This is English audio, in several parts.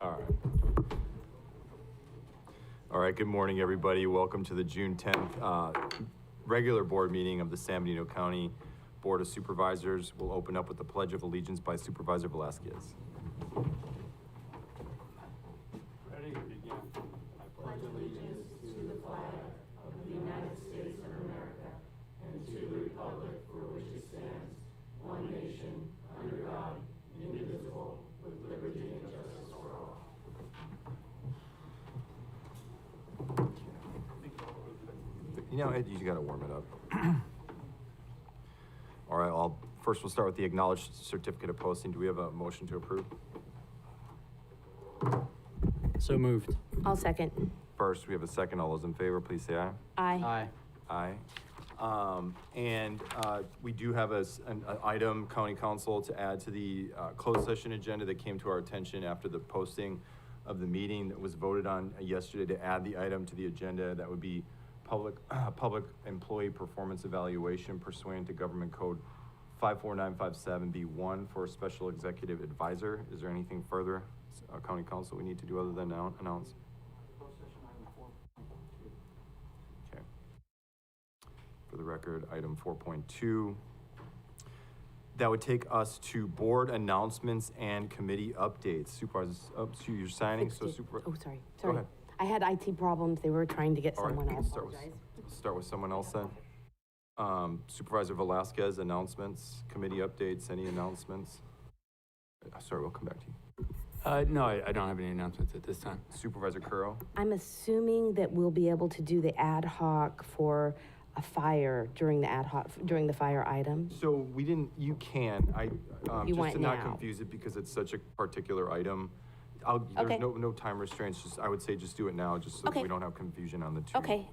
All right. All right, good morning, everybody. Welcome to the June 10th regular board meeting of the San Benito County Board of Supervisors. We'll open up with the Pledge of Allegiance by Supervisor Velasquez. Ready? Begin. I pledge allegiance to the flag of the United States of America and to the republic for which it stands, one nation, under God, indivisible, with liberty and justice for all. You know, Ed, you gotta warm it up. All right, first we'll start with the acknowledged certificate of posting. Do we have a motion to approve? So moved. I'll second. First, we have a second. All those in favor, please say aye. Aye. Aye. Aye. We do have an item, County Council, to add to the closed session agenda that came to our attention after the posting of the meeting that was voted on yesterday to add the item to the agenda. That would be public employee performance evaluation pursuant to Government Code 54957B1 for a special executive advisor. Is there anything further, County Council, we need to do other than announce? Okay. For the record, item 4.2. That would take us to board announcements and committee updates. Supervisors, you're signing, so super. Oh, sorry. Go ahead. I had IT problems. They were trying to get someone else. Start with someone else then. Supervisor Velasquez, announcements, committee updates, any announcements? Sorry, we'll come back to you. No, I don't have any announcements at this time. Supervisor Curro? I'm assuming that we'll be able to do the ad hoc for a fire during the fire item. So we didn't, you can, You just want to not now. confuse it because it's such a particular item. Okay. There's no time restraints, I would say just do it now, just so that Okay. we don't have confusion on the two. Okay,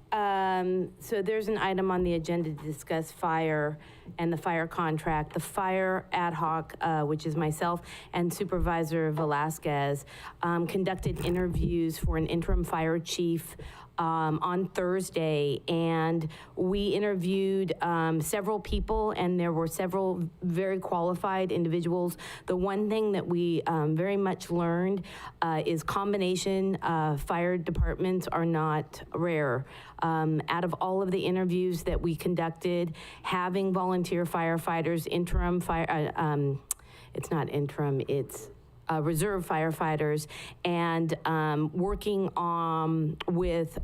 so there's an item on the agenda to discuss fire and the fire contract. The fire ad hoc, which is myself and Supervisor Velasquez, conducted interviews for an interim fire chief on Thursday, and we interviewed several people, and there were several very qualified individuals. The one thing that we very much learned is combination fire departments are not rare. Out of all of the interviews that we conducted, having volunteer firefighters, interim fire, it's not interim, it's reserve firefighters, and working with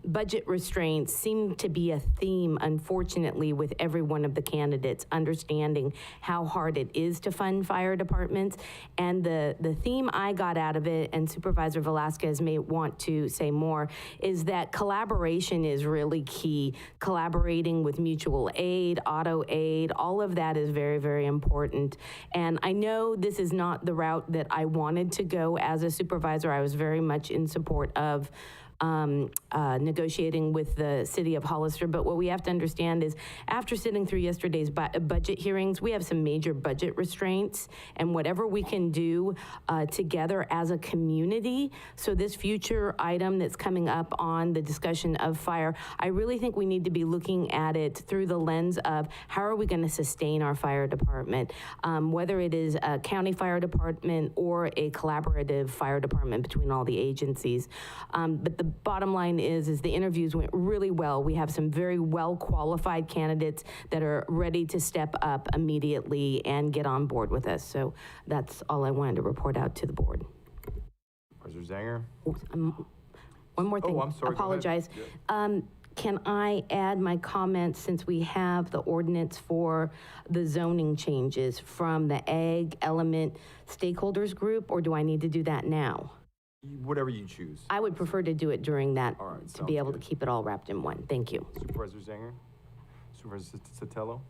budget restraints seemed to be a theme, unfortunately, with every one of the candidates, understanding how hard it is to fund fire departments. And the theme I got out of it, and Supervisor Velasquez may want to say more, is that collaboration is really key. Collaborating with mutual aid, auto aid, all of that is very, very important. And I know this is not the route that I wanted to go as a supervisor. I was very much in support of negotiating with the city of Hollister. But what we have to understand is after sitting through yesterday's budget hearings, we have some major budget restraints, and whatever we can do together as a community. So this future item that's coming up on the discussion of fire, I really think we need to be looking at it through the lens of how are we going to sustain our fire department, whether it is a county fire department or a collaborative fire department between all the agencies. But the bottom line is the interviews went really well. We have some very well-qualified candidates that are ready to step up immediately and get on board with us. So that's all I wanted to report out to the board. Supervisor Zanger? One more thing. Oh, I'm sorry. Apologize. Yeah. Can I add my comments, since we have the ordinance for the zoning changes from the ag element stakeholders group, or do I need to do that now? Whatever you choose. I would prefer to do it during that, All right, to be sounds able good. to keep it all wrapped in one. Thank you. Supervisor Zanger? Supervisor Sotelo?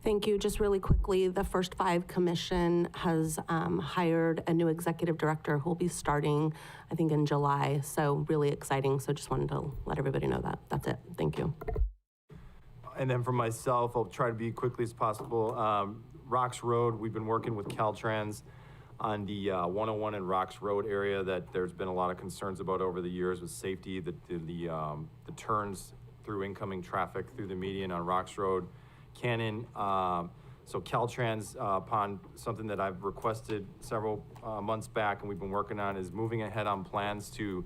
Thank you. Just really quickly, the First Five Commission has hired a new executive director who will be starting, I think, in July. So really exciting. So just wanted to let everybody know that. That's it. Thank you. And then for myself, I'll try to be quickly as possible. Rocks Road, we've been working with Caltrans on the 101 and Rocks Road area that there's been a lot of concerns about over the years with safety, the turns through incoming traffic through the median on Rocks Road. Cannon So Caltrans, upon something that I've requested several months back and we've been working on, is moving ahead on plans to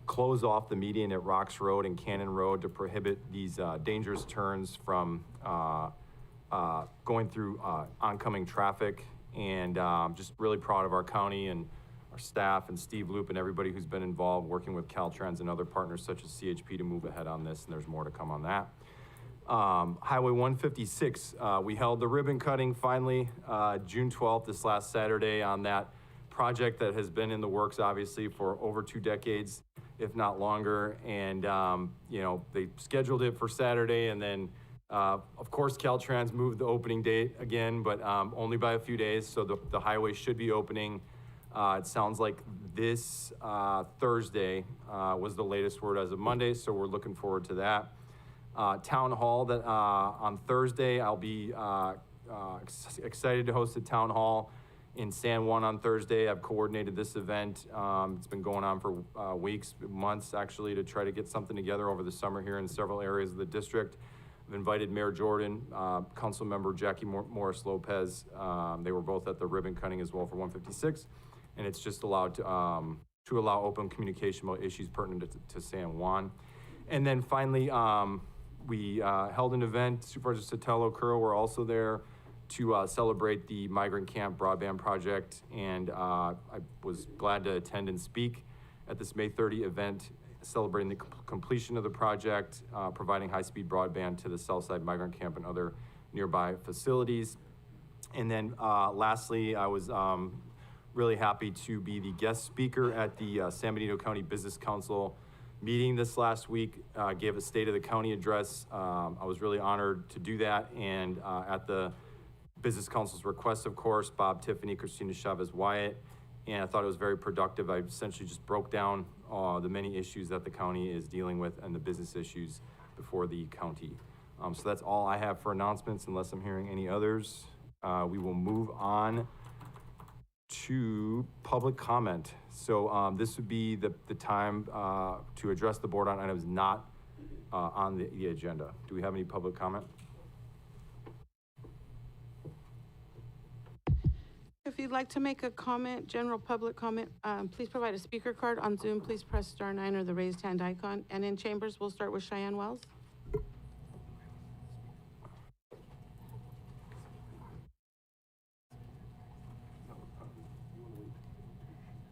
close off the median at Rocks Road and Cannon Road to prohibit these dangerous turns from going through oncoming traffic. And just really proud of our county and our staff and Steve Loop and everybody who's been involved working with Caltrans and other partners such as CHP to move ahead on this, and there's more to come on that. Highway 156, we held the ribbon cutting finally June 12th, this last Saturday, on that project that has been in the works obviously for over 2 decades, if not longer. And you know, they scheduled it for Saturday, and then of course Caltrans moved the opening date again, but only by a few days. So the highway should be opening. It sounds like this Thursday was the latest word as of Monday, so we're looking forward to that. Town Hall that on Thursday, I'll be excited to host a town hall in San Juan on Thursday. I've coordinated this event. It's been going on for weeks, months actually, to try to get something together over the summer here in several areas of the district. I've invited Mayor Jordan, Council Member Jackie Morris Lopez. They were both at the ribbon cutting as well for 156, and it's just allowed to allow open communication about issues pertinent to San Juan. And then finally, we held an event. Supervisor Sotelo, Curl were also there to celebrate the migrant camp broadband project, and I was glad to attend and speak at this May 30 event celebrating the completion of the project, providing high-speed broadband to the Southside Migrant Camp and other nearby facilities. And then lastly, I was really happy to be the guest speaker at the San Benito County Business Council meeting this last week. Gave a State of the County address. I was really honored to do that, and at the Business Council's request, of course, Bob, Tiffany, Christina Chavez Wyatt, and I thought it was very productive. I essentially just broke down the many issues that the county is dealing with and the business issues before the county. So that's all I have for announcements, unless I'm hearing any others. We will move on to public comment. So this would be the time to address the board on items not on the agenda. Do we have any public comment? If you'd like to make a comment, general public comment, please provide a speaker card. On Zoom, please press *9 or the raised hand icon. And in chambers, we'll start with Cheyenne Wells.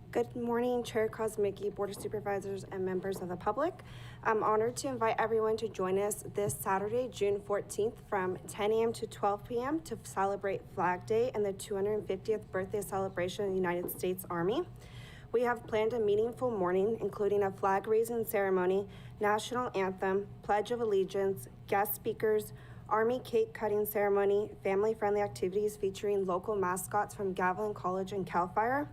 Good morning, Chair Kosmicki, Board of Supervisors, and members of the public. I'm honored to invite everyone to join us this Saturday, June 14th from 10 a.m. to 12 p.m. to celebrate Flag Day and the 250th birthday celebration of the United States Army. We have planned a meaningful morning, including a flag raising ceremony, national anthem, Pledge of Allegiance, guest speakers, Army cake cutting ceremony, family-friendly activities featuring local mascots from Gavilan College and CAL FIRE.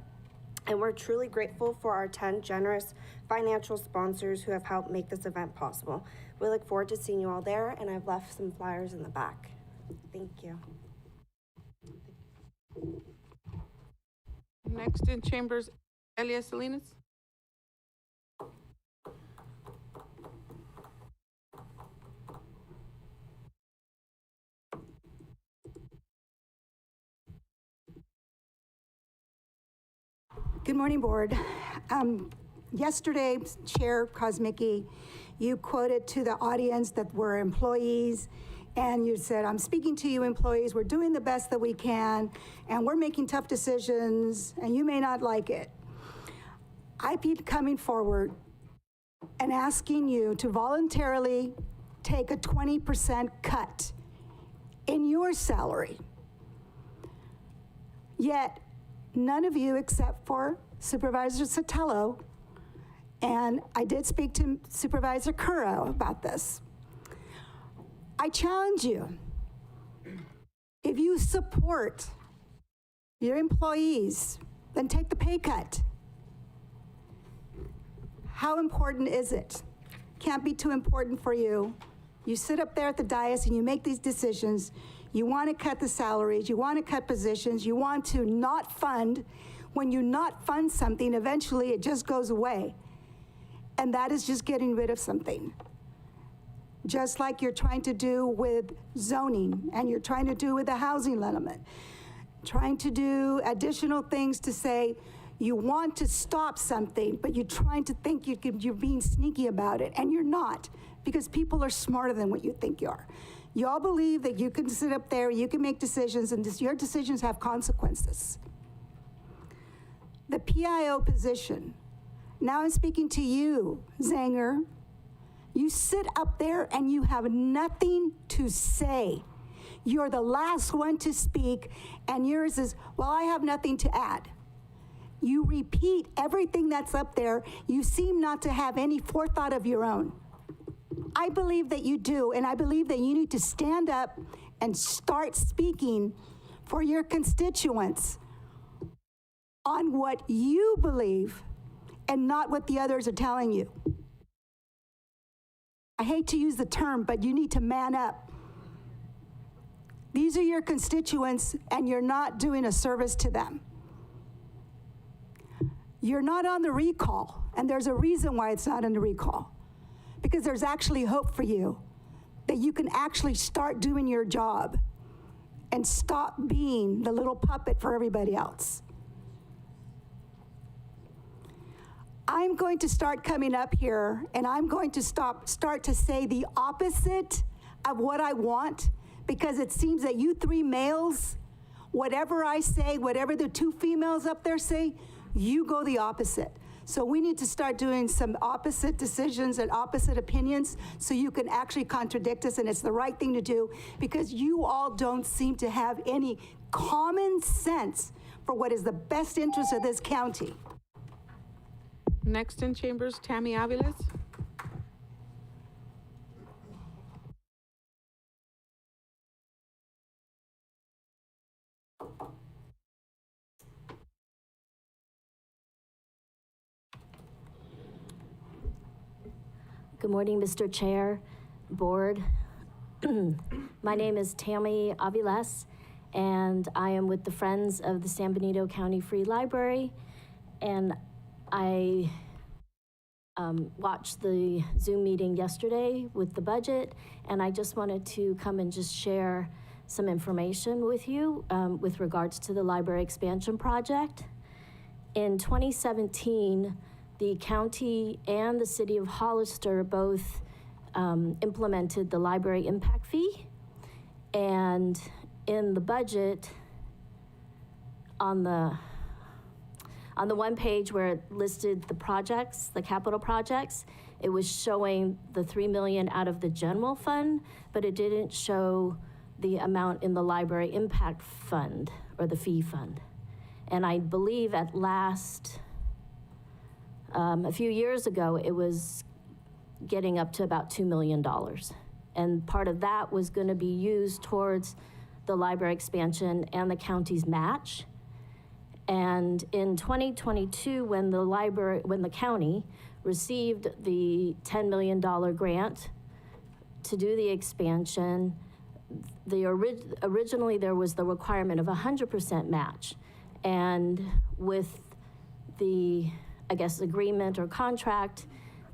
And we're truly grateful for our 10 generous financial sponsors who have helped make this event possible. We look forward to seeing you all there, and I've left some flyers in the back. Thank you. Next in chambers, Elias Salinas. Good morning, Board. Yesterday, Chair Kosmicki, you quoted to the audience that we're employees, and you said, I'm speaking to you employees, we're doing the best that we can, and we're making tough decisions, and you may not like it. I keep coming forward and asking you to voluntarily take a 20% cut in your salary. Yet, none of you except for Supervisor Sotelo, and I did speak to Supervisor Curro about this. I challenge you, if you support your employees, then take the pay cut. How important is it? Can't be too important for you. You sit up there at the dais and you make these decisions. You want to cut the salaries, you want to cut positions, you want to not fund. When you not fund something, eventually it just goes away. And that is just getting rid of something. just like you're trying to do with zoning and you're trying to do with the housing element, trying to do additional things to say you want to stop something, but you're trying to think you're being sneaky about it, and you're not, because people are smarter than what you think you are. You all believe that you can sit up there, you can make decisions, and your decisions have consequences. The PIO position, now I'm speaking to you, Zanger. You sit up there and you have nothing to say. You're the last one to speak, and yours is, well, I have nothing to add. You repeat everything that's up there. You seem not to have any forethought of your own. I believe that you do, and I believe that you need to stand up and start speaking for your constituents on what you believe and not what the others are telling you. I hate to use the term, but you need to man up. These are your constituents, and you're not doing a service to them. You're not on the recall, and there's a reason why it's not on the recall. Because there's actually hope for you, that you can actually start doing your job and stop being the little puppet for everybody else. I'm going to start coming up here, and I'm going to start to say the opposite of what I want, because it seems that you three males, whatever I say, whatever the two females up there say, you go the opposite. So we need to start doing some opposite decisions and opposite opinions so you can actually contradict us, and it's the right thing to do, because you all don't seem to have any common sense for what is the best interest of this county. Next in chambers, Tammy Aviles. Good morning, Mr. Chair, Board. My name is Tammy Aviles, and I am with the Friends of the San Benito County Free Library, and I watched the Zoom meeting yesterday with the budget, and I just wanted to come and just share some information with you with regards to the library expansion project. In 2017, the county and the city of Hollister both implemented the library impact fee. And in the budget, on the one page where it listed the projects, the capital projects, it was showing the $3 million out of the general fund, but it didn't show the amount in the library impact fund or the fee fund. And I believe at last, a few years ago, it was getting up to about $2 million. And part of that was going to be used towards the library expansion and the county's match. And in 2022, when the county received the $10 million grant to do the expansion, originally there was the requirement of 100% match. And with the, I guess, agreement or contract,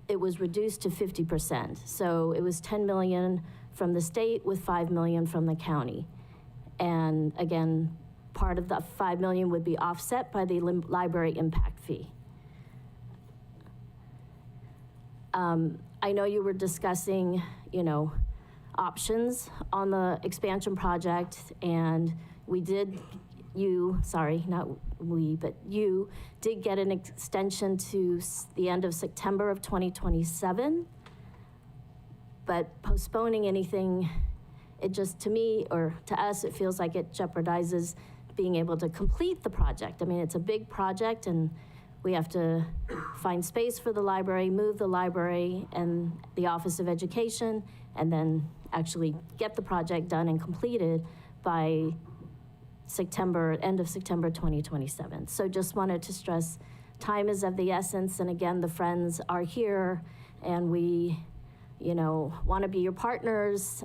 it was reduced to 50%. So it was 10 million from the state with 5 million from the county. And again, part of the 5 million would be offset by the library impact fee. I know you were discussing, options on the expansion project, and you did get an extension to the end of September of 2027, but postponing anything, it just, to me, or to us, it feels like it jeopardizes being able to complete the project. I mean, it's a big project, and we have to find space for the library, move the library and the Office of Education, and then actually get the project done and completed by end of September 2027. So just wanted to stress, time is of the essence, and again, the Friends are here, and we, want to be your partners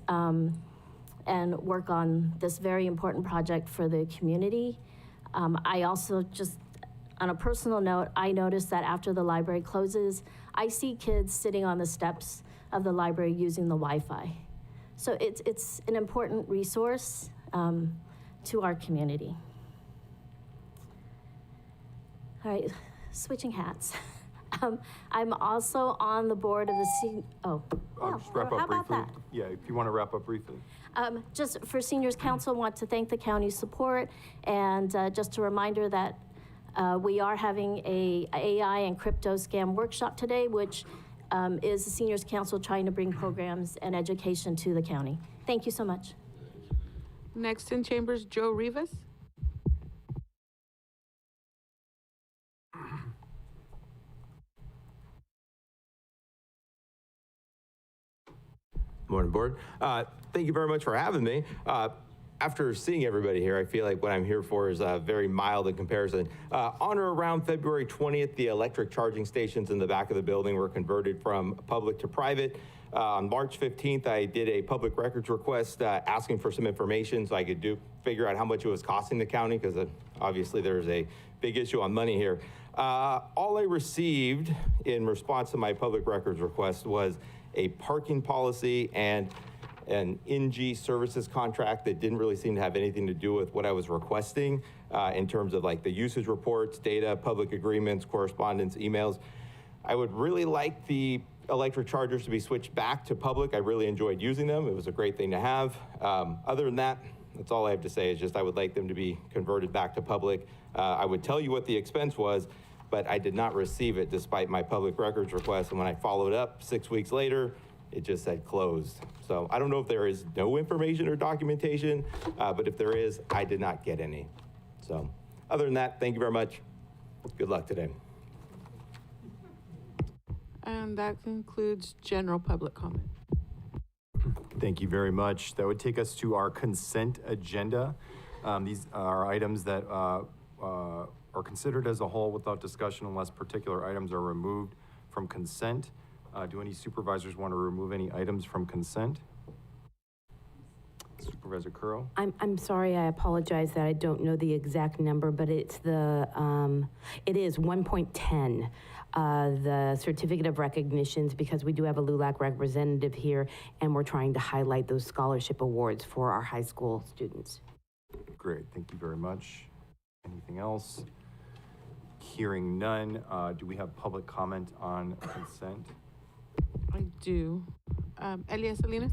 and work on this very important project for the community. I also just, on a personal note, I noticed that after the library closes, I see kids sitting on the steps of the library using the Wi-Fi. So it's an important resource to our community. All right, switching hats. I'm also on the board of the Just wrap how up about briefly. that? Yeah, if you want to wrap up briefly. Just for Seniors Council, want to thank the county's support, and just a reminder that we are having a AI and crypto scam workshop today, which is the Seniors Council trying to bring programs and education to the county. Thank you so much. Next in chambers, Joe Rivas. Morning, board. Thank you very much for having me. After seeing everybody here, I feel like what I'm here for is very mild in comparison. On or around February 20th, the electric charging stations in the back of the building were converted from public to private. On March 15th, I did a public records request asking for some information so I could figure out how much it was costing the county, because obviously there's a big issue on money here. All I received in response to my public records request was a parking policy and an NG services contract that didn't really seem to have anything to do with what I was requesting in terms of like the usage reports, data, public agreements, correspondence, emails. I would really like the electric chargers to be switched back to public. I really enjoyed using them. It was a great thing to have. Other than that, that's all I have to say is just I would like them to be converted back to public. I would tell you what the expense was, but I did not receive it despite my public records request. And when I followed up 6 weeks later, it just said closed. So I don't know if there is no information or documentation, but if there is, I did not get any. So other than that, thank you very much. Good luck today. And that concludes general public comment. Thank you very much. That would take us to our consent agenda. These are items that are considered as a whole without discussion unless particular items are removed from consent. Do any supervisors want to remove any items from consent? Supervisor Curro? I'm sorry, I apologize that I don't know the exact number, but it's it is 1.10, the certificate of recognitions, because we do have a LULAC representative here, and we're trying to highlight those scholarship awards for our high school students. Great, thank you very much. Anything else? Hearing none, do we have public comment on consent? I do. Elias Salinas?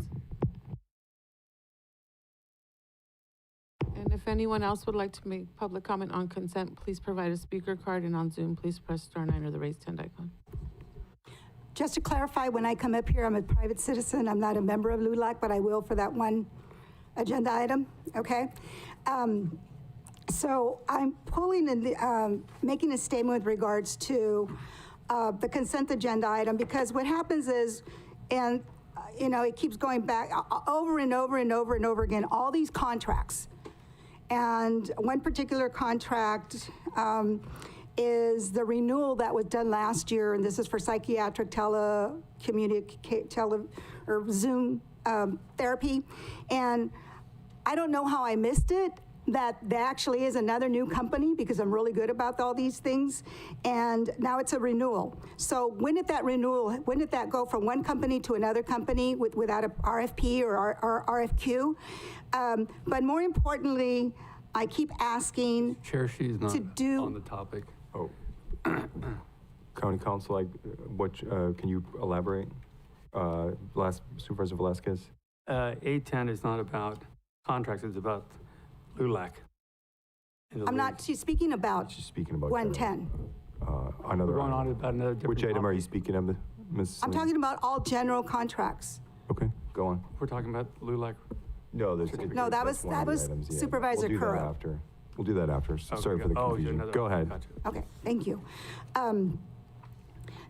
And if anyone else would like to make public comment on consent, please provide a speaker card, and on Zoom, please press *9 or the raised hand icon. Just to clarify, when I come up here, I'm a private citizen. I'm not a member of LULAC, but I will for that one agenda item, okay? So I'm pulling in making a statement with regards to the consent agenda item, because what happens is, and it keeps going back over and over and over and over again, all these contracts. And one particular contract is the renewal that was done last year, and this is for psychiatric Zoom therapy. And I don't know how I missed it, that there actually is another new company, because I'm really good about all these things, and now it's a renewal. So when did that go from one company to another company without a RFP or RFQ? But more importantly, I keep asking Chair, she's not to do on the topic. Oh, County Council, can you elaborate? Supervisor Velasquez? A10 is not about contracts, it's about LULAC. I'm not, she's speaking about She's speaking about 110. Another We're going on item. about another different Which item are topic. you speaking of, Ms. I'm talking about all general contracts. Okay, go on. We're talking about LULAC. No, No, that was Supervisor Curro. We'll do that after. Sorry for the confusion. Go ahead. Gotcha. Okay, thank you.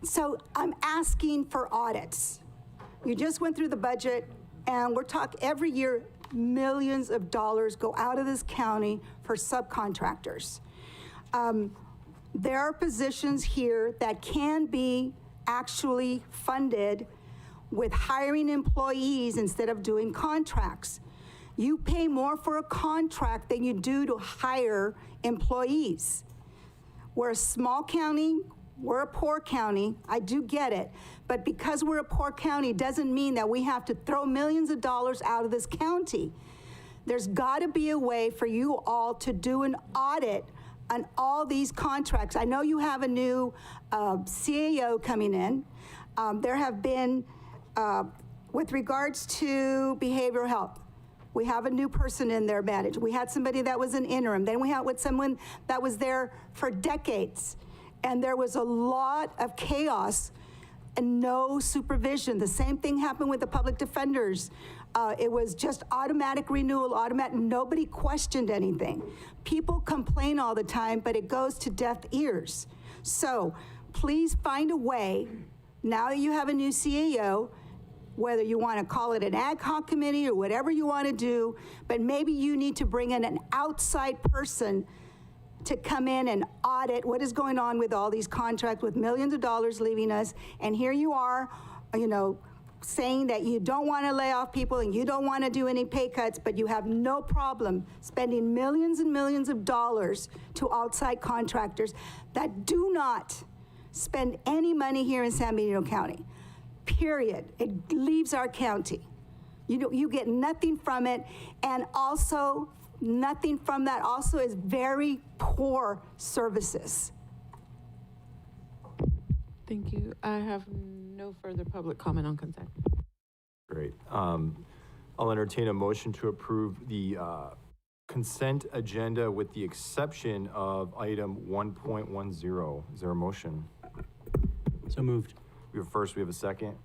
So I'm asking for audits. You just went through the budget, and we're talking every year, millions of dollars go out of this county for subcontractors. There are positions here that can be actually funded with hiring employees instead of doing contracts. You pay more for a contract than you do to hire employees. We're a small county, We're a poor county, I do get it, but because we're a poor county doesn't mean that we have to throw millions of dollars out of this county. There's gotta be a way for you all to do an audit on all these contracts. I know you have a new CAO coming in. There have been, with regards to behavioral health, we have a new person in there managed. We had somebody that was an interim. Then we had with someone that was there for decades. And there was a lot of chaos and no supervision. The same thing happened with the public defenders. It was just automatic renewal, automatic, nobody questioned anything. People complain all the time, but it goes to deaf ears. So please find a way, now that you have a new CAO, whether you want to call it an ad hoc committee or whatever you want to do, but maybe you need to bring in an outside person to come in and audit what is going on with all these contracts with millions of dollars leaving us. And here you are, saying that you don't want to lay off people and you don't want to do any pay cuts, but you have no problem spending millions and millions of dollars to outside contractors that do not spend any money here in San Benito County. Period. It leaves our county. You get nothing from it, and also nothing from that also is very poor services. Thank you. I have no further public comment on consent. Great. I'll entertain a motion to approve the consent agenda with the exception of item 1.10. Is there a motion? So moved. We have a first, we have a second.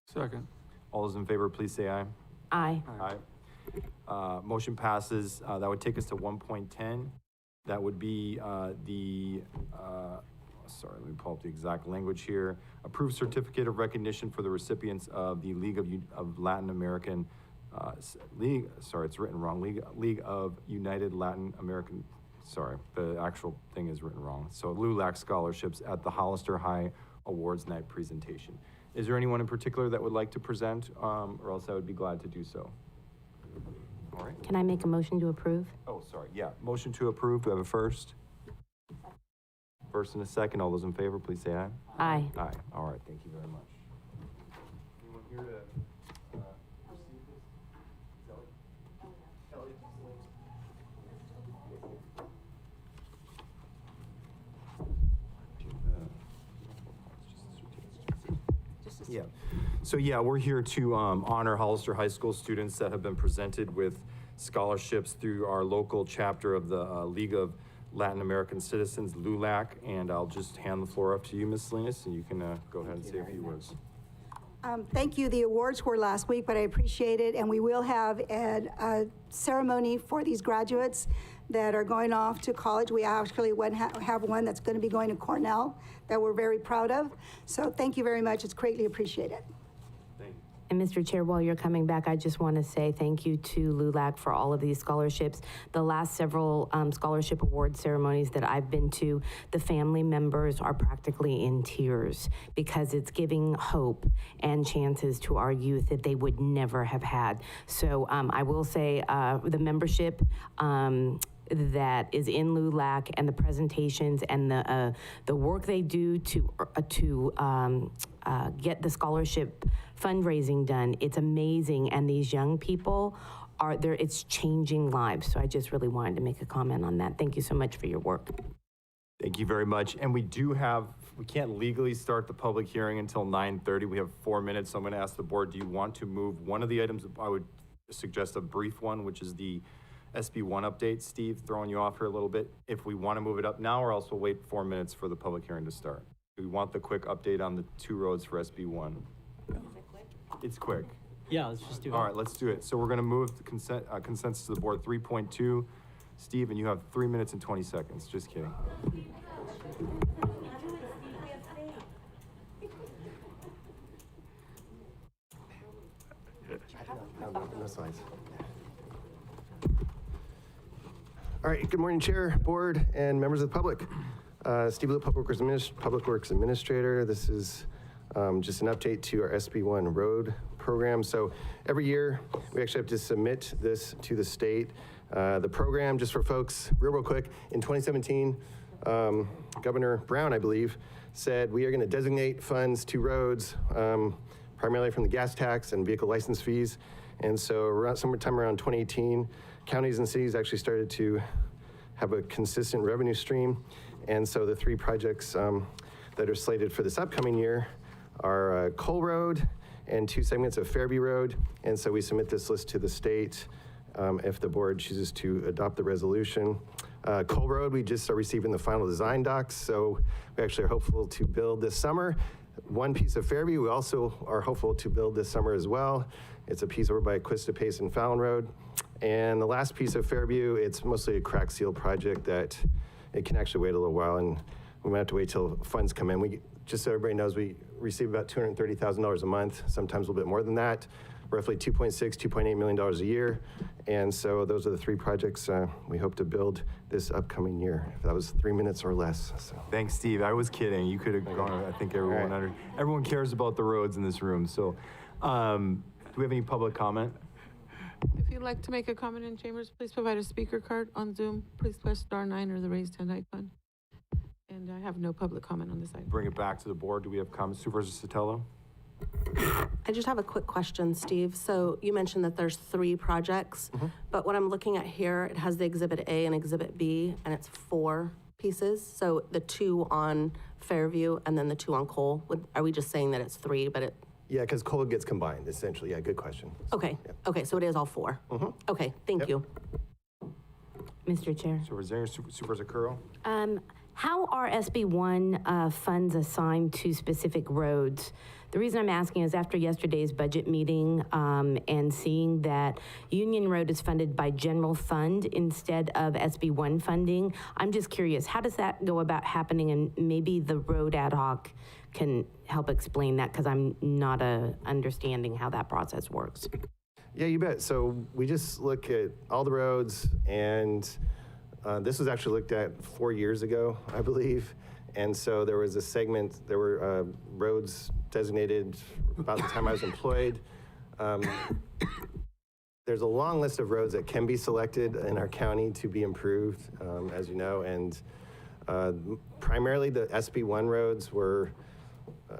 Second. All those in favor, please say aye. Aye. Aye. Motion passes. That would take us to 1.10. That would be sorry, let me pull up the exact language here. Approved certificate of recognition for the recipients of the League of Latin American, League, sorry, it's written wrong, League of United Latin American, sorry, the actual thing is written wrong. So LULAC scholarships at the Hollister High Awards Night presentation. Is there anyone in particular that would like to present, or else I would be glad to do so? All right. Can I make a motion to approve? Oh, sorry, yeah, motion to approve, do I have a first? First and a second, all those in favor, please say aye. Aye. Aye, all right, thank you very much. Anyone here to receive this? Kelly? Yeah, so yeah, we're here to honor Hollister High School students that have been presented with scholarships through our local chapter of the League of Latin American Citizens, LULAC, and I'll just hand the floor up to you, Ms. Salinas, and you can go ahead and say a few words. Thank you. The awards were last week, but I appreciate it, and we will have a ceremony for these graduates that are going off to college. We actually have one that's going to be going to Cornell that we're very proud of. So thank you very much. It's greatly appreciated. And Mr. Chair, while you're coming back, I just want to say thank you to LULAC for all of these scholarships. The last several scholarship award ceremonies that I've been to, the family members are practically in tears because it's giving hope and chances to our youth that they would never have had. So I will say the membership that is in LULAC and the presentations and the work they do to get the scholarship fundraising done, it's amazing. And these young people are there, it's changing lives. So I just really wanted to make a comment on that. Thank you so much for your work. Thank you very much. And we can't legally start the public hearing until 9:30. We have 4 minutes. So I'm going to ask the board, do you want to move one of the items? I would suggest a brief one, which is the SB1 update. Steve, throwing you off here a little bit. If we want to move it up now, or else we'll wait 4 minutes for the public hearing to start. Do we want the quick update on the 2 roads for SB1? It's quick. Yeah, let's just do it. All right, let's do it. So we're going to move the consensus to the board 3.2. Steve, and you have 3 minutes and 20 seconds. Just kidding. No slides. All right, good morning, Chair, Board, and members of the public. Steve Blue, Public Works Administrator. This is just an update to our SB1 road program. So every year, we actually have to submit this to the state. The program, just for folks, real quick, in 2017, Governor Brown, I believe, said we are going to designate funds to roads, primarily from the gas tax and vehicle license fees. And so sometime around 2018, counties and cities actually started to have a consistent revenue stream. And so the three projects that are slated for this upcoming year are Cole Road and 2 segments of Fairview Road. And so we submit this list to the state if the board chooses to adopt the resolution. Cole Road, we just are receiving the final design docs, so we actually are hopeful to build this summer. One piece of Fairview, we also are hopeful to build this summer as well. It's a piece over by Quista Pace and Fallon Road. And the last piece of Fairview, it's mostly a crack seal project that it can actually wait a little while, and we might have to wait till funds come in. Just so everybody knows, we receive about $230,000 a month, sometimes a little bit more than that, roughly $2.8 million a year. And so those are the three projects we hope to build this upcoming year. That was 3 minutes or less. So. Thanks, Steve. I was kidding. You could have gone. I think everyone cares about the roads in this room. So, do we have any public comment? If you'd like to make a comment in chambers, please provide a speaker card on Zoom. Please press *9 or the raised hand icon. And I have no public comment on this item. Bring it back to the board. Do we have comments? Supervisor Sotelo? I just have a quick question, Steve. So you mentioned that there's 3 projects, but what I'm looking at here, it has the Exhibit A and Exhibit B, and it's 4 pieces. So the 2 on Fairview and then the 2 on Cole. Are we just saying that it's 3, but it? Yeah, because Cole gets combined, essentially. Yeah, good question. Okay, okay, so it is all 4. Okay, thank you. Mr. Chair. Supervisor Curl? How are SB1 funds assigned to specific roads? The reason I'm asking is after yesterday's budget meeting and seeing that Union Road is funded by general fund instead of SB1 funding, I'm just curious, how does that go about happening? And maybe the road ad hoc can help explain that, because I'm not understanding how that process works. Yeah, you bet. So we just look at all the roads, and this was actually looked at 4 years ago, I believe. And so there was a segment, there were roads designated about the time I was employed. There's a long list of roads that can be selected in our county to be improved, as you know, and primarily the SB1 roads were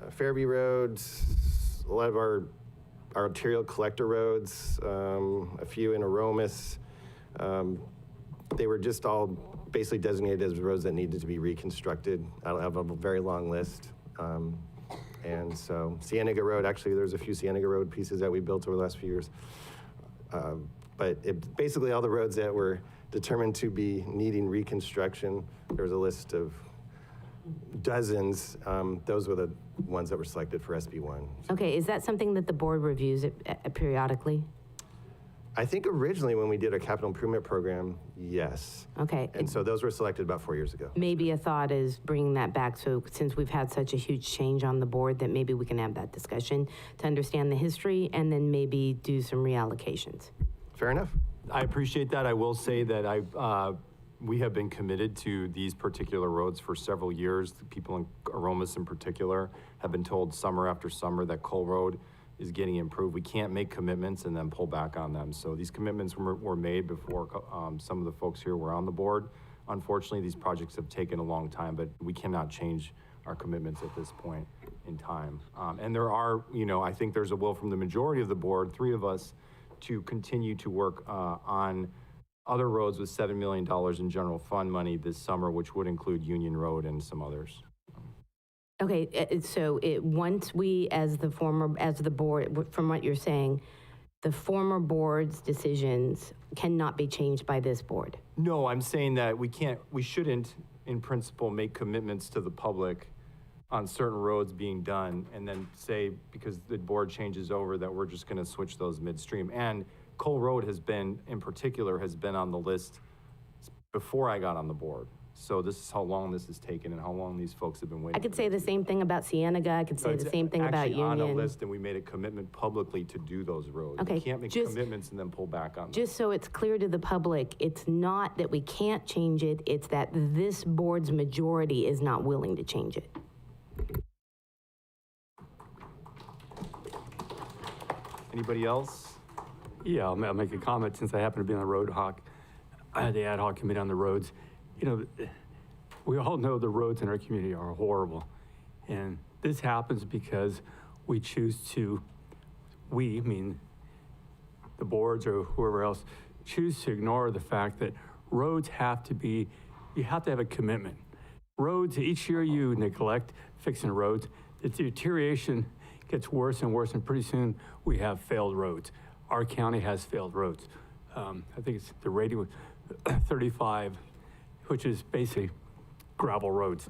Fairview Road, a lot of our arterial collector roads, a few in Aromas. They were just all basically designated as roads that needed to be reconstructed. I have a very long list. And so Cienega Road, actually there's a few Cienega Road pieces that we built over the last few years. But basically all the roads that were determined to be needing reconstruction, there was a list of dozens. Those were the ones that were selected for SB1. Okay, is that something that the board reviews periodically? I think originally when we did our capital improvement program, yes. Okay. And so those were selected about 4 years ago. Maybe a thought is bringing that back, so since we've had such a huge change on the board, that maybe we can have that discussion to understand the history and then maybe do some reallocations. Fair enough. I appreciate that. I will say that we have been committed to these particular roads for several years. The people in Aromas in particular have been told summer after summer that Cole Road is getting improved. We can't make commitments and then pull back on them. So these commitments were made before some of the folks here were on the board. Unfortunately, these projects have taken a long time, but we cannot change our commitments at this point in time. And there are, I think there's a will from the majority of the board, 3 of us, to continue to work on other roads with $7 million in general fund money this summer, which would include Union Road and some others. Okay, so once we, as the board, from what you're saying, the former board's decisions cannot be changed by this board? No, I'm saying that we shouldn't, in principle, make commitments to the public on certain roads being done and then say, because the board changes over, that we're just gonna switch those midstream. And Cole Road in particular has been on the list before I got on the board. So this is how long this has taken and how long these folks have been waiting. I could say the same thing about Cienega. I could say the same thing about Union. Actually on a list, and we made a commitment publicly to do those roads. Okay, We can't make commitments and then pull back on them. Just so it's clear to the public, it's not that we can't change it, it's that this board's majority is not willing to change it. Anybody else? Yeah, I'll make a comment since I happen to be on the ad hoc committee on the roads. we all know the roads in our community are horrible. And this happens because we choose to, we, mean the boards or whoever else, choose to ignore the fact that roads have to be, you have to have a commitment. Roads, each year you neglect fixing roads, the deterioration gets worse and worse, and pretty soon we have failed roads. Our county has failed roads. I think it's the rating was 35, which is basically gravel roads.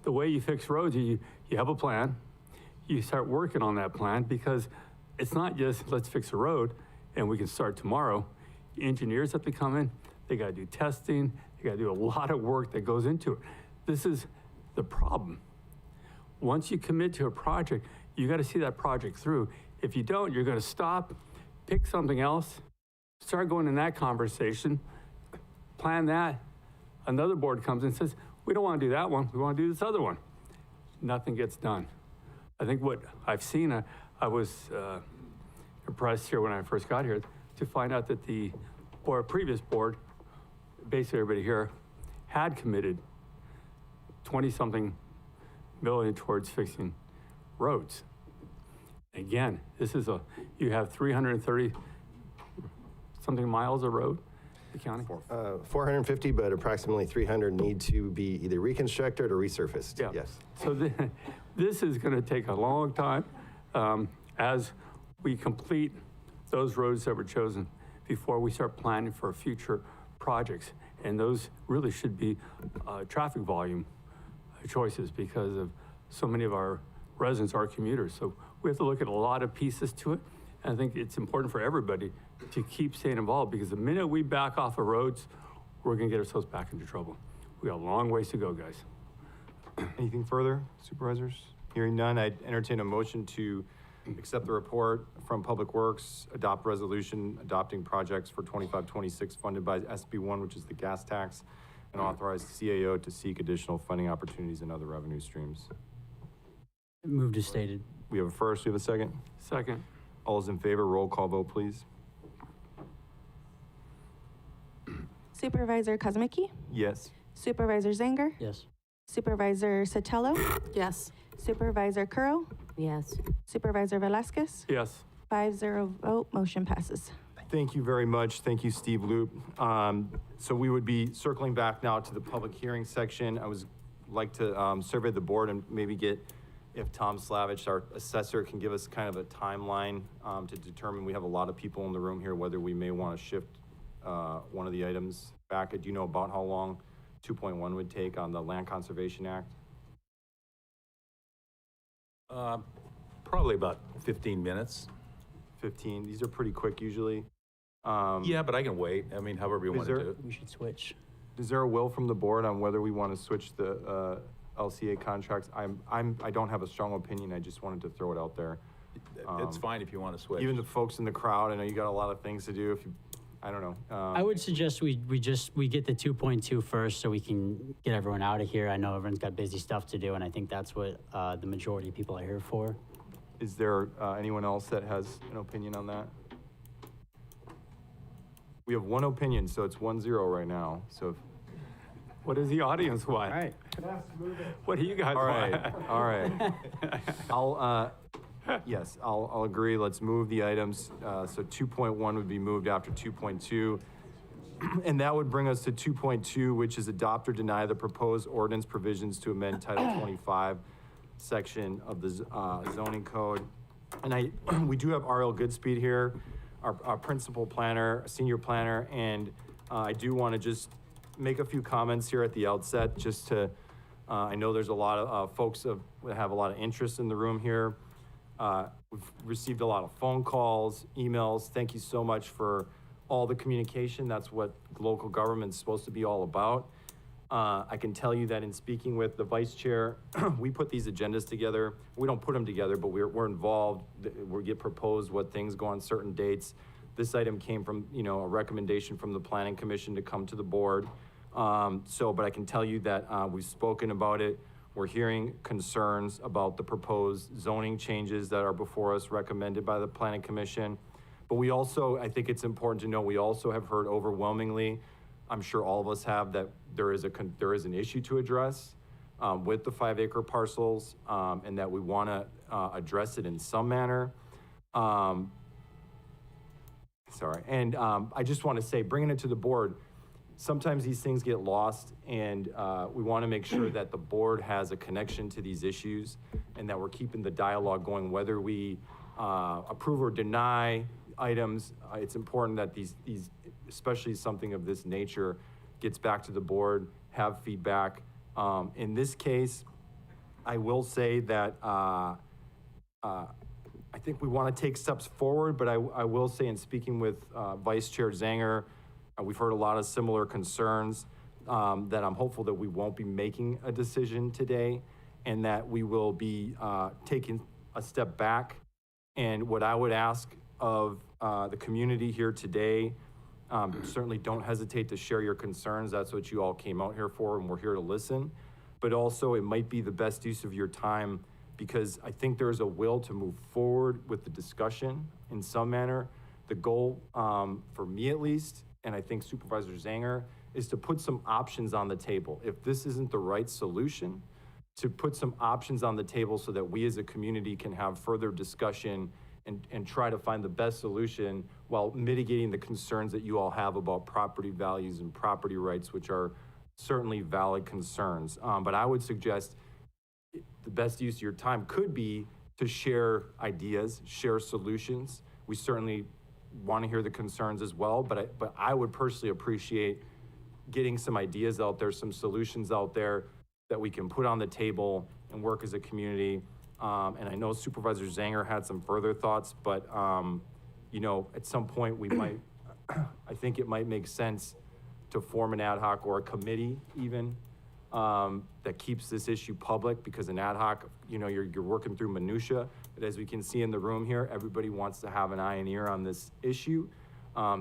The way you fix roads, you have a plan, you start working on that plan, because it's not just let's fix a road and we can start tomorrow. Engineers have to come in, they gotta do testing, they gotta do a lot of work that goes into it. This is the problem. Once you commit to a project, you gotta see that project through. If you don't, you're gonna stop, pick something else, start going in that conversation, plan that. Another board comes in and says, we don't wanna do that one, we wanna do this other one. Nothing gets done. I think what I've seen, I was impressed here when I first got here to find out that the previous board, basically everybody here, had committed 20-something million towards fixing roads. Again, this is you have 330 something miles of road, the county? 450, but approximately 300 need to be either reconstructed or resurfaced. Yeah. Yes. So this is gonna take a long time as we complete those roads that were chosen before we start planning for future projects. And those really should be traffic volume choices because of so many of our residents are commuters. So we have to look at a lot of pieces to it. And I think it's important for everybody to keep staying involved, because the minute we back off of roads, we're gonna get ourselves back into trouble. We got a long ways to go, guys. Anything further, supervisors? Hearing none, I'd entertain a motion to accept the report from Public Works, adopt resolution adopting projects for 25-26 funded by SB1, which is the gas tax, and authorize the CAO to seek additional funding opportunities and other revenue streams. Moved as stated. We have a first, we have a second. Second. All those in favor, roll call vote, please. Supervisor Kosmicki, Yes. Supervisor Zanger, Yes. Supervisor Sotelo, Yes. Supervisor Curro, Yes. Supervisor Velasquez. Yes. 5-0 vote, motion passes. Thank you very much. Thank you, Steve Loop. So we would be circling back now to the public hearing section. I was like to survey the board and maybe get, if Tom Slavich, our assessor, can give us kind of a timeline to determine, we have a lot of people in the room here, whether we may want to shift one of the items back. Do you know about how long 2.1 would take on the Land Conservation Act? Probably about 15 minutes. 15. These are pretty quick usually. Yeah, but I can wait. I mean, however you want to do it. We should switch. Is there a will from the board on whether we want to switch the LCA contracts? I don't have a strong opinion. I just wanted to throw it out there. It's fine if you want to switch. Even the folks in the crowd, I know you got a lot of things to do. If you, I don't know. I would suggest we get the 2.2 first so we can get everyone out of here. I know everyone's got busy stuff to do, and I think that's what the majority of people are here for. Is there anyone else that has an opinion on that? We have one opinion, so it's 1-0 right now. So, What does the audience want? all right, What do you guys all want? right, all right. I'll agree. Let's move the items. So 2.1 would be moved after 2.2. And that would bring us to 2.2, which is adopt or deny the proposed ordinance provisions to amend Title 25 section of the zoning code. And we do have R.L. Goodspeed here, our principal planner, senior planner, and I do want to just make a few comments here at the outset, just to, I know there's a lot of folks that have a lot of interest in the room here. We've received a lot of phone calls, emails. Thank you so much for all the communication. That's what local government's supposed to be all about. I can tell you that in speaking with the vice chair, we put these agendas together. We don't put them together, but we're involved. We get proposed what things go on certain dates. This item came from, a recommendation from the Planning Commission to come to the board. But I can tell you that we've spoken about it. We're hearing concerns about the proposed zoning changes that are before us, recommended by the Planning Commission. But we also, I think it's important to know, we also have heard overwhelmingly I'm sure all of us have, that there is an issue to address with the 5-acre parcels, and that we want to address it in some manner. Sorry, and I just want to say, bringing it to the board, sometimes these things get lost, and we want to make sure that the board has a connection to these issues and that we're keeping the dialogue going, whether we approve or deny items. It's important that these, especially something of this nature, gets back to the board, have feedback. In this case, I will say that I think we want to take steps forward, but I will say, in speaking with Vice Chair Zanger, we've heard a lot of similar concerns, that I'm hopeful that we won't be making a decision today, and that we will be taking a step back. And what I would ask of the community here today, certainly don't hesitate to share your concerns. That's what you all came out here for, and we're here to listen. But also, it might be the best use of your time, because I think there's a will to move forward with the discussion in some manner. The goal, for me at least, and I think Supervisor Zanger, is to put some options on the table. If this isn't the right solution, to put some options on the table so that we as a community can have further discussion and try to find the best solution while mitigating the concerns that you all have about property values and property rights, which are certainly valid concerns. But I would suggest the best use of your time could be to share ideas, share solutions. We certainly want to hear the concerns as well, but I would personally appreciate getting some ideas out there, some solutions out there that we can put on the table and work as a community. And I know Supervisor Zanger had some further thoughts, but you know, at some point we might, I think it might make sense to form an ad hoc or a committee even, that keeps this issue public, because an ad hoc, you know, you're working through minutia, but as we can see in the room here, everybody wants to have an eye and ear on this issue.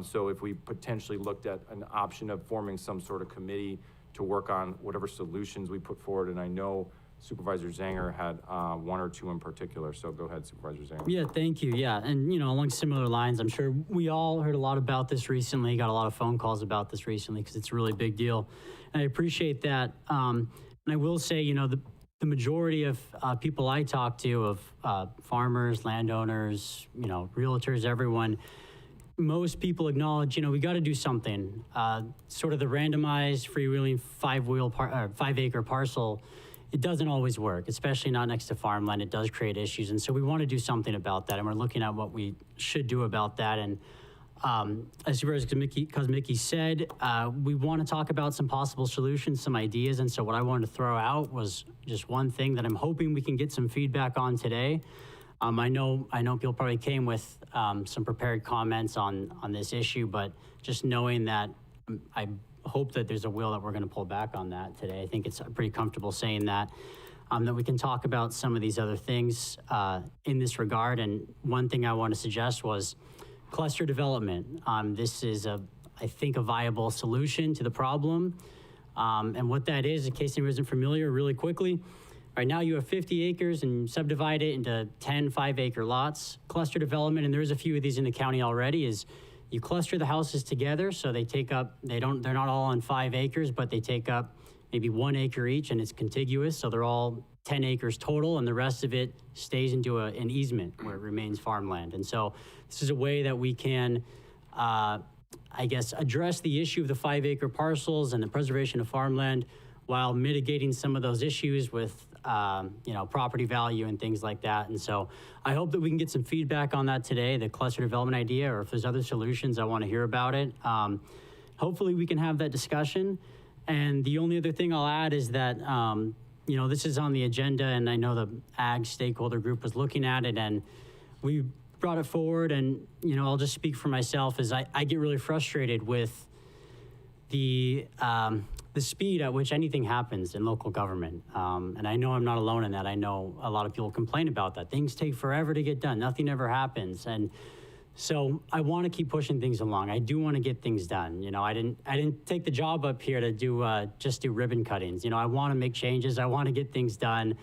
So if we potentially looked at an option of forming some sort of committee to work on whatever solutions we put forward, and I know Supervisor Zanger had one or two in particular, so go ahead, Supervisor Zanger. Yeah, thank you. Yeah, and you know, along similar lines, I'm sure we all heard a lot about this recently, got a lot of phone calls about this recently, because it's a really big deal. And I appreciate that. And I will say, you know, the majority of people I talk to, of farmers, landowners, you know, realtors, everyone, most people acknowledge, you know, we got to do something. Sort of the randomized, freewheeling 5-acre parcel, it doesn't always work, especially not next to farmland. It does create issues. And so we want to do something about that. And we're looking at what we should do about that. And as Supervisor Kosmicki said, we want to talk about some possible solutions, some ideas. And so what I wanted to throw out was just one thing that I'm hoping we can get some feedback on today. I know people probably came with some prepared comments on this issue, but just knowing that I hope that there's a will that we're going to pull back on that today. I think it's pretty comfortable saying that, that we can talk about some of these other things in this regard. And one thing I want to suggest was cluster development. This is, I think, a viable solution to the problem. And what that is, in case anyone isn't familiar, really quickly, right now you have 50 acres and subdivide it into 10 5-acre lots. Cluster development, and there's a few of these in the county already, is you cluster the houses together, so they take up, they're not all on 5 acres, but they take up maybe 1 acre each, and it's contiguous, so they're all 10 acres total, and the rest of it stays into an easement where it remains farmland. And so this is a way that we can, I guess, address the issue of the 5-acre parcels and the preservation of farmland while mitigating some of those issues with you know, property value and things like that. And so I hope that we can get some feedback on that today, the cluster development idea, or if there's other solutions, I want to hear about it. Hopefully we can have that discussion. And the only other thing I'll add is that, you know, this is on the agenda, and I know the ag stakeholder group was looking at it, and we brought it forward. And, you know, I'll just speak for myself, as I get really frustrated with the speed at which anything happens in local government. And I know I'm not alone in that. I know a lot of people complain about that. Things take forever to get done. Nothing ever happens. And so I want to keep pushing things along. I do want to get things done. You know, I didn't take the job up here to do just do ribbon cuttings. You know, I want to make changes. I want to get things done.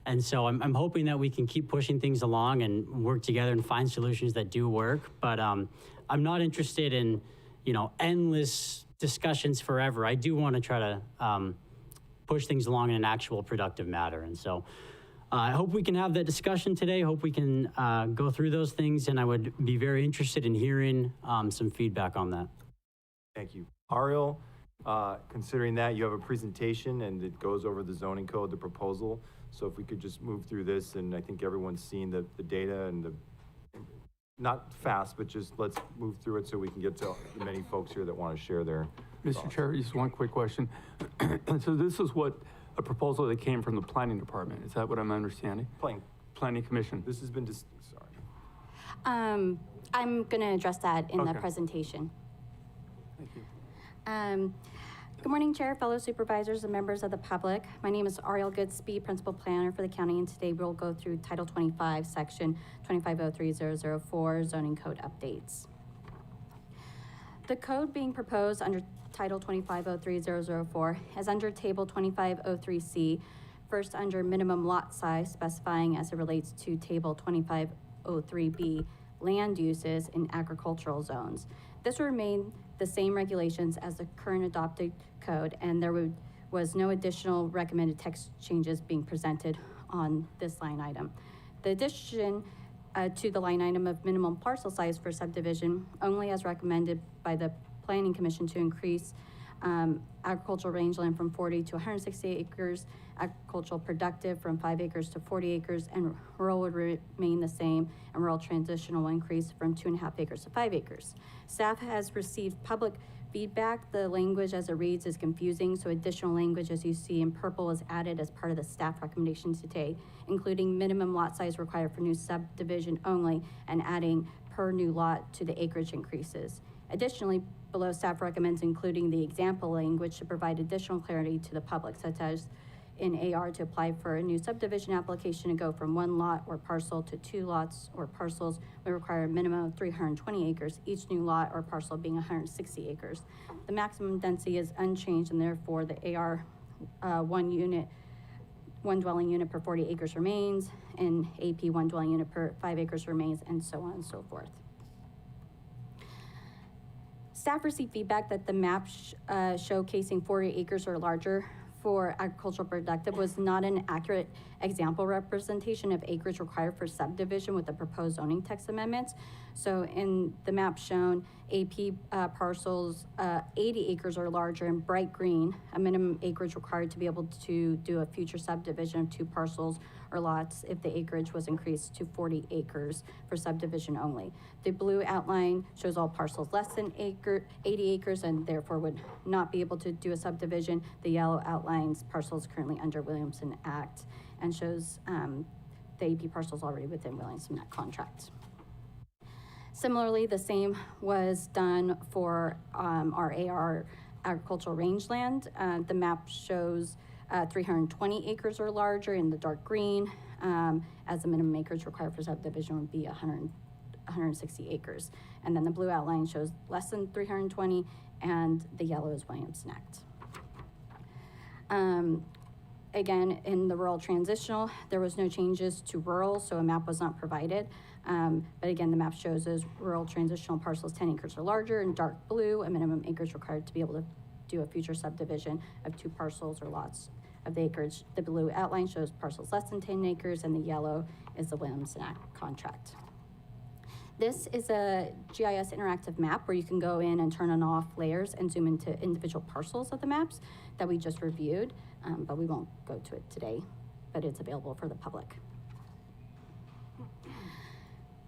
And so I'm hoping that we can keep pushing things along and work together and find solutions that do work. But I'm not interested in, you know, endless discussions forever. I do want to try to push things along in an actual productive matter. And so I hope we can have that discussion today. Hope we can go through those things, and I would be very interested in hearing some feedback on that. Thank you. Ariel, considering that you have a presentation and it goes over the zoning code, the proposal. So if we could just move through this, and I think everyone's seen the data and not fast, but just let's move through it so we can get to the many folks here that want to share their Mr. thoughts. Chair, just one quick question. So this is a proposal that came from the planning department. Is that what I'm understanding? Planning commission. This has been sorry. I'm going to address that in the Okay. presentation. Thank you. Good morning, Chair, fellow supervisors, and members of the public. My name is Ariel Goodspeed, Principal Planner for the county, and today we'll go through Title 25, Section 2503004, Zoning Code Updates. The code being proposed under Title 2503004 is under Table 2503C, first under minimum lot size, specifying as it relates to Table 2503B, land uses in agricultural zones. This will remain the same regulations as the current adopted code, and there was no additional recommended text changes being presented on this line item. The addition to the line item of minimum parcel size for subdivision only as recommended by the Planning Commission to increase agricultural rangeland from 40 to 160 acres, agricultural productive from 5 acres to 40 acres, and rural would remain the same, and rural transitional will increase from 2.5 acres to 5 acres. Staff has received public feedback. The language as it reads is confusing, so additional language, as you see in purple, is added as part of the staff recommendation today, including minimum lot size required for new subdivision only, and adding per new lot to the acreage increases. Additionally, below, staff recommends including the example language to provide additional clarity to the public, such as in AR to apply for a new subdivision application to go from 1 lot or parcel to 2 lots or parcels will require a minimum of 320 acres, each new lot or parcel being 160 acres. The maximum density is unchanged, and therefore the AR one dwelling unit per 40 acres remains, and AP 1 dwelling unit per 5 acres remains, and so on and so forth. Staff received feedback that the map showcasing 40 acres or larger for agricultural productive was not an accurate example representation of acreage required for subdivision with the proposed zoning text amendments. So in the map shown, AP parcels 80 acres or larger in bright green, a minimum acreage required to be able to do a future subdivision of 2 parcels or lots if the acreage was increased to 40 acres for subdivision only. The blue outline shows all parcels less than 80 acres and therefore would not be able to do a subdivision. The yellow outlines parcels currently under Williamson Act and shows the AP parcels already within Williamson Act contract. Similarly, the same was done for our AR agricultural rangeland. The map shows 320 acres or larger in the dark green, as the minimum acreage required for subdivision would be 160 acres. And then the blue outline shows less than 320, and the yellow is Williamson Act. Again, in the rural transitional, there was no changes to rural, so a map was not provided. But again, the map shows as rural transitional parcels 10 acres or larger in dark blue, a minimum acreage required to be able to do a future subdivision of 2 parcels or lots of the acreage. The blue outline shows parcels less than 10 acres, and the yellow is the Williamson Act contract. This is a GIS interactive map where you can go in and turn on off layers and zoom into individual parcels of the maps that we just reviewed, but we won't go to it today, but it's available for the public.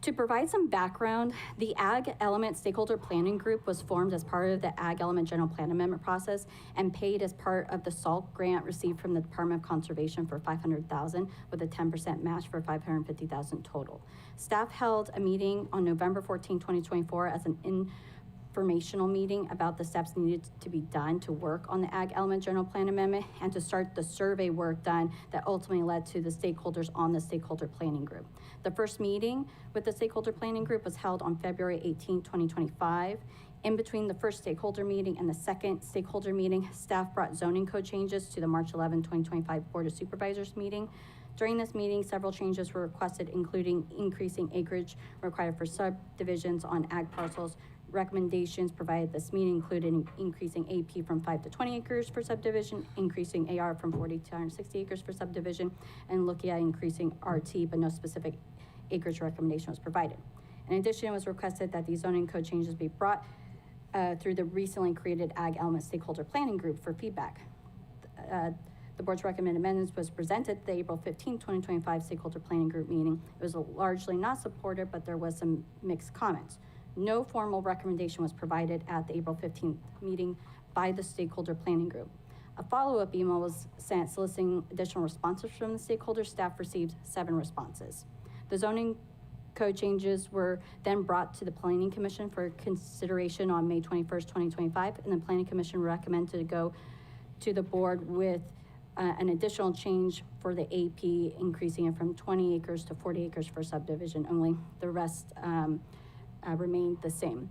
To provide some background, the Ag Element Stakeholder Planning Group was formed as part of the Ag Element General Plan Amendment process and paid as part of the SALT grant received from the Department of Conservation for $500,000 with a 10% match for $550,000 total. Staff held a meeting on November 14, 2024 as an informational meeting about the steps needed to be done to work on the Ag Element General Plan Amendment and to start the survey work done that ultimately led to the stakeholders on the Stakeholder Planning Group. The first meeting with the Stakeholder Planning Group was held on February 18, 2025. In between the first stakeholder meeting and the second stakeholder meeting, staff brought zoning code changes to the March 11, 2025 Board of Supervisors meeting. During this meeting, several changes were requested, including increasing acreage required for subdivisions on ag parcels, Recommendations provided at this meeting included increasing AP from 5 to 20 acres for subdivision, increasing AR from 40 to 160 acres for subdivision, and looking at increasing RT, but no specific acreage recommendation was provided. In addition, it was requested that these zoning code changes be brought through the recently created Ag Element Stakeholder Planning Group for feedback. The board's recommended amendments was presented at the April 15, 2025 Stakeholder Planning Group meeting. It was largely not supported, but there was some mixed comments. No formal recommendation was provided at the April 15th meeting by the Stakeholder Planning Group. A follow-up email was sent soliciting additional responses from the stakeholders. Staff received 7 responses. The zoning code changes were then brought to the Planning Commission for consideration on May 21st, 2025, and the Planning Commission recommended to go to the board with an additional change for the AP, increasing it from 20 acres to 40 acres for subdivision only. The rest remained the same.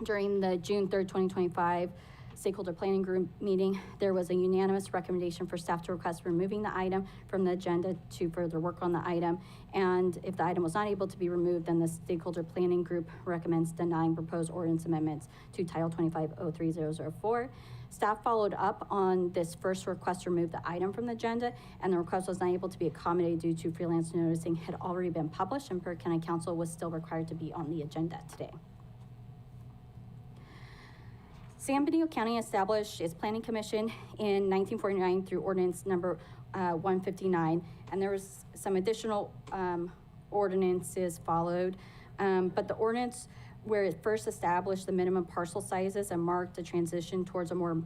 During the June 3rd, 2025 Stakeholder Planning Group meeting, there was a unanimous recommendation for staff to request removing the item from the agenda to further work on the item. And if the item was not able to be removed, then the Stakeholder Planning Group recommends denying proposed ordinance amendments to Title 25-03004. Staff followed up on this first request to remove the item from the agenda, and the request was not able to be accommodated due to freelance noticing had already been published, and per County Council was still required to be on the agenda today. San Benito County established its Planning Commission in 1949 through ordinance number 159, and there was some additional ordinances followed, but the ordinance where it first established the minimum parcel sizes and marked a transition towards a more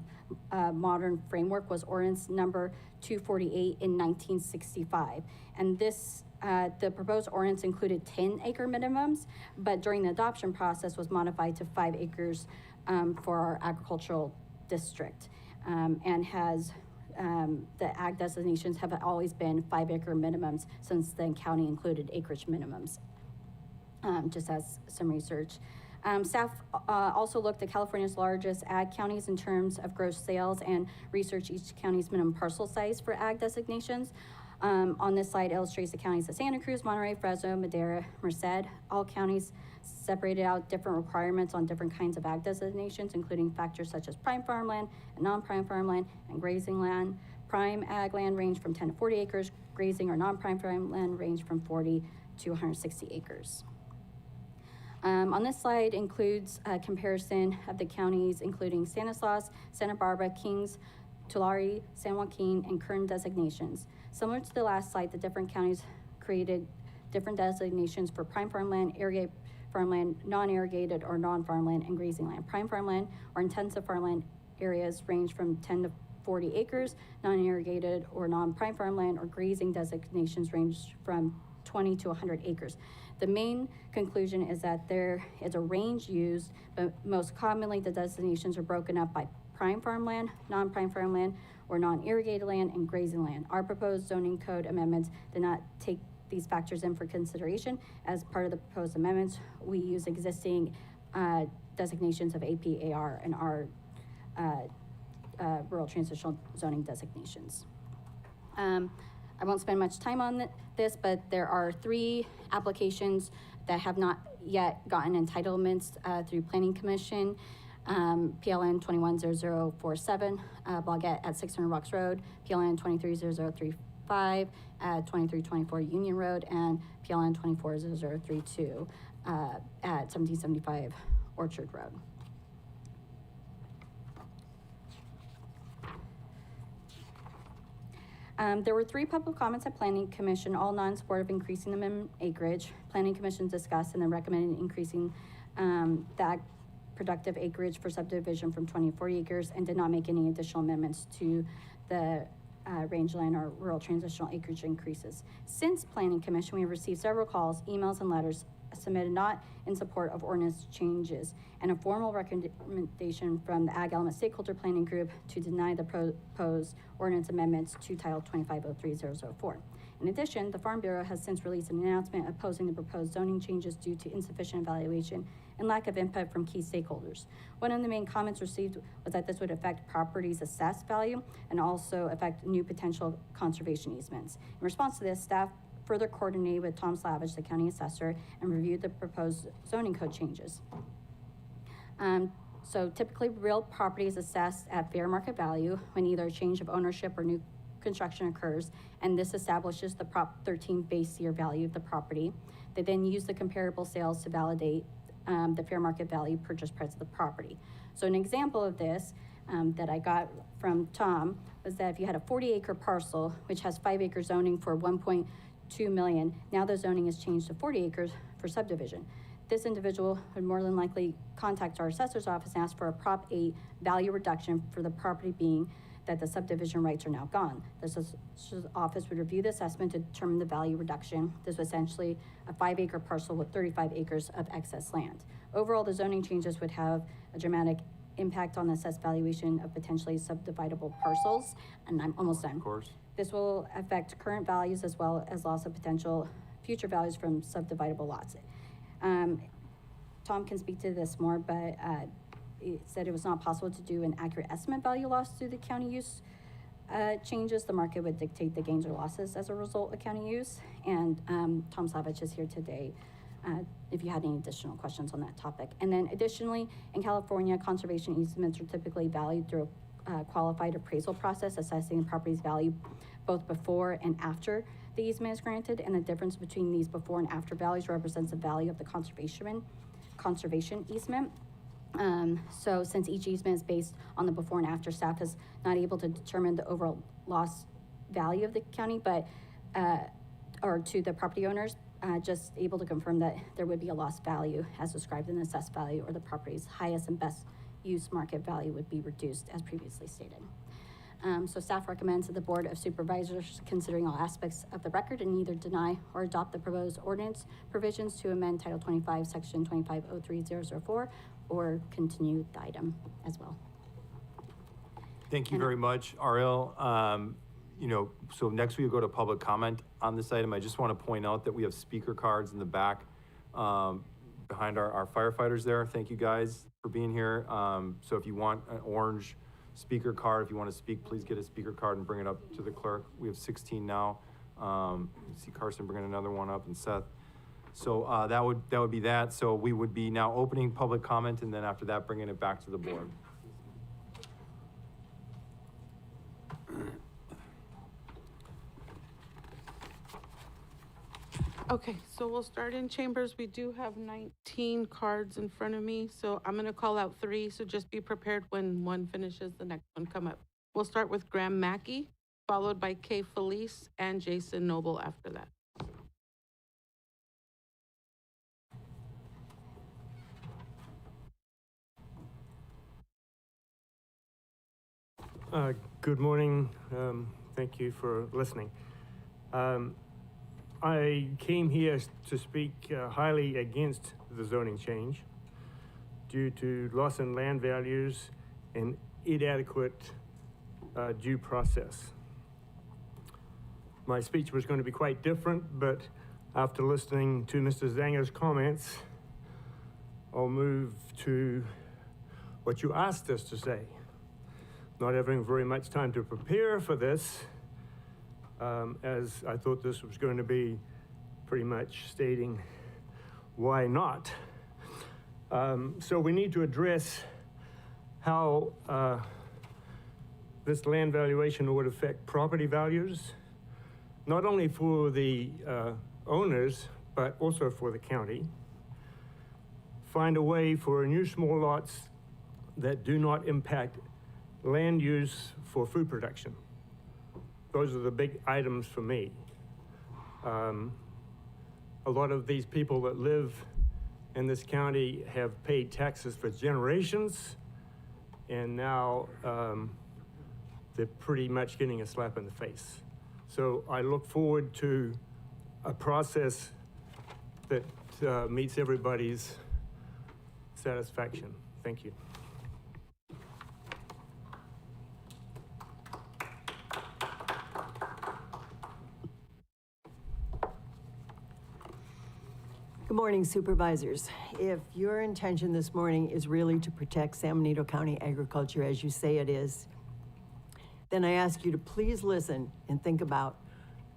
modern framework was ordinance number 248 in 1965. And this, the proposed ordinance included 10-acre minimums, but during the adoption process was modified to 5 acres for our agricultural district, and has the ag designations have always been 5-acre minimums since the county included acreage minimums. Just as some research. Staff also looked at California's largest ag counties in terms of gross sales and researched each county's minimum parcel size for ag designations. On this slide illustrates the counties of Santa Cruz, Monterey, Fresno, Madera, Merced. All counties separated out different requirements on different kinds of ag designations, including factors such as prime farmland and non-prime farmland and grazing land. Prime ag land range from 10 to 40 acres. Grazing or non-prime farmland range from 40 to 160 acres. On this slide includes a comparison of the counties, including Stanislaus, Santa Barbara, Kings, Tulare, San Joaquin, and Kern designations. Similar to the last slide, the different counties created different designations for prime farmland, irrigated farmland, non-irrigated or non-farmland, and grazing land. Prime farmland or intensive farmland areas range from 10 to 40 acres. Non-irrigated or non-prime farmland or grazing designations range from 20 to 100 acres. The main conclusion is that there is a range used, but most commonly the designations are broken up by prime farmland, non-prime farmland, or non-irrigated land and grazing land. Our proposed zoning code amendments did not take these factors in for consideration. As part of the proposed amendments, we use existing designations of APAR and our rural transitional zoning designations. I won't spend much time on this, but there are 3 applications that have not yet gotten entitlements through Planning Commission. PLN 210047, Bloggett at 600 Rocks Road, PLN 230035 at 2324 Union Road, and PLN 240032 at 1775 Orchard Road. There were 3 public comments at Planning Commission, all non-support of increasing the minimum acreage. Planning Commission discussed and then recommended increasing the productive acreage for subdivision from 20 to 40 acres and did not make any additional amendments to the rangeland or rural transitional acreage increases. Since Planning Commission, we have received several calls, emails, and letters submitted not in support of ordinance changes, and a formal recommendation from the Ag Element Stakeholder Planning Group to deny the proposed ordinance amendments to Title 25-03004. In addition, the Farm Bureau has since released an announcement opposing the proposed zoning changes due to insufficient evaluation and lack of input from key stakeholders. One of the main comments received was that this would affect properties' assessed value and also affect new potential conservation easements. In response to this, staff further coordinated with Tom Slavich, the county assessor, and reviewed the proposed zoning code changes. So typically, real property is assessed at fair market value when either a change of ownership or new construction occurs, and this establishes the Prop 13 base year value of the property. They then use the comparable sales to validate the fair market value purchase price of the property. So an example of this that I got from Tom was that if you had a 40-acre parcel, which has 5-acre zoning for 1.2 million, now the zoning is changed to 40 acres for subdivision. This individual would more than likely contact our assessor's office and ask for a Prop 8 value reduction for the property, being that the subdivision rights are now gone. The assessor's office would review the assessment to determine the value reduction. This was essentially a 5-acre parcel with 35 acres of excess land. Overall, the zoning changes would have a dramatic impact on the assessed valuation of potentially subdividable parcels. And I'm almost done. Of course. This will affect current values as well as loss of potential future values from subdividable lots. Tom can speak to this more, but it said it was not possible to do an accurate estimate value loss through the county use changes. The market would dictate the gains or losses as a result of county use. And Tom Savage is here today if you had any additional questions on that topic. And then additionally, in California, conservation easements are typically valued through a qualified appraisal process, assessing the property's value both before and after the easement is granted, and the difference between these before and after values represents the value of the conservation easement. So since each easement is based on the before and after, staff is not able to determine the overall loss value of the county, but or to the property owners, just able to confirm that there would be a lost value as described in the assessed value, or the property's highest and best use market value would be reduced as previously stated. So staff recommends that the Board of Supervisors, considering all aspects of the record, and either deny or adopt the proposed ordinance provisions to amend Title 25, Section 2503004, or continue the item as well. Thank you very much, Ariel. You know, so next we go to public comment on this item. I just want to point out that we have speaker cards in the back behind our firefighters there. Thank you guys for being here. So if you want an orange speaker card, if you want to speak, please get a speaker card and bring it up to the clerk. We have 16 now. You see Carson bringing another one up, and Seth. So that would be that. So we would be now opening public comment, and then after that, bringing it back to the board. Okay, so we'll start in chambers. We do have 19 cards in front of me, so I'm gonna call out 3, so just be prepared when one finishes, the next one come up. We'll start with Graham Mackey, followed by Kay Felice and Jason Noble after that. Good morning. Thank you for listening. I came here to speak highly against the zoning change due to loss in land values and inadequate due process. My speech was going to be quite different, but after listening to Mr. Zanger's comments, I'll move to what you asked us to say. Not having very much time to prepare for this, as I thought this was going to be pretty much stating why not. So we need to address how this land valuation would affect property values, not only for the owners, but also for the county. Find a way for new small lots that do not impact land use for food production. Those are the big items for me. A lot of these people that live in this county have paid taxes for generations, and now they're pretty much getting a slap in the face. So I look forward to a process that meets everybody's satisfaction. Thank you. Good morning, Supervisors. If your intention this morning is really to protect San Benito County agriculture, as you say it is, then I ask you to please listen and think about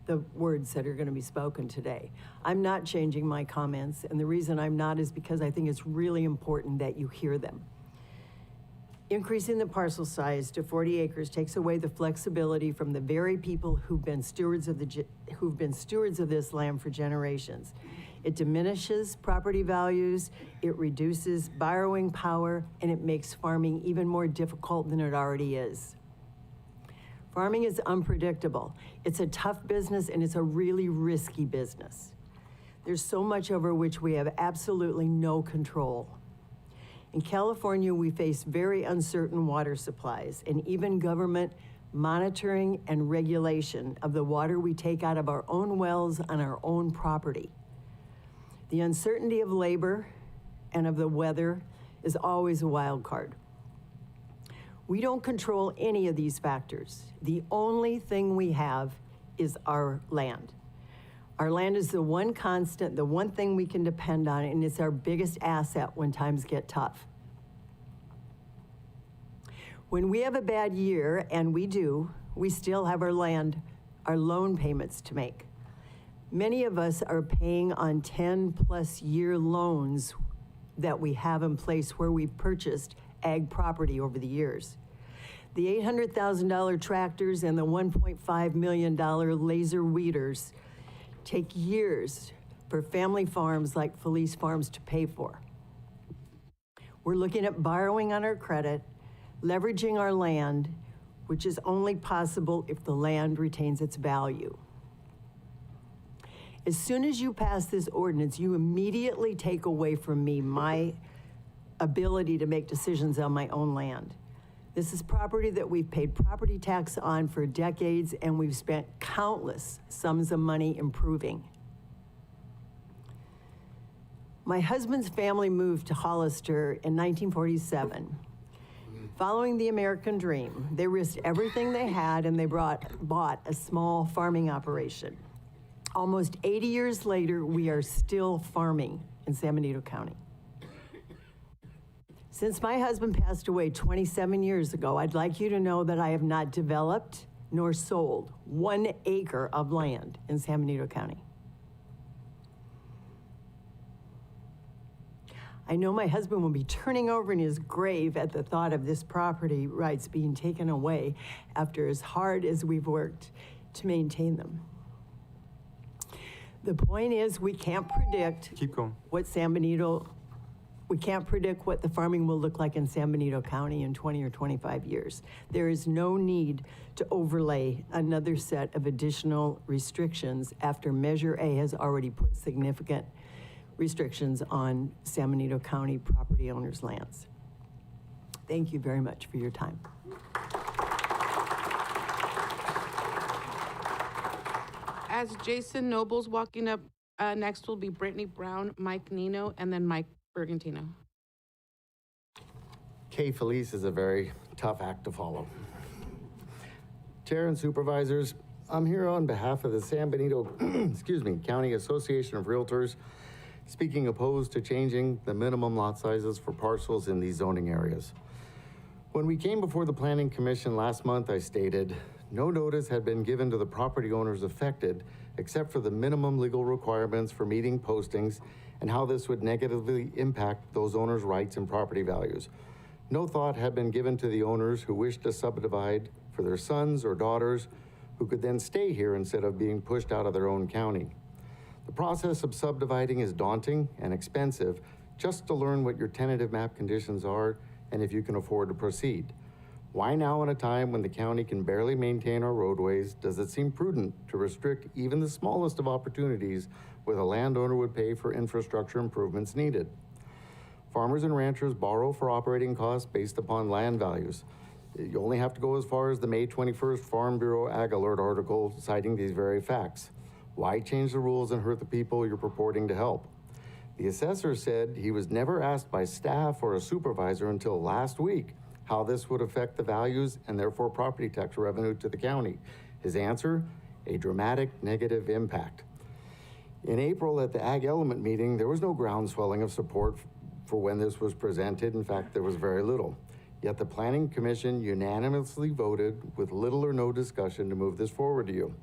the words that are going to be spoken today. I'm not changing my comments, and the reason I'm not is because I think it's really important that you hear them. Increasing the parcel size to 40 acres takes away the flexibility from the very people who've been stewards of this land for generations. It diminishes property values, it reduces borrowing power, and it makes farming even more difficult than it already is. Farming is unpredictable. It's a tough business, and it's a really risky business. There's so much over which we have absolutely no control. In California, we face very uncertain water supplies, and even government monitoring and regulation of the water we take out of our own wells on our own property. The uncertainty of labor and of the weather is always a wild card. We don't control any of these factors. The only thing we have is our land. Our land is the one constant, the one thing we can depend on, and it's our biggest asset when times get tough. When we have a bad year, and we do, we still have our land, our loan payments to make. Many of us are paying on 10+ year loans that we have in place where we've purchased ag property over the years. The $800,000 tractors and the $1.5 million laser weeders take years for family farms like Felice Farms to pay for. We're looking at borrowing on our credit, leveraging our land, which is only possible if the land retains its value. As soon as you pass this ordinance, you immediately take away from me my ability to make decisions on my own land. This is property that we've paid property tax on for decades, and we've spent countless sums of money improving. My husband's family moved to Hollister in 1947. Following the American dream, they risked everything they had, and they bought a small farming operation. Almost 80 years later, we are still farming in San Benito County. Since my husband passed away 27 years ago, I'd like you to know that I have not developed nor sold 1 acre of land in San Benito County. I know my husband will be turning over in his grave at the thought of this property rights being taken away after as hard as we've worked to maintain them. The point is, we can't predict we can't predict what the farming will look like in San Benito County in 20 or 25 years. There is no need to overlay another set of additional restrictions after Measure A has already put significant restrictions on San Benito County property owners' lands. Thank you very much for your time. As Jason Noble's walking up, next will be Brittany Brown, Mike Nino, and then Mike Bergantino. Kay Felice is a very tough act to follow. Chair and supervisors, I'm here on behalf of the San Benito County Association of Realtors, speaking opposed to changing the minimum lot sizes for parcels in these zoning areas. When we came before the Planning Commission last month, I stated, no notice had been given to the property owners affected except for the minimum legal requirements for meeting postings and how this would negatively impact those owners' rights and property values. No thought had been given to the owners who wished to subdivide for their sons or daughters who could then stay here instead of being pushed out of their own county. The process of subdividing is daunting and expensive just to learn what your tentative map conditions are and if you can afford to proceed. Why now, in a time when the county can barely maintain our roadways, does it seem prudent to restrict even the smallest of opportunities where the landowner would pay for infrastructure improvements needed? Farmers and ranchers borrow for operating costs based upon land values. You only have to go as far as the May 21st Farm Bureau Ag Alert article citing these very facts. Why change the rules and hurt the people you're purporting to help? The assessor said he was never asked by staff or a supervisor until last week how this would affect the values and therefore property tax revenue to the county. His answer, a dramatic negative impact. In April at the Ag Element meeting, there was no groundswelling of support for when this was presented. In fact, there was very little. Yet the Planning Commission unanimously voted with little or no discussion to move this forward to you.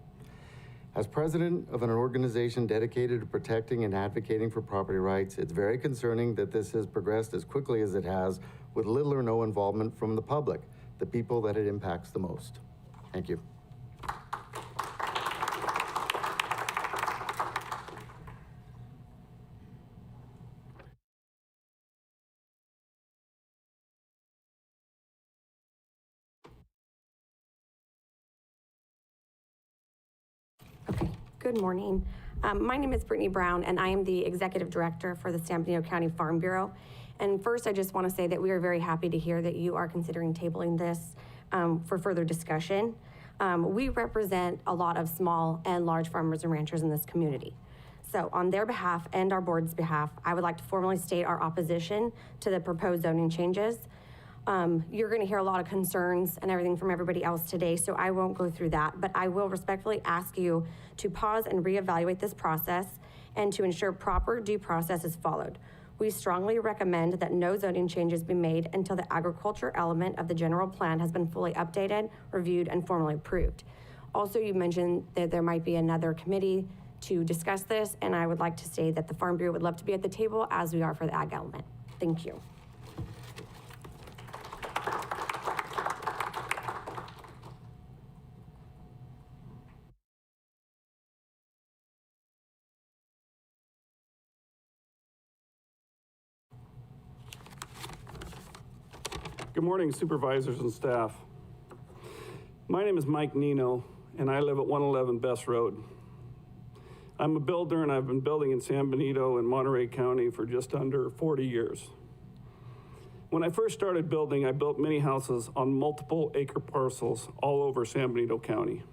As president of an organization dedicated to protecting and advocating for property rights, it's very concerning that this has progressed as quickly as it has with little or no involvement from the public, the people that it impacts the most. Thank you. Good morning. My name is Brittany Brown, and I am the Executive Director for the San Benito County Farm Bureau. And first, I just want to say that we are very happy to hear that you are considering tabling this for further discussion. We represent a lot of small and large farmers and ranchers in this community. So on their behalf and our board's behalf, I would like to formally state our opposition to the proposed zoning changes. You're going to hear a lot of concerns and everything from everybody else today, so I won't go through that, but I will respectfully ask you to pause and reevaluate this process and to ensure proper due process is followed. We strongly recommend that no zoning changes be made until the agriculture element of the general plan has been fully updated, reviewed, and formally approved. Also, you mentioned that there might be another committee to discuss this, and I would like to say that the Farm Bureau would love to be at the table as we are for the ag element. Thank you. Good morning, supervisors and staff. My name is Mike Nino, and I live at 111 Best Road. I'm a builder, and I've been building in San Benito and Monterey County for just under 40 years. When I first started building, I built many houses on multiple acre parcels all over San Benito County.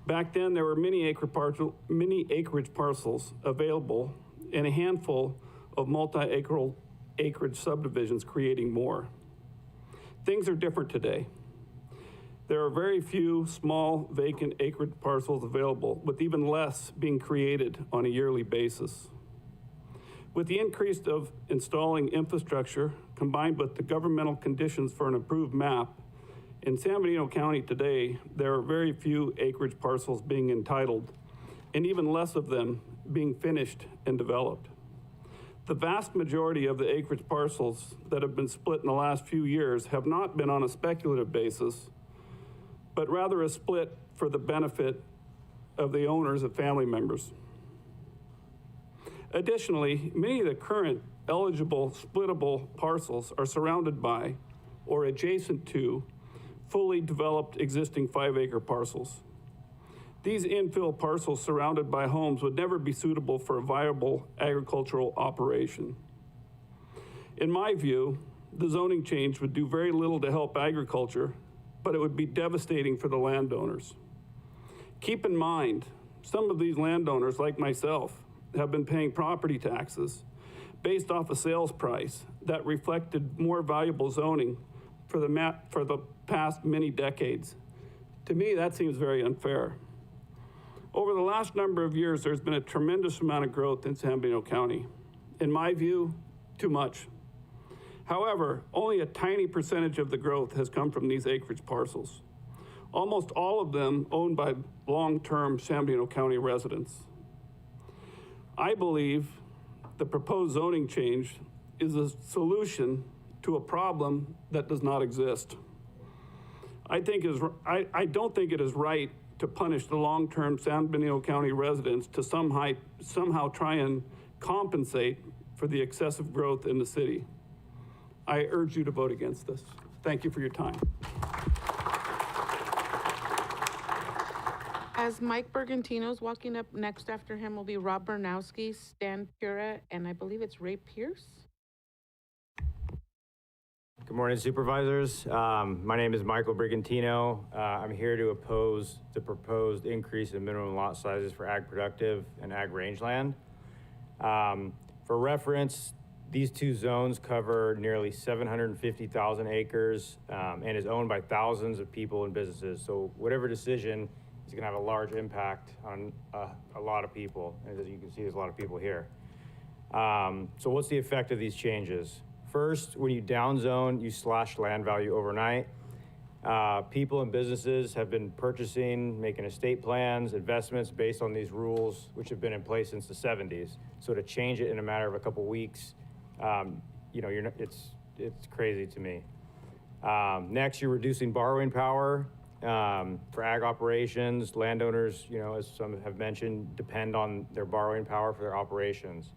Back then, there were many acreage parcels available and a handful of multi-acreage subdivisions creating more. Things are different today. There are very few small vacant acreage parcels available, with even less being created on a yearly basis. With the increase of installing infrastructure combined with the governmental conditions for an approved map, in San Benito County today, there are very few acreage parcels being entitled, and even less of them being finished and developed. The vast majority of the acreage parcels that have been split in the last few years have not been on a speculative basis, but rather a split for the benefit of the owners and family members. Additionally, many of the current eligible splittable parcels are surrounded by or adjacent to fully developed existing 5-acre parcels. These infill parcels surrounded by homes would never be suitable for a viable agricultural operation. In my view, the zoning change would do very little to help agriculture, but it would be devastating for the landowners. Keep in mind, some of these landowners, like myself, have been paying property taxes based off a sales price that reflected more valuable zoning for the past many decades. To me, that seems very unfair. Over the last number of years, there's been a tremendous amount of growth in San Benito County. In my view, too much. However, only a tiny percentage of the growth has come from these acreage parcels, almost all of them owned by long-term San Benito County residents. I believe the proposed zoning change is a solution to a problem that does not exist. I don't think it is right to punish the long-term San Benito County residents to somehow try and compensate for the excessive growth in the city. I urge you to vote against this. Thank you for your time. As Mike Bergantino's walking up, next after him will be Rob Bernowski, Stan Pura, and I believe it's Ray Pierce. Good morning, supervisors. My name is Michael Brigantino. I'm here to oppose the proposed increase in minimum lot sizes for ag productive and ag rangeland. For reference, these two zones cover nearly 750,000 acres and is owned by thousands of people and businesses. So whatever decision is going to have a large impact on a lot of people. And as you can see, there's a lot of people here. So what's the effect of these changes? First, when you downzone, you slash land value overnight. People and businesses have been purchasing, making estate plans, investments based on these rules, which have been in place since the 70s. So to change it in a matter of a couple weeks, you know, it's crazy to me. Next, you're reducing borrowing power for ag operations. Landowners, you know, as some have mentioned, depend on their borrowing power for their operations.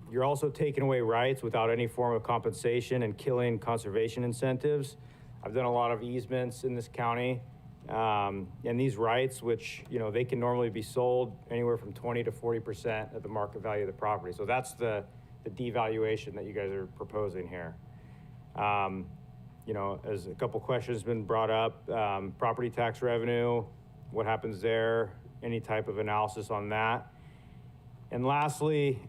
You're also taking away rights without any form of compensation and killing conservation incentives. I've done a lot of easements in this county, and these rights, which, you know, they can normally be sold anywhere from 20 to 40% of the market value of the property. So that's the devaluation that you guys are proposing here. You know, as a couple questions been brought up, property tax revenue, what happens there, any type of analysis on that. And lastly,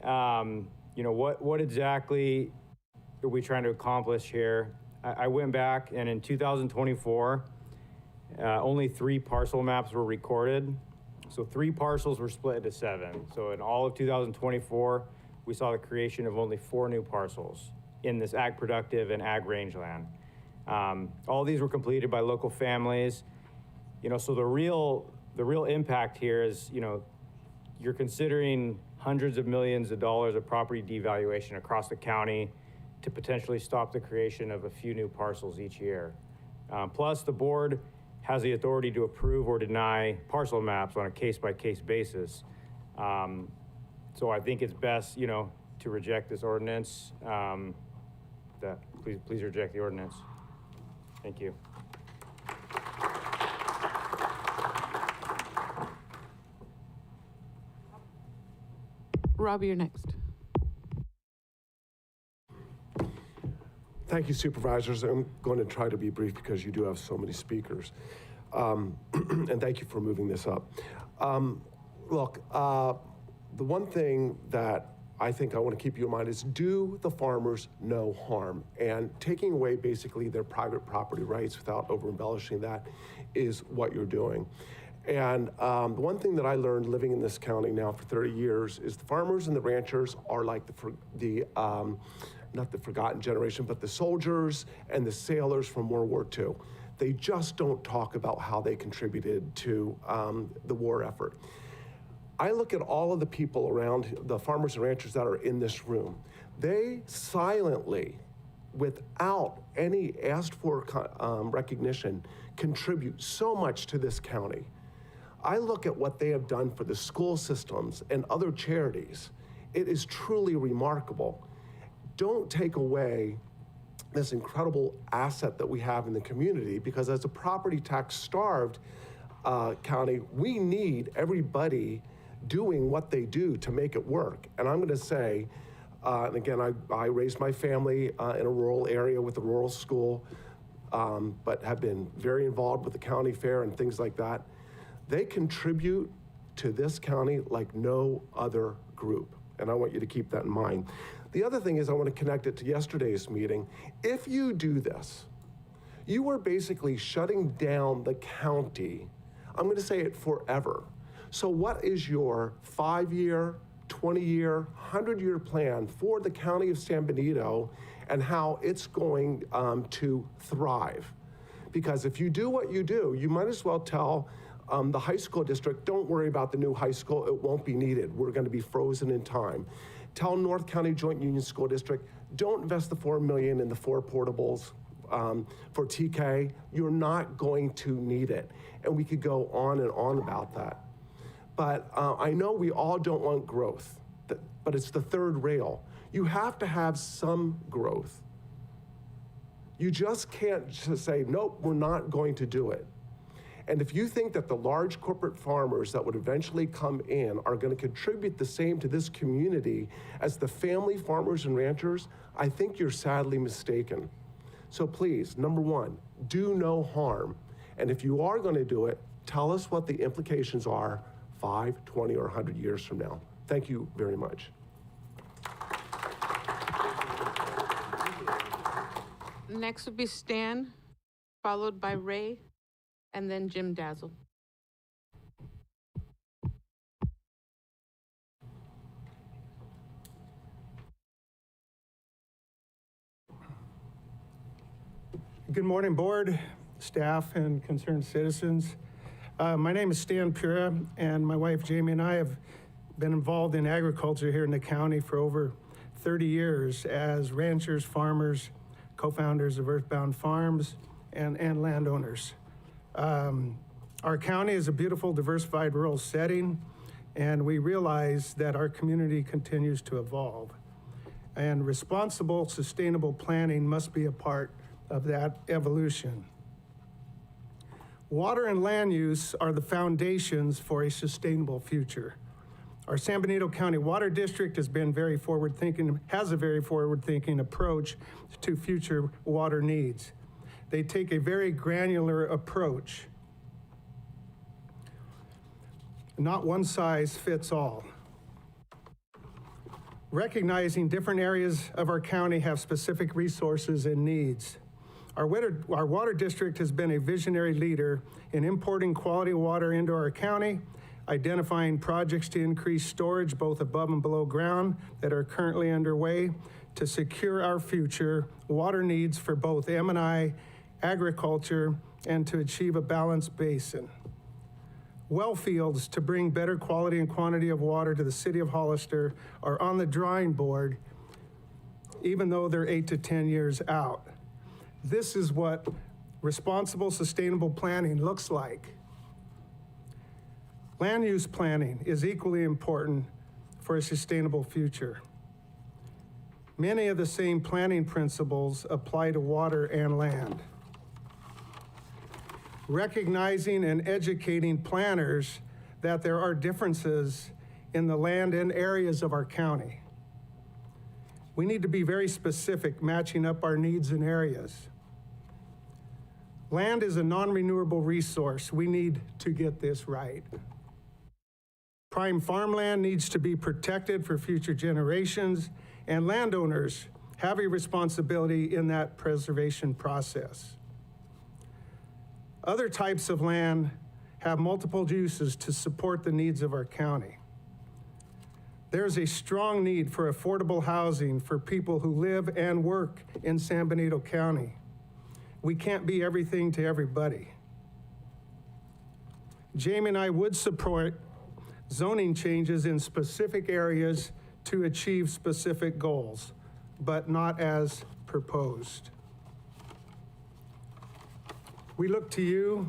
you know, what exactly are we trying to accomplish here? I went back, and in 2024, only 3 parcel maps were recorded. So 3 parcels were split into 7. So in all of 2024, we saw the creation of only 4 new parcels in this ag productive and ag rangeland. All these were completed by local families. You know, so the real impact here is, you know, you're considering hundreds of millions of dollars of property devaluation across the county to potentially stop the creation of a few new parcels each year. Plus, the board has the authority to approve or deny parcel maps on a case-by-case basis. So I think it's best, you know, to reject this ordinance. Please reject the ordinance. Thank you. Rob, you're next. Thank you, Supervisors. I'm going to try to be brief because you do have so many speakers. And thank you for moving this up. Look, the one thing that I think I want to keep you in mind is do the farmers no harm. And taking away basically their private property rights without over-embellishing that is what you're doing. And the one thing that I learned living in this county now for 30 years is the farmers and the ranchers are like not the forgotten generation, but the soldiers and the sailors from World War II. They just don't talk about how they contributed to the war effort. I look at all of the people around, the farmers and ranchers that are in this room. They silently, without any asked for recognition, contribute so much to this county. I look at what they have done for the school systems and other charities. It is truly remarkable. Don't take away this incredible asset that we have in the community, because as a property tax starved county, we need everybody doing what they do to make it work. And I'm going to say, and again, I raised my family in a rural area with a rural school, but have been very involved with the county fair and things like that. They contribute to this county like no other group, and I want you to keep that in mind. The other thing is I want to connect it to yesterday's meeting. If you do this, you are basically shutting down the county. I'm going to say it forever. So what is your 5-year, 20-year, 100-year plan for the county of San Benito and how it's going to thrive? Because if you do what you do, you might as well tell the high school district, don't worry about the new high school, it won't be needed. We're going to be frozen in time. Tell North County Joint Union School District, don't invest the $4 million in the 4 portables for TK. You're not going to need it. And we could go on and on about that. But I know we all don't want growth, but it's the third rail. You have to have some growth. You just can't just say, nope, we're not going to do it. And if you think that the large corporate farmers that would eventually come in are going to contribute the same to this community as the family farmers and ranchers, I think you're sadly mistaken. So please, number one, do no harm. And if you are going to do it, tell us what the implications are 5, 20, or 100 years from now. Thank you very much. Next would be Stan, followed by Ray, and then Jim Dazzle. Good morning, board, staff, and concerned citizens. My name is Stan Pura, and my wife Jamie and I have been involved in agriculture here in the county for over 30 years as ranchers, farmers, co-founders of Earthbound Farms, and landowners. Our county is a beautiful, diversified rural setting, and we realize that our community continues to evolve. And responsible, sustainable planning must be a part of that evolution. Water and land use are the foundations for a sustainable future. Our San Benito County Water District has a very forward-thinking approach to future water needs. They take a very granular approach. Not one size fits all. Recognizing different areas of our county have specific resources and needs. Our water district has been a visionary leader in importing quality water into our county, identifying projects to increase storage both above and below ground that are currently underway to secure our future water needs for both M&I, agriculture, and to achieve a balanced basin. Well fields to bring better quality and quantity of water to the city of Hollister are on the drawing board, even though they're 8 to 10 years out. This is what responsible, sustainable planning looks like. Land use planning is equally important for a sustainable future. Many of the same planning principles apply to water and land. Recognizing and educating planners that there are differences in the land and areas of our county. We need to be very specific, matching up our needs and areas. Land is a non-renewable resource. We need to get this right. Prime farmland needs to be protected for future generations, and landowners have a responsibility in that preservation process. Other types of land have multiple uses to support the needs of our county. There's a strong need for affordable housing for people who live and work in San Benito County. We can't be everything to everybody. Jamie and I would support zoning changes in specific areas to achieve specific goals, but not as proposed. We look to you,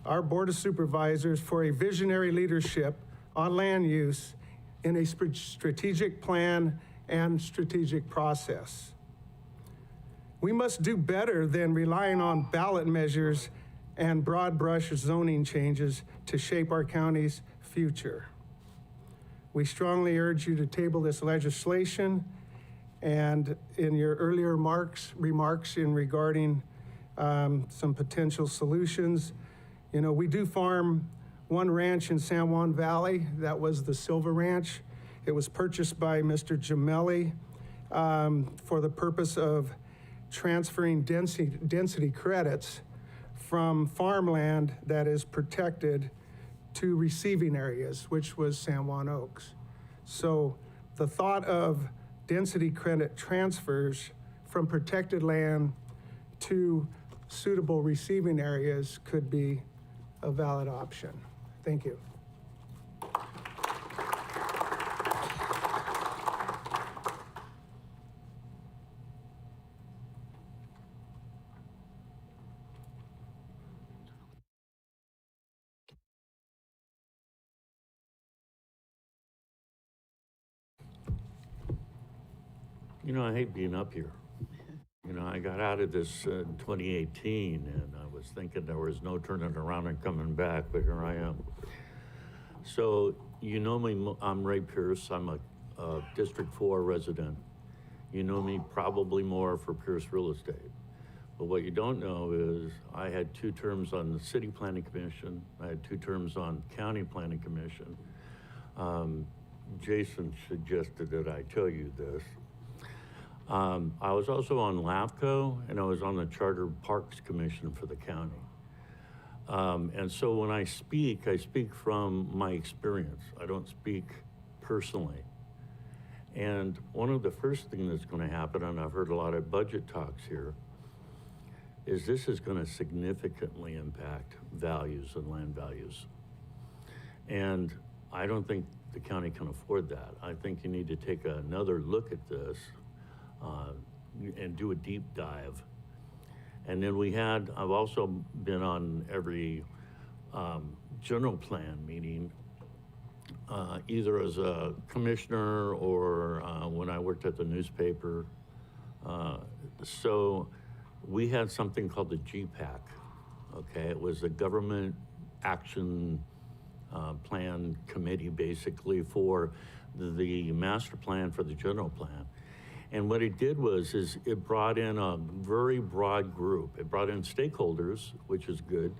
our Board of Supervisors, for a visionary leadership on land use in a strategic plan and strategic process. We must do better than relying on ballot measures and broad brush zoning changes to shape our county's future. We strongly urge you to table this legislation, and in your earlier remarks in regarding some potential solutions, you know, we do farm one ranch in San Juan Valley. That was the Silva Ranch. It was purchased by Mr. Gemelli for the purpose of transferring density credits from farmland that is protected to receiving areas, which was San Juan Oaks. So the thought of density credit transfers from protected land to suitable receiving areas could be a valid option. Thank you. You know, I hate being up here. You know, I got out of this in 2018, and I was thinking there was no turning around and coming back, but here I am. So, you know me, I'm Ray Pierce. I'm a District 4 resident. You know me probably more for Pierce Real Estate. But what you don't know is I had 2 terms on the City Planning Commission. I had 2 terms on County Planning Commission. Jason suggested that I tell you this. I was also on LAFCO, and I was on the Charter Parks Commission for the county. And so when I speak from my experience. I don't speak personally. And one of the first things that's going to happen, and I've heard a lot of budget talks here, is this is going to significantly impact values and land values. And I don't think the county can afford that. I think you need to take another look at this and do a deep dive. And then I've also been on every general plan meeting, either as a commissioner or when I worked at the newspaper. So we had something called the GPAC, okay? It was a government action plan committee basically for the master plan for the general plan. And what it did is it brought in a very broad group. It brought in stakeholders, which is good,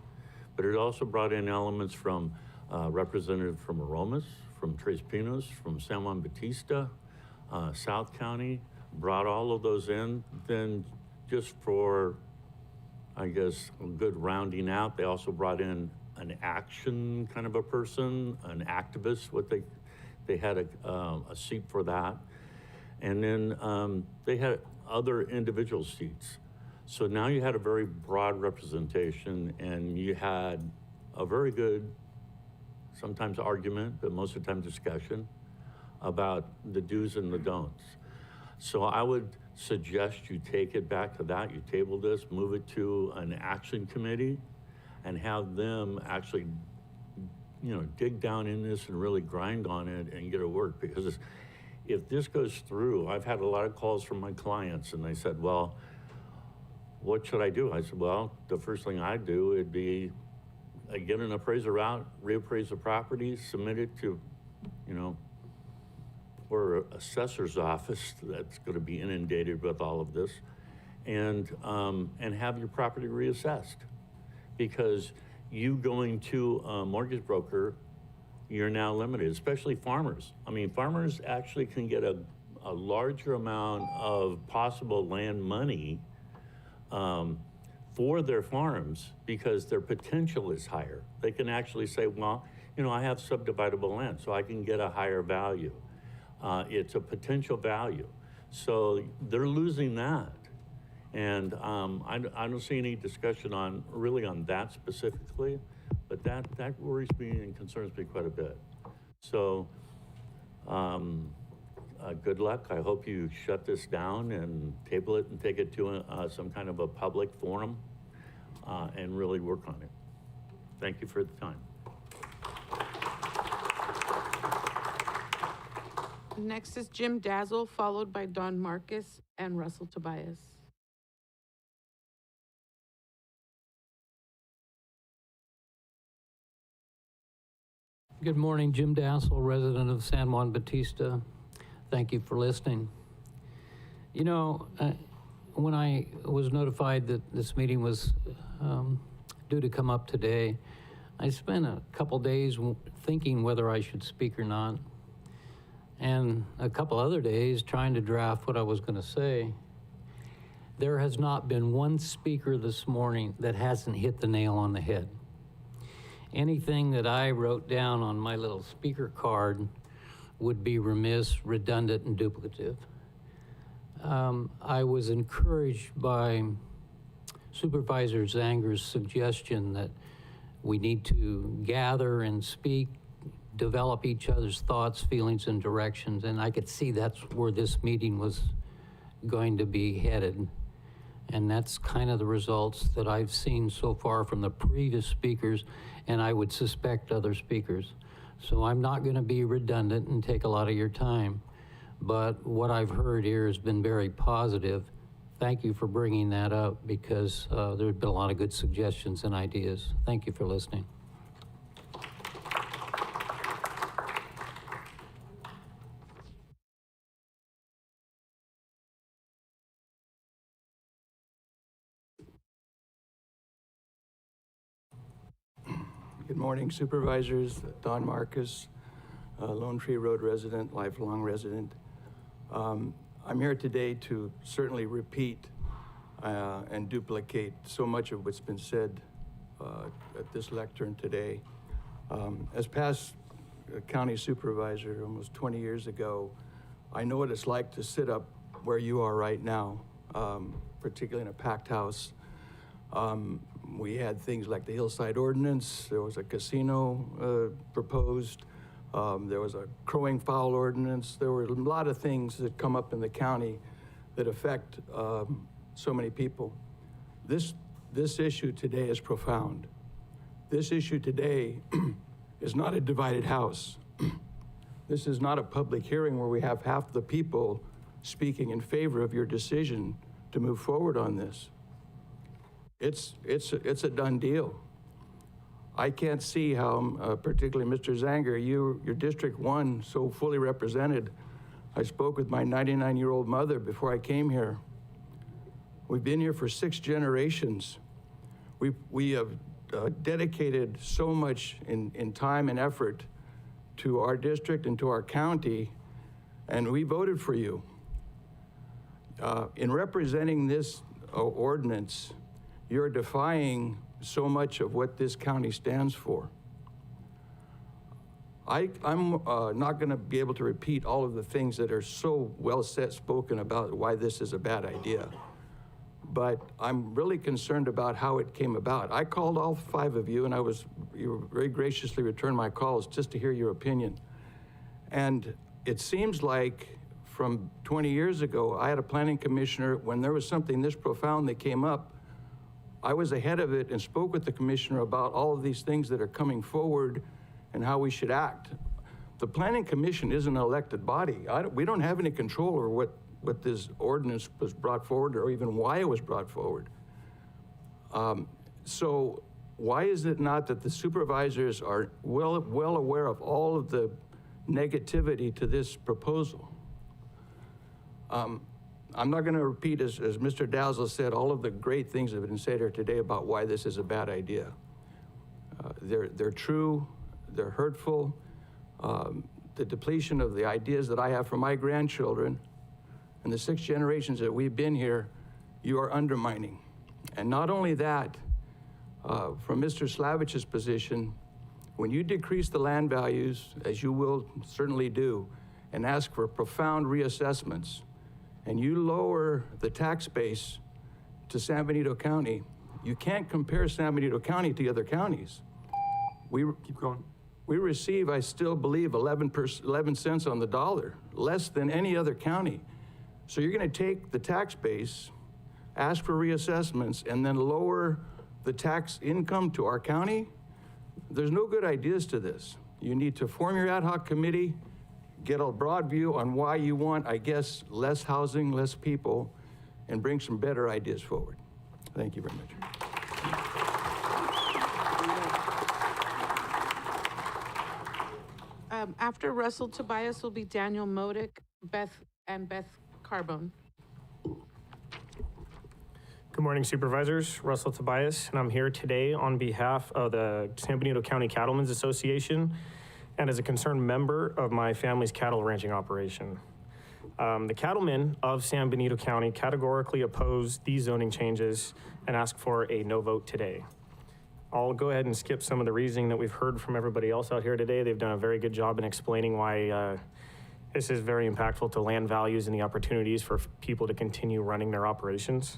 but it also brought in elements from representatives from Aromas, from Tres Pinos, from San Juan Bautista, South County, brought all of those in. Then just for, I guess, a good rounding out, they also brought in an action kind of a person, an activist, they had a seat for that. And then they had other individual seats. So now you had a very broad representation, and you had a very good, sometimes argument, but most of the time discussion about the do's and the don'ts. So I would suggest you take it back to that, you table this, move it to an action committee, and have them actually, dig down in this and really grind on it and get it work. Because if this goes through, I've had a lot of calls from my clients, and they said, well, what should I do? I said, well, the first thing I'd do would be get an appraiser out, reappraise the property, submit it to, or assessor's office that's going to be inundated with all of this, and have your property reassessed. Because you going to a mortgage broker, you're now limited, especially farmers. I mean, farmers actually can get a larger amount of possible land money for their farms because their potential is higher. They can actually say, well, I have subdividable land, so I can get a higher value. It's a potential value. So they're losing that. And I don't see any discussion on that specifically, but that worries me and concerns me quite a bit. So good luck. I hope you shut this down and table it and take it to some kind of a public forum and really work on it. Thank you for the time. Next is Jim Dazzle, followed by Don Marcus and Russell Tobias. Good morning, Jim Dassel, resident of San Juan Bautista. Thank you for listening. When I was notified that this meeting was due to come up today, I spent a couple days thinking whether I should speak or not, and a couple other days trying to draft what I was going to say. There has not been one speaker this morning that hasn't hit the nail on the head. Anything that I wrote down on my little speaker card would be remiss, redundant, and duplicative. I was encouraged by Supervisor Zanger's suggestion that we need to gather and speak, develop each other's thoughts, feelings, and directions, and I could see that's where this meeting was going to be headed. And that's kind of the results that I've seen so far from the previous speakers, and I would suspect other speakers. So I'm not going to be redundant and take a lot of your time, but what I've heard here has been very positive. Thank you for bringing that up because there have been a lot of good suggestions and ideas. Thank you for listening. Good morning, Supervisors. Don Marcus, Lone Tree Road resident, lifelong resident. I'm here today to certainly repeat and duplicate so much of what's been said at this lectern today. As past county supervisor almost 20 years ago, I know what it's like to sit up where you are right now, particularly in a packed house, We had things like the hillside ordinance. There was a casino proposed. There was a crowing fowl ordinance. There were a lot of things that come up in the county that affect so many people. This issue today is profound. This issue today is not a divided house. This is not a public hearing where we have half the people speaking in favor of your decision to move forward on this. It's a done deal. I can't see how, particularly Mr. Zanger, your District 1 so fully represented. I spoke with my 99-year-old mother before I came here. We've been here for 6 generations. We have dedicated so much in time and effort to our district and to our county, and we voted for you. In representing this ordinance, you're defying so much of what this county stands for. I'm not going to be able to repeat all of the things that are so well spoken about why this is a bad idea, but I'm really concerned about how it came about. I called all 5 of you, and you very graciously returned my calls just to hear your opinion. And it seems like from 20 years ago, I had a planning commissioner, when there was something this profound that came up, I was ahead of it and spoke with the commissioner about all of these things that are coming forward and how we should act. The Planning Commission isn't an elected body. We don't have any control over what this ordinance was brought forward or even why it was brought forward. So why is it not that the supervisors are well aware of all of the negativity to this proposal? I'm not going to repeat, as Mr. Dazzle said, all of the great things that have been said here today about why this is a bad idea. They're true, they're hurtful. The depletion of the ideas that I have for my grandchildren and the 6 generations that we've been here, you are undermining. And not only that, from Mr. Slavich's position, when you decrease the land values, as you will certainly do, and ask for profound reassessments, and you lower the tax base to San Benito County, you can't compare San Benito County to other counties. Keep going. We receive, I still believe, 11 cents on the dollar, less than any other county. So you're gonna take the tax base, ask for reassessments, and then lower the tax income to our county? There's no good ideas to this. You need to form your ad hoc committee, get a broad view on why you want, I guess, less housing, less people, and bring some better ideas forward. Thank you very much. After Russell Tobias will be Daniel Modick, Beth Carbone. Good morning, Supervisors. Russell Tobias, and I'm here today on behalf of the San Benito County Cattlemen's Association and as a concerned member of my family's cattle ranching operation. The cattlemen of San Benito County categorically oppose these zoning changes and ask for a no vote today. I'll go ahead and skip some of the reasoning that we've heard from everybody else out here today. They've done a very good job in explaining why this is very impactful to land values and the opportunities for people to continue running their operations.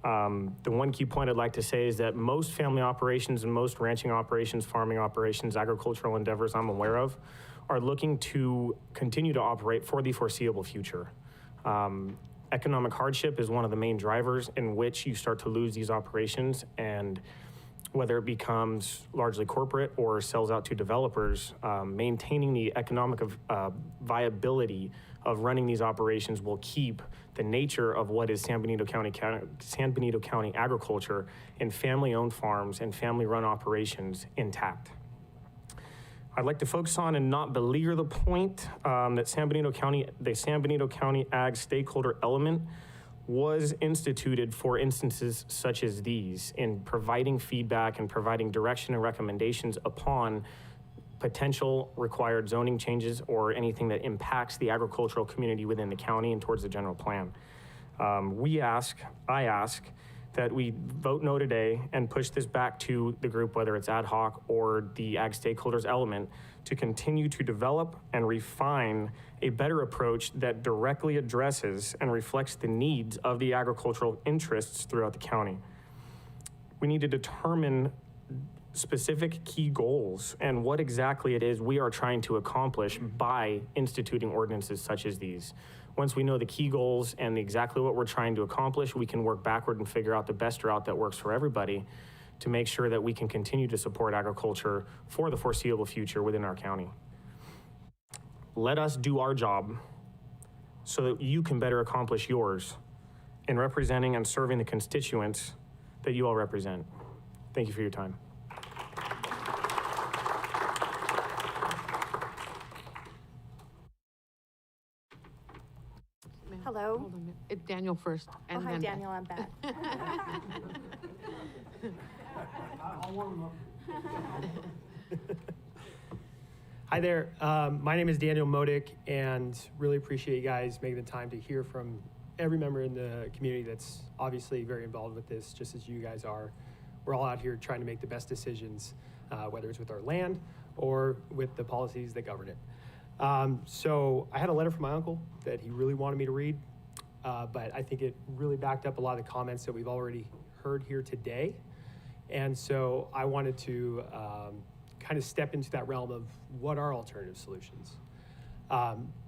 The one key point I'd like to say is that most family operations and most ranching operations, farming operations, agricultural endeavors I'm aware of are looking to continue to operate for the foreseeable future. Economic hardship is one of the main drivers in which you start to lose these operations, and whether it becomes largely corporate or sells out to developers, maintaining the economic viability of running these operations will keep the nature of what is San Benito County agriculture and family-owned farms and family-run operations intact. I'd like to focus on and not beleaguer the point that the San Benito County Ag stakeholder element was instituted for instances such as these in providing feedback and providing direction and recommendations upon potential required zoning changes or anything that impacts the agricultural community within the county and towards the general plan. I ask that we vote no today and push this back to the group, whether it's ad hoc or the ag stakeholders element, to continue to develop and refine a better approach that directly addresses and reflects the needs of the agricultural interests throughout the county. we need to determine specific key goals and what exactly it is we are trying to accomplish by instituting ordinances such as these. Once we know the key goals and exactly what we're trying to accomplish, we can work backward and figure out the best route that works for everybody to make sure that we can continue to support agriculture for the foreseeable future within our county. Let us do our job so that you can better accomplish yours in representing and serving the constituents that you all represent. Thank you for your time. Hello. Hold on a minute. It's Daniel first. Oh, hi, then Beth. Daniel, I'm back. Hi there. My name is Daniel Modick, and really appreciate you guys making the time to hear from every member in the community that's obviously very involved with this, just as you guys are. We're all out here trying to make the best decisions, whether it's with our land or with the policies that govern it. So I had a letter from my uncle that he really wanted me to read, but I think it really backed up a lot of the comments that we've already heard here today. And so I wanted to kind of step into that realm of what are alternative solutions.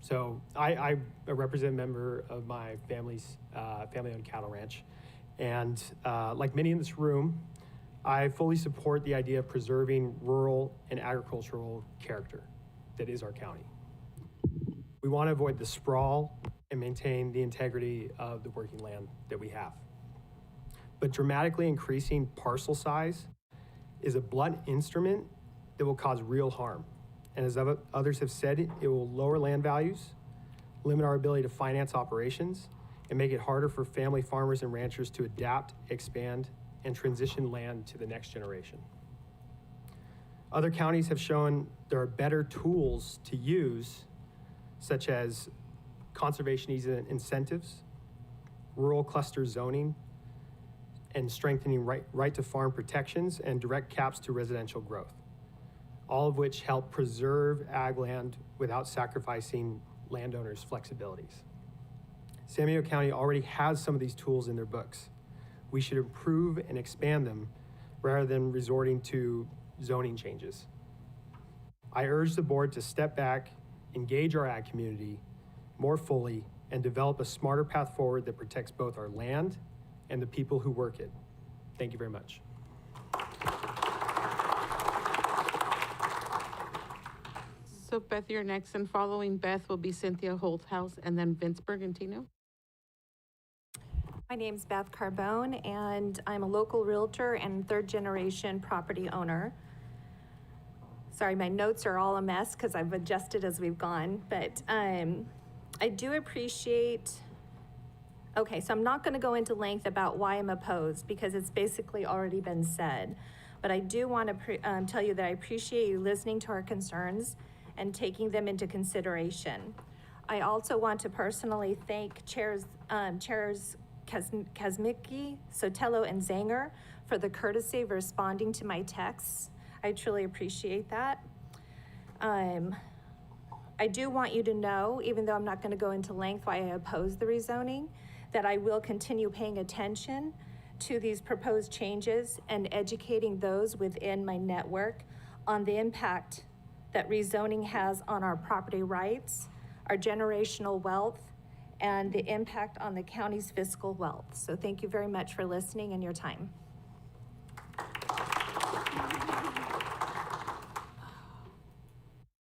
So I represent a member of my family's family-owned cattle ranch. And like many in this room, I fully support the idea of preserving rural and agricultural character that is our county. We want to avoid the sprawl and maintain the integrity of the working land that we have. But dramatically increasing parcel size is a blunt instrument that will cause real harm. And as others have said, it will lower land values, limit our ability to finance operations, and make it harder for family farmers and ranchers to adapt, expand, and transition land to the next generation. Other counties have shown there are better tools to use, such as conservation incentives, rural cluster zoning, and strengthening right to farm protections and direct caps to residential growth, all of which help preserve ag land without sacrificing landowners' flexibilities. San Benito County already has some of these tools in their books. We should improve and expand them rather than resorting to zoning changes. I urge the board to step back, engage our ag community more fully, and develop a smarter path forward that protects both our land and the people who work it. Thank you very much. So Beth, you're next, and following Beth will be Cynthia Holthouse and then Vince Bergantino. My name's Beth Carbone, and I'm a local realtor and third-generation property owner. Sorry, my notes are all a mess because I've adjusted as we've gone, but I do appreciate. Okay, so I'm not going to go into length about why I'm opposed because it's basically already been said. But I do want to tell you that I appreciate you listening to our concerns and taking them into consideration. I also want to personally thank Chairs Kazmicki, Sotelo, and Zanger for the courtesy of responding to my texts. I truly appreciate that. I do want you to know, even though I'm not going to go into length why I oppose the rezoning, that I will continue paying attention to these proposed changes and educating those within my network on the impact that rezoning has on our property rights, our generational wealth, and the impact on the county's fiscal wealth. So thank you very much for listening and your time.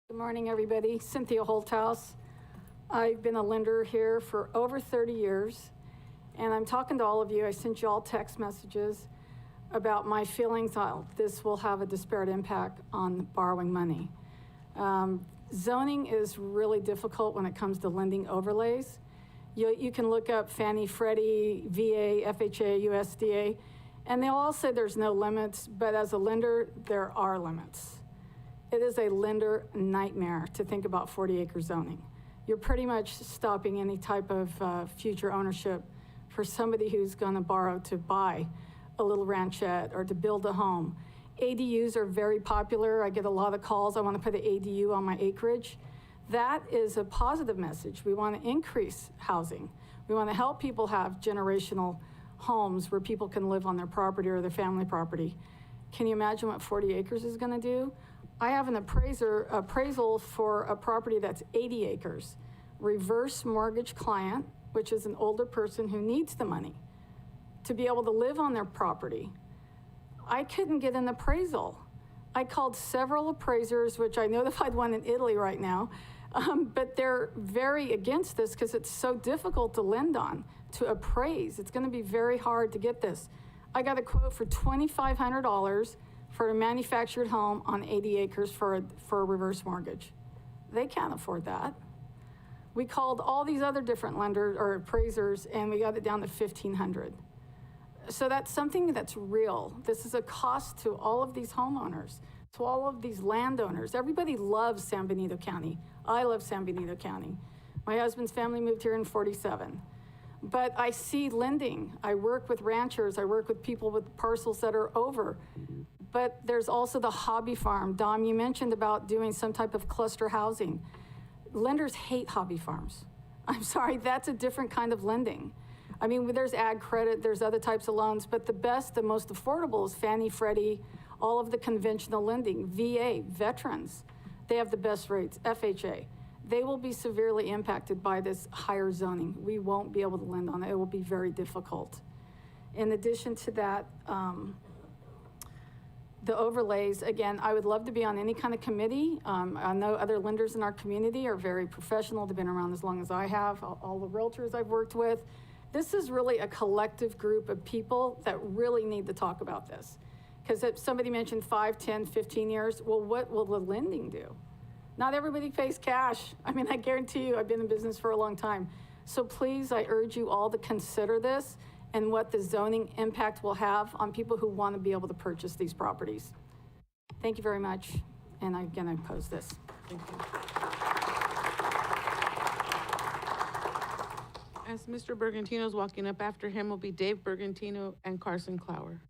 Good morning, everybody. Cynthia Holthouse. I've been a lender here for over 30 years, and I'm talking to all of you. I sent you all text messages about my feelings on this will have a disparate impact on borrowing money. Zoning is really difficult when it comes to lending overlays. You can look up Fannie, Freddie, VA, FHA, USDA, and they'll all say there's no limits, but as a lender, there are limits. It is a lender nightmare to think about 40-acre zoning. You're pretty much stopping any type of future ownership for somebody who's going to borrow to buy a little ranchette or to build a home. ADUs are very popular. I get a lot of calls. I want to put an ADU on my acreage. That is a positive message. We want to increase housing. We want to help people have generational homes where people can live on their property or their family property. Can you imagine what 40 acres is gonna do? I have an appraisal for a property that's 80 acres. Reverse mortgage client, which is an older person who needs the money to be able to live on their property. I couldn't get an appraisal. I called several appraisers, which I notified one in Italy right now, but they're very against this because it's so difficult to lend on, to appraise. It's gonna be very hard to get this. I got a quote for $2,500 for a manufactured home on 80 acres for a reverse mortgage. They can't afford that. We called all these other different lenders or appraisers and we got it down to $1,500. So that's something that's real. This is a cost to all of these homeowners, to all of these landowners. Everybody loves San Benito County. I love San Benito County. My husband's family moved here in '47. But I see lending. I work with ranchers. I work with people with parcels that are over. But there's also the hobby farm. Dom, you mentioned about doing some type of cluster housing. Lenders hate hobby farms. I'm sorry, that's a different kind of lending. I mean, there's ag credit, there's other types of loans, but the best, the most affordable is Fannie, Freddie, all of the conventional lending, VA, veterans, they have the best rates, FHA. They will be severely impacted by this higher zoning. We won't be able to lend on it. It will be very difficult. In addition to that, the overlays, again, I would love to be on any kind of committee. I know other lenders in our community are very professional. They've been around as long as I have, all the realtors I've worked with. This is really a collective group of people that really need to talk about this. Because if somebody mentioned 5, 10, 15 years, well, what will the lending do? Not everybody pays cash. I mean, I guarantee you, I've been in business for a long time. So please, I urge you all to consider this and what the zoning impact will have on people who want to be able to purchase these properties. Thank you very much. And again, I oppose this. Thank you. As Mr. Bergantino's walking up, after him will be Dave Bergantino and Carson Clower.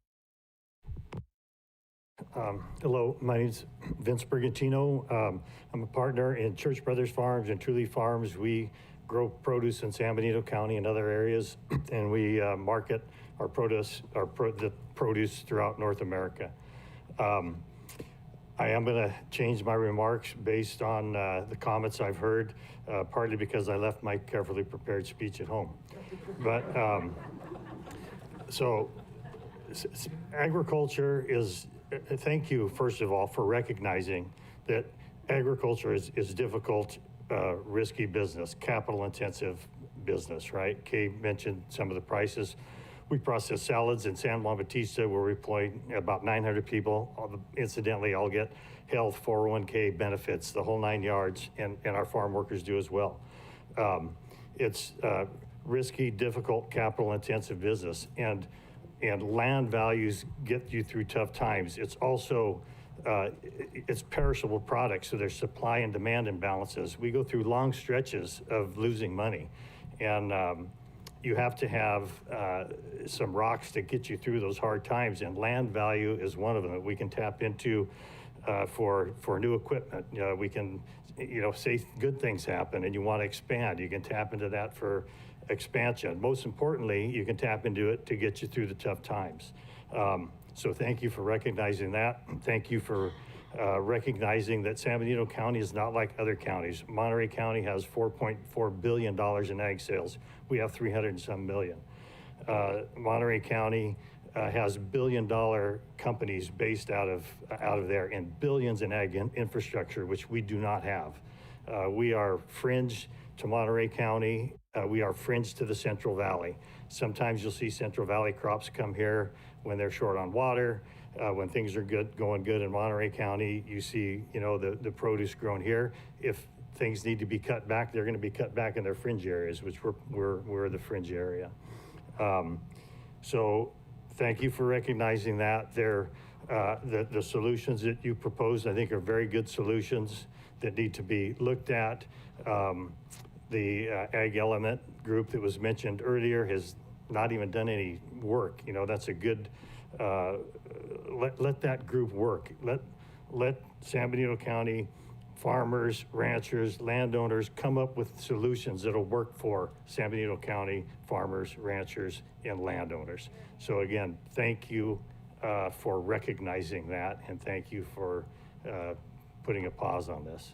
Hello, my name's Vince Bergantino. I'm a partner in Church Brothers Farms and Truly Farms. We grow produce in San Benito County and other areas, and we market our produce, the produce throughout North America. I am going to change my remarks based on the comments I've heard, partly because I left my carefully prepared speech at home. But so agriculture is, thank you, first of all, for recognizing that agriculture is difficult, risky business, capital intensive business, right? Kay mentioned some of the prices. We process salads in San Juan Bautista where we employ about 900 people. Incidentally, I'll get health, 401k benefits, the whole 9 yards, and our farm workers do as well. It's risky, difficult, capital intensive business, and land values get you through tough times. It's also, it's perishable products, so there's supply and demand imbalances. We go through long stretches of losing money, and you have to have some rocks to get you through those hard times, and land value is one of them that we can tap into for new equipment. We can, say good things happen and you want to expand. You can tap into that for expansion. Most importantly, you can tap into it to get you through the tough times. So thank you for recognizing that. Thank you for recognizing that San Benito County is not like other counties. Monterey County has $4.4 billion in ag sales. We have 300 and some million. Monterey County has billion-dollar companies based out of there, and billions in ag infrastructure, which we do not have. We are fringe to Monterey County. We are fringe to the Central Valley. Sometimes you'll see Central Valley crops come here when they're short on water. When things are going good in Monterey County, you see, the produce grown here. If things need to be cut back, they're going to be cut back in their fringe areas, which we're the fringe area. So thank you for recognizing that. The solutions that you proposed, I think, are very good solutions that need to be looked at. The Ag Element group that was mentioned earlier has not even done any work. That's a good, let that group work. Let San Benito County farmers, ranchers, landowners come up with solutions that'll work for San Benito County farmers, ranchers, and landowners. So again, thank you for recognizing that, and thank you for putting a pause on this.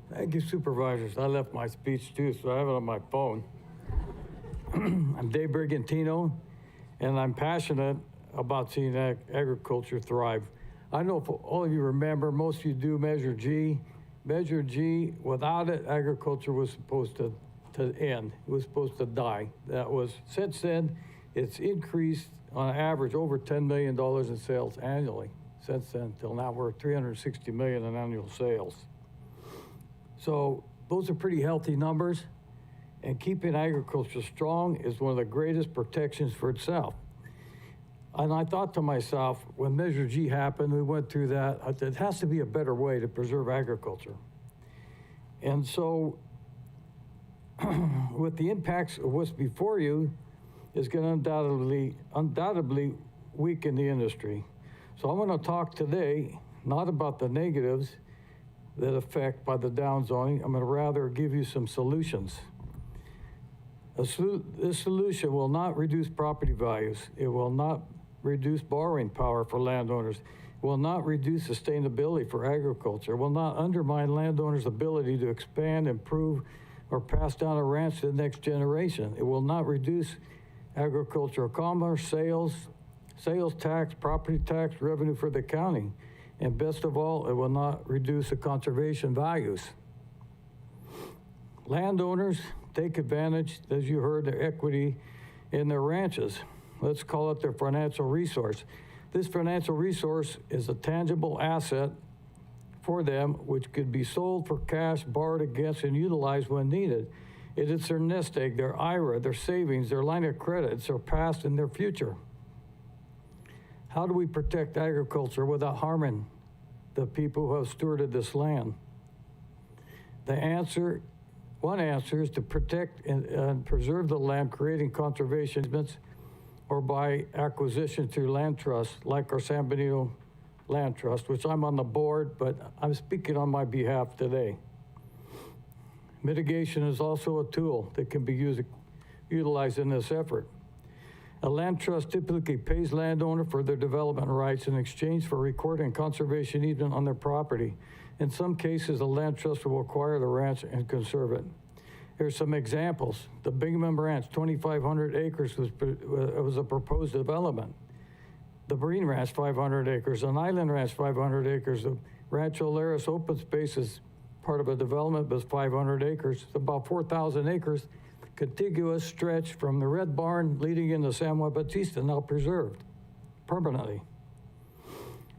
Thank you, Supervisors. I left my speech too, so I have it on my phone. I'm Dave Brigantino, and I'm passionate about seeing agriculture thrive. I know if all of you remember, most of you do Measure G. Measure G, without it, agriculture was supposed to end. It was supposed to die. That was, since then, it's increased on average over $10 million in sales annually. Since then, till now, we're at $360 million in annual sales. So those are pretty healthy numbers, and keeping agriculture strong is one of the greatest protections for itself. And I thought to myself, when Measure G happened, we went through that, it has to be a better way to preserve agriculture. And so with the impacts of what's before you, is going to undoubtedly weaken the industry. So I'm going to talk today, not about the negatives that affect by the downzoning. I'm going to rather give you some solutions. This solution will not reduce property values. It will not reduce borrowing power for landowners. It will not reduce sustainability for agriculture. It will not undermine landowners' ability to expand, improve, or pass down a ranch to the next generation. It will not reduce agricultural commerce, sales tax, property tax, revenue for the county. And best of all, it will not reduce the conservation values. Landowners take advantage, as you heard, their equity in their ranches. Let's call it their financial resource. This financial resource is a tangible asset for them, which could be sold for cash, borrowed against, and utilized when needed. It is their nest egg, their IRA, their savings, their line of credit. It's their past and their future. How do we protect agriculture without harming the people who have stewarded this land? One answer is to protect and preserve the land, creating conservation easements or by acquisition through land trusts, like our San Benito Land Trust, which I'm on the board, but I'm speaking on my behalf today. Mitigation is also a tool that can be utilized in this effort. A land trust typically pays landowner for their development rights in exchange for recording conservation easement on their property. In some cases, the land trust will acquire the ranch and conserve it. Here's some examples. The Bingham Ranch, 2,500 acres was a proposed development. The Breen Ranch, 500 acres. An Island Ranch, 500 acres. The Rancho Lares open space is part of a development, but 500 acres. It's about 4,000 acres. Contiguous stretch from the Red Barn leading into San Juan Bautista, now preserved permanently.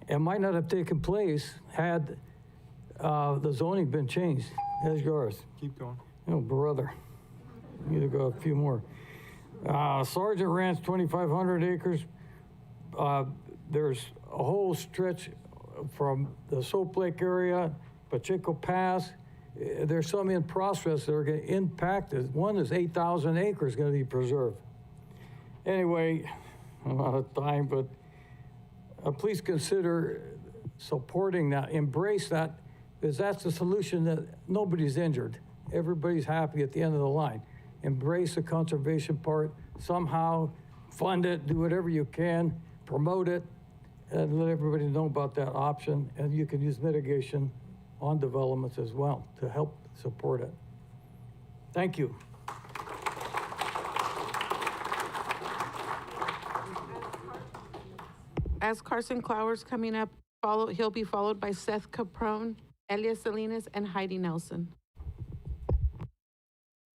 It might not have taken place had the zoning been changed. As yours. Keep going. Oh, brother. You need to go a few more. Sergeant Ranch, 2,500 acres. There's a whole stretch from the Soap Lake area, Pacheco Pass. There's some in process that are going to impact it. One is 8,000 acres going to be preserved. Anyway, I'm out of time, but please consider supporting that, embrace that, because that's the solution that nobody's injured. Everybody's happy at the end of the line. Embrace the conservation part, somehow fund it, do whatever you can, promote it, and let everybody know about that option. And you can use mitigation on developments as well to help support it. Thank you. As Carson Clower's coming up, he'll be followed by Seth Caprone, Elia Salinas, and Heidi Nelson.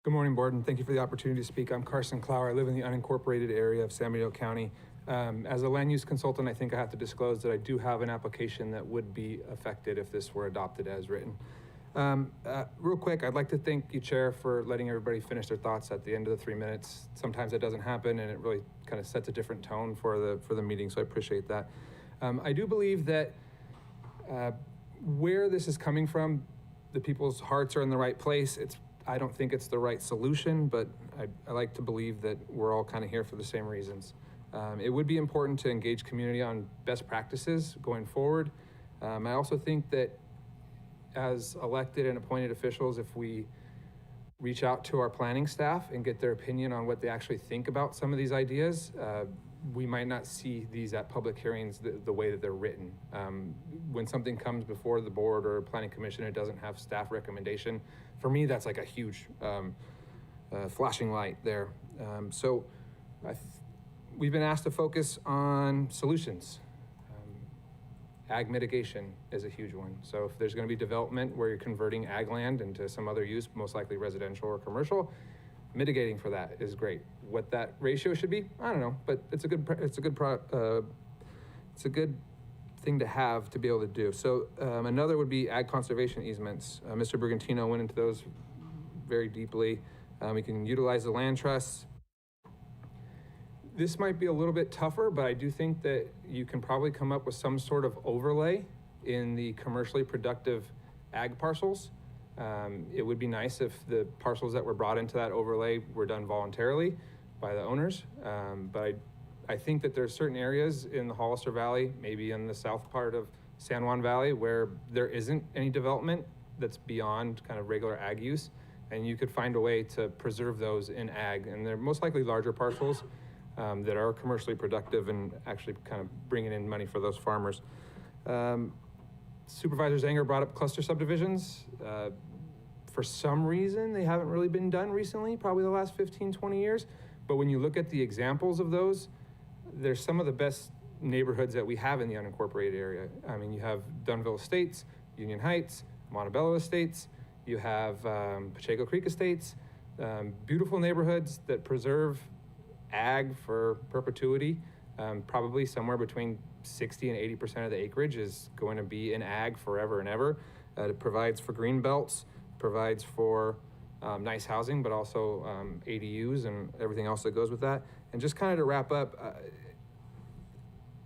Good morning, Board, and thank you for the opportunity to speak. I'm Carson Clower. I live in the unincorporated area of San Benito County. As a land use consultant, I think I have to disclose that I do have an application that would be affected if this were adopted as written. Real quick, I'd like to thank you, Chair, for letting everybody finish their thoughts at the end of the 3 minutes. Sometimes that doesn't happen, and it really kind of sets a different tone for the meeting, so I appreciate that. I do believe that where this is coming from, the people's hearts are in the right place. I don't think it's the right solution, but I like to believe that we're all kind of here for the same reasons. It would be important to engage community on best practices going forward. I also think that as elected and appointed officials, if we reach out to our planning staff and get their opinion on what they actually think about some of these ideas, we might not see these at public hearings the way that they're written. When something comes before the board or planning commission, it doesn't have staff recommendation. For me, that's like a huge flashing light there. So we've been asked to focus on solutions. Ag mitigation is a huge one. So if there's going to be development where you're converting ag land into some other use, most likely residential or commercial, mitigating for that is great. What that ratio should be, I don't know, but it's a good thing to have to be able to do. So another would be ag conservation easements. Mr. Brigantino went into those very deeply. We can utilize the land trusts. This might be a little bit tougher, but I do think that you can probably come up with some sort of overlay in the commercially productive ag parcels. It would be nice if the parcels that were brought into that overlay were done voluntarily by the owners. But I think that there's certain areas in the Hollister Valley, maybe in the south part of San Juan Valley, where there isn't any development that's beyond kind of regular ag use. And you could find a way to preserve those in ag. And they're most likely larger parcels that are commercially productive and actually kind of bringing in money for those farmers. Supervisor Zanger brought up cluster subdivisions. For some reason, they haven't really been done recently, probably the last 15, 20 years. But when you look at the examples of those, they're some of the best neighborhoods that we have in the unincorporated area. I mean, you have Dunville Estates, Union Heights, Montebello Estates, you have Pacheco Creek Estates, beautiful neighborhoods that preserve ag for perpetuity. Probably somewhere between 60 and 80% of the acreage is going to be in ag forever and ever. It provides for green belts, provides for nice housing, but also ADUs and everything else that goes with that. And just kind of to wrap up,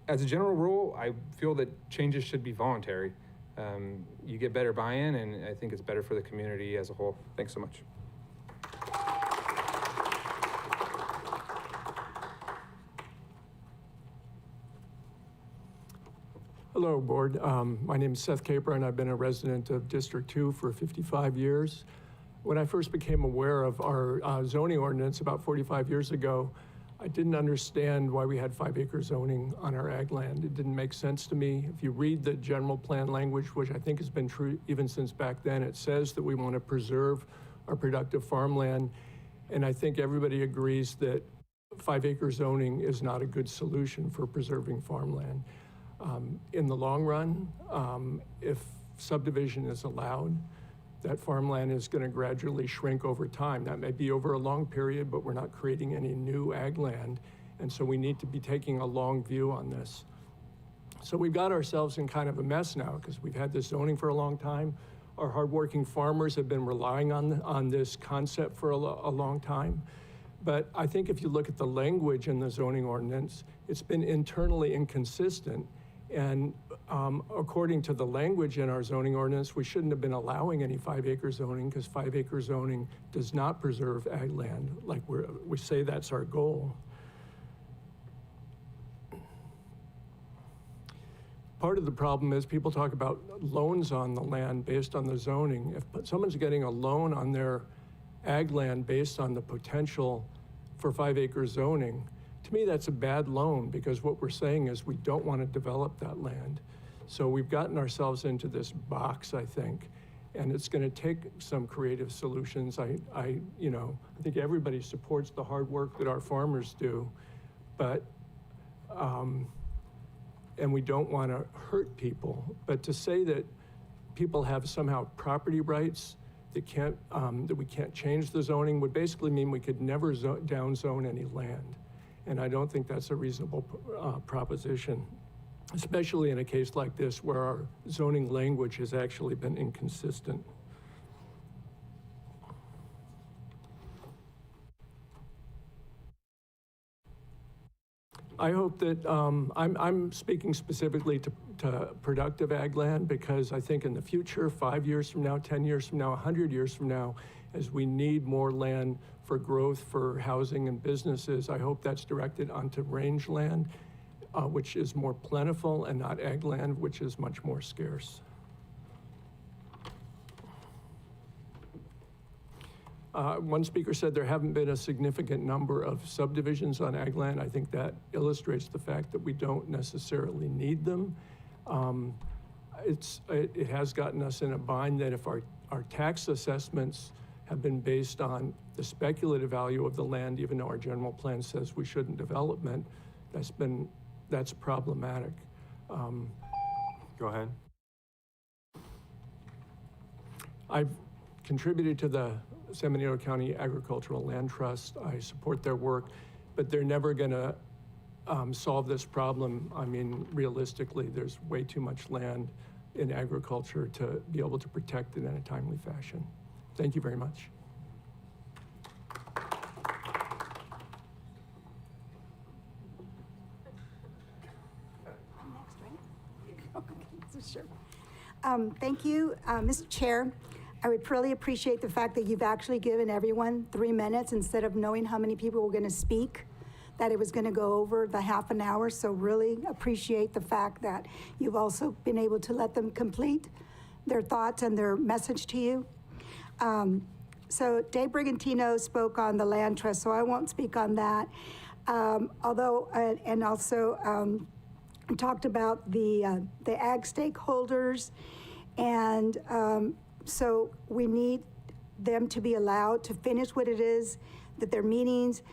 as a general rule, I feel that changes should be voluntary. You get better buy-in, and I think it's better for the community as a whole. Thanks so much. Hello, Board. My name is Seth Caper, and I've been a resident of District 2 for 55 years. When I first became aware of our zoning ordinance about 45 years ago, I didn't understand why we had 5-acre zoning on our ag land. It didn't make sense to me. If you read the general plan language, which I think has been true even since back then, it says that we want to preserve our productive farmland. And I think everybody agrees that 5-acre zoning is not a good solution for preserving farmland. In the long run, if subdivision is allowed, that farmland is going to gradually shrink over time. That may be over a long period, but we're not creating any new ag land. And so we need to be taking a long view on this. So we've got ourselves in kind of a mess now because we've had this zoning for a long time. Our hardworking farmers have been relying on this concept for a long time. But I think if you look at the language in the zoning ordinance, it's been internally inconsistent. And according to the language in our zoning ordinance, we shouldn't have been allowing any 5-acre zoning because 5-acre zoning does not preserve ag land like we say that's our goal. Part of the problem is people talk about loans on the land based on the zoning. If someone's getting a loan on their ag land based on the potential for 5-acre zoning, to me, that's a bad loan because what we're saying is we don't want to develop that land. So we've gotten ourselves into this box, I think, and it's going to take some creative solutions. I think everybody supports the hard work that our farmers do, but, and we don't want to hurt people. But to say that people have somehow property rights that we can't change the zoning would basically mean we could never downzone any land. And I don't think that's a reasonable proposition, especially in a case like this where our zoning language has actually been inconsistent. I hope that, I'm speaking specifically to productive ag land, because I think in the future, 5 years from now, 10 years from now, 100 years from now, as we need more land for growth, for housing and businesses, I hope that's directed onto rangeland, which is more plentiful, and not ag land, which is much more scarce. One speaker said there haven't been a significant number of subdivisions on ag land. I think that illustrates the fact that we don't necessarily need them. It has gotten us in a bind that if our tax assessments have been based on the speculative value of the land, even though our general plan says we shouldn't development, that's problematic. Go ahead. I've contributed to the San Benito County Agricultural Land Trust. I support their work, but they're never gonna solve this problem. I mean, realistically, there's way too much land in agriculture to be able to protect it in a timely fashion. Thank you very much. Sure. Thank you, Mr. Chair. I would really appreciate the fact that you've actually given everyone 3 minutes instead of knowing how many people were going to speak, that it was going to go over the half an hour. So really appreciate the fact that you've also been able to let them complete their thoughts and their message to you. So Dave Brigantino spoke on the land trust, so I won't speak on that. Although, and also talked about the ag stakeholders, and so we need them to be allowed to finish what it is that their meetings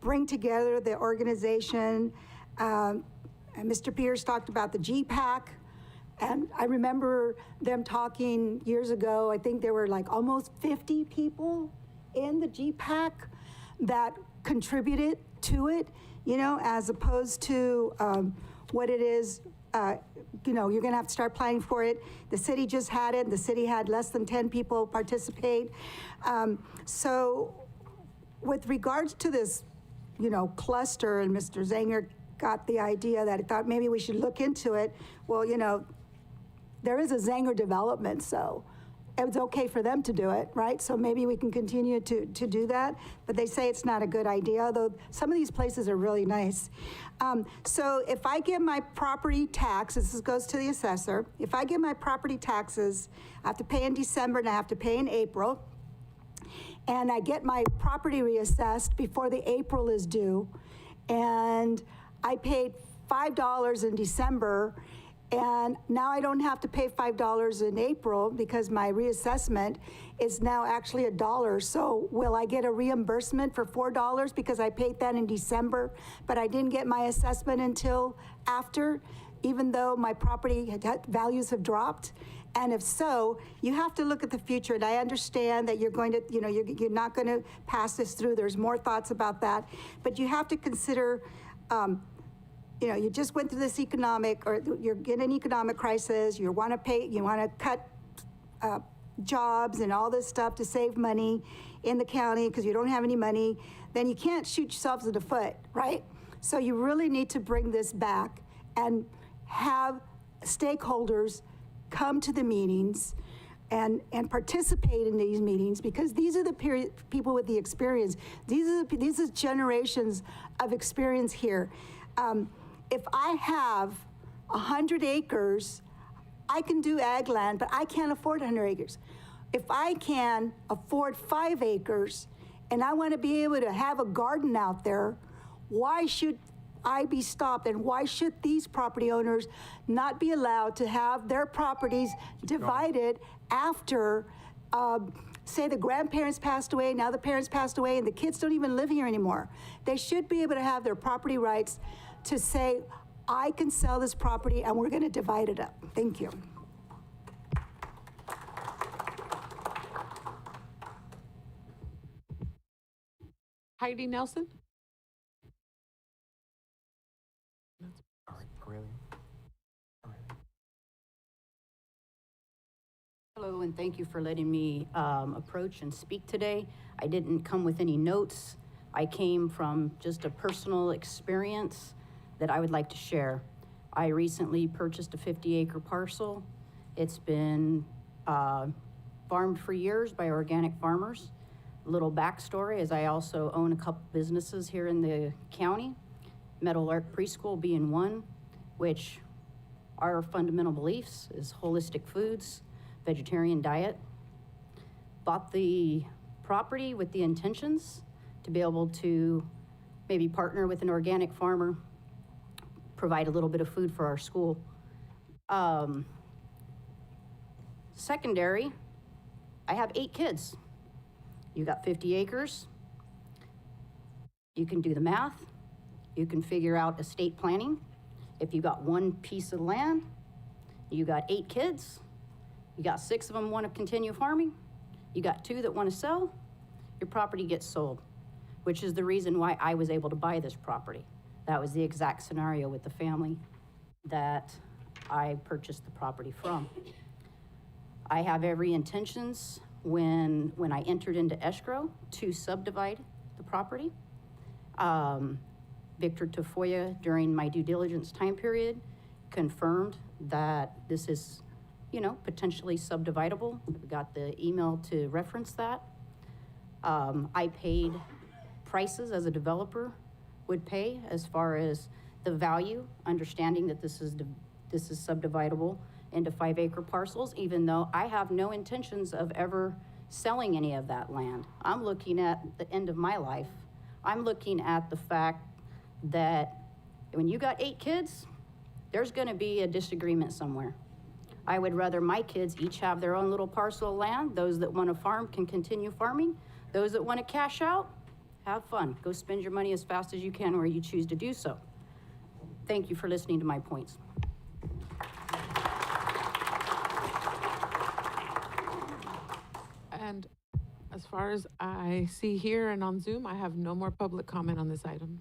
bring together the organization. And Mr. Pierce talked about the GPAC, and I remember them talking years ago. I think there were like almost 50 people in the GPAC that contributed to it, you know, as opposed to what it is. You know, you're going to have to start planning for it. The city just had it. The city had less than 10 people participate. So with regards to this, you know, cluster, and Mr. Zanger got the idea that he thought maybe we should look into it. Well, you know, there is a Zanger development, so it's okay for them to do it, right? So maybe we can continue to do that, but they say it's not a good idea, although some of these places are really nice. So if I give my property tax, this goes to the assessor, if I give my property taxes, I have to pay in December and I have to pay in April, and I get my property reassessed before the April is due, and I paid $5 in December, and now I don't have to pay $5 in April because my reassessment is now actually $1. So will I get a reimbursement for $4 because I paid that in December, but I didn't get my assessment until after, even though my property values have dropped? And if so, you have to look at the future. And I understand that you're going to, you know, you're not going to pass this through. There's more thoughts about that. But you have to consider, you know, you just went through this economic, or you're in an economic crisis, you want to cut jobs and all this stuff to save money in the county because you don't have any money, then you can't shoot yourselves in the foot, right? So you really need to bring this back and have stakeholders come to the meetings and participate in these meetings, because these are the people with the experience. These are generations of experience here. If I have 100 acres, I can do ag land, but I can't afford 100 acres. If I can afford 5 acres and I want to be able to have a garden out there, why should I be stopped? And why should these property owners not be allowed to have their properties divided after, say the grandparents passed away, now the parents passed away, and the kids don't even live here anymore? They should be able to have their property rights to say, I can sell this property and we're going to divide it up. Thank you. Heidi Nelson? Hello, and thank you for letting me approach and speak today. I didn't come with any notes. I came from just a personal experience that I would like to share. I recently purchased a 50-acre parcel. It's been farmed for years by organic farmers. Little backstory is I also own a couple businesses here in the county, Meadowlark Preschool being one, which our fundamental beliefs is holistic foods, vegetarian diet. Bought the property with the intentions to be able to maybe partner with an organic farmer, provide a little bit of food for our school. Secondary, I have 8 kids. You got 50 acres. You can do the math. You can figure out estate planning. If you got one piece of land, you got 8 kids, you got 6 of them want to continue farming, you got 2 that want to sell, your property gets sold, which is the reason why I was able to buy this property. That was the exact scenario with the family that I purchased the property from. I have every intentions when I entered into escrow to subdivide the property. Victor Tafoya, during my due diligence time period, confirmed that this is, potentially subdividable. We got the email to reference that. I paid prices as a developer would pay as far as the value, understanding that this is subdividable into 5-acre parcels, even though I have no intentions of ever selling any of that land. I'm looking at the end of my life. I'm looking at the fact that when you got 8 kids, there's gonna be a disagreement somewhere. I would rather my kids each have their own little parcel of land. Those that wanna farm can continue farming. Those that wanna cash out, have fun. Go spend your money as fast as you can where you choose to do so. Thank you for listening to my points. And as far as I see here and on Zoom, I have no more public comment on this item.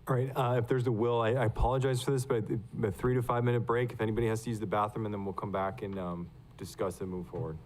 All right, if there's a will, I apologize for this, but a 3 to 5 minute break, if anybody has to use the bathroom, and then we'll come back and discuss and move forward.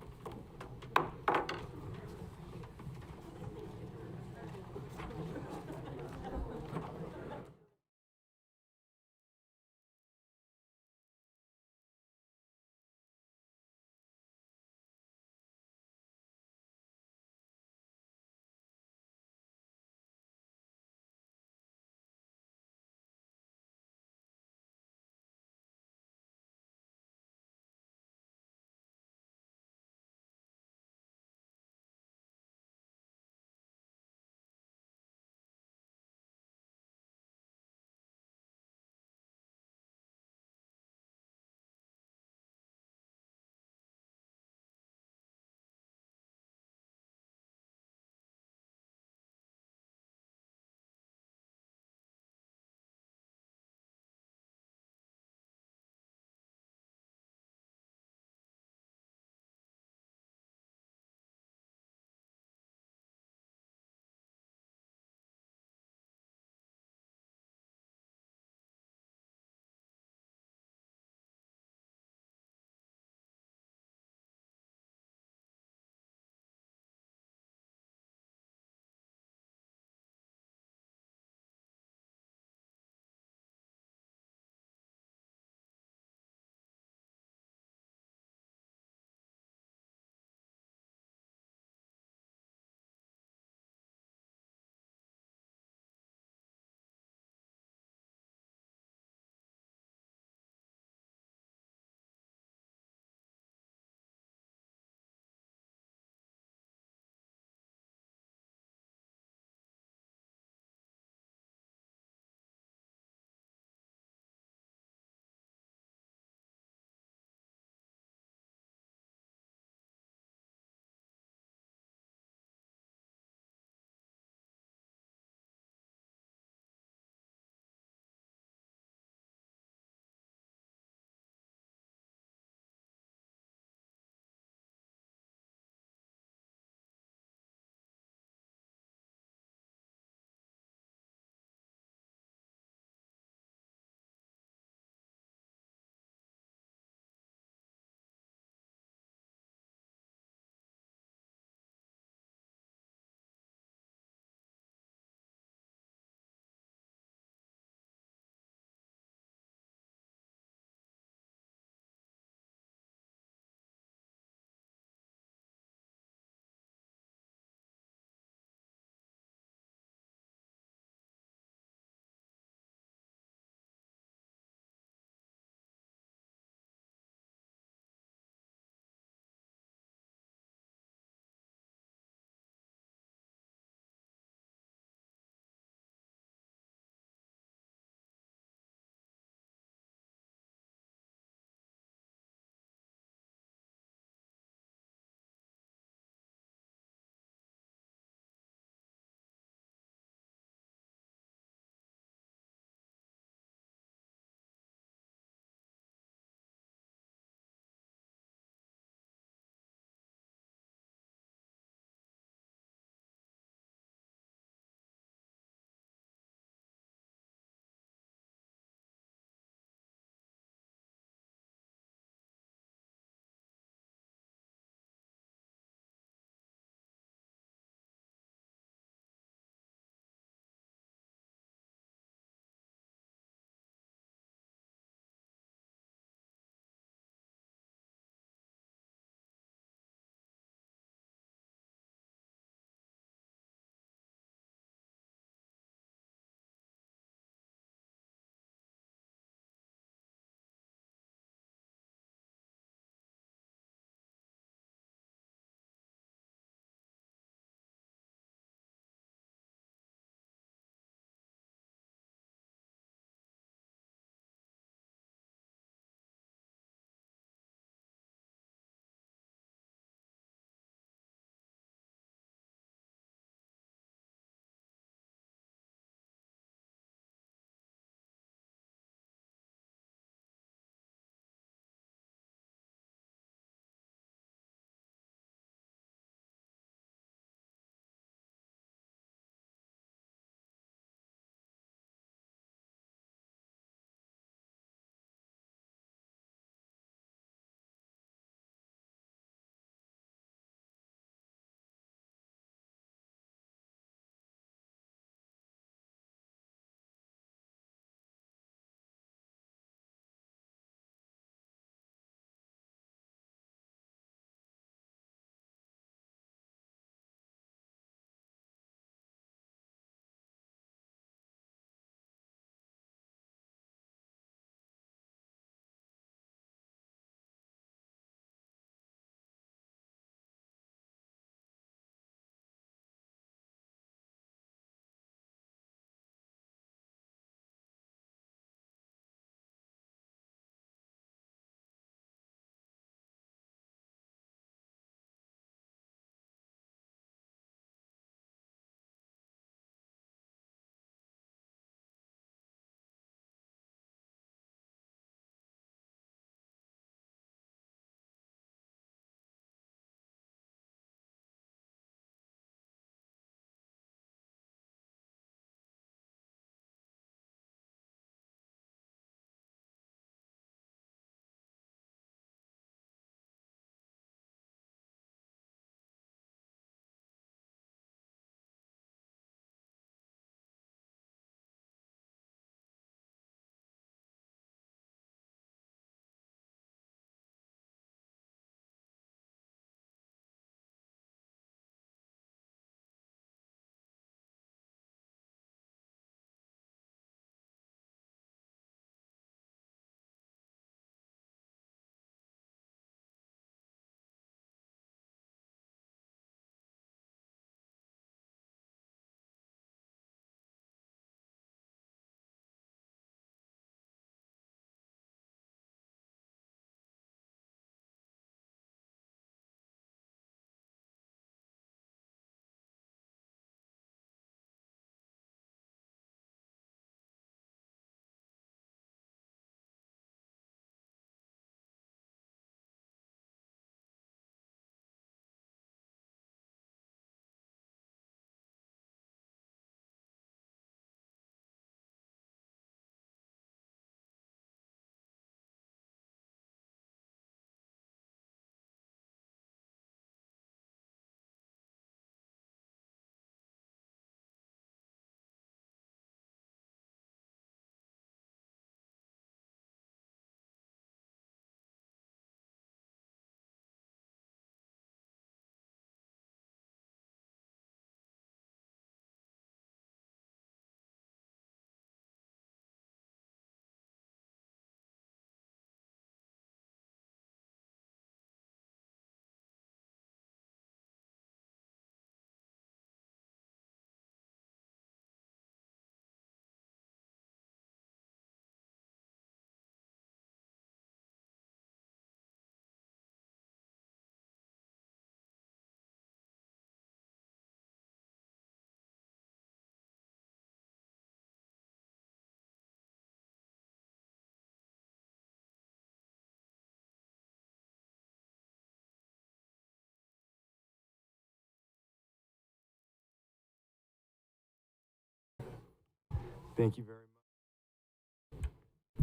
Thank you very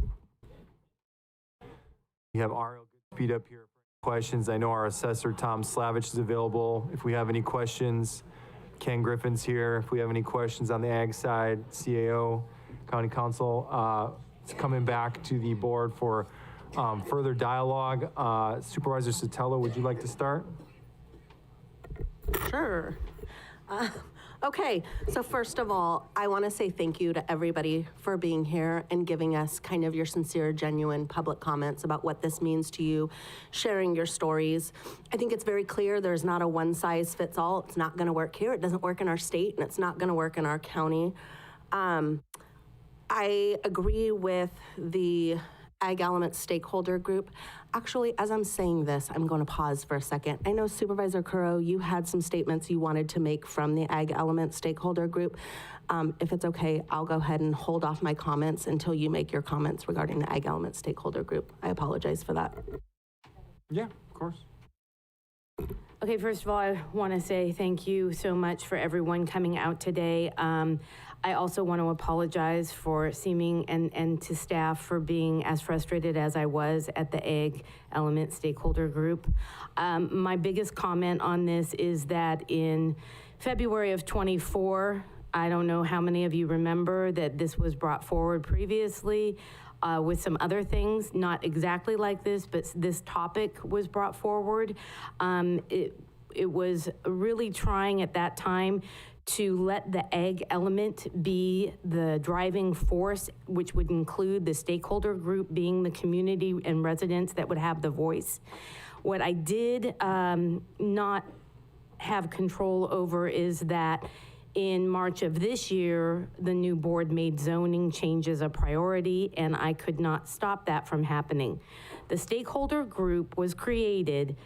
much. We have Ariel Goodspeed up here for questions. I know our assessor, Tom Slavich, is available if we have any questions. Ken Griffin's here if we have any questions on the ag side. CAO, County Council, is coming back to the board for further dialogue. Supervisor Sotelo, would you like to start? Sure. Okay, so first of all, I want to say thank you to everybody for being here and giving us kind of your sincere, genuine public comments about what this means to you, sharing your stories. I think it's very clear there's not a one-size-fits-all. It's not going to work here. It doesn't work in our state, and it's not going to work in our county. I agree with the Ag Element stakeholder group. Actually, as I'm saying this, I'm going to pause for a second. I know Supervisor Curro, you had some statements you wanted to make from the Ag Element stakeholder group. If it's okay, I'll go ahead and hold off my comments until you make your comments regarding the Ag Element stakeholder group. I apologize for that. Yeah, of course. Okay, first of all, I want to say thank you so much for everyone coming out today. I also want to apologize for seeming and to staff for being as frustrated as I was at the Ag Element stakeholder group. My biggest comment on this is that in February of 24, I don't know how many of you remember that this was brought forward previously with some other things, not exactly like this, but this topic was brought forward. It was really trying at that time to let the Ag Element be the driving force, which would include the stakeholder group being the community and residents that would have the voice. What I did not have control over is that in March of this year, the new board made zoning changes a priority, and I could not stop that from happening. The stakeholder group was created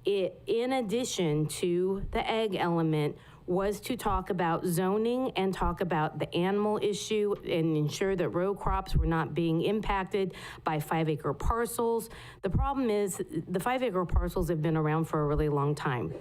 in addition to the Ag Element, was to talk about zoning and talk about the animal issue and ensure that row crops were not being impacted by 5-acre parcels. The problem is the 5-acre parcels have been around for a really long time.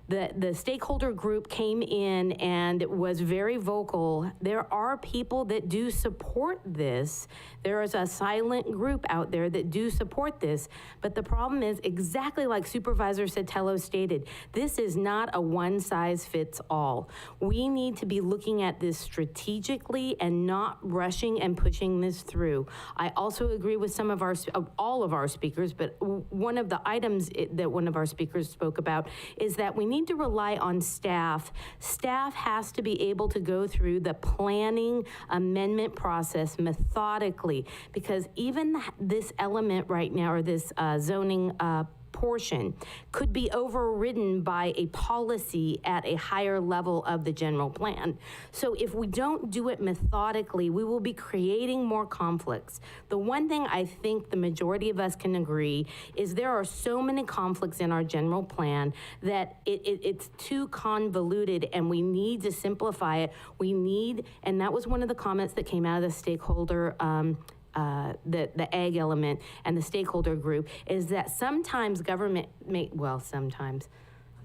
The stakeholder group came in and was very vocal. There are people that do support this. There is a silent group out there that do support this. But the problem is, exactly like Supervisor Sotelo stated, this is not a one-size-fits-all. We need to be looking at this strategically and not rushing and pushing this through. I also agree with all of our speakers, but one of the items that one of our speakers spoke about is that we need to rely on staff. Staff has to be able to go through the planning amendment process methodically, because even this element right now, or this zoning portion, could be overridden by a policy at a higher level of the general plan. So if we don't do it methodically, we will be creating more conflicts. The one thing I think the majority of us can agree is there are so many conflicts in our general plan that it's too convoluted, and we need to simplify it. And that was one of the comments that came out of the stakeholder the Ag Element and the stakeholder group, is that sometimes government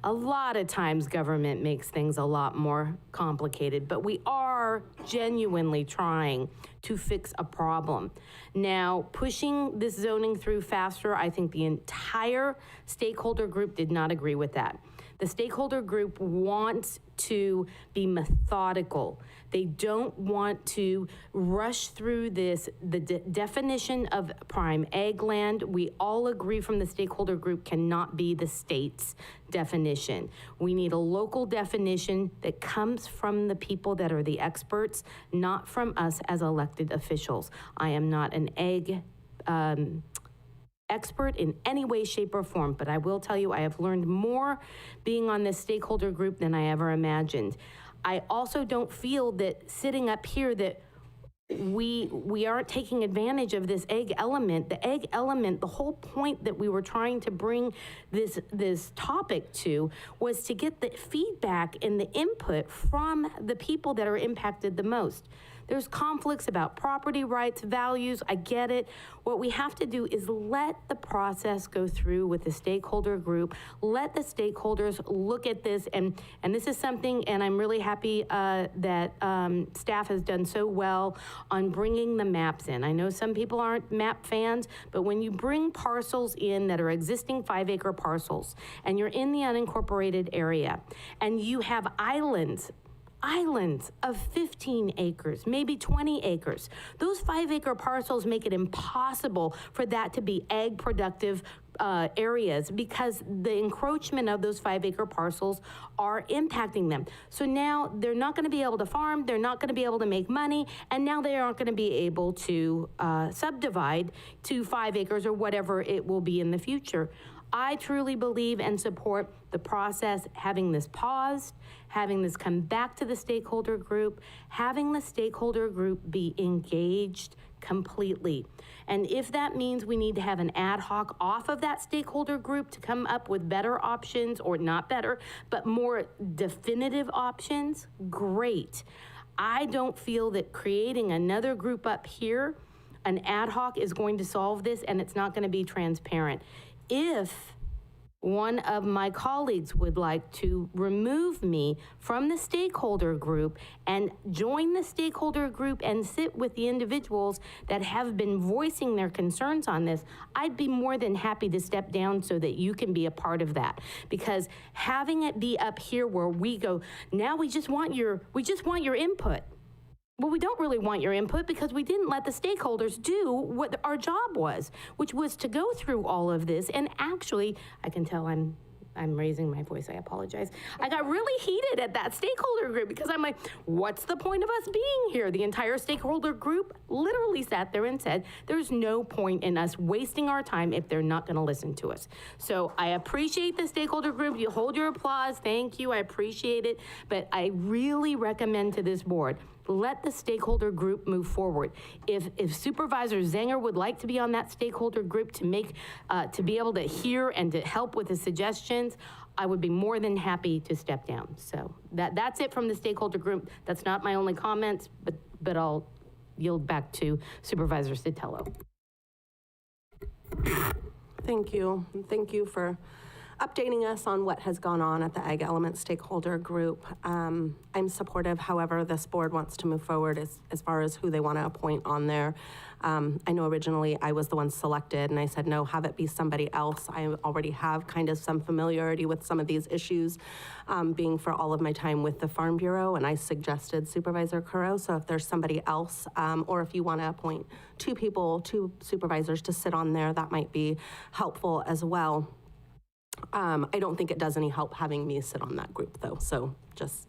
a lot of times government makes things a lot more complicated, but we are genuinely trying to fix a problem. Now, pushing this zoning through faster, I think the entire stakeholder group did not agree with that. The stakeholder group wants to be methodical. They don't want to rush through this. The definition of prime ag land, we all agree from the stakeholder group, cannot be the state's definition. We need a local definition that comes from the people that are the experts, not from us as elected officials. I am not an ag expert in any way, shape, or form, but I will tell you I have learned more being on this stakeholder group than I ever imagined. I also don't feel that sitting up here that we aren't taking advantage of this Ag Element. The Ag Element, the whole point that we were trying to bring this topic to was to get the feedback and the input from the people that are impacted the most. There's conflicts about property rights, values, I get it. What we have to do is let the process go through with the stakeholder group, let the stakeholders look at this, and this is something, and I'm really happy that staff has done so well on bringing the maps in. I know some people aren't map fans, but when you bring parcels in that are existing 5-acre parcels, and you're in the unincorporated area, and you have islands of 15 acres, maybe 20 acres. Those 5-acre parcels make it impossible for that to be ag productive areas because the encroachment of those 5-acre parcels are impacting them. So now they're not going to be able to farm, they're not going to be able to make money, and now they aren't going to be able to subdivide to 5 acres or whatever it will be in the future. I truly believe and support the process, having this paused, having this come back to the stakeholder group, having the stakeholder group be engaged completely. And if that means we need to have an ad hoc off of that stakeholder group to come up with better options, or not better, but more definitive options, great. I don't feel that creating another group up here, an ad hoc, is going to solve this, and it's not going to be transparent. If one of my colleagues would like to remove me from the stakeholder group and join the stakeholder group and sit with the individuals that have been voicing their concerns on this, I'd be more than happy to step down so that you can be a part of that. Because having it be up here where we go, now we just want your input. Well, we don't really want your input because we didn't let the stakeholders do what our job was, which was to go through all of this. And actually, I can tell I'm raising my voice, I apologize. I got really heated at that stakeholder group because I'm like, what's the point of us being here? The entire stakeholder group literally sat there and said, there's no point in us wasting our time if they're not gonna listen to us. So I appreciate the stakeholder group. You hold your applause, thank you, I appreciate it. But I really recommend to this board, let the stakeholder group move forward. If Supervisor Zenger would like to be on that stakeholder group to be able to hear and to help with the suggestions, I would be more than happy to step down. So that's it from the stakeholder group. That's not my only comments, but I'll yield back to Supervisor Sotelo. Thank you. Thank you for updating us on what has gone on at the Ag Element stakeholder group. I'm supportive, however, this board wants to move forward as far as who they want to appoint on there. I know originally I was the one selected and I said, no, have it be somebody else. I already have kind of some familiarity with some of these issues, being for all of my time with the Farm Bureau, and I suggested Supervisor Curro. So if there's somebody else, or if you want to appoint two supervisors to sit on there, that might be helpful as well. I don't think it does any help having me sit on that group though. So just,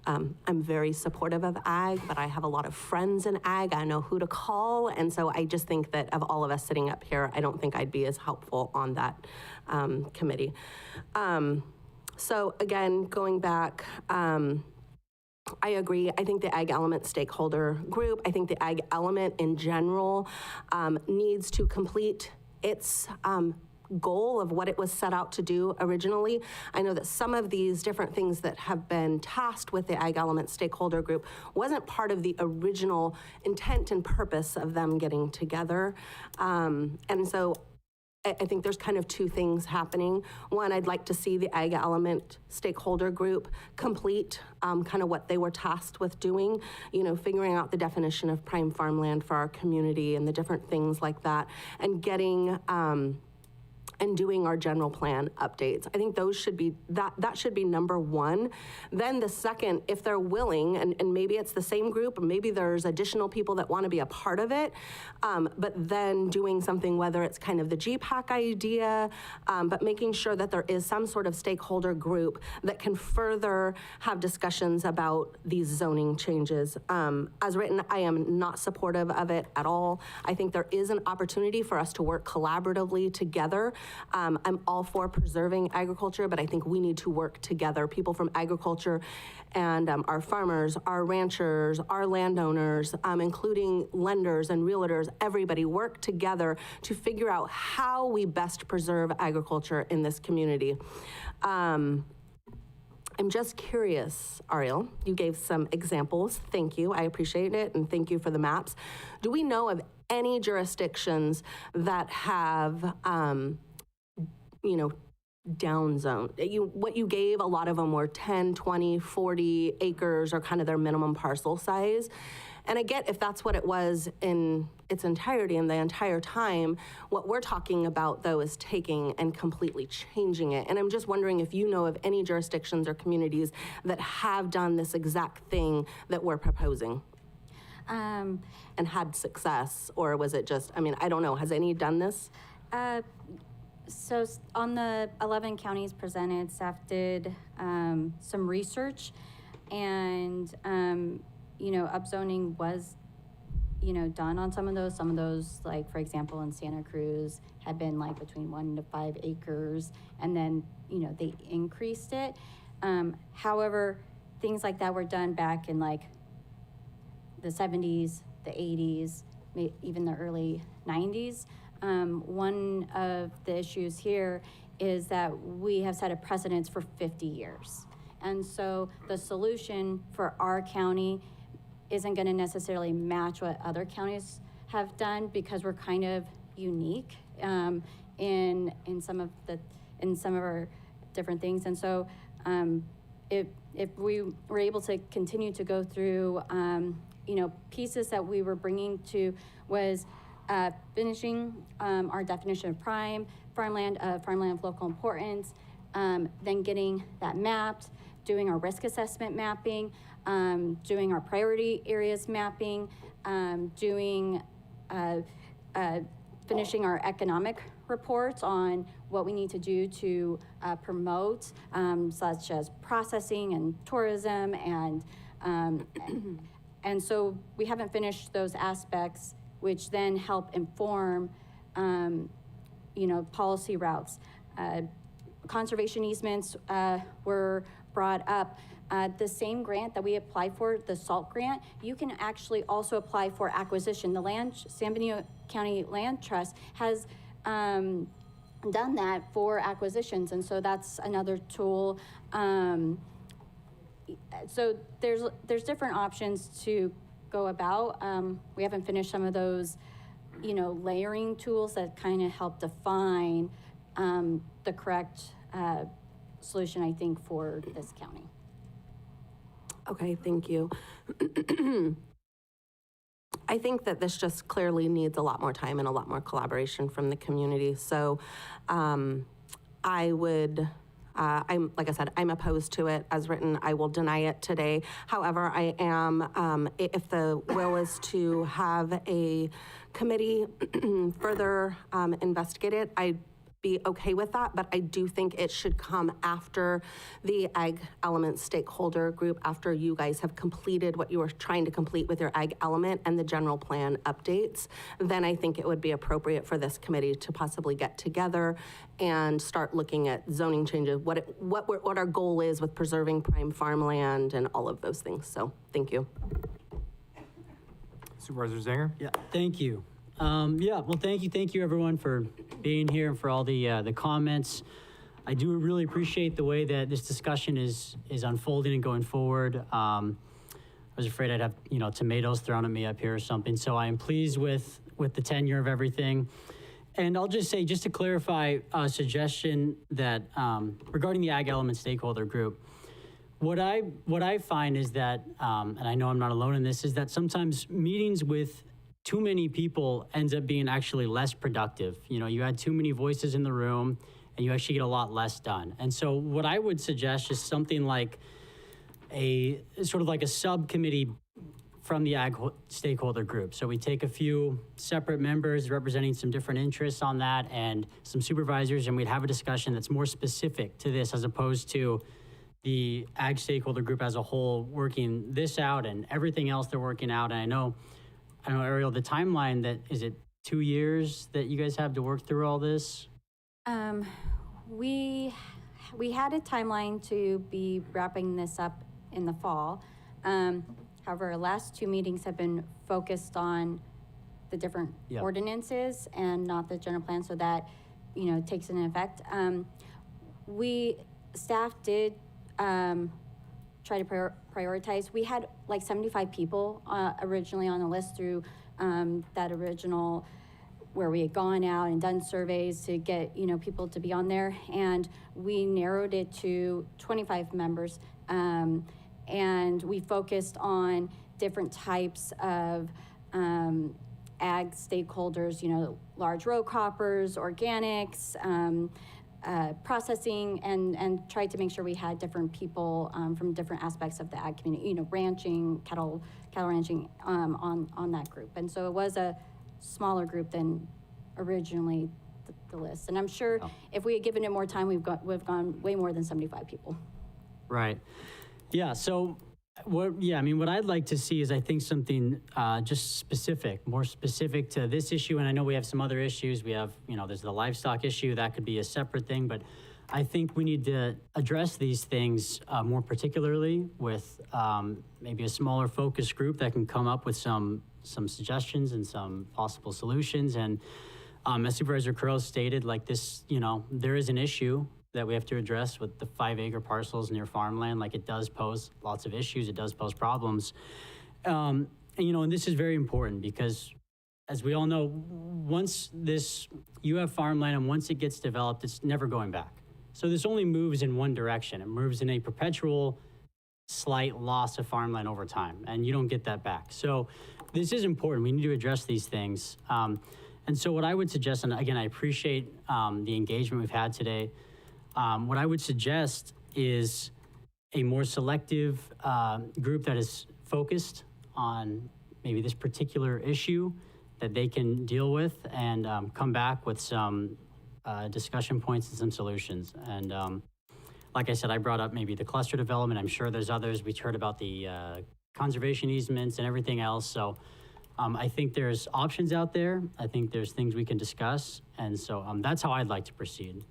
I'm very supportive of ag, but I have a lot of friends in ag. I know who to call. And so I just think that of all of us sitting up here, I don't think I'd be as helpful on that committee. So again, going back, I agree. I think the Ag Element stakeholder group, I think the Ag Element in general needs to complete its goal of what it was set out to do originally. I know that some of these different things that have been tasked with the Ag Element stakeholder group wasn't part of the original intent and purpose of them getting together. And so I think there's kind of two things happening. One, I'd like to see the Ag Element stakeholder group complete kind of what they were tasked with doing, figuring out the definition of prime farmland for our community and the different things like that, and getting and doing our general plan updates. I think those should be, that should be number one. Then the second, if they're willing, and maybe it's the same group, or maybe there's additional people that want to be a part of it, but then doing something, whether it's kind of the GPAC idea, but making sure that there is some sort of stakeholder group that can further have discussions about these zoning changes. As written, I am not supportive of it at all. I think there is an opportunity for us to work collaboratively together. I'm all for preserving agriculture, but I think we need to work together. People from agriculture and our farmers, our ranchers, our landowners, including lenders and realtors, everybody work together to figure out how we best preserve agriculture in this community. I'm just curious, Ariel, you gave some examples. Thank you. I appreciate it. And thank you for the maps. Do we know of any jurisdictions that have, down zone? What you gave, a lot of them were 10, 20, 40 acres or kind of their minimum parcel size. And I get if that's what it was in its entirety and the entire time. What we're talking about, though, is taking and completely changing it. And I'm just wondering if you know of any jurisdictions or communities that have done this exact thing that we're proposing and had success, or was it just, I don't know, has any done this? So on the 11 counties presented, staff did some research, and upzoning was done on some of those. Some of those, like for example in Santa Cruz, had been like between 1 to 5 acres, and then they increased it. However, things like that were done back in like the 70s, the 80s, even the early 90s. One of the issues here is that we have set a precedence for 50 years. And so the solution for our county isn't going to necessarily match what other counties have done, because we're kind of unique in some of our different things. And so if we were able to continue to go through pieces that we were bringing to was finishing our definition of farmland of local importance, then getting that mapped, doing our risk assessment mapping, doing our priority areas mapping, finishing our economic reports on what we need to do to promote, such as processing and tourism, and so we haven't finished those aspects, which then help inform, policy routes. Conservation easements were brought up. The same grant that we applied for, the SALT grant, you can actually also apply for acquisition. The San Benito County Land Trust has done that for acquisitions, and so that's another tool. So there's different options to go about. We haven't finished some of those, layering tools that kind of help define the correct solution, I think, for this county. Okay, thank you. I think that this just clearly needs a lot more time and a lot more collaboration from the community. So I would, like I said, I'm opposed to it as written. I will deny it today. However, I am, if the will is to have a committee further investigate it, I'd be okay with that, but I do think it should come after the ag element stakeholder group, after you guys have completed what you were trying to complete with your ag element and the general plan updates. Then I think it would be appropriate for this committee to possibly get together and start looking at zoning changes, what our goal is with preserving prime farmland and all of those things. So thank you. Supervisor Zanger? Yeah, thank you. Well, thank you everyone for being here and for all the comments. I do really appreciate the way that this discussion is unfolding and going forward. I was afraid I'd have tomatoes thrown at me up here or something. So I am pleased with the tenure of everything. And I'll just say, just to clarify a suggestion that regarding the ag element stakeholder group, what I find is that, and I know I'm not alone in this, is that sometimes meetings with too many people ends up being actually less productive. You had too many voices in the room and you actually get a lot less done. And so what I would suggest is something like a subcommittee from the ag stakeholder group. So we take a few separate members representing some different interests on that and some supervisors, and we'd have a discussion that's more specific to this as opposed to the ag stakeholder group as a whole working this out and everything else they're working out. And I know, Ariel, the timeline, is it 2 years that you guys have to work through all this? We had a timeline to be wrapping this up in the fall. However, our last 2 meetings have been focused on the different ordinances and not the general plan, so that takes an effect. Staff did try to prioritize. We had like 75 people originally on the list through that original where we had gone out and done surveys to get, you know, people to be on there. And we narrowed it to 25 members. And we focused on different types of ag stakeholders, you know, large row croppers, organics, processing, and tried to make sure we had different people from different aspects of the ag community, you know, ranching, cattle ranching on that group. And so it was a smaller group than originally the list. And I'm sure if we had given it more time, we've gone way more than 75 people. Right. Yeah. So what I'd like to see is, I think, something just specific, more specific to this issue. And I know we have some other issues. We have, you know, there's the livestock issue. That could be a separate thing. But I think we need to address these things more particularly with maybe a smaller focus group that can come up with some suggestions and some possible solutions. And as Supervisor Curl stated, like this, you know, there is an issue that we have to address with the 5-acre parcels near farmland. Like, it does pose lots of issues. It does pose problems. And, you know, and this is very important because, as we all know, once you have farmland and once it gets developed, it's never going back. So this only moves in one direction. It moves in a perpetual slight loss of farmland over time, and you don't get that back. So this is important. We need to address these things. And so what I would suggest, and again, I appreciate the engagement we've had today. What I would suggest is a more selective group that is focused on maybe this particular issue that they can deal with, and come back with some discussion points and some solutions. And like I said, I brought up maybe the cluster development. I'm sure there's others. We heard about the conservation easements and everything else. So I think there's options out there. I think there's things we can discuss. And so that's how I'd like to proceed.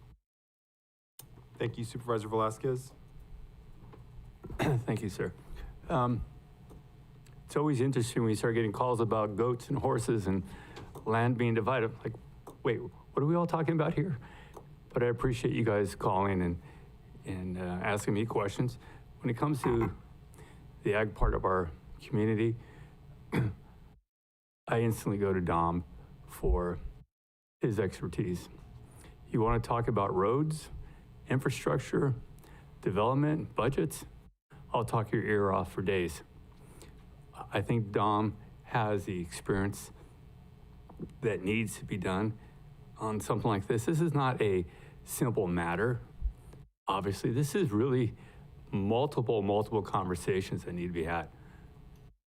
Thank you, Supervisor Velasquez. Thank you, sir. It's always interesting when you start getting calls about goats and horses and land being divided. Like, wait, what are we all talking about here? But I appreciate you guys calling and asking me questions. When it comes to the ag part of our community, I instantly go to Dom for his expertise. You want to talk about roads, infrastructure, development, budgets? I'll talk your ear off for days. I think Dom has the experience that needs to be done on something like this. This is not a simple matter. Obviously, this is really multiple conversations that need to be had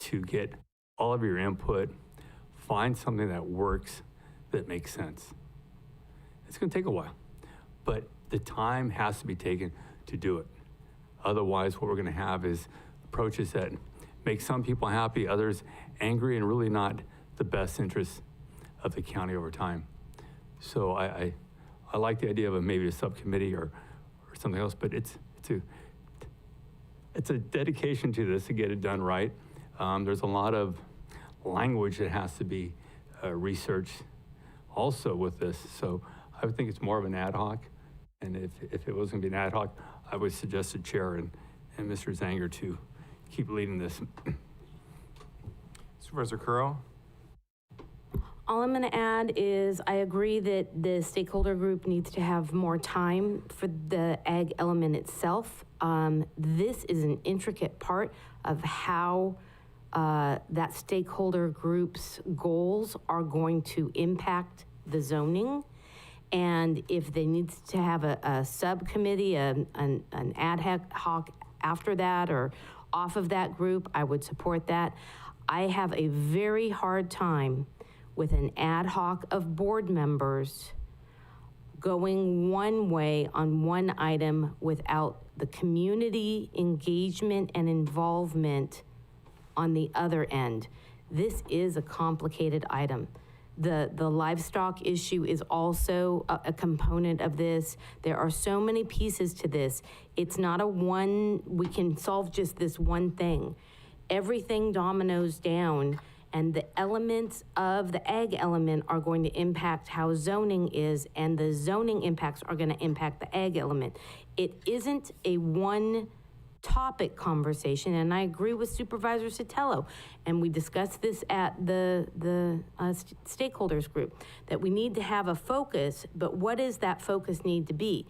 to get all of your input, find something that works, that makes sense. It's going to take a while, but the time has to be taken to do it. Otherwise, what we're going to have is approaches that make some people happy, others angry, and really not the best interest of the county over time. So I like the idea of maybe a subcommittee or something else, but it's a dedication to this to get it done right. There's a lot of language that has to be researched also with this. So I would think it's more of an ad hoc. And if it was going to be an ad hoc, I would suggest the chair and Mr. Zanger to keep leading this. Supervisor Curl? All I'm going to add is I agree that the stakeholder group needs to have more time for the ag element itself. This is an intricate part of how that stakeholder group's goals are going to impact the zoning. And if they need to have a subcommittee, an ad hoc after that or off of that group, I would support that. I have a very hard time with an ad hoc of board members going one way on one item without the community engagement and involvement on the other end. This is a complicated item. The livestock issue is also a component of this. There are so many pieces to this. It's not we can solve just this one thing. Everything dominoes down, and the elements of the ag element are going to impact how zoning is, and the zoning impacts are going to impact the ag element. It isn't a one topic conversation, and I agree with Supervisor Sotelo, and we discussed this at the stakeholders group, that we need to have a focus, but what does that focus need to be?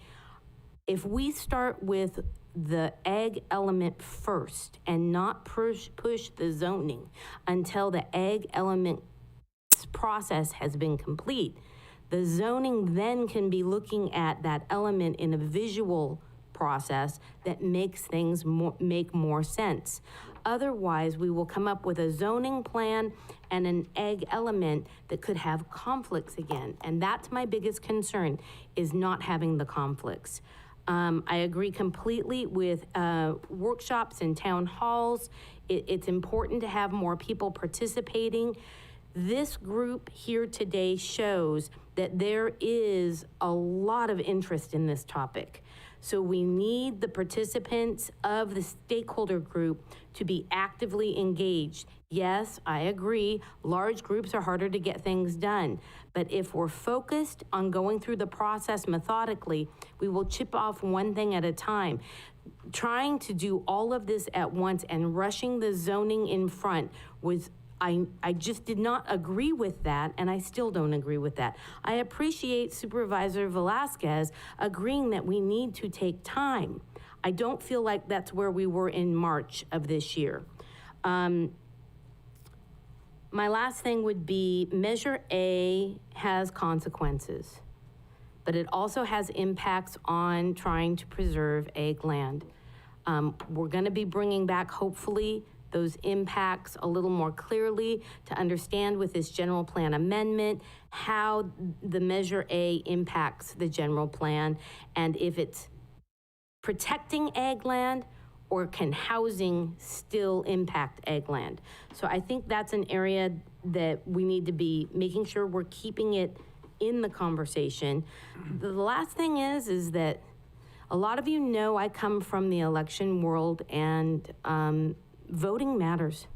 If we start with the ag element first and not push the zoning until the ag element process has been complete, the zoning then can be looking at that element in a visual process that makes things make more sense. Otherwise, we will come up with a zoning plan and an ag element that could have conflicts again. And that's my biggest concern, is not having the conflicts. I agree completely with workshops and town halls. It's important to have more people participating. This group here today shows that there is a lot of interest in this topic. So we need the participants of the stakeholder group to be actively engaged. Yes, I agree, large groups are harder to get things done. But if we're focused on going through the process methodically, we will chip off one thing at a time. Trying to do all of this at once and rushing the zoning in front was, I just did not agree with that, and I still don't agree with that. I appreciate Supervisor Velasquez agreeing that we need to take time. I don't feel like that's where we were in March of this year. My last thing would be Measure A has consequences, but it also has impacts on trying to preserve ag land. We're gonna be bringing back, hopefully, those impacts a little more clearly to understand with this general plan amendment how the Measure A impacts the general plan, and if it's protecting ag land or can housing still impact ag land. So I think that's an area that we need to be making sure we're keeping it in the conversation. The last thing is that a lot of you know I come from the election world, and voting matters.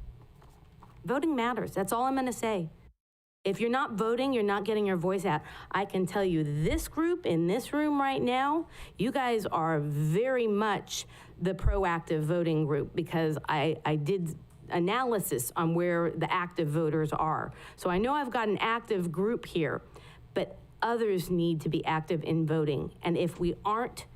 Voting matters. That's all I'm going to say. If you're not voting, you're not getting your voice out. I can tell you this group in this room right now, you guys are very much the proactive voting group, because I did analysis on where the active voters are. So I know I've got an active group here, but others need to be active in voting. And if we aren't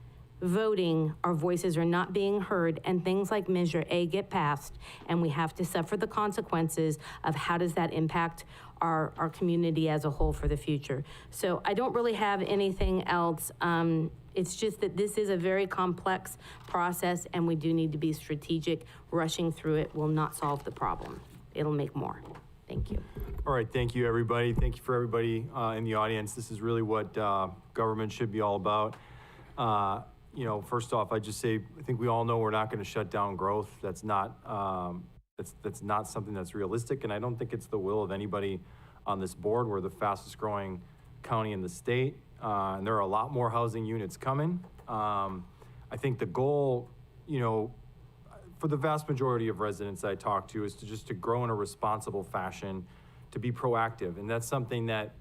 voting, our voices are not being heard, and things like Measure A get passed, and we have to suffer the consequences of how does that impact our community as a whole for the future. So I don't really have anything else. It's just that this is a very complex process, and we do need to be strategic. Rushing through it will not solve the problem. It'll make more. Thank you. All right, thank you, everybody. Thank you for everybody in the audience. This is really what government should be all about. You know, first off, I just say, I think we all know we're not going to shut down growth. That's not that's not something that's realistic, and I don't think it's the will of anybody on this board. We're the fastest growing county in the state, and there are a lot more housing units coming. I think the goal, you know, for the vast majority of residents I talk to, is to grow in a responsible fashion, to be proactive, and that's something that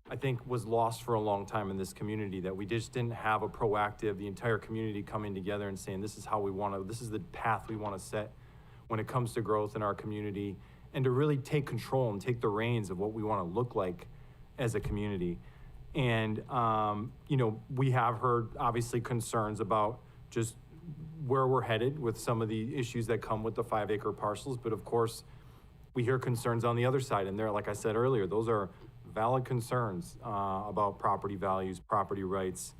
I think was lost for a long time in this community, that we just didn't have a proactive, the entire community coming together and saying, this is how we want to, this is the path we want to set when it comes to growth in our community, and to really take control and take the reins of what we want to look like as a community. And, you know, we have heard obviously concerns about just where we're headed with some of the issues that come with the 5-acre parcels. But of course, we hear concerns on the other side. And there, like I said earlier, those are valid concerns about property values, property rights.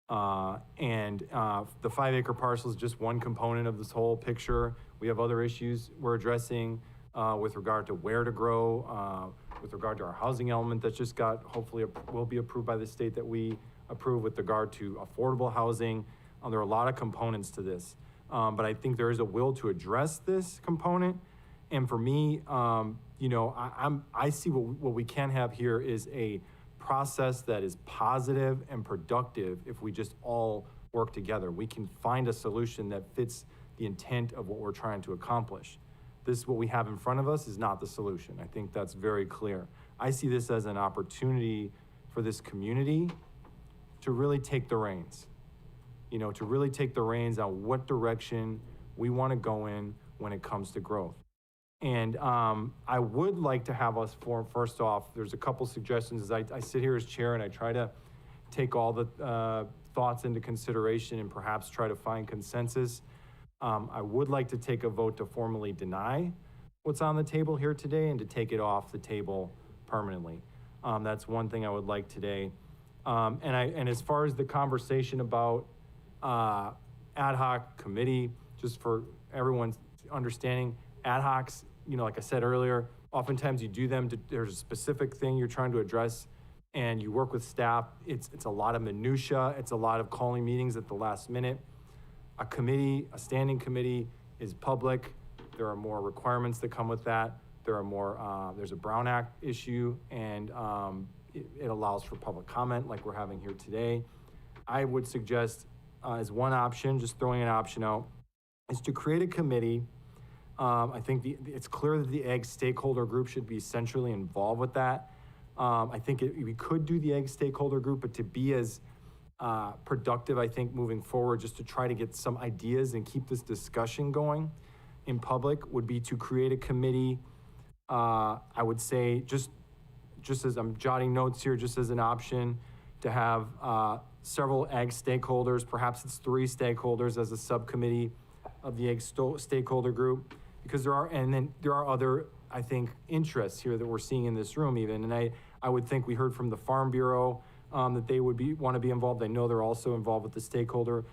And the 5-acre parcel is just one component of this whole picture. We have other issues we're addressing with regard to where to grow, with regard to our housing element that's just got, hopefully will be approved by the state, that we approve with regard to affordable housing. There are a lot of components to this, but I think there is a will to address this component. And for me, you know, I see what we can have here is a process that is positive and productive. If we just all work together, we can find a solution that fits the intent of what we're trying to accomplish. This, what we have in front of us, is not the solution. I think that's very clear. I see this as an opportunity for this community to really take the reins to really take the reins on what direction we want to go in when it comes to growth. And I would like to have us form, first off, there's a couple suggestions as I sit here as chair and I try to take all the thoughts into consideration and perhaps try to find consensus. I would like to take a vote to formally deny what's on the table here today and to take it off the table permanently. That's one thing I would like today. And as far as the conversation about ad hoc committee, just for everyone's understanding, ad hocs, like I said earlier, oftentimes you do them there's a specific thing you're trying to address and you work with staff. It's a lot of minutia. It's a lot of calling meetings at the last minute. A committee, a standing committee is public. There are more requirements that come with that. There are more, there's a Brown Act issue and it allows for public comment like we're having here today. I would suggest as one option, just throwing an option out, is to create a committee. I think it's clear that the ag stakeholder group should be centrally involved with that. I think we could do the ag stakeholder group, but to be as productive, I think, moving forward, just to try to get some ideas and keep this discussion going in public, would be to create a committee. I would say, just as I'm jotting notes here, just as an option, to have several ag stakeholders, perhaps it's 3 stakeholders as a subcommittee of the ag stakeholder group, because there are other, I think, interests here that we're seeing in this room even, and I would think we heard from the Farm Bureau that they would want to be involved. I know they're also involved with the stakeholder.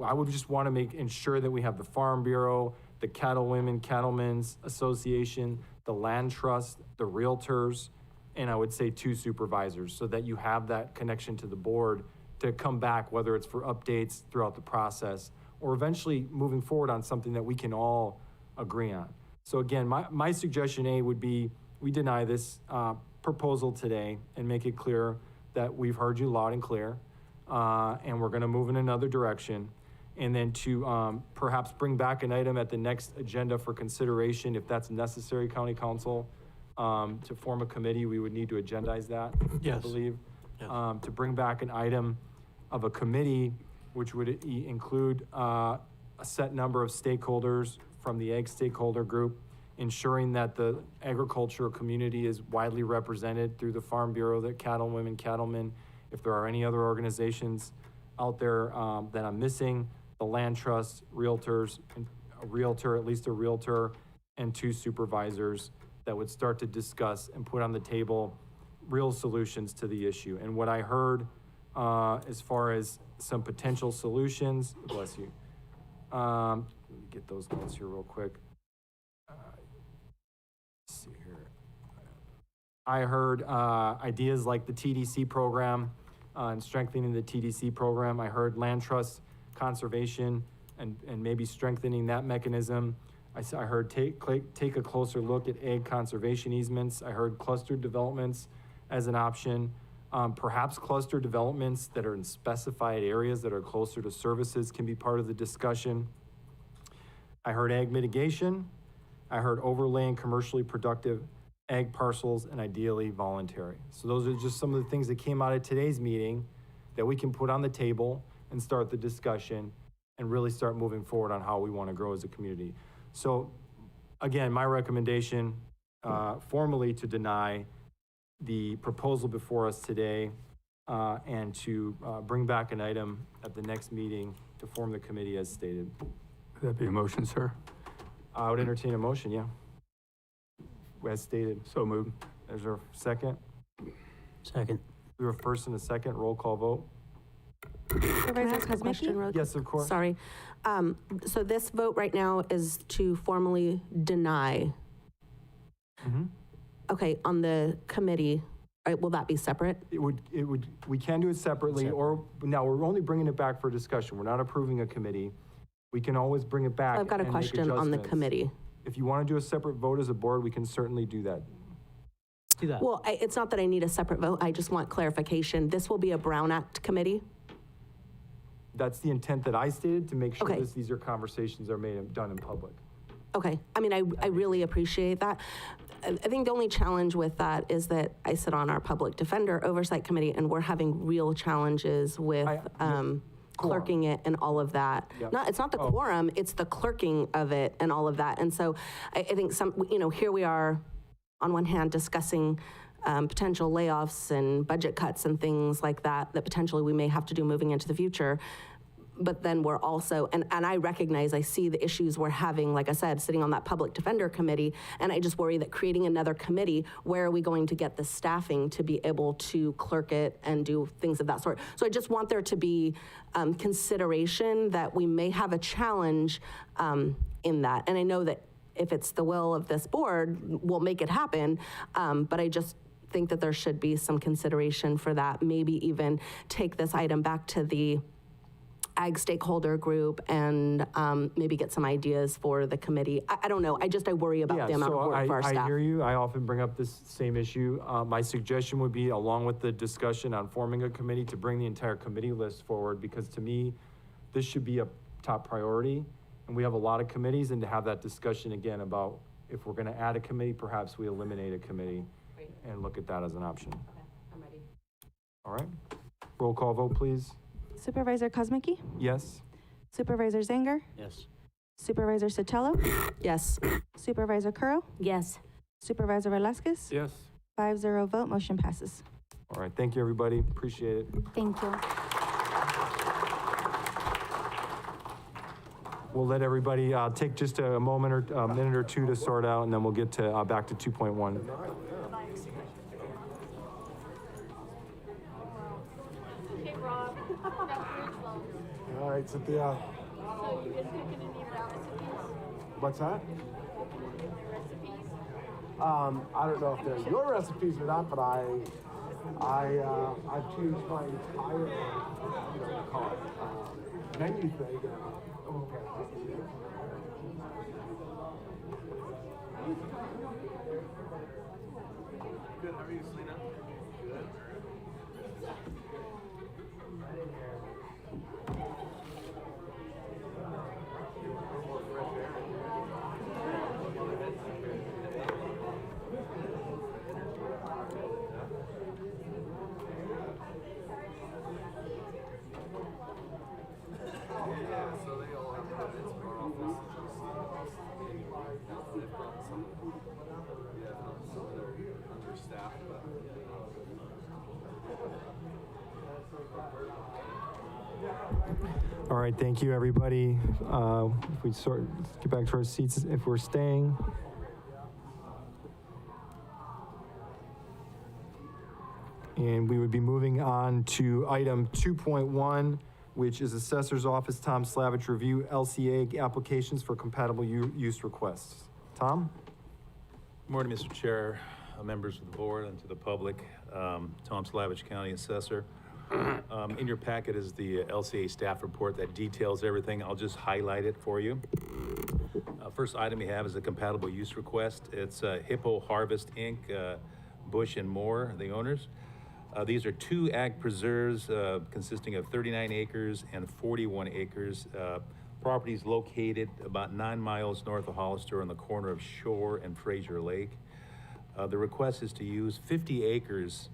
I would just want to ensure that we have the Farm Bureau, the Cattlemen's Association, the Land Trust, the Realtors, and I would say 2 supervisors, so that you have that connection to the board to come back, whether it's for updates throughout the process or eventually moving forward on something that we can all agree on. So again, my suggestion A would be we deny this proposal today and make it clear that we've heard you loud and clear, and we're going to move in another direction. And then to perhaps bring back an item at the next agenda for consideration, if that's necessary, County Council, to form a committee, we would need to agendize that, I believe. Yes. To bring back an item of a committee, which would include a set number of stakeholders from the ag stakeholder group, ensuring that the agricultural community is widely represented through the Farm Bureau, the cattlemen. If there are any other organizations out there that I'm missing, the Land Trust, Realtors, and a Realtor, at least a Realtor, and 2 supervisors that would start to discuss and put on the table real solutions to the issue. And what I heard as far as some potential solutions, bless you. Let me get those notes here real quick. Let's see here. I heard ideas like the TDC program and strengthening the TDC program. I heard land trust conservation and maybe strengthening that mechanism. I heard take a closer look at ag conservation easements. I heard clustered developments as an option. Perhaps cluster developments that are in specified areas that are closer to services can be part of the discussion. I heard ag mitigation. I heard overlaying commercially productive ag parcels and ideally voluntary. So those are just some of the things that came out of today's meeting that we can put on the table and start the discussion and really start moving forward on how we want to grow as a community. So again, my recommendation formally to deny the proposal before us today and to bring back an item at the next meeting to form the committee as stated. Would that be a motion, sir? I would entertain a motion, yeah. As stated. So moved. Is there a second? Second. We have a first and a second. Roll call vote. Can I ask a question real quick? Yes, of course. Sorry. So this vote right now is to formally deny. Mm-hmm. Okay, on the committee, right, will that be separate? We can do it separately, or now we're only bringing it back for discussion. We're not approving a committee. We can always bring it back. I've got a question on the committee. If you want to do a separate vote as a board, we can certainly do that. Let's do that. Well, it's not that I need a separate vote. I just want clarification. This will be a Brown Act committee? That's the intent that I stated, to make sure Okay. these are conversations are done in public. Okay. I mean, I really appreciate that. I think the only challenge with that is that I sit on our Public Defender Oversight Committee, and we're having real challenges with clerking it and all of that. Yep. It's not the quorum, it's the clerking of it and all of that. And so I think here we are on one hand discussing potential layoffs and budget cuts and things like that potentially we may have to do moving into the future. But then we're also, and I recognize, I see the issues we're having, like I said, sitting on that public defender committee, and I just worry that creating another committee, where are we going to get the staffing to be able to clerk it and do things of that sort? So I just want there to be consideration that we may have a challenge in that. And I know that if it's the will of this board, we'll make it happen, but I just think that there should be some consideration for that, maybe even take this item back to the ag stakeholder group and maybe get some ideas for the committee. I don't know. I worry about the amount of work for our staff. I hear you. I often bring up this same issue. My suggestion would be, along with the discussion on forming a committee, to bring the entire committee list forward, because to me, this should be a top priority. And we have a lot of committees, and to have that discussion again about if we're gonna add a committee, perhaps we eliminate a committee and look at that as an option. Okay, I'm ready. All right. Roll call vote, please. Supervisor Kozmicki? Yes? Supervisor Zanger? Yes. Supervisor Sotelo? Yes. Supervisor Curro? Yes. Supervisor Velasquez? Yes. 5-0 vote, motion passes. All right. Thank you, everybody. Appreciate it. Thank you. We'll let everybody take just a moment or a minute or two to sort out, and then we'll get to back to 2.1. All right, Cynthia. So you didn't pick any of our recipes? What's that? I don't know if they're your recipes or not, but I've changed my entire menu thing. Good. How are you, Selena? Good. All right, thank you, everybody. If we let's get back to our seats if we're staying. And we would be moving on to item 2.1, which is Assessor's Office Tom Slavich review LCA applications for compatible use requests. Tom? Good morning, Mr. Chair, members of the board, and to the public. Tom Slavich, County Assessor. In your packet is the LCA staff report that details everything. I'll just highlight it for you. First item we have is a compatible use request. It's Hippo Harvest, Inc., Bush and Moore, the owners. These are two ag preserves consisting of 39 acres and 41 acres. Properties located about 9 miles north of Hollister on the corner of Shore and Fraser Lake. The request is to use 50 acres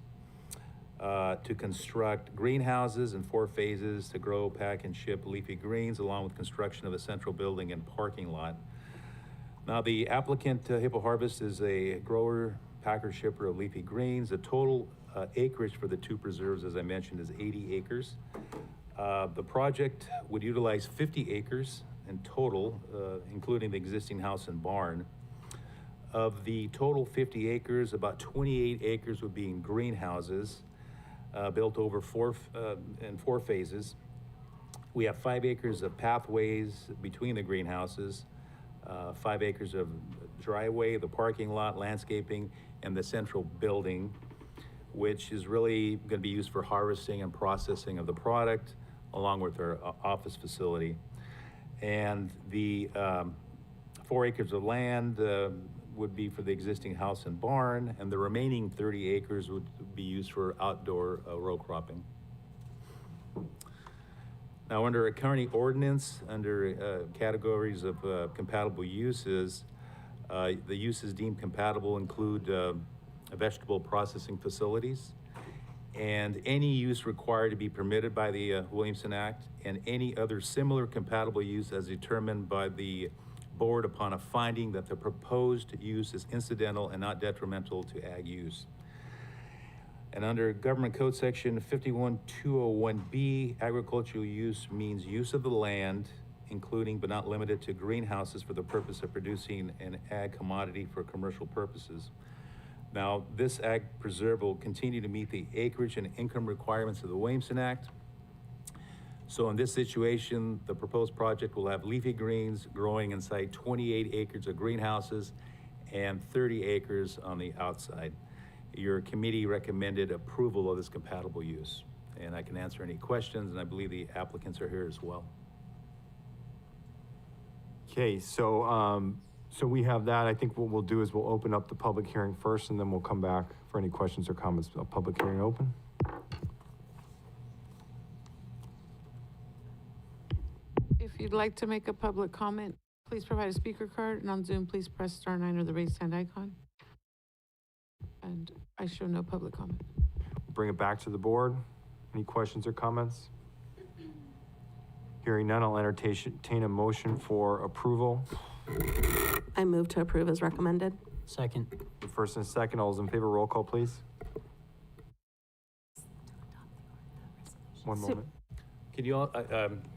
to construct greenhouses in 4 phases to grow, pack, and ship leafy greens, along with construction of a central building and parking lot. Now, the applicant, Hippo Harvest, is a grower, packer, shipper of leafy greens. The total acreage for the two preserves, as I mentioned, is 80 acres. The project would utilize 50 acres in total, including the existing house and barn. Of the total 50 acres, about 28 acres would be in greenhouses, built over in 4 phases. We have 5 acres of pathways between the greenhouses, 5 acres of driveway, the parking lot, landscaping, and the central building, which is really going to be used for harvesting and processing of the product, along with our office facility. And the 4 acres of land would be for the existing house and barn, and the remaining 30 acres would be used for outdoor row cropping. Now, under a county ordinance, under categories of compatible uses, the uses deemed compatible include vegetable processing facilities and any use required to be permitted by the Williamson Act, and any other similar compatible use as determined by the board upon a finding that the proposed use is incidental and not detrimental to ag use. And under Government Code Section 51201B, agricultural use means use of the land, including but not limited to greenhouses for the purpose of producing an ag commodity for commercial purposes. Now, this ag preserve will continue to meet the acreage and income requirements of the Williamson Act. So in this situation, the proposed project will have leafy greens growing inside 28 acres of greenhouses and 30 acres on the outside. Your committee recommended approval of this compatible use. And I can answer any questions, and I believe the applicants are here as well. Okay, so we have that. I think what we'll do is we'll open up the public hearing first, and then we'll come back for any questions or comments. Public hearing open. If you'd like to make a public comment, please provide a speaker card, and on Zoom, please press *9 or the raised hand icon. And I show no public comment. Bring it back to the board. Any questions or comments? Hearing none, I'll entertain a motion for approval. I move to approve as recommended. Second. The first and second, all those in favor, roll call, please. One moment. Can you all,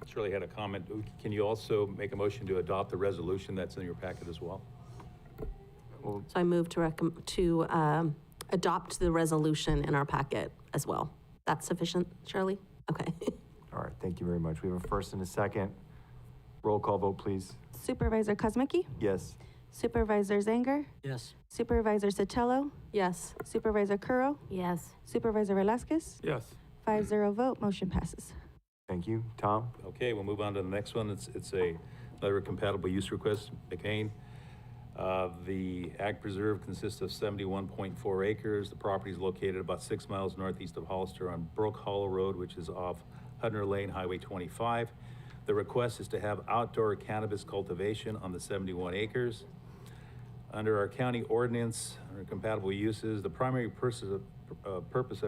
Shirley had a comment. Can you also make a motion to adopt the resolution that's in your packet as well? So I move to adopt the resolution in our packet as well. That's sufficient, Shirley? Okay. All right, thank you very much. We have a first and a second. Roll call vote, please. Supervisor Kuzmicki? Yes. Supervisor Zanger? Yes. Supervisor Sotelo? Yes. Supervisor Curro? Yes. Supervisor Velasquez? Yes. 5-0 vote, motion passes. Thank you. Tom? Okay, we'll move on to the next one. It's another compatible use request, McCain. The Ag Preserve consists of 71.4 acres. The property is located about 6 miles northeast of Hollister on Brook Hollow Road, which is off Hudner Lane, Highway 25. The request is to have outdoor cannabis cultivation on the 71 acres. Under our county ordinance, under compatible uses, the primary purpose of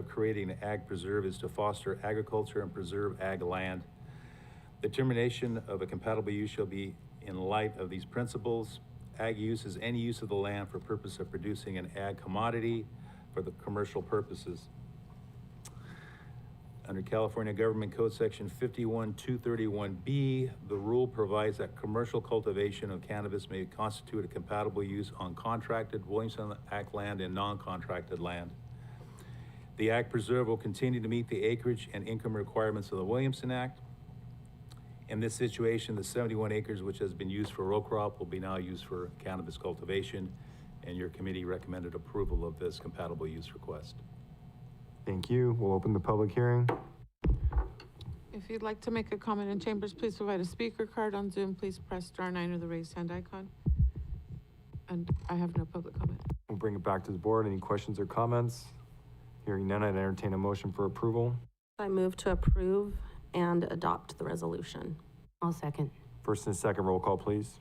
creating an Ag Preserve is to foster agriculture and preserve ag land. The determination of a compatible use shall be in light of these principles. Ag use is any use of the land for purpose of producing an ag commodity for the commercial purposes. Under California Government Code Section 51231B, the rule provides that commercial cultivation of cannabis may constitute a compatible use on contracted Williamson Act land and non-contracted land. The Ag Preserve will continue to meet the acreage and income requirements of the Williamson Act. In this situation, the 71 acres which has been used for row crop will be now used for cannabis cultivation, and your committee recommended approval of this compatible use request. Thank you. We'll open the public hearing. If you'd like to make a comment in chambers, please provide a speaker card. On Zoom, please press *9 or the raised hand icon. And I have no public comment. We'll bring it back to the board. Any questions or comments? Hearing none, I'd entertain a motion for approval. I move to approve and adopt the resolution. I'll second. First and second, roll call, please.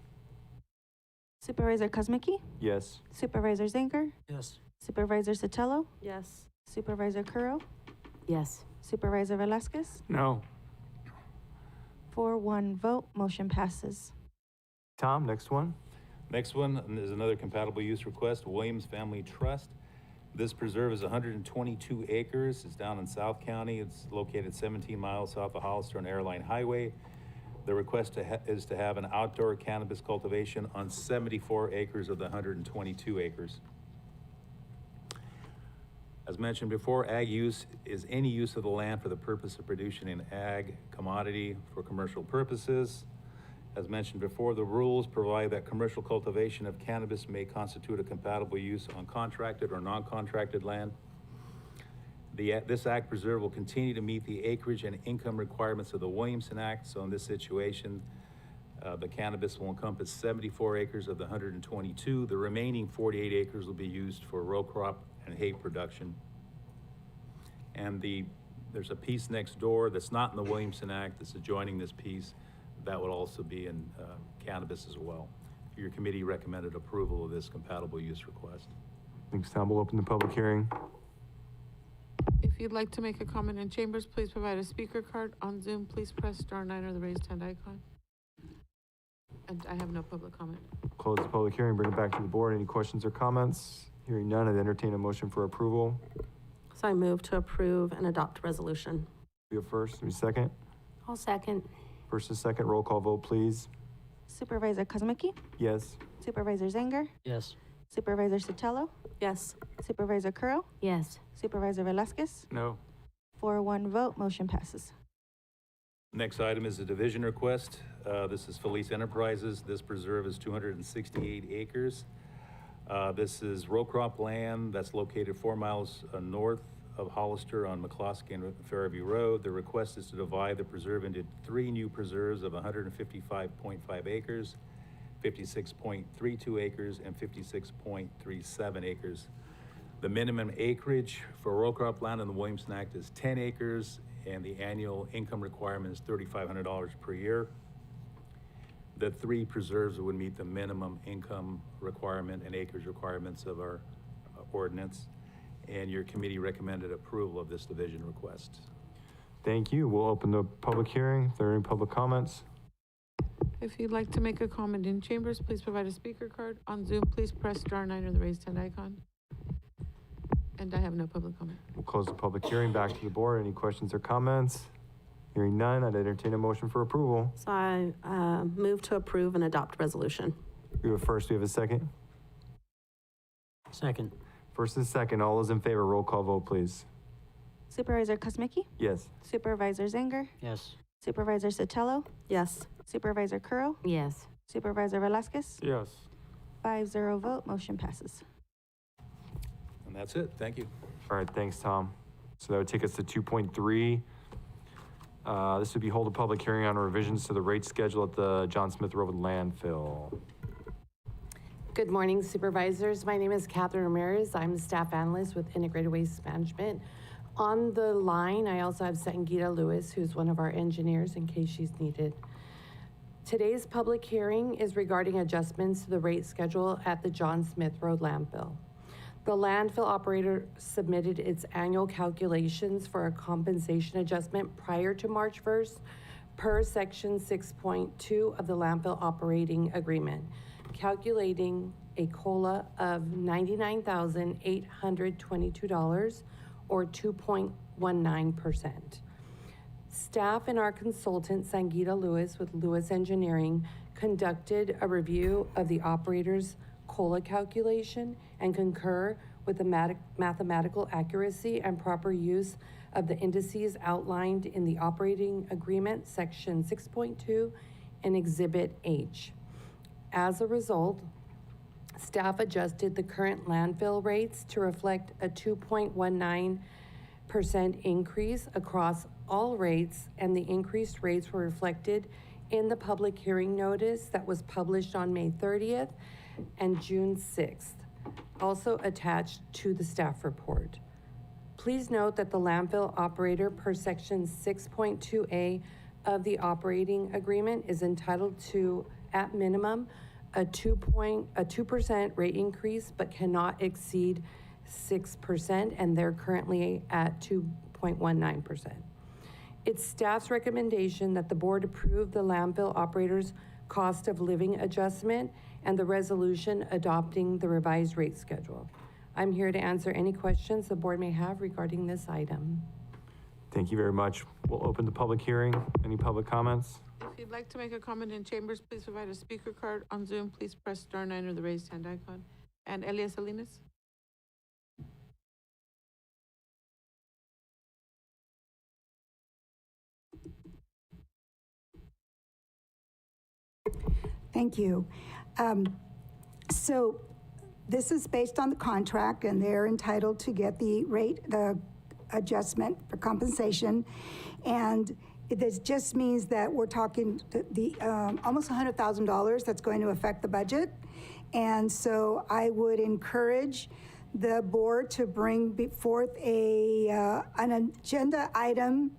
Supervisor Kuzmicki? Yes. Supervisor Zanger? Yes. Supervisor Sotelo? Yes. Supervisor Curro? Yes. Supervisor Velasquez? No. 4-1 vote, motion passes. Tom, next one. Next one is another compatible use request, Williams Family Trust. This preserve is 122 acres. It's down in South County. It's located 17 miles south of Hollister on Airline Highway. The request is to have an outdoor cannabis cultivation on 74 acres of the 122 acres. As mentioned before, ag use is any use of the land for the purpose of producing an ag commodity for commercial purposes. As mentioned before, the rules provide that commercial cultivation of cannabis may constitute a compatible use on contracted or non-contracted land. This Ag Preserve will continue to meet the acreage and income requirements of the Williamson Act. So in this situation, the cannabis will encompass 74 acres of the 122. The remaining 48 acres will be used for row crop and hay production. And there's a piece next door that's not in the Williamson Act that's adjoining this piece. That would also be in cannabis as well. Your committee recommended approval of this compatible use request. Thanks, Tom. We'll open the public hearing. If If you'd like to make a comment in chambers, please provide a speaker card. On Zoom, please press *9 or the raised hand icon. And I have no public comment. Close the public hearing, bring it back to the board. Any questions or comments? Hearing none, I'd entertain a motion for approval. So I move to approve and adopt resolution. We have first, we second. I'll second. First and second, roll call vote, please. Supervisor Kozmicki, Yes. Supervisor Zanger, Yes. Supervisor Sotelo, Yes. Supervisor Curro, Yes. Supervisor Velasquez. No. 4-1 vote, motion passes. Next item is a division request. This is Felice Enterprises. This preserve is 268 acres. This is row crop land that's located 4 miles north of Hollister on McCloskey and Fairview Road. The request is to divide the preserve into 3 new preserves of 155.5 acres, 56.32 acres, and 56.37 acres. The minimum acreage for row crop land in the Williamson Act is 10 acres, and the annual income requirement is $3,500 per year. The 3 preserves would meet the minimum income requirement and acreage requirements of our ordinance, and your committee recommended approval of this division request. Thank you. We'll open the public hearing. If there are any public comments. If you'd like to make a comment in chambers, please provide a speaker card. On Zoom, please press *9 or the raised hand icon. And I have no public comment. We'll close the public hearing, back to the board. Any questions or comments? Hearing none, I'd entertain a motion for approval. So I move to approve and adopt resolution. We have a first, we have a second. Second. First and second, all those in favor, roll call vote, please. Supervisor Kozmicki, Yes. Supervisor Zanger, Yes. Supervisor Sotelo, Yes. Supervisor Curro, Yes. Supervisor Velasquez. Yes. 5-0 vote, motion passes. And that's it. Thank you. All right, thanks, Tom. So that would take us to 2.3. This would be hold a public hearing on revisions to the rate schedule at the John Smith Road Landfill. Good morning, supervisors. My name is Catherine Ramirez. I'm a staff analyst with Integrated Waste Management. On the line, I also have Sangita Lewis, who's one of our engineers in case she's needed. Today's public hearing is regarding adjustments to the rate schedule at the John Smith Road Landfill. The landfill operator submitted its annual calculations for a compensation adjustment prior to March 1st per section 6.2 of the landfill operating agreement, calculating a COLA of $99,822 or 2.19%. Staff and our consultant, Sangita Lewis with Lewis Engineering, conducted a review of the operator's COLA calculation and concur with the mathematical accuracy and proper use of the indices outlined in the operating agreement, section 6.2 and Exhibit H. As a result, staff adjusted the current landfill rates to reflect a 2.19% increase across all rates, and the increased rates were reflected in the public hearing notice that was published on May 30th and June 6th, also attached to the staff report. Please note that the landfill operator per section 6.2A of the operating agreement is entitled to, at minimum, a 2% rate increase, but cannot exceed 6%, and they're currently at 2.19%. It's staff's recommendation that the board approve the landfill operator's cost of living adjustment and the resolution adopting the revised rate schedule. I'm here to answer any questions the board may have regarding this item. Thank you very much. We'll open the public hearing. Any public comments? If you'd like to make a comment in chambers, please provide a speaker card. On Zoom, please press *9 or the raised hand icon. And Elias Salinas? Thank you. So this is based on the contract, and they're entitled to get the adjustment for compensation. And this just means that we're talking the almost $100,000 that's going to affect the budget. And so I would encourage the board to bring forth an agenda item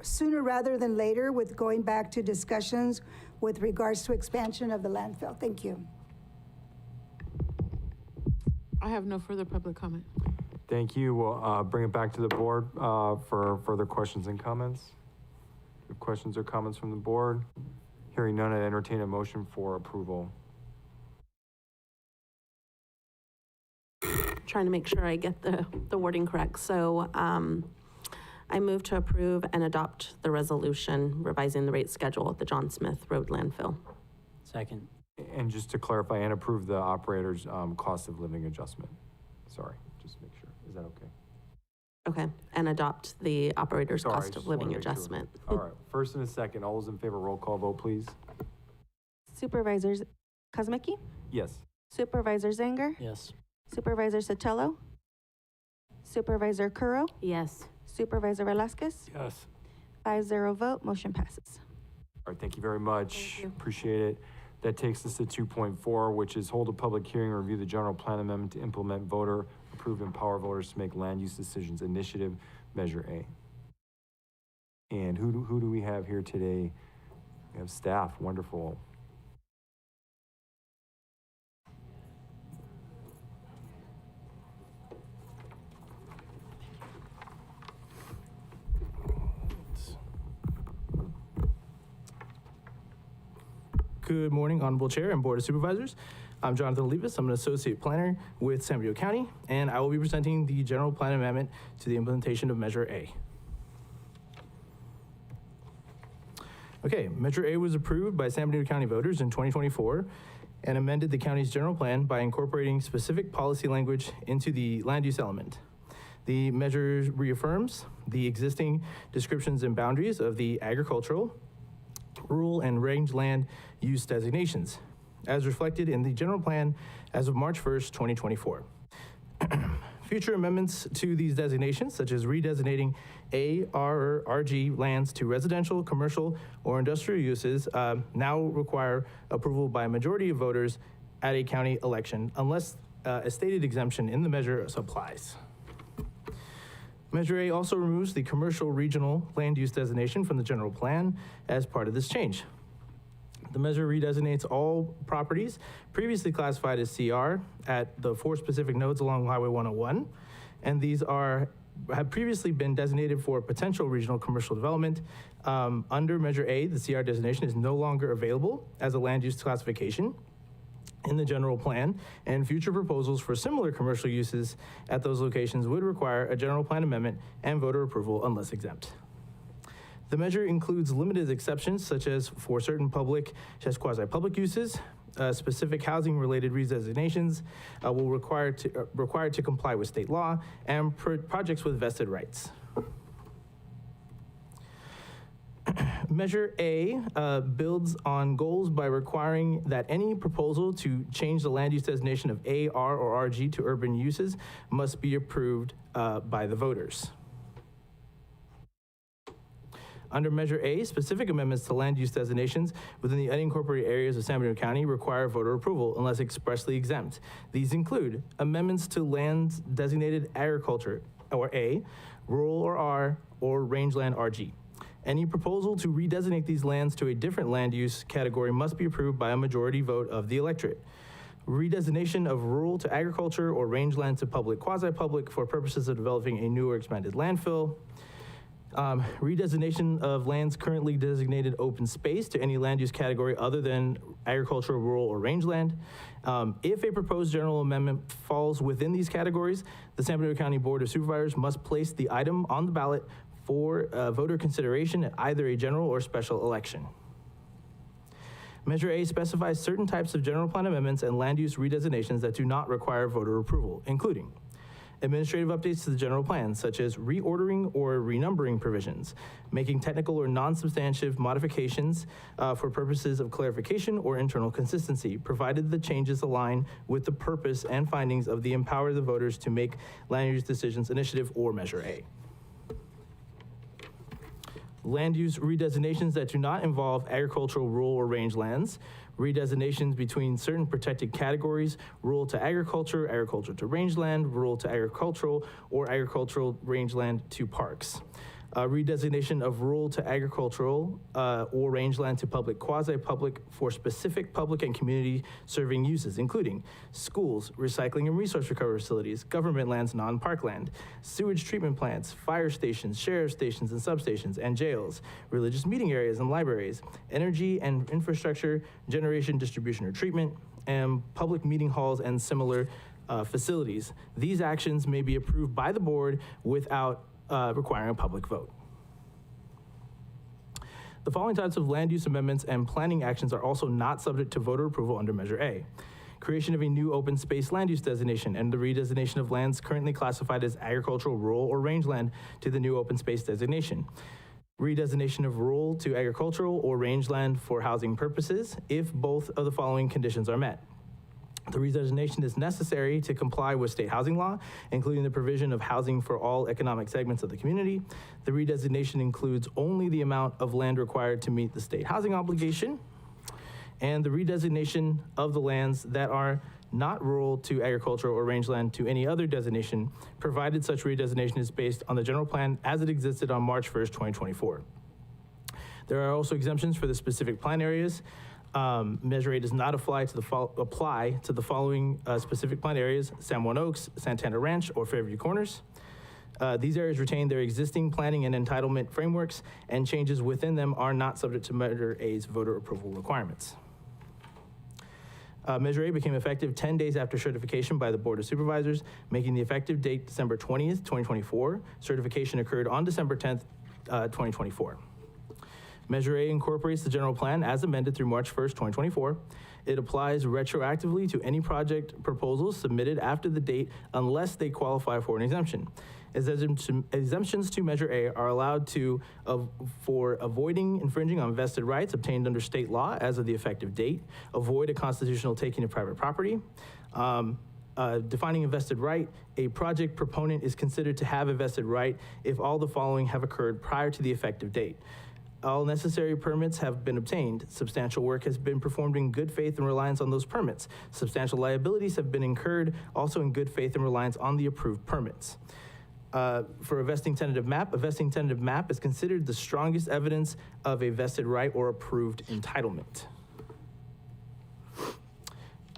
sooner rather than later, with going back to discussions with regards to expansion of the landfill. Thank you. I have no further public comment. thank you. We'll bring it back to the board for further questions and comments. If questions or comments from the board, hearing none, I entertain a motion for approval. Trying to make sure I get the wording correct. So I move to approve and adopt the resolution revising the rate schedule at the John Smith Road landfill. Second. And just to clarify, and approve the operator's cost of living adjustment. Sorry, just make sure. Is that okay? Okay, and adopt the operator's Sorry, cost of just living wanna make sure. adjustment. All right, first and a second, all those in favor, roll call vote, please. Supervisors Kuzmicki, Yes. Supervisor Zanger, Yes. Supervisor Sotelo, Supervisor Curro, Yes. Supervisor Velasquez. Yes. 5-0 vote, motion passes. All right, thank you very much. Thank you. Appreciate it. That takes us to 2.4, which is hold a public hearing and review the general plan amendment to implement voter approved empower voters to make land use decisions initiative, Measure A. And who do we have here today? We have staff, wonderful. Good morning, Honorable Chair and Board of Supervisors. I'm Jonathan Olivas. I'm an Associate Planner with San Benito County, and I will be presenting the General Plan Amendment to the implementation of Measure A. Okay, Measure A was approved by San Benito County voters in 2024 and amended the county's general plan by incorporating specific policy language into the land use element. The measure reaffirms the existing descriptions and boundaries of the agricultural, rural, and rangeland use designations, as reflected in the general plan as of March 1st, 2024. Future amendments to these designations, such as redesignating A, R, or RG lands to residential, commercial, or industrial uses, now require approval by a majority of voters at a county election, unless a stated exemption in the measure applies. Measure A also removes the commercial regional land use designation from the general plan as part of this change. The measure redesignates all properties previously classified as CR at the 4 specific nodes along Highway 101, and these have previously been designated for potential regional commercial development. Under Measure A, the CR designation is no longer available as a land use classification in the general plan, and future proposals for similar commercial uses at those locations would require a general plan amendment and voter approval unless exempt. The measure includes limited exceptions, such as for certain public, just quasi-public uses, specific housing-related redesignations will required to comply with state law, and projects with vested rights. Measure A builds on goals by requiring that any proposal to change the land use designation of A, R, or RG to urban uses must be approved by the voters. Under Measure A, specific amendments to land use designations within the unincorporated areas of San Benito County require voter approval unless expressly exempt. These include amendments to lands designated agriculture, or A, rural, or R, or rangeland, RG. Any proposal to redesignate these lands to a different land use category must be approved by a majority vote of the electorate. Redesignation of rural to agriculture or rangeland to public, quasi-public for purposes of developing a new or expanded landfill. Redesignation of lands currently designated open space to any land use category other than agricultural, rural, or rangeland. If a proposed general amendment falls within these categories, the San Benito County Board of Supervisors must place the item on the ballot for voter consideration at either a general or special election. Measure A specifies certain types of general plan amendments and land use redesignations that do not require voter approval, including administrative updates to the general plan, such as reordering or renumbering provisions, making technical or non-substantive modifications for purposes of clarification or internal consistency, provided the changes align with the purpose and findings of the Empower the Voters to Make Land Use Decisions Initiative or Measure A. Land use redesignations that do not involve agricultural, rural, or rangelands, redesignations between certain protected categories, rural to agriculture, agriculture to rangeland, rural to agricultural, or agricultural rangeland to parks. redesignation of rural to agricultural or rangeland to public, quasi-public for specific public and community serving uses, including schools, recycling and resource recovery facilities, government lands, non-parkland, sewage treatment plants, fire stations, sheriff stations and substations, and jails, religious meeting areas and libraries, energy and infrastructure, generation, distribution, or treatment, and public meeting halls and similar facilities. These actions may be approved by the board without requiring a public vote. The following types of land use amendments and planning actions are also not subject to voter approval under Measure A. Creation of a new open space land use designation and the redesignation of lands currently classified as agricultural, rural, or rangeland to the new open space designation. Redesignation of rural to agricultural or rangeland for housing purposes if both of the following conditions are met. The redesignation is necessary to comply with state housing law, including the provision of housing for all economic segments of the community. The redesignation includes only the amount of land required to meet the state housing obligation, and the redesignation of the lands that are not rural to agricultural or rangeland to any other designation, provided such redesignation is based on the general plan as it existed on March 1st, 2024. There are also exemptions for the specific plan areas. Measure A does not apply to the following specific plan areas: San Juan Oaks, Santana Ranch, or Fairview Corners. These areas retain their existing planning and entitlement frameworks, and changes within them are not subject to Measure A's voter approval requirements. Measure A became effective 10 days after certification by the Board of Supervisors, making the effective date December 20th, 2024. Certification occurred on December 10th, 2024. Measure A incorporates the general plan as amended through March 1st, 2024. It applies retroactively to any project proposals submitted after the date unless they qualify for an exemption. Exemptions to Measure A are allowed for avoiding infringing on vested rights obtained under state law as of the effective date, avoid a constitutional taking of private property. Defining a vested right, a project proponent is considered to have a vested right if all the following have occurred prior to the effective date. All necessary permits have been obtained. Substantial work has been performed in good faith and reliance on those permits. Substantial liabilities have been incurred also in good faith and reliance on the approved permits. For a vesting tentative map is considered the strongest evidence of a vested right or approved entitlement.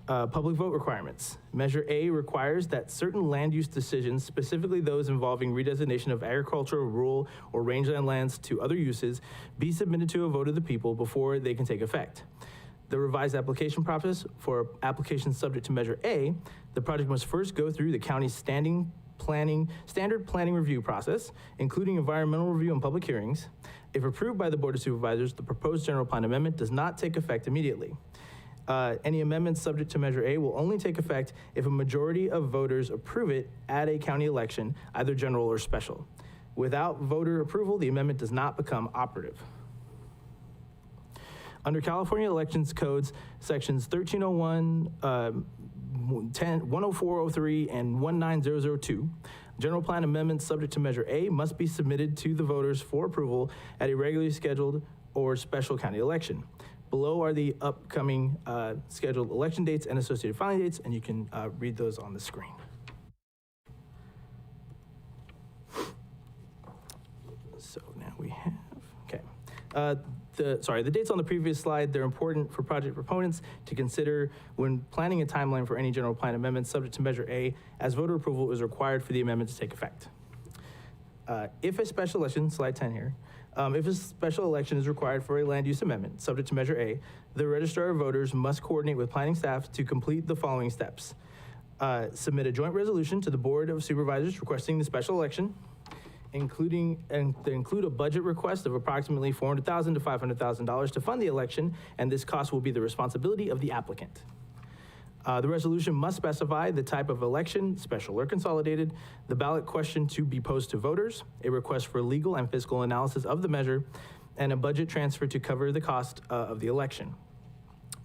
Public vote requirements. Measure A requires that certain land use decisions, specifically those involving redesignation of agricultural, rural, or rangeland lands to other uses, be submitted to a vote of the people before they can take effect. The revised application process for applications subject to Measure A, the project must first go through the county's standard planning review process, including environmental review and public hearings. If approved by the Board of Supervisors, the proposed general plan amendment does not take effect immediately. Any amendments subject to Measure A will only take effect if a majority of voters approve it at a county election, either general or special. Without voter approval, the amendment does not become operative. Under California Elections Codes, Sections 1301, 10403, and 19002, general plan amendments subject to Measure A must be submitted to the voters for approval at a regularly scheduled or special county election. Below are the upcoming scheduled election dates and associated filing dates, and you can read those on the screen. So now we have, okay. The dates on the previous slide, they're important for project proponents to consider when planning a timeline for any general plan amendments subject to Measure A, as voter approval is required for the amendment to take effect. If a special election, slide 10 here, if a special election is required for a land use amendment subject to Measure A, the registrar of voters must coordinate with planning staff to complete the following steps. Submit a joint resolution to the Board of Supervisors requesting the special election, include a budget request of approximately $400,000 to $500,000 to fund the election, and this cost will be the responsibility of the applicant. The resolution must specify the type of election, special or consolidated, the ballot question to be posed to voters, a request for legal and fiscal analysis of the measure, and a budget transfer to cover the cost of the election.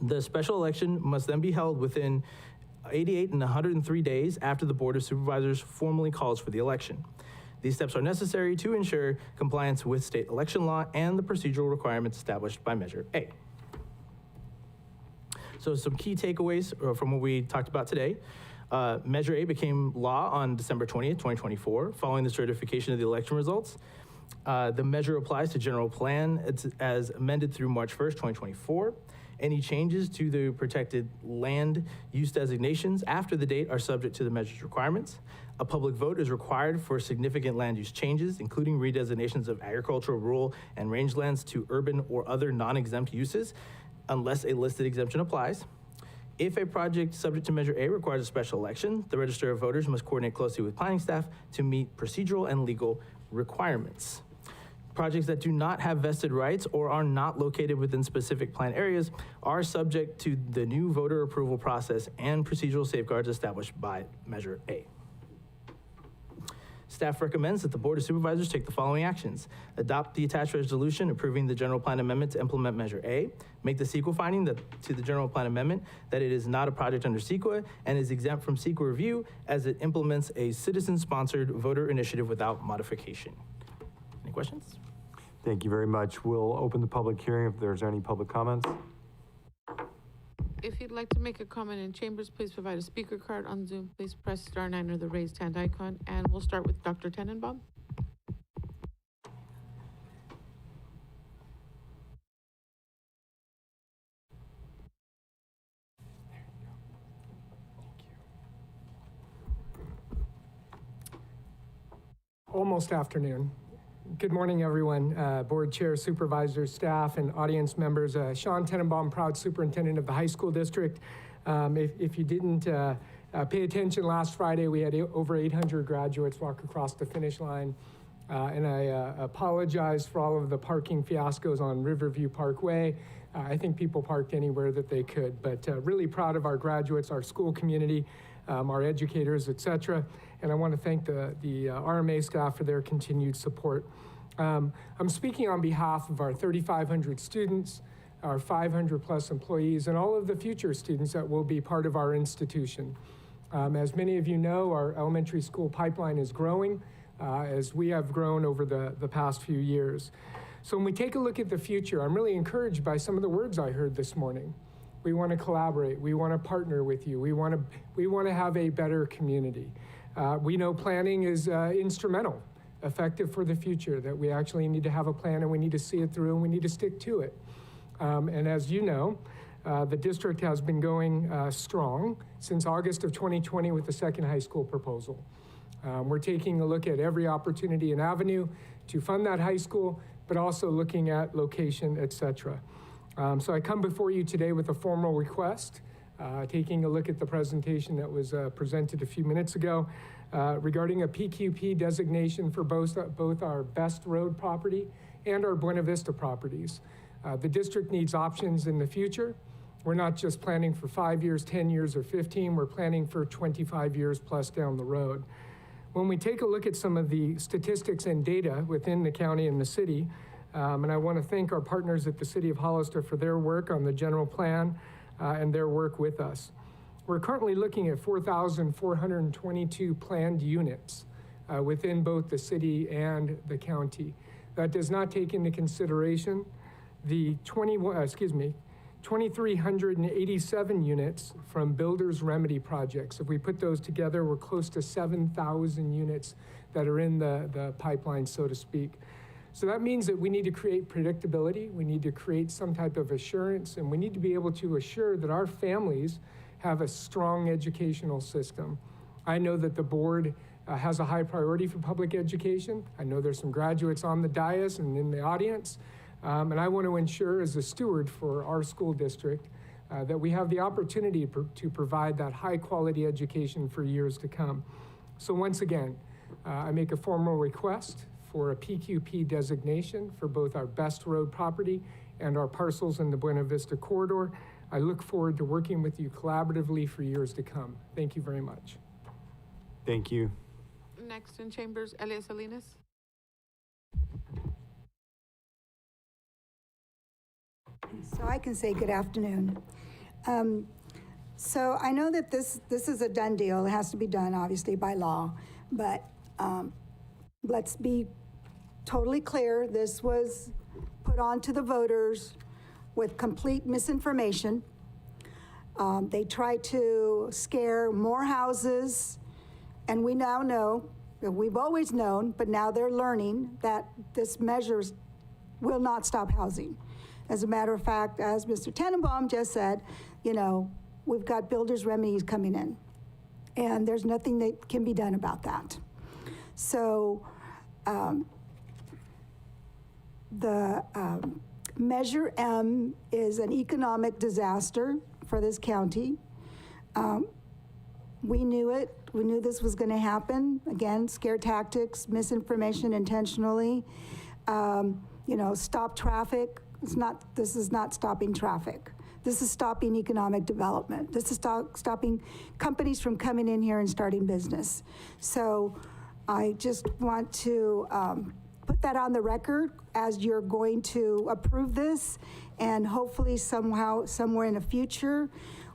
The special election must then be held within 88 and 103 days after the Board of Supervisors formally calls for the election. These steps are necessary to ensure compliance with state election law and the procedural requirements established by Measure A. So some key takeaways from what we talked about today. Measure A became law on December 20th, 2024, following the certification of the election results. The measure applies to general plan as amended through March 1st, 2024. Any changes to the protected land use designations after the date are subject to the measure's requirements. A public vote is required for significant land use changes, including redesignations of agricultural, rural, and rangelands to urban or other non-exempt uses, unless a listed exemption applies. If a project subject to Measure A requires a special election, the Register of Voters must coordinate closely with planning staff to meet procedural and legal requirements. Projects that do not have vested rights or are not located within specific plan areas are subject to the new voter approval process and procedural safeguards established by Measure A. Staff recommends that the Board of Supervisors take the following actions. Adopt the attached resolution approving the general plan amendment to implement Measure A. Make the CEQA finding to the general plan amendment that it is not a project under CEQA and is exempt from CEQA review as it implements a citizen-sponsored voter initiative without modification. Any questions? Thank you very much. We'll open the public hearing if there's any public comments. If you'd like to make a comment in chambers, please provide a speaker card on Zoom. Please press *9 or the raised hand icon, and we'll start with Dr. Tenenbaum. Almost afternoon. Good morning, everyone. Board Chair, Supervisors, staff, and audience members. Sean Tenenbaum, proud superintendent of the high school district. If you didn't pay attention last Friday, we had over 800 graduates walk across the finish line. And I apologize for all of the parking fiascos on Riverview Parkway. I think people parked anywhere that they could, but really proud of our graduates, our school community, our educators, et cetera. And I want to thank the RMA staff for their continued support. I'm speaking on behalf of our 3,500 students, our 500 plus employees, and all of the future students that will be part of our institution. As many of you know, our elementary school pipeline is growing as we have grown over the past few years. So when we take a look at the future, I'm really encouraged by some of the words I heard this morning. We want to collaborate. We want to partner with you. We want to have a better community. We know planning is instrumental, effective for the future, that we actually need to have a plan and we need to see it through and we need to stick to it. And as you know, the district has been going strong since August of 2020 with the second high school proposal. We're taking a look at every opportunity and avenue to fund that high school, but also looking at location, et cetera. So I come before you today with a formal request, taking a look at the presentation that was presented a few minutes ago regarding a PQP designation for both our Best Road property and our Buena Vista properties. The district needs options in the future. We're not just planning for 5 years, 10 years, or 15, we're planning for 25 years plus down the road. When we take a look at some of the statistics and data within the county and the city, and I want to thank our partners at the City of Hollister for their work on the general plan and their work with us. We're currently looking at 4,422 planned units within both the city and the county. That does not take into consideration the 2,387 units from builders' remedy projects. If we put those together, we're close to 7,000 units that are in the pipeline, so to speak. So that means that we need to create predictability, we need to create some type of assurance, and we need to be able to assure that our families have a strong educational system. I know that the board has a high priority for public education. I know there's some graduates on the dais and in the audience, and I want to ensure as a steward for our school district that we have the opportunity to provide that high quality education for years to come. So once again, I make a formal request for a PQP designation for both our Best Road property and our parcels in the Buena Vista corridor. I look forward to working with you collaboratively for years to come. Thank you very much. Thank you. Next in chambers, Elias Salinas. So I can say good afternoon. So I know that this is a done deal. It has to be done, obviously, by law. But let's be totally clear. This was put on to the voters with complete misinformation. They tried to scare more houses. And we now know we've always known, but now they're learning that this measures will not stop housing. As a matter of fact, as Mr. Tannenbaum just said, you know, we've got builders' remedies coming in, and there's nothing that can be done about that. So Measure M is an economic disaster for this county. We knew it. We knew this was going to happen. Again, scare tactics, misinformation intentionally. You know, stop traffic. This is not stopping traffic. This is stopping economic development. This is stopping companies from coming in here and starting business. So I just want to put that on the record as you're going to approve this, and hopefully somehow, somewhere in the future,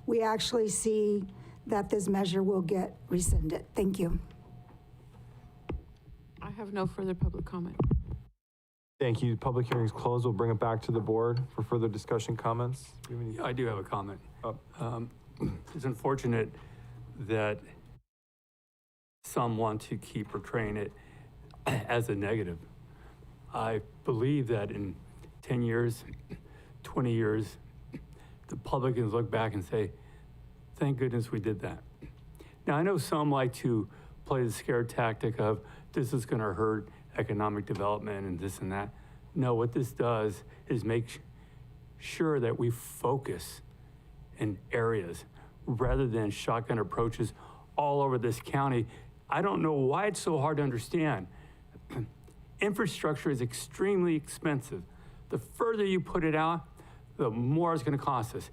we actually see that this measure will get rescinded. Thank you. I have no further public comment. Thank you. Public hearing is closed. We'll bring it back to the board for further discussion, comments. Yeah, I do have a comment. It's unfortunate that some want to keep portraying it as a negative. I believe that in 10 years, 20 years, the public can look back and say, thank goodness we did that. Now, I know some like to play the scare tactic of this is going to hurt economic development and this and that. No, what this does is make sure that we focus in areas rather than shotgun approaches all over this county. I don't know why it's so hard to understand. Infrastructure is extremely expensive. The further you put it out, the more it's going to cost us.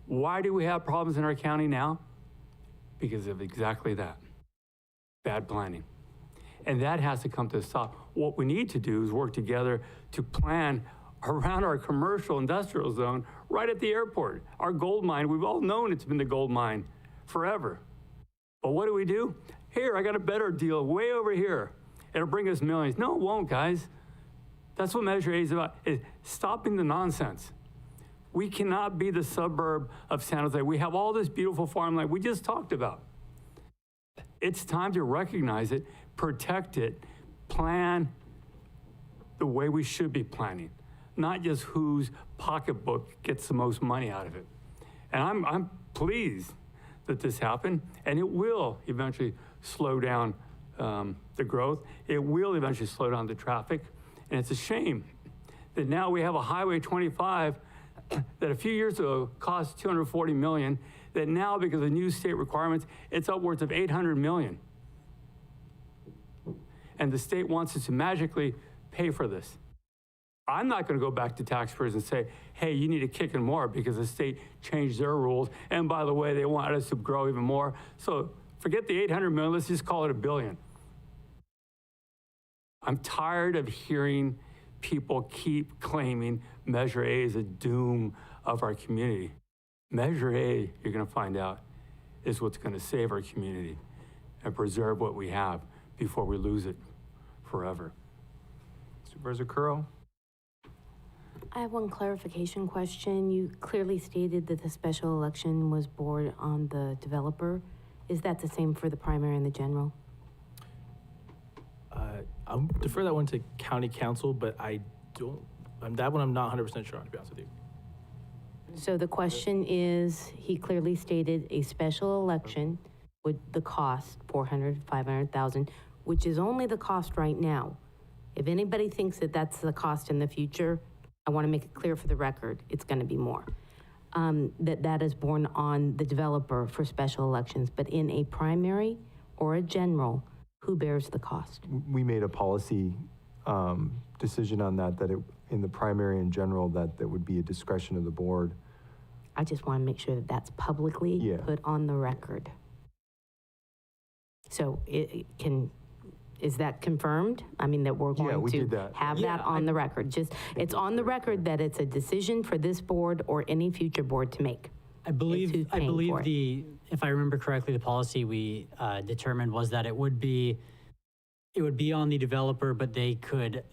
Why do we have problems in our county now? Because of exactly that, bad planning. And that has to come to a stop. What we need to do is work together to plan around our commercial industrial zone right at the airport. Our gold mine, we've all known it's been the gold mine forever. But what do? Here, I got a better deal way over here. It'll bring us millions. No, it won't, guys. That's what Measure A is about, is stopping the nonsense. We cannot be the suburb of San Jose. We have all this beautiful farmland we just talked about. It's time to recognize it, protect it, plan the way we should be planning, not just whose pocketbook gets the most money out of it. And I'm pleased that this happened, and it will eventually slow down the growth. It will eventually slow down the traffic. And it's a shame that now we have a Highway 25 that a few years ago cost $240 million, that now because of new state requirements, it's upwards of $800 million. And the state wants us to magically pay for this. I'm not going to go back to taxpayers and say, hey, you need to kick in more because the state changed their rules. And by the way, they wanted us to grow even more. So forget the $800 million, let's just call it $1 billion. I'm tired of hearing people keep claiming Measure A is a doom of our community. Measure A, you're going to find out, is what's going to save our community and preserve what we have before we lose it forever. Supervisor Curro? I have one clarification question. You clearly stated that the special election was board on the developer. Is that the same for the primary and the general? I'll defer that one to county council, but that one I'm not 100% sure on, to be honest with you. So the question is, he clearly stated a special election would the cost $400,000, $500,000, which is only the cost right now. If anybody thinks that that's the cost in the future, I want to make it clear for the record, it's going to be more. That is borne on the developer for special elections, but in a primary or a general, who bears the cost? We made a policy decision on that in the primary and general, that would be a discretion of the board. I just want to make sure that that's publicly put on the record. So is that confirmed? I mean, that we're going to have that on the record. It's on the record that it's a decision for this board or any future board to make. I believe if I remember correctly, the policy we determined was that it would be It would be on the developer, but they could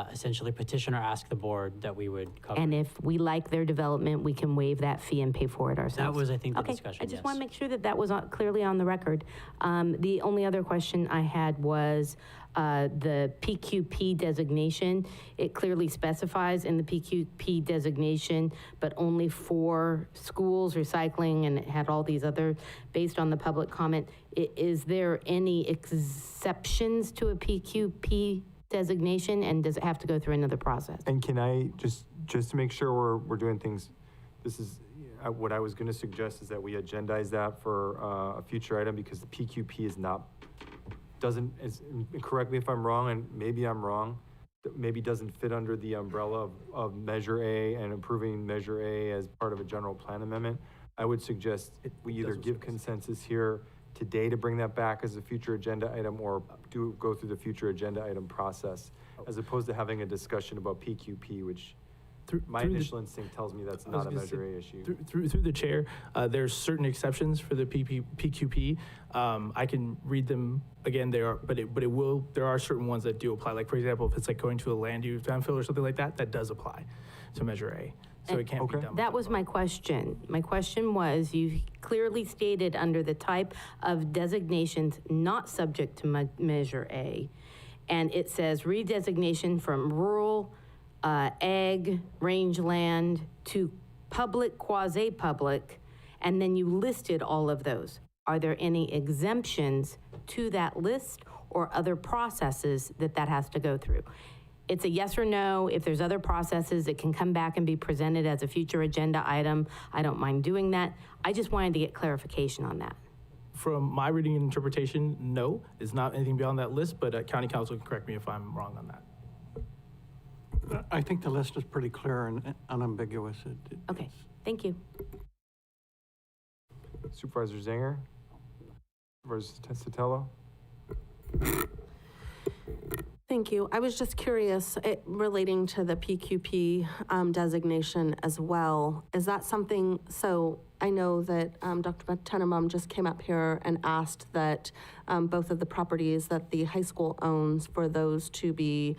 essentially petition or ask the board that we would cover. And if we like their development, we can waive that fee and pay for it ourselves. That was, I think, the Okay, discussion, I just yes. want to make sure that that was clearly on the record. The only other question I had was the PQP designation. It clearly specifies in the PQP designation, but only for schools, recycling, and it had all these other, based on the public comment. Is there any exceptions to a PQP designation, and does it have to go through another process? And can I, just to make sure we're doing things, this is, what I was gonna suggest is that we agendize that for a future item, because the PQP is not, correct me if I'm wrong, and maybe I'm wrong, maybe doesn't fit under the umbrella of Measure A and approving Measure A as part of a general plan amendment. I would suggest we either give consensus here today to bring that back as a future agenda item, or go through the future agenda item process, as opposed to having a discussion about PQP, which my initial instinct tells me that's not a Measure A issue. Through the chair, there's certain exceptions for the PQP. I can read them again. There are certain ones that do apply. Like, for example, if it's like going to a land use landfill or something like that, that does apply to Measure A. So it can't be done. That was my question. My question was, you clearly stated under the type of designations not subject to Measure A, and it says redesignation from rural, ag, rangeland to public, quasi-public, and then you listed all of those. Are there any exemptions to that list or other processes that has to go through? It's a yes or no. If there's other processes, it can come back and be presented as a future agenda item. I don't mind doing that. I just wanted to get clarification on that. From my reading and interpretation, no, it's not anything beyond that list, but county council can correct me if I'm wrong on that. I think the list is pretty clear and unambiguous. Okay, thank you. Supervisor Zanger? Supervisor Sotelo? Thank you. I was just curious, relating to the PQP designation as well. Is that something, so I know that Dr. Tenenbaum just came up here and asked that both of the properties that the high school owns, for those to be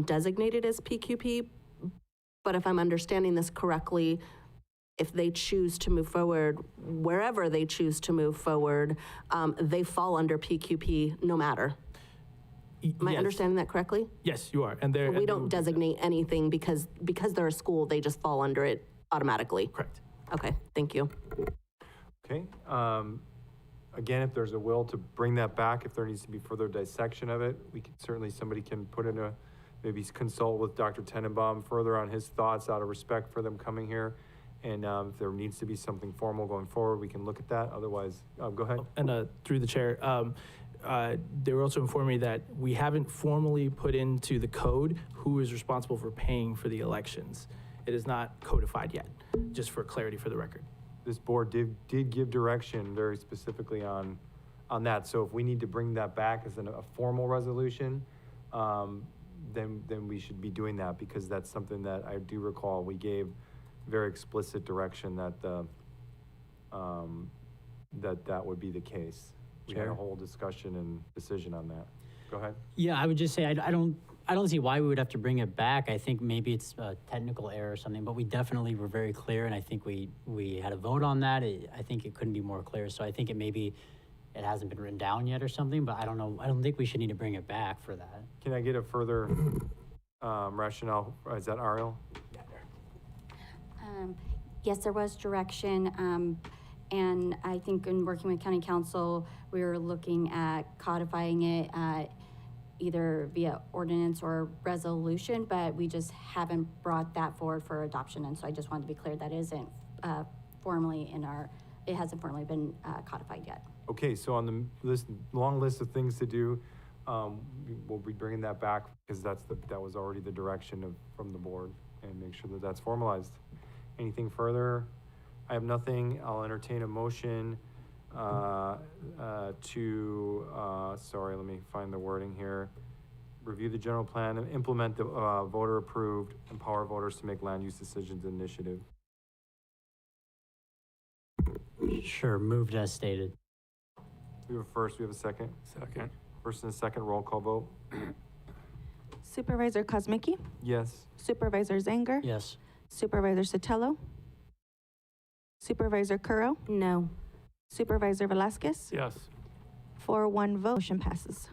designated as PQP. But if I'm understanding this correctly, if they choose to move forward, wherever they choose to move forward, they fall under PQP no matter. Am I understanding that correctly? Yes, you are. And we don't designate anything because they're a school, they just fall under it automatically. Correct. Okay, thank you. Okay. Again, if there's a will to bring that back, if there needs to be further dissection of it, we could certainly, somebody can put in maybe consult with Dr. Tenenbaum further on his thoughts out of respect for them coming here. And if there needs to be something formal going forward, we can look at that. Otherwise, go ahead. And through the chair, they were also informing me that we haven't formally put into the code who is responsible for paying for the elections. It is not codified yet, just for clarity for the record. This board did give direction very specifically on that. So if we need to bring that back as a formal resolution, then we should be doing that, because that's something that I do recall we gave very explicit direction that that would be the case. We had a whole discussion and decision on that. Go ahead. Yeah, I would just say, I don't see why we would have to bring it back. I think maybe it's a technical error or something, but we definitely were very clear, and I think we had a vote on that. I think it couldn't be more clear, so I think it hasn't been written down yet or something, but I don't know. I don't think we should need to bring it back for that. Can I get a further rationale? Is that Ariel? Yes, there was direction, and I think in working with county council, we were looking at codifying it either via ordinance or resolution, but we just haven't brought that forward for adoption. And so I just wanted to be clear that isn't formally it hasn't formally been codified yet. Okay, so on the long list of things to do, we'll be bringing that back, because that was already the direction from the board, and make sure that that's formalized. Anything further? I have nothing. I'll entertain a motion sorry, let me find the wording here. Review the general plan and implement the voter approved, empower voters to make land use decisions initiative. Sure, moved as stated. We have a first, we have a second. Second. First and second roll call vote? Supervisor Kozmicki, Yes. Supervisor Zanger, Yes. Supervisor Sotelo, Supervisor Curro, No. Supervisor Velasquez. Yes. 4-1 vote, motion passes.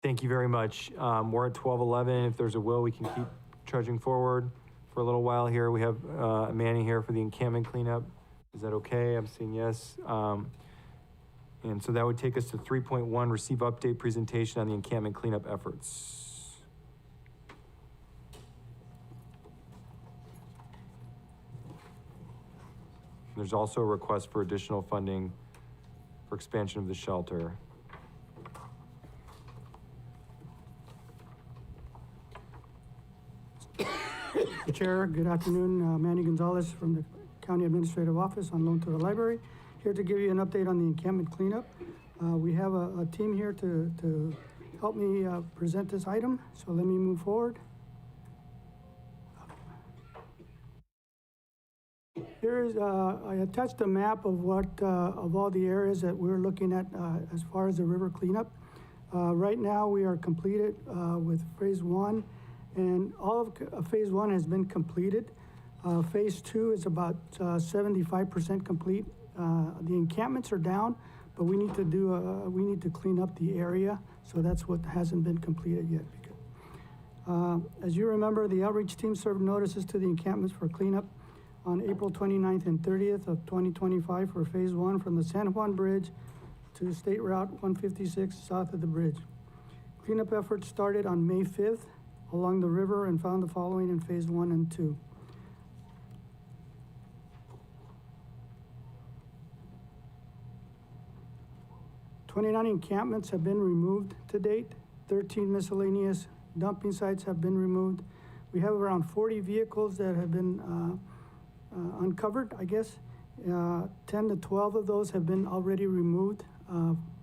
Thank you very much. We're at 12:11. If there's a will, we can keep trudging forward for a little while here. We have Manny here for the encampment cleanup. Is that okay? I'm seeing yes. And so that would take us to 3.1, receive update presentation on the encampment cleanup efforts. There's also a request for additional funding for expansion of the shelter. Chair, good afternoon. Manny Gonzalez from the County Administrative Office on loan to the library. Here to give you an update on the encampment cleanup. We have a team here to help me present this item, so let me move forward. Here is, I attached a map of of all the areas that we're looking at as far as the river cleanup. Right now, we are completed with phase 1, and all of phase 1 has been completed. Phase 2 is about 75% complete. The encampments are down, but we need to clean up the area, so that's what hasn't been completed yet. As you remember, the outreach team served notices to the encampments for cleanup on April 29th and 30th of 2025 for phase 1 from the San Juan Bridge to State Route 156 south of the bridge. Cleanup efforts started on May 5th along the river and found the following in phase 1 and 2. "29 encampments have been removed to date. 13 miscellaneous dumping sites have been removed. We have around 40 vehicles that have been uncovered, I guess. 10 to 12 of those have been already removed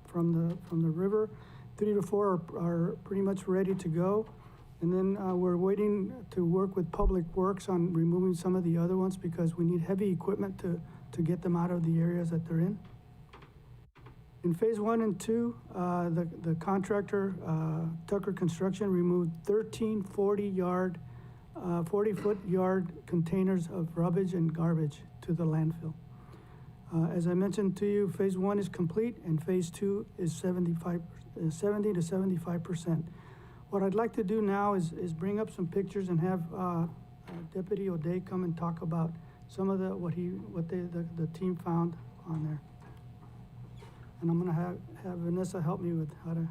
from the river. 3 to 4 are pretty much ready to go. And then we're waiting to work with Public Works on removing some of the other ones because we need heavy equipment to get them out of the areas that they're in. In phase 1 and 2, the contractor, Tucker Construction, removed 13 40-foot yard containers of rubbish and garbage to the landfill. As I mentioned to you, phase 1 is complete and phase 2 is 70 to 75%. What I'd like to do now is bring up some pictures and have Deputy O'Day come and talk about some of what the team found on there. And I'm gonna have Vanessa help me with how to.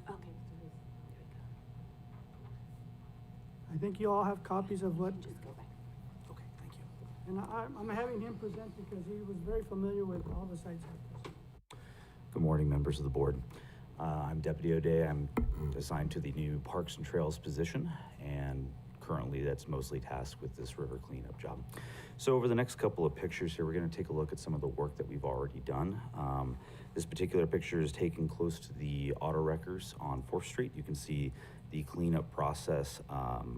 Okay. I think you all have copies of what. Just go back. Okay, thank you. And I'm having him present because he was very familiar with all the sites. Good morning, members of the board. I'm Deputy O'Day. I'm assigned to the new Parks and Trails position, and currently that's mostly tasked with this river cleanup job. So over the next couple of pictures here, we're going to take a look at some of the work that we've already done. This particular picture is taken close to the auto wreckers on 4th Street. You can see the cleanup process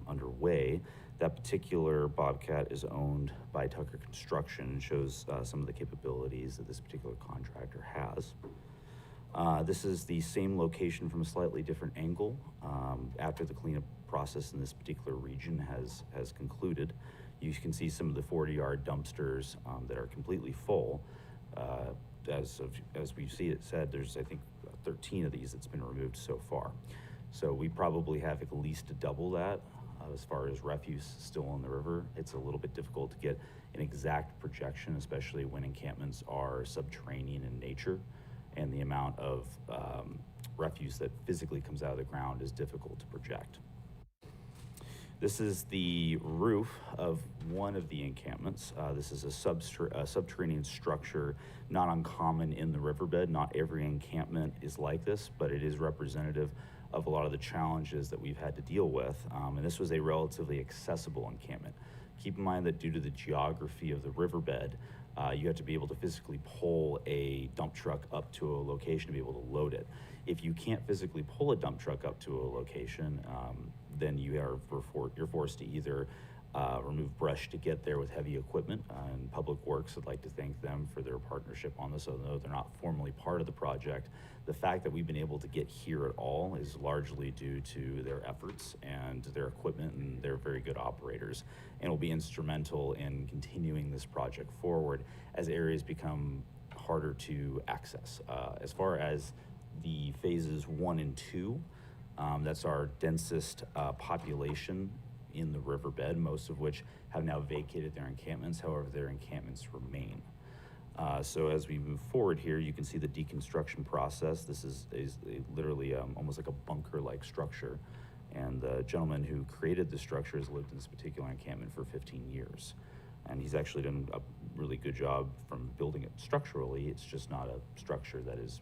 underway. That particular Bobcat is owned by Tucker Construction and shows some of the capabilities that this particular contractor has. This is the same location from a slightly different angle after the cleanup process in this particular region has concluded. You can see some of the 40-yard dumpsters that are completely full. As we see it said, there's I think 13 of these that's been removed so far. So we probably have at least double that as far as refuse still in the river. It's a little bit difficult to get an exact projection, especially when encampments are subterranean in nature, and the amount of refuse that physically comes out of the ground is difficult to project. This is the roof of one of the encampments. This is a subterranean structure, not uncommon in the riverbed. Not every encampment is like this, but it is representative of a lot of the challenges that we've had to deal with. And this was a relatively accessible encampment. Keep in mind that due to the geography of the riverbed, you have to be able to physically pull a dump truck up to a location to be able to load it. If you can't physically pull a dump truck up to a location, then you're forced to either remove brush to get there with heavy equipment. And Public Works would like to thank them for their partnership on this, although they're not formally part of the project. The fact that we've been able to get here at all is largely due to their efforts and their equipment, and they're very good operators, and will be instrumental in continuing this project forward as areas become harder to access. As far as the phases 1 and 2, that's our densest population in the riverbed, most of which have now vacated their encampments. However, their encampments remain. So as we move forward here, you can see the deconstruction process. This is literally almost like a bunker-like structure. And the gentleman who created the structure has lived in this particular encampment for 15 years. And he's actually done a really good job from building it structurally. It's just not a structure that is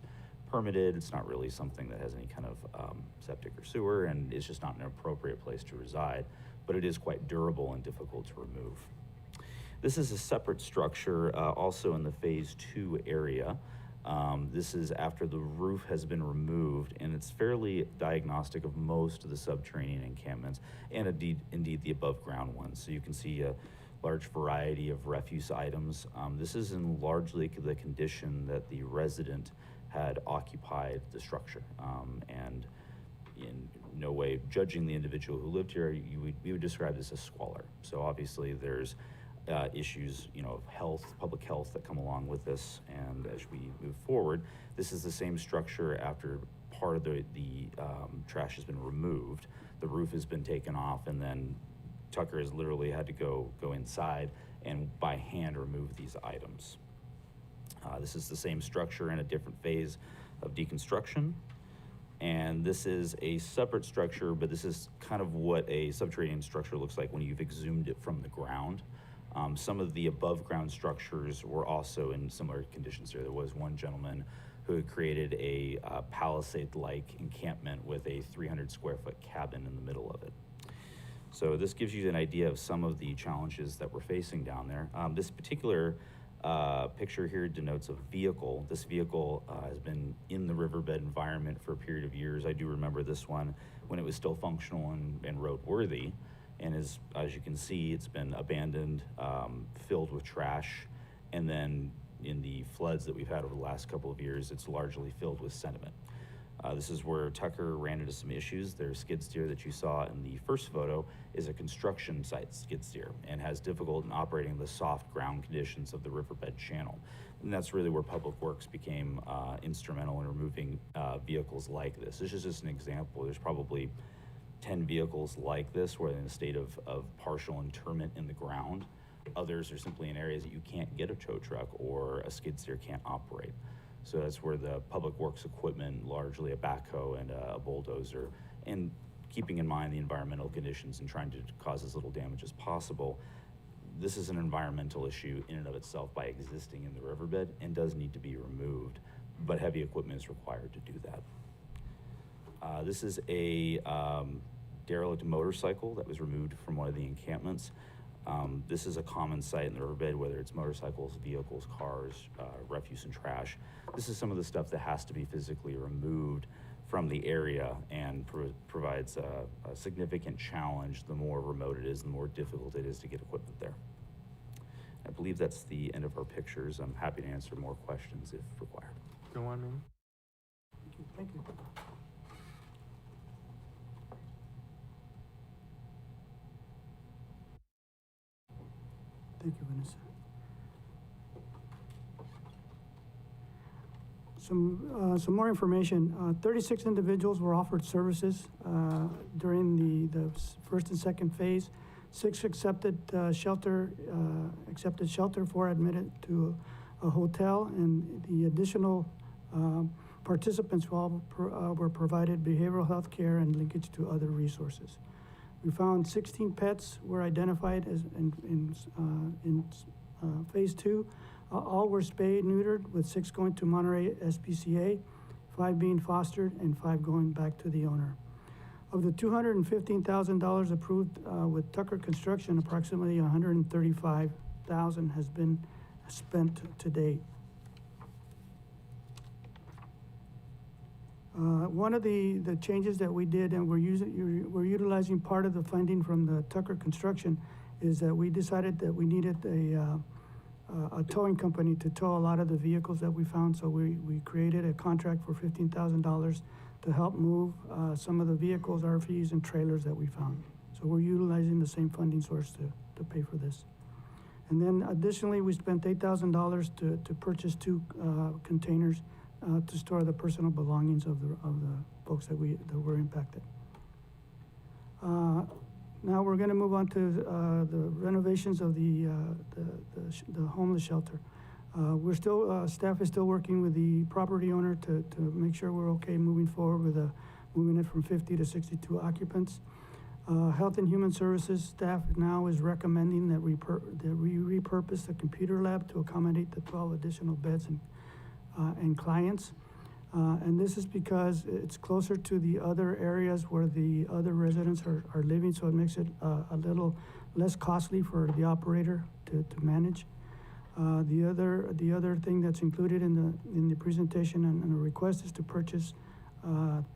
permitted. It's not really something that has any kind of septic or sewer, and it's just not an appropriate place to reside. But it is quite durable and difficult to remove. This is a separate structure, also in the phase 2 area. This is after the roof has been removed, and it's fairly diagnostic of most of the subterranean encampments, and indeed the above ground ones. So you can see a large variety of refuse items. This is in largely the condition that the resident had occupied the structure, and in no way judging the individual who lived here, we would describe this as squalor. So obviously there's issues, of health, public health that come along with this. And as we move forward, this is the same structure after part of the trash has been removed. The roof has been taken off, and then Tucker has literally had to go inside and by hand remove these items. This is the same structure in a different phase of deconstruction. And this is a separate structure, but this is kind of what a subterranean structure looks like when you've exhumed it from the ground. Some of the above ground structures were also in similar conditions here. There was one gentleman who had created a palisade-like encampment with a 300 square foot cabin in the middle of it. So this gives you an idea of some of the challenges that we're facing down there. This particular picture here denotes a vehicle. This vehicle has been in the riverbed environment for a period of years. I do remember this one when it was still functional and roadworthy. And as you can see, it's been abandoned, filled with trash, and then in the floods that we've had over the last couple of years, it's largely filled with sediment. This is where Tucker ran into some issues. Their skid steer that you saw in the first photo is a construction site skid steer and has difficulty in operating the soft ground conditions of the riverbed channel. And that's really where Public Works became instrumental in removing vehicles like this. This is just an example. There's probably 10 vehicles like this where they're in a state of partial interment in the ground. Others are simply in areas that you can't get a tow truck or a skid steer can't operate. So that's where the Public Works equipment, largely a backhoe and a bulldozer, and keeping in mind the environmental conditions and trying to cause as little damage as possible. This is an environmental issue in and of itself by existing in the riverbed and does need to be removed, but heavy equipment is required to do that. This is a derelict motorcycle that was removed from one of the encampments. This is a common site in the riverbed, whether it's motorcycles, vehicles, cars, refuse and trash. This is some of the stuff that has to be physically removed from the area and provides a significant challenge. The more remote it is, the more difficult it is to get equipment there. I believe that's the end of our pictures. I'm happy to answer more questions if required. Go on, man. Thank you. Thank you, Vanessa. Some more information. 36 individuals were offered services during the first and second phase. 6 accepted shelter, 4 admitted to a hotel, and the additional participants were provided behavioral health care and linkage to other resources. We found 16 pets were identified as in phase 2. All were spayed, neutered, with 6 going to Monterey SPCA, 5 being fostered, and 5 going back to the owner. Of the $215,000 approved with Tucker Construction, approximately $135,000 has been spent to date. One of the changes that we did, and we're utilizing part of the funding from the Tucker Construction, is that we decided that we needed a towing company to tow a lot of the vehicles that we found. So we created a contract for $15,000 to help move some of the vehicles, RVs, and trailers that we found. So we're utilizing the same funding source to pay for this. And then additionally, we spent $8,000 to purchase 2 containers to store the personal belongings of the folks that were impacted. Now we're going to move on to the renovations of the homeless shelter. Staff is still working with the property owner to make sure we're okay moving forward with moving it from 50 to 62 occupants. Health and Human Services staff now is recommending that we repurpose the computer lab to accommodate the 12 additional beds and clients. And this is because it's closer to the other areas where the other residents are living, so it makes it a little less costly for the operator to manage. The other thing that's included in the presentation and the request is to purchase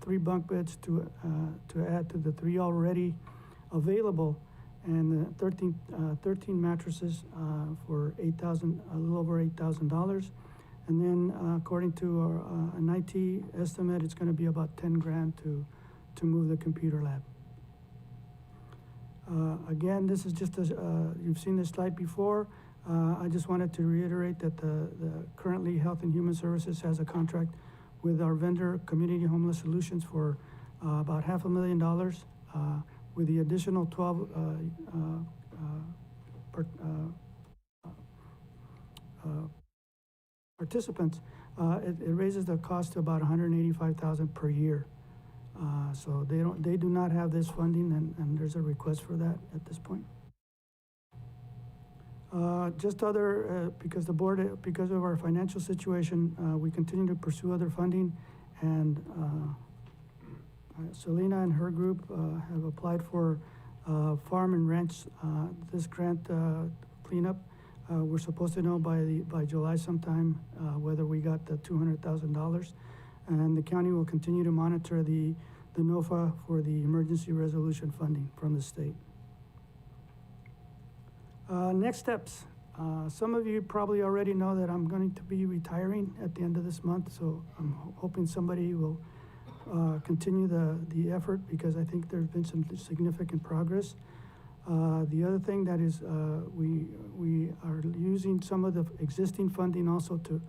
3 bunk beds to add to the 3 already available, and 13 mattresses for a little over $8,000. And then, according to an IT estimate, it's going to be about $10,000 to move the computer lab. Again, this is just you've seen this slide before. I just wanted to reiterate that the currently Health and Human Services has a contract with our vendor, Community Homeless Solutions, for about $500,000. With the additional 12 participants, it raises the cost to about $185,000 per year. So they do not have this funding, and there's a request for that at this point. Because the board, because of our financial situation, we continue to pursue other funding, and Selena and her group have applied for farm and ranch, this grant cleanup. We're supposed to know by July sometime whether we got the $200,000, and the county will continue to monitor the NOFA for the emergency resolution funding from the state. Next steps. Some of you probably already know that I'm going to be retiring at the end of this month, so I'm hoping somebody will continue the effort, because I think there's been some significant progress. The other thing that is, we are using some of the existing funding also to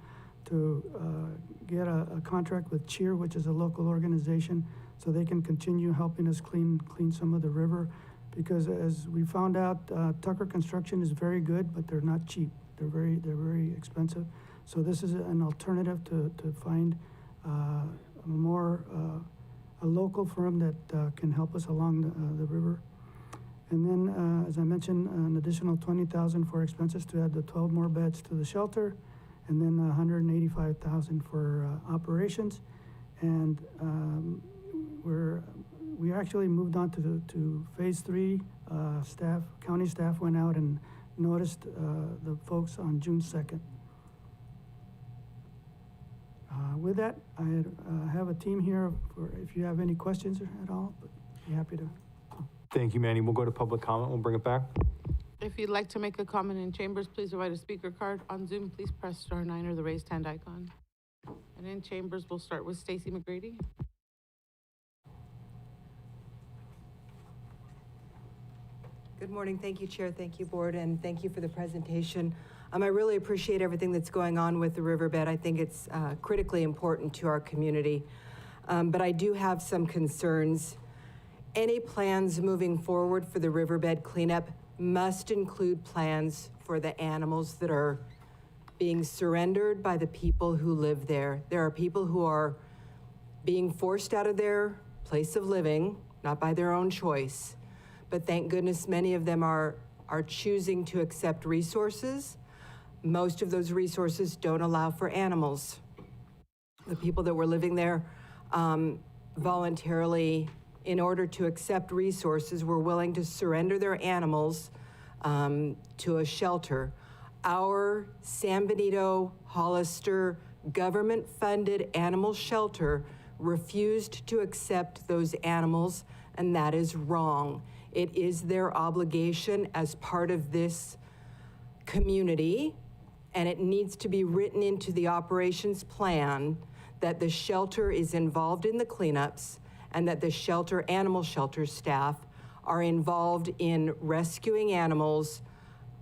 get a contract with CHEER, which is a local organization, so they can continue helping us clean some of the river. Because as we found out, Tucker Construction is very good, but they're not cheap. They're very expensive. So this is an alternative to find a local firm that can help us along the river. And then, as I mentioned, an additional $20,000 for expenses to add the 12 more beds to the shelter, and then $185,000 for operations. And we actually moved on to phase 3. County staff went out and noticed the folks on June 2nd. With that, I have a team here for if you have any questions at all, but be happy to. Thank you, Manny. We'll go to public comment. We'll bring it back. If you'd like to make a comment in chambers, please provide a speaker card. On Zoom, please press *9 or the raised hand icon. And in chambers, we'll start with Stacy McGrady. Good morning. Thank you, Chair. Thank you, Board, and thank you for the presentation. I really appreciate everything that's going on with the riverbed. I think it's critically important to our community. But I do have some concerns. Any plans moving forward for the riverbed cleanup must include plans for the animals that are being surrendered by the people who live there. There are people who are being forced out of their place of living, not by their own choice. But thank goodness many of them are choosing to accept resources. Most of those resources don't allow for animals. The people that were living there voluntarily, in order to accept resources, were willing to surrender their animals to a shelter. Our San Benito Hollister government-funded animal shelter refused to accept those animals, and that is wrong. It is their obligation as part of this community, and it needs to be written into the operations plan that the shelter is involved in the cleanups and that the shelter, animal shelter staff are involved in rescuing animals,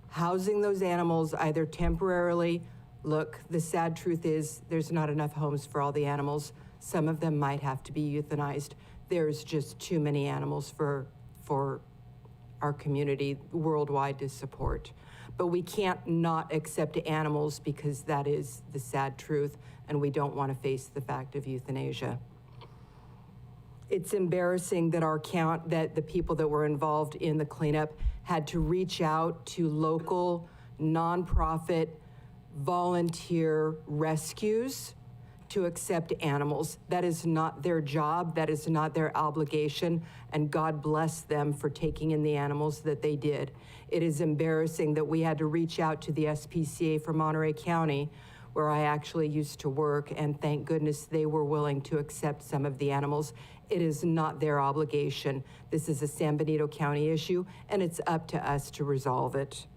housing those animals either temporarily. Look, the sad truth is there's not enough homes for all the animals. Some of them might have to be euthanized. There's just too many animals for our community worldwide to support. But we can't not accept animals because that is the sad truth, and we don't want to face the fact of euthanasia. It's embarrassing that that the people that were involved in the cleanup had to reach out to local nonprofit volunteer rescues to accept animals. That is not their job, that is not their obligation, and God bless them for taking in the animals that they did. It is embarrassing that we had to reach out to the SPCA for Monterey County, where I actually used to work, and thank goodness they were willing to accept some of the animals. It is not their obligation. This is a San Benito County issue, and it's up to us to resolve it.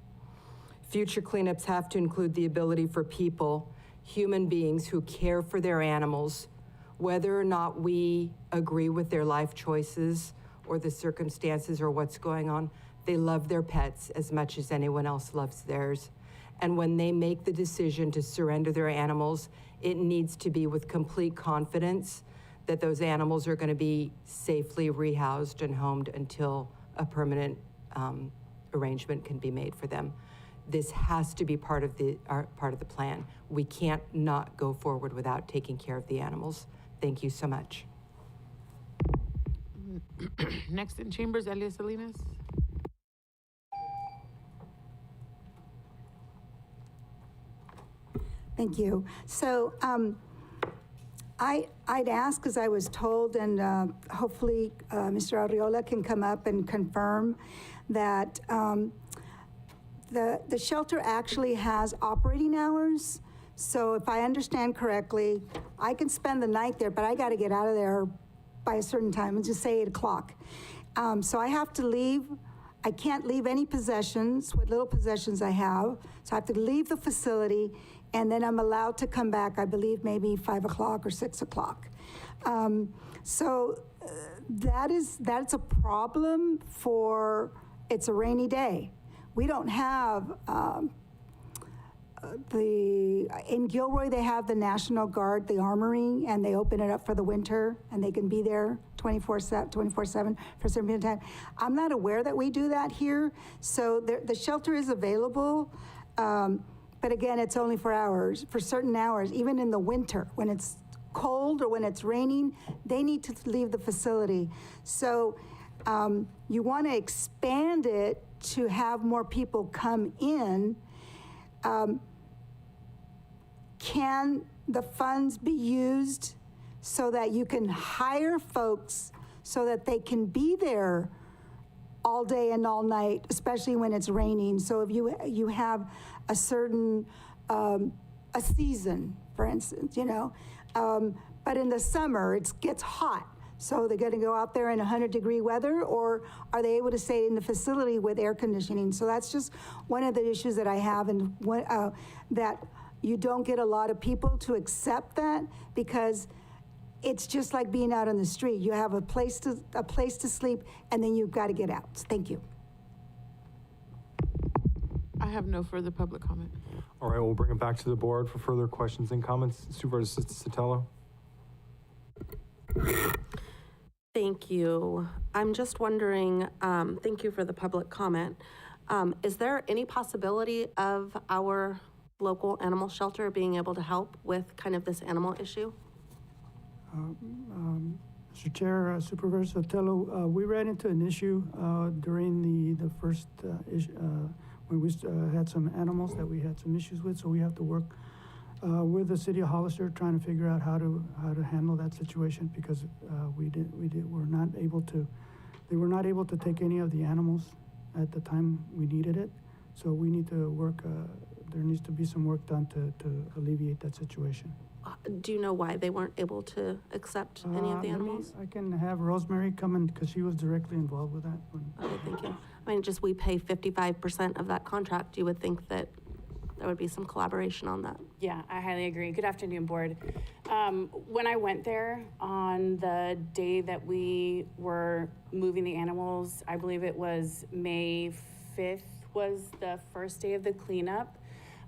Future cleanups have to include the ability for people, human beings who care for their animals, whether or not we agree with their life choices or the circumstances or what's going on. They love their pets as much as anyone else loves theirs. And when they make the decision to surrender their animals, it needs to be with complete confidence that those animals are going to be safely rehoused and homed until a permanent arrangement can be made for them. This has to be part of the plan. We can't not go forward without taking care of the animals. Thank you so much. Next in chambers, Elia Salinas. Thank you. So I'd ask, because I was told, and hopefully Mr. Arriola can come up and confirm that the shelter actually has operating hours. So if I understand correctly, I can spend the night there, but I got to get out of there by a certain time, let's just say 8 o'clock. So I have to leave. I can't leave any possessions, what little possessions I have. So I have to leave the facility, and then I'm allowed to come back, I believe, maybe 5 o'clock or 6 o'clock. That's a problem for, it's a rainy day. We don't have, in Gilroy, they have the National Guard, the Armory, and they open it up for the winter, and they can be there 24/7 for a certain period of time. I'm not aware that we do that here, so the shelter is available, but again, it's only for hours, for certain hours, even in the winter, when it's cold or when it's raining, they need to leave the facility. So you want to expand it to have more people come in. Can the funds be used so that you can hire folks so that they can be there all day and all night, especially when it's raining? So if you have a certain, a season, for instance, but in the summer, it gets hot. So they're going to go out there in 100-degree weather, or are they able to stay in the facility with air conditioning? So that's just one of the issues that I have, and that you don't get a lot of people to accept that, because it's just like being out on the street. You have a place to sleep, and then you've got to get out. Thank you. I have no further public comment. All right, we'll bring it back to the board for further questions and comments. Supervisor Sotelo. Thank you. I'm just wondering, thank you for the public comment. Is there any possibility of our local animal shelter being able to help with kind of this animal issue? Mr. Chair, Supervisor Sotelo, we ran into an issue during the first issue, when we had some animals that we had some issues with, so we have to work with the city of Hollister, trying to figure out how to handle that situation, because they were not able to take any of the animals at the time we needed it. So we need to work, there needs to be some work done to alleviate that situation. Do you know why they weren't able to accept any of the animals? I can have Rosemary come in because she was directly involved with that one. Okay, thank you. I mean, just we pay 55% of that contract. You would think that there would be some collaboration on that. Yeah, I highly agree. Good afternoon, board. When I went there on the day that we were moving the animals, I believe it was May 5th was the first day of the cleanup.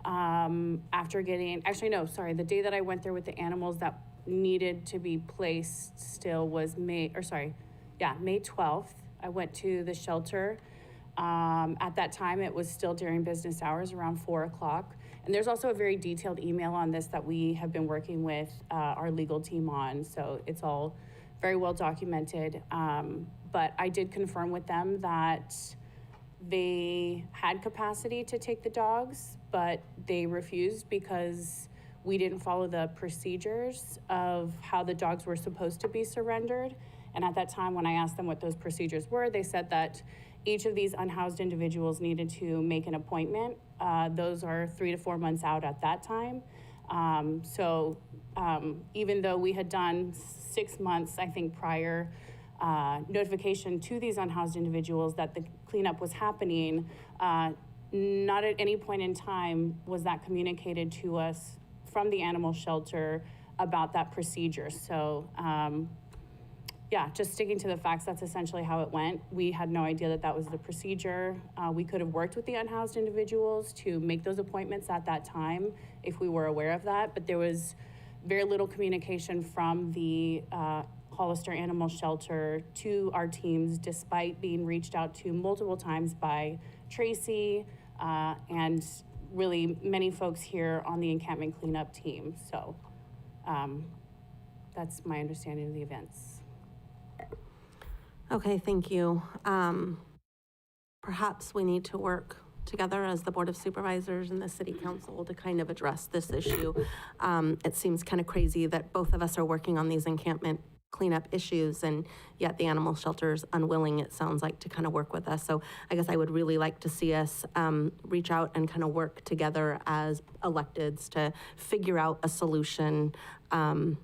After getting, actually, no, sorry, the day that I went there with the animals that needed to be placed still was May 12th. I went to the shelter. At that time, it was still during business hours, around 4 o'clock. And there's also a very detailed email on this that we have been working with our legal team on. So it's all very well documented. But I did confirm with them that they had capacity to take the dogs, but they refused because we didn't follow the procedures of how the dogs were supposed to be surrendered. And at that time, when I asked them what those procedures were, they said that each of these unhoused individuals needed to make an appointment. Those are 3 to 4 months out at that time. Even though we had done 6 months, I think, prior notification to these unhoused individuals that the cleanup was happening, not at any point in time was that communicated to us from the animal shelter about that procedure. So, yeah, just sticking to the facts, that's essentially how it went. We had no idea that that was the procedure. We could have worked with the unhoused individuals to make those appointments at that time if we were aware of that, but there was very little communication from the Hollister Animal Shelter to our teams, despite being reached out to multiple times by Tracy and really many folks here on the encampment cleanup team. So that's my understanding of the events. Okay, thank you. Perhaps we need to work together as the Board of Supervisors and the City Council to kind of address this issue. It seems kind of crazy that both of us are working on these encampment cleanup issues, and yet the animal shelter's unwilling, it sounds like, to kind of work with us. So I guess I would really like to see us reach out and kind of work together as electeds to figure out a solution on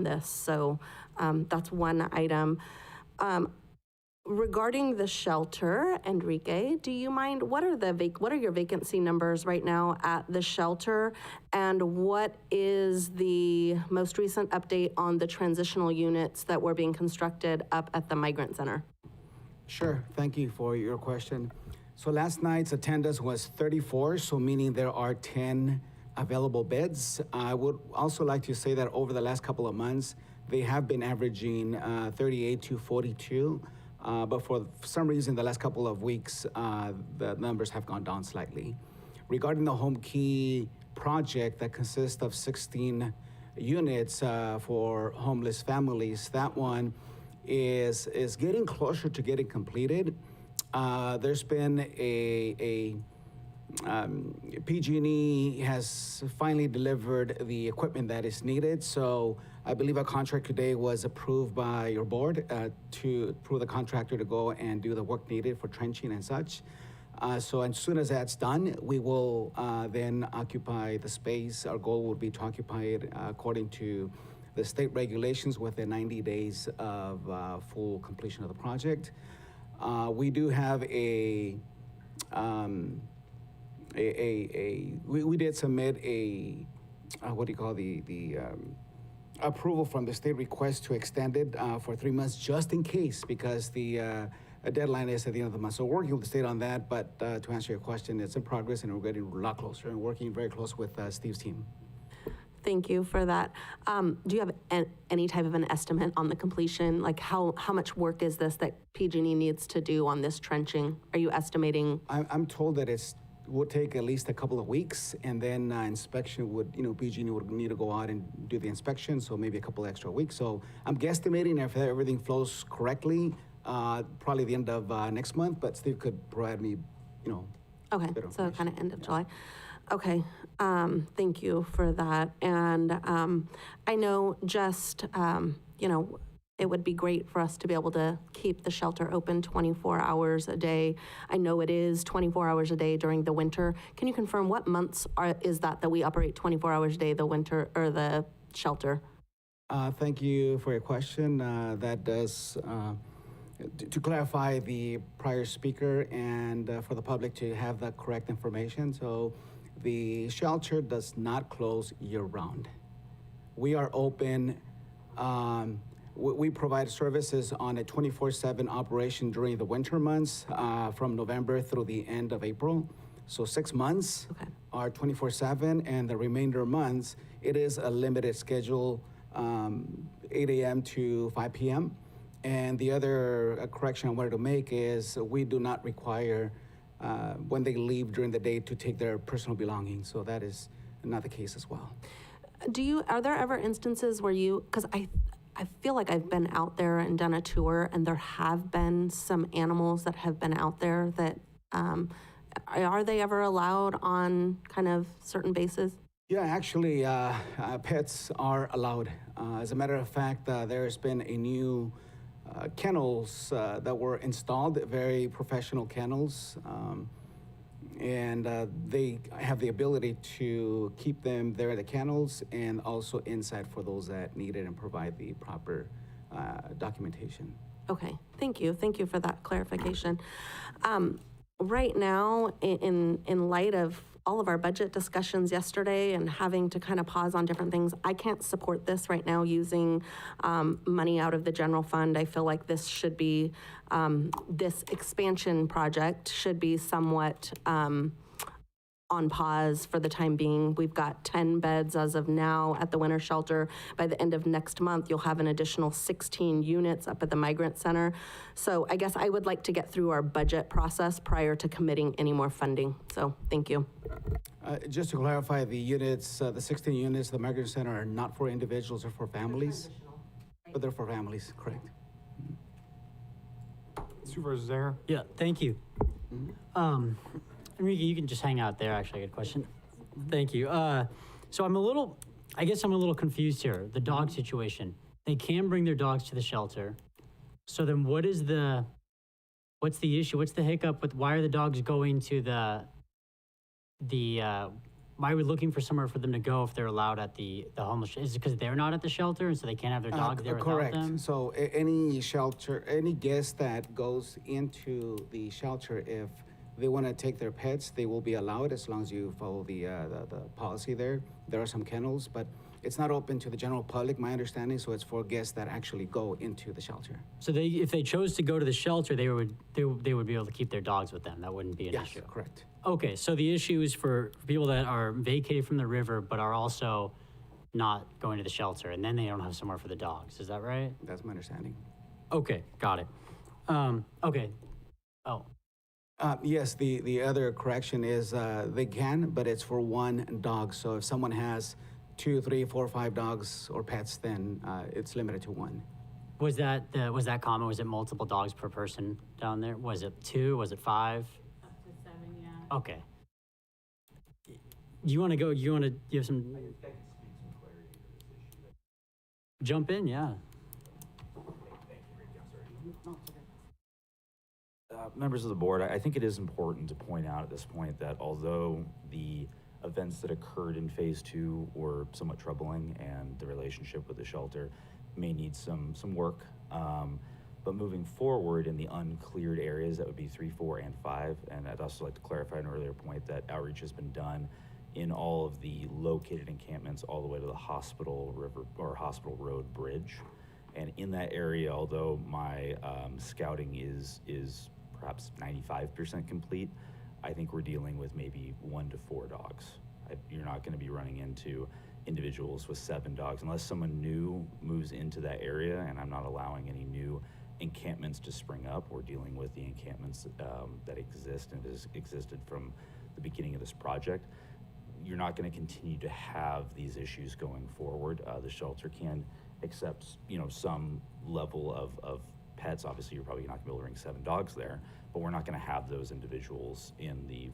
this. So that's one item. Regarding the shelter, Enrique, do you mind, what are your vacancy numbers right now at the shelter? And what is the most recent update on the transitional units that were being constructed up at the Migrant Center? Sure, thank you for your question. So last night's attendance was 34, so meaning there are 10 available beds. I would also like to say that over the last couple of months, they have been averaging 38 to 42. But for some reason, the last couple of weeks, the numbers have gone down slightly. Regarding the Home Key project that consists of 16 units for homeless families, that one is getting closer to getting completed. There's been PG&E has finally delivered the equipment that is needed. So I believe a contract today was approved by your board to approve the contractor to go and do the work needed for trenching and such. So as soon as that's done, we will then occupy the space. Our goal would be to occupy it according to the state regulations within 90 days of full completion of the project. We do have we did submit what do you call the approval from the state request to extend it for 3 months just in case, because the deadline is at the end of the month. So we're working with the state on that, but to answer your question, it's in progress and we're getting a lot closer and working very close with Steve's team. Thank you for that. Do you have any type of an estimate on the completion? Like how much work is this that PG&E needs to do on this trenching? Are you estimating? I'm told that it would take at least a couple of weeks, and then inspection would, PG&E would need to go out and do the inspection, so maybe a couple extra weeks. So I'm guesstimating if everything flows correctly, probably the end of next month, but Steve could provide me, Okay, so kind of end of July. Okay, thank you for that. And I know just, it would be great for us to be able to keep the shelter open 24 hours a day. I know it is 24 hours a day during the winter. Can you confirm what months is that we operate 24 hours a day, the winter or the shelter? Thank you for your question. That does, to clarify the prior speaker and for the public to have the correct information. So the shelter does not close year-round. We are open, we provide services on a 24/7 operation during the winter months from November through the end of April. So 6 months are 24/7, and the remainder months, it is a limited schedule, 8 a.m. to 5 p.m. And the other correction I wanted to make is we do not require when they leave during the day to take their personal belongings. So that is not the case as well. Are there ever instances where because I feel like I've been out there and done a tour, and there have been some animals that have been out there that, are they ever allowed on kind of certain bases? Yeah, actually, pets are allowed. As a matter of fact, there's been a new kennels that were installed, very professional kennels, and they have the ability to keep them there at the kennels and also inside for those that need it and provide the proper documentation. Okay, thank you. Thank you for that clarification. Right now, in light of all of our budget discussions yesterday and having to kind of pause on different things, I can't support this right now using money out of the general fund. I feel like this should be, this expansion project should be somewhat on pause for the time being. We've got 10 beds as of now at the winter shelter. By the end of next month, you'll have an additional 16 units up at the migrant center. So I guess I would like to get through our budget process prior to committing any more funding. So thank you. Just to clarify, the units, the 16 units, the migrant center are not for individuals or for families, but they're for families, correct? Supervisor Zanger? Yeah, thank you. Enrique, you can just hang out there. Actually, I got a question. Thank you. So I guess I'm a little confused here. The dog situation. They can bring their dogs to the shelter. So then what's the issue? What's the hiccup with, why are the dogs going to why are we looking for somewhere for them to go if they're allowed at the homeless? Is it because they're not at the shelter and so they can't have their dogs there without them? Correct. So any shelter, any guest that goes into the shelter, if they want to take their pets, they will be allowed as long as you follow the policy there. There are some kennels, but it's not open to the general public, my understanding, so it's for guests that actually go into the shelter. So if they chose to go to the shelter, they would be able to keep their dogs with them. That wouldn't be an issue. Yes, correct. Okay, so the issue is for people that are vacated from the river but are also not going to the shelter, and then they don't have somewhere for the dogs. Is that right? That's my understanding. Okay, got it. Okay. Oh. Yes, the other correction is they can, but it's for one dog. So if someone has 2, 3, 4, 5 dogs or pets, then it's limited to one. Was that common? Was it multiple dogs per person down there? Was it 2? Was it 5? Up to 7, yeah. Okay. You want to go? You want to give some? I can speak some clarity to this issue. Jump in, yeah. Thank you, Ricky. I'm sorry. Members of the board, I think it is important to point out at this point that although the events that occurred in phase 2 were somewhat troubling and the relationship with the shelter may need some work, but moving forward in the uncleared areas, that would be 3, 4, and 5, and I'd also like to clarify an earlier point that outreach has been done in all of the located encampments all the way to the Hospital River or Hospital Road Bridge. And in that area, although my scouting is perhaps 95% complete, I think we're dealing with maybe 1 to 4 dogs. You're not going to be running into individuals with 7 dogs unless someone new moves into that area, and I'm not allowing any new encampments to spring up. We're dealing with the encampments that exist and has existed from the beginning of this project. You're not going to continue to have these issues going forward. The shelter can accept, some level of pets. Obviously, you're probably not going to be able to bring 7 dogs there, but we're not going to have those individuals in the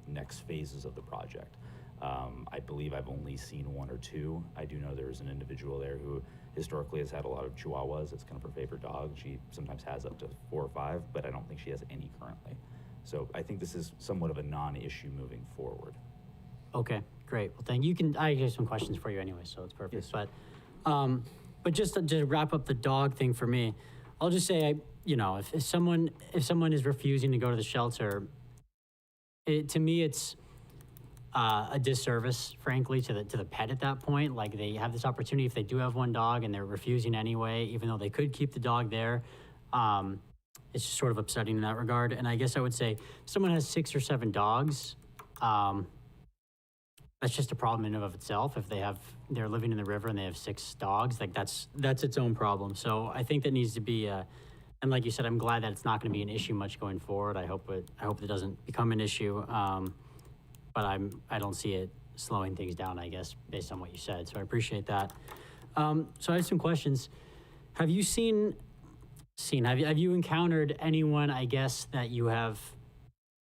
next phases of the project. I believe I've only seen 1 or 2. I do know there's an individual there who historically has had a lot of Chihuahuas. It's kind of her favorite dog. She sometimes has up to 4 or 5, but I don't think she has any currently. So I think this is somewhat of a non-issue moving forward. Okay, great. Well, thank you. I have some questions for you anyway, so it's perfect. Yes. But just to wrap up the dog thing for me, I'll just say, if someone is refusing to go to the shelter, to me, it's a disservice, frankly, to the pet at that point. Like, they have this opportunity if they do have one dog and they're refusing anyway, even though they could keep the dog there. It's just sort of upsetting in that regard. And I guess I would say if someone has 6 or 7 dogs, that's just a problem in and of itself. If they're living in the river and they have 6 dogs, like that's its own problem. So I think that needs to be, and like you said, I'm glad that it's not going to be an issue much going forward. I hope it doesn't become an issue. But I don't see it slowing things down, I guess, based on what you said. So I appreciate that. So I have some questions. Have you have you encountered anyone, I guess, that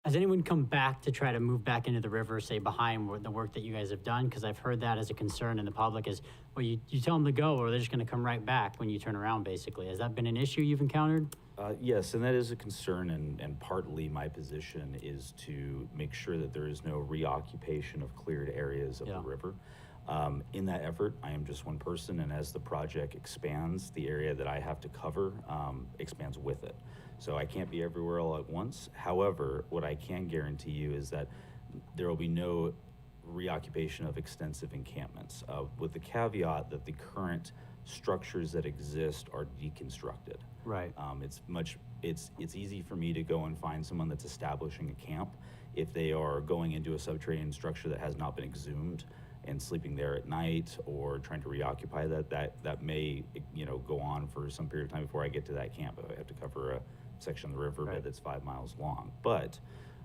has anyone come back to try to move back into the river, say behind the work that you guys have done? Because I've heard that as a concern in the public is, well, you tell them to go or they're just going to come right back when you turn around, basically. Has that been an issue you've encountered? Yes, and that is a concern, and partly my position is to make sure that there is no reoccupation of cleared areas of the river. In that effort, I am just one person, and as the project expands, the area that I have to cover expands with it. So I can't be everywhere all at once. However, what I can guarantee you is that there will be no reoccupation of extensive encampments, with the caveat that the current structures that exist are deconstructed. Right. It's easy for me to go and find someone that's establishing a camp if they are going into a subterranean structure that has not been exhumed and sleeping there at night or trying to reoccupy that may go on for some period of time before I get to that camp. I have to cover a section of the riverbed that's 5 miles long. But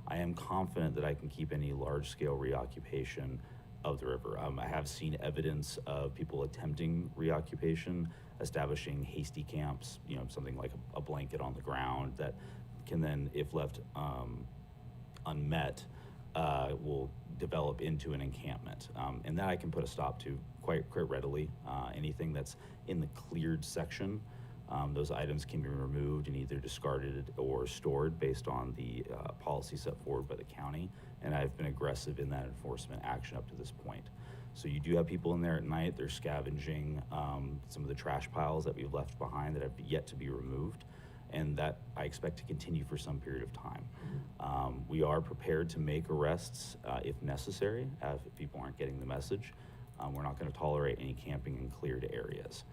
I am confident that I can keep any large-scale reoccupation of the river. I have seen evidence of people attempting reoccupation, establishing hasty camps, something like a blanket on the ground that can then, if left unmet, will develop into an encampment. And that I can put a stop to quite readily. Anything that's in the cleared section, those items can be removed and either discarded or stored based on the policy set forward by the county. And I've been aggressive in that enforcement action up to this point. So you do have people in there at night. They're scavenging some of the trash piles that we've left behind that have yet to be removed. And that I expect to continue for some period of time. We are prepared to make arrests if necessary, if people aren't getting the message. We're not going to tolerate any camping in cleared areas.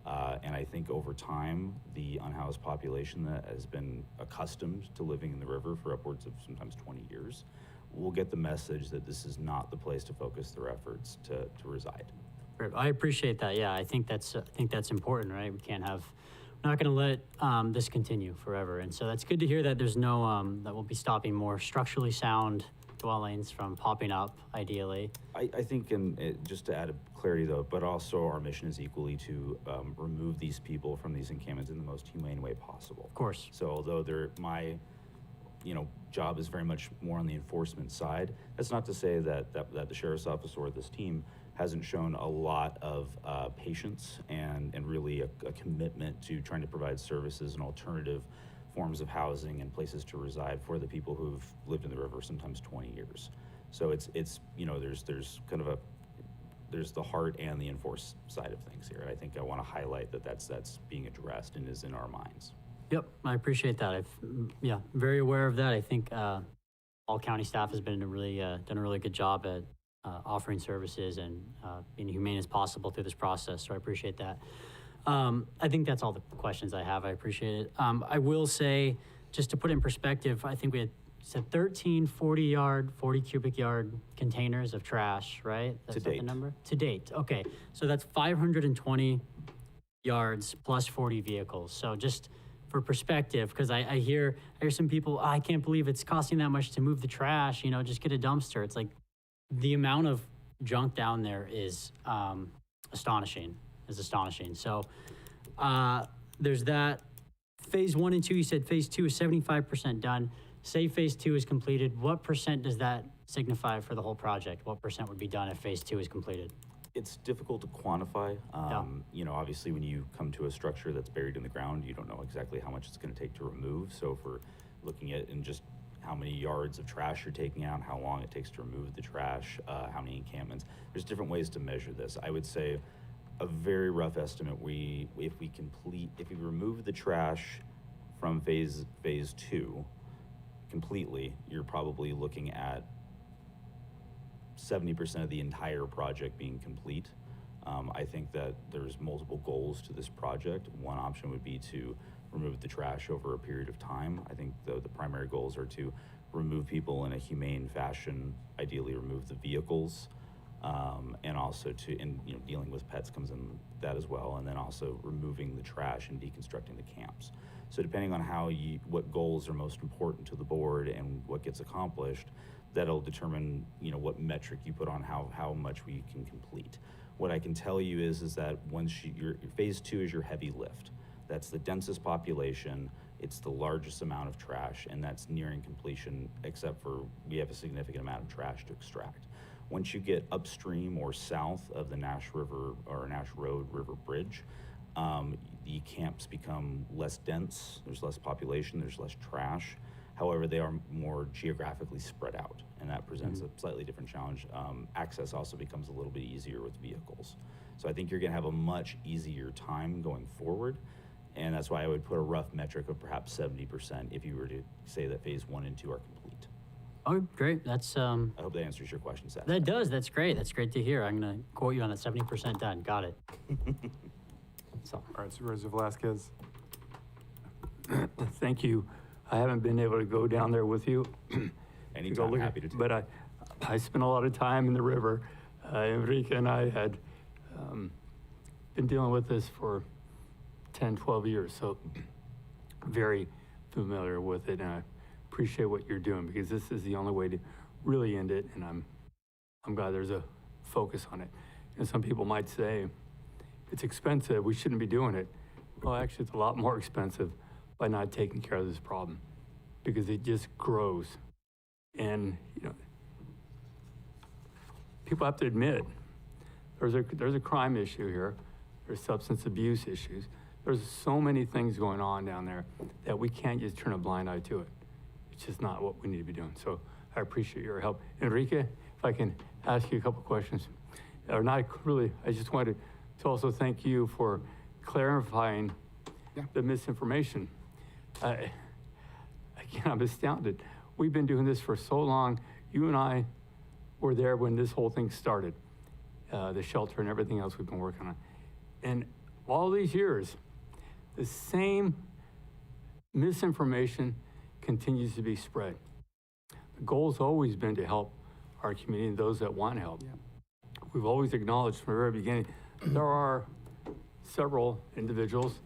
And I think over time, the unhoused population that has been accustomed to living in the river for upwards of sometimes 20 years will get the message that this is not the place to focus their efforts to reside. I appreciate that. Yeah, I think that's important, right? We're not going to let this continue forever. And so that's good to hear that there's no, that we'll be stopping more structurally sound dwellings from popping up, ideally. I think, just to add clarity though, but also our mission is equally to remove these people from these encampments in the most humane way possible. Of course. So although my job is very much more on the enforcement side, that's not to say that the sheriff's office or this team hasn't shown a lot of patience and really a commitment to trying to provide services and alternative forms of housing and places to reside for the people who've lived in the river sometimes 20 years. So it's there's kind of there's the heart and the enforced side of things here. I think I want to highlight that's being addressed and is in our minds. Yep, I appreciate that. Very aware of that. I think all county staff has been done a really good job at offering services and being humane as possible through this process. So I appreciate that. I think that's all the questions I have. I appreciate it. I will say, just to put it in perspective, I think we had said 13 40 cubic yard containers of trash, right? That's the number? To date. Okay. So that's 520 yards plus 40 vehicles. So just for perspective, because I hear some people, I can't believe it's costing that much to move the trash, just get a dumpster. It's like the amount of junk down there is astonishing. So there's that. Phase 1 and 2, you said phase 2 is 75% done. Say phase 2 is completed. What percent does that signify for the whole project? What percent would be done if phase 2 is completed? It's difficult to quantify. Obviously when you come to a structure that's buried in the ground, you don't know exactly how much it's going to take to remove. So if we're looking at in just how many yards of trash you're taking out, how long it takes to remove the trash, how many encampments. There's different ways to measure this. I would say a very rough estimate, if we remove the trash from phase 2 completely, you're probably looking at 70% of the entire project being complete. I think that there's multiple goals to this project. One option would be to remove the trash over a period of time. I think the primary goals are to remove people in a humane fashion, ideally remove the vehicles, and also dealing with pets comes in that as well, and then also removing the trash and deconstructing the camps. So depending on what goals are most important to the board and what gets accomplished, that'll determine what metric you put on how much we can complete. What I can tell you is that once your phase 2 is your heavy lift. That's the densest population, it's the largest amount of trash, and that's nearing completion, except for we have a significant amount of trash to extract. Once you get upstream or south of the Nash River or Nash Road River Bridge, the camps become less dense, there's less population, there's less trash. However, they are more geographically spread out, and that presents a slightly different challenge. Access also becomes a little bit easier with vehicles. So I think you're gonna have a much easier time going forward, and that's why I would put a rough metric of perhaps 70% if you were to say that phase 1 and 2 are complete. Oh, great. That's I hope that answers your question, Seth. that does. That's great. That's great to hear. I'm gonna quote you on that 70% done. Got it. So, All right, Supervisor Velasquez. Thank you. I haven't been able to go down there with you. Anytime, happy to take But I spent a lot of time in the river. Enrique and I had been dealing with this for 10, 12 years, so very familiar with it, and I appreciate what you're doing, because this is the only way to really end it, and I'm glad there's a focus on it. And some people might say, it's expensive, we shouldn't be doing it. Well, actually, it's a lot more expensive by not taking care of this problem, because it just grows. And, people have to admit, there's a crime issue here, there's substance abuse issues, there's so many things going on down there that we can't just turn a blind eye to it. It's just not what we need to be doing. So I appreciate your help. Enrique, if I can ask you a couple questions, or not really, I just wanted to also thank you for clarifying the misinformation. Again, I'm astounded. We've been doing this for so long. You and I were there when this whole thing started, the shelter and everything else we've been working on. And all these years, the same misinformation continues to be spread. The goal's always been to help our community and those that want help. Yeah. We've always acknowledged from the very beginning, there are several individuals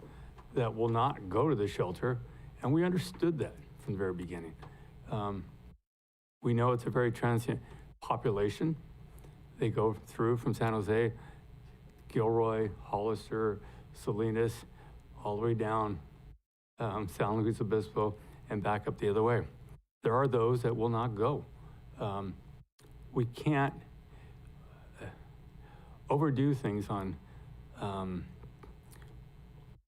that will not go to the shelter, and we understood that from the very beginning. We know it's a very transient population. They go through from San Jose, Gilroy, Hollister, Salinas, all the way down San Luis Obispo and back up the other way. There are those that will not go. We can't overdo things on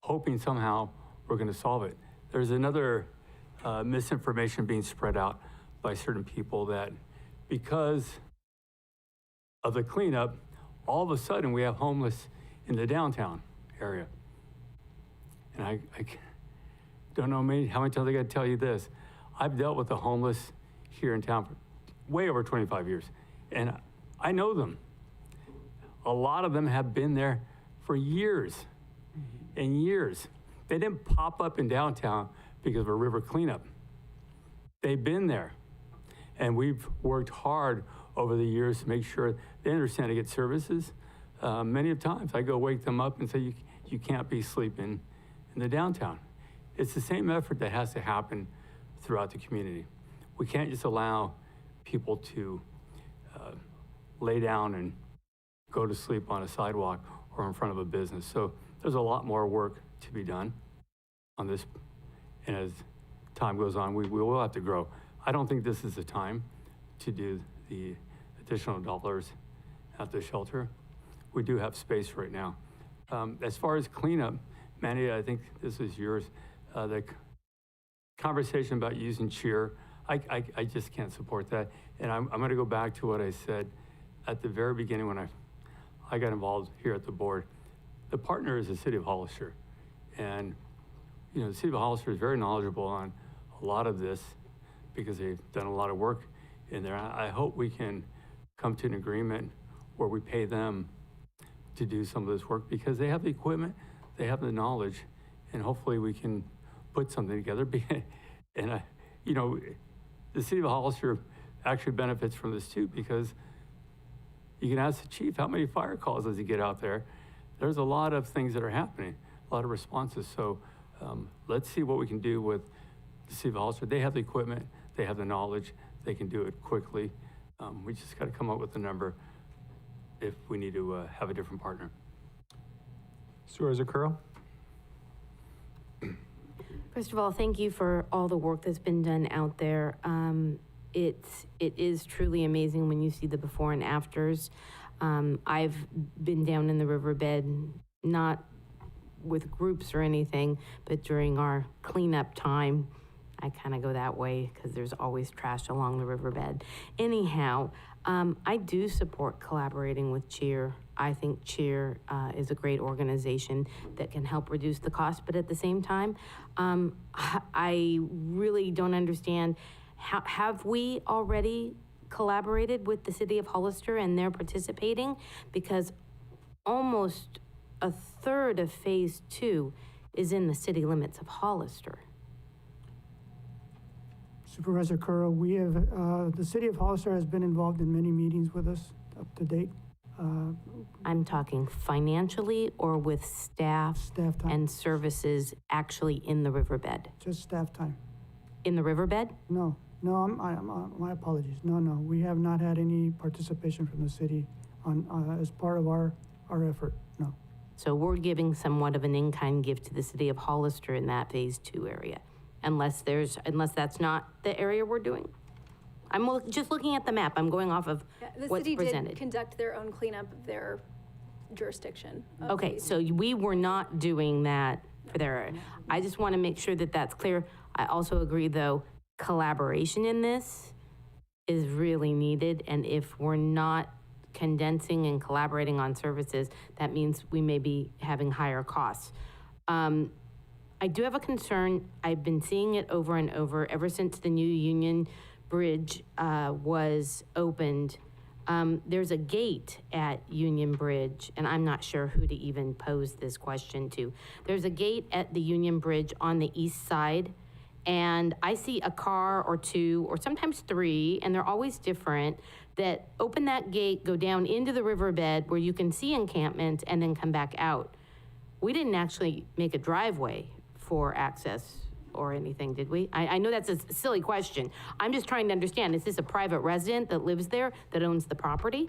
hoping somehow we're going to solve it. There's another misinformation being spread out by certain people that because of the cleanup, all of a sudden we have homeless in the downtown area. And I don't know how many times I got to tell you this. I've dealt with the homeless here in town for way over 25 years, and I know them. A lot of them have been there for years and years. They didn't pop up in downtown because of a river cleanup. They've been there. And we've worked hard over the years to make sure they understand to get services. Many of times I go wake them up and say, you can't be sleeping in the downtown. It's the same effort that has to happen throughout the community. We can't just allow people to lay down and go to sleep on a sidewalk or in front of a business. So there's a lot more work to be done on this. And as time goes on, we will have to grow. I don't think this is the time to do the additional dollars at the shelter. We do have space right now. As far as cleanup, Manny, I think this is yours. The conversation about using cheer, I just can't support that. And I'm going to go back to what I said at the very beginning when I got involved here at the board. The partner is the city of Hollister. And, you know, the city of Hollister is very knowledgeable on a lot of this because they've done a lot of work in there. I hope we can come to an agreement where we pay them to do some of this work because they have the equipment, they have the knowledge, and hopefully we can put something together. And, you know, the city of Hollister actually benefits from this too because you can ask the chief, how many fire calls does he get out there? There's a lot of things that are happening, a lot of responses. So let's see what we can do with the city of Hollister. They have the equipment, they have the knowledge, they can do it quickly. We just got to come up with a number if we need to have a different partner. Supervisor Curl? First of all, thank you for all the work that's been done out there. It is truly amazing when you see the before and afters. I've been down in the riverbed, not with groups or anything, but during our cleanup time, I kind of go that way because there's always trash along the riverbed. Anyhow, I do support collaborating with CHEER. I think CHEER is a great organization that can help reduce the cost, but at the same time, I really don't understand have we already collaborated with the city of Hollister and they're participating? Because almost a third of phase 2 is in the city limits of Hollister. Supervisor Curro, we have, the city of Hollister has been involved in many meetings with us up to date. I'm talking financially or with staff time. And services actually in the riverbed? Just staff time. In the riverbed? No, my apologies. No, we have not had any participation from the city on as part of our effort, no. So we're giving somewhat of an in-kind gift to the city of Hollister in that phase 2 area, unless that's not the area we're doing. I'm just looking at the map. I'm going off of what's The city presented. did conduct their own cleanup of their jurisdiction. Okay, so we were not doing that for their area. I just want to make sure that that's clear. I also agree, though, collaboration in this is really needed, and if we're not condensing and collaborating on services, that means we may be having higher costs. I do have a concern. I've been seeing it over and over ever since the new Union Bridge was opened. There's a gate at Union Bridge, and I'm not sure who to even pose this question to. There's a gate at the Union Bridge on the east side, and I see a car or two, or sometimes 3, and they're always different, that open that gate, go down into the riverbed where you can see encampment, and then come back out. We didn't actually make a driveway for access or anything, did we? I know that's a silly question. I'm just trying to understand, is this a private resident that lives there that owns the property?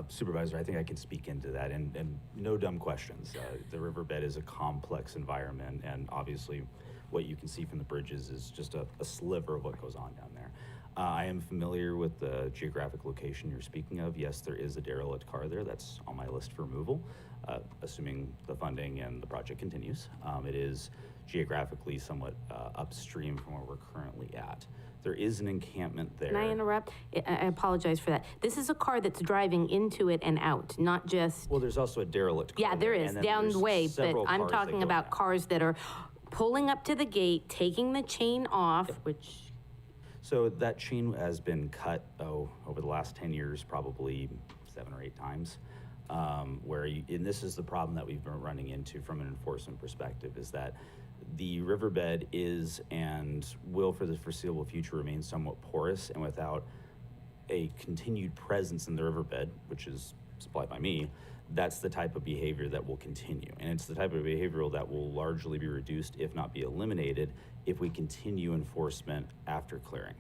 Supervisor, I think I can speak into that, and no dumb questions. The riverbed is a complex environment, and obviously what you can see from the bridges is just a sliver of what goes on down there. I am familiar with the geographic location you're speaking of. Yes, there is a derelict car there. That's on my list for removal, assuming the funding and the project continues. It is geographically somewhat upstream from where we're currently at. There is an encampment there. Can I interrupt? I apologize for that. This is a car that's driving into it and out, not just... Well, there's also a derelict car. Yeah, there is, down the way, but I'm talking that about cars that are pulling up to the gate, taking the chain off, which... So that chain has been cut, over the last 10 years, probably 7 or 8 times. And this is the problem that we've been running into from an enforcement perspective, is that the riverbed is and will for the foreseeable future remain somewhat porous, and without a continued presence in the riverbed, which is supplied by me, that's the type of behavior that will continue. And it's the type of behavior that will largely be reduced, if not be eliminated, if we continue enforcement after clearing.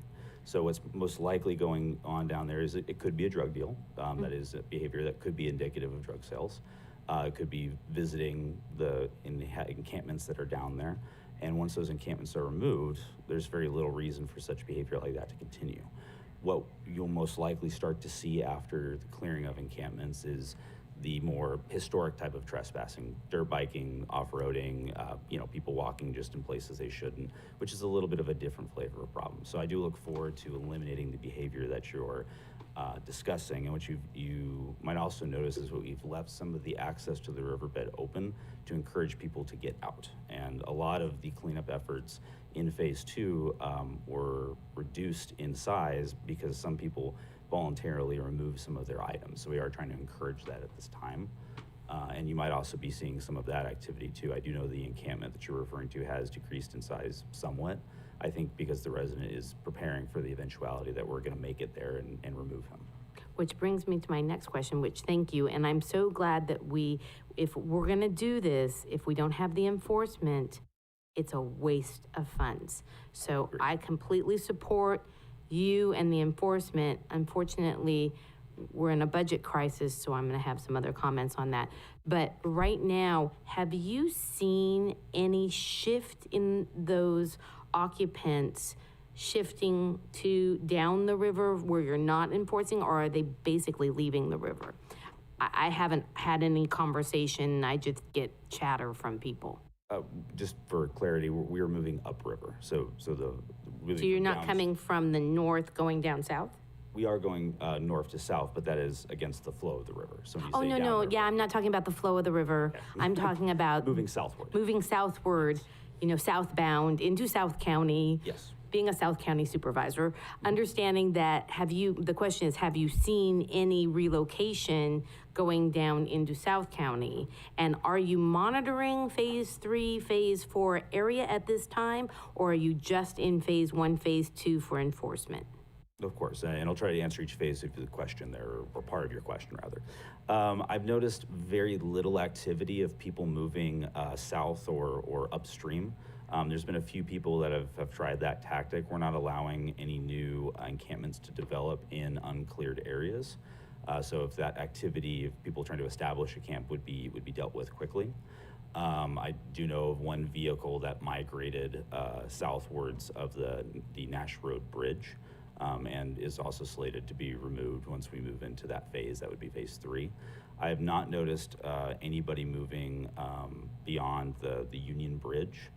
So what's most likely going on down there is it could be a drug deal. That is a behavior that could be indicative of drug sales. It could be visiting the encampments that are down there. And once those encampments are removed, there's very little reason for such behavior like that to continue. What you'll most likely start to see after the clearing of encampments is the more historic type of trespassing, dirt biking, off-roading, people walking just in places they shouldn't, which is a little bit of a different flavor of problem. So I do look forward to eliminating the behavior that you're discussing, and what you might also notice is what we've left some of the access to the riverbed open to encourage people to get out. And a lot of the cleanup efforts in phase 2 were reduced in size because some people voluntarily remove some of their items. So we are trying to encourage that at this time. And you might also be seeing some of that activity too. I do know the encampment that you're referring to has decreased in size somewhat. I think because the resident is preparing for the eventuality that we're gonna make it there and remove him. Which brings me to my next question, which thank you. And I'm so glad that if we're gonna do this, if we don't have the enforcement, it's a waste of funds. So I completely support you and the enforcement. Unfortunately, we're in a budget crisis, so I'm gonna have some other comments on that. But right now, have you seen any shift in those occupants shifting to down the river where you're not enforcing, or are they basically leaving the river? I haven't had any conversation, I just get chatter from people. Just for clarity, we are moving upriver. So you're not coming from the north going down south? We are going north to south, but that is against the flow of the river. So when you Oh, say no, downriver- yeah, I'm not talking about the flow of the river. Okay. I'm talking about moving southward. moving southward, southbound into South County. Yes. Being a South County supervisor, understanding that the question is, have you seen any relocation going down into South County? And are you monitoring phase 3, phase 4 area at this time? Or are you just in phase 1, phase 2 for enforcement? Of course, and I'll try to answer each phase of the question there, or part of your question rather. I've noticed very little activity of people moving south or upstream. There's been a few people that have tried that tactic. We're not allowing any new encampments to develop in uncleared areas. So if that activity, if people trying to establish a camp would be dealt with quickly. I do know of one vehicle that migrated southwards of the Nash Road Bridge, and is also slated to be removed once we move into that phase. That would be phase 3. I have not noticed anybody moving beyond the Union Bridge.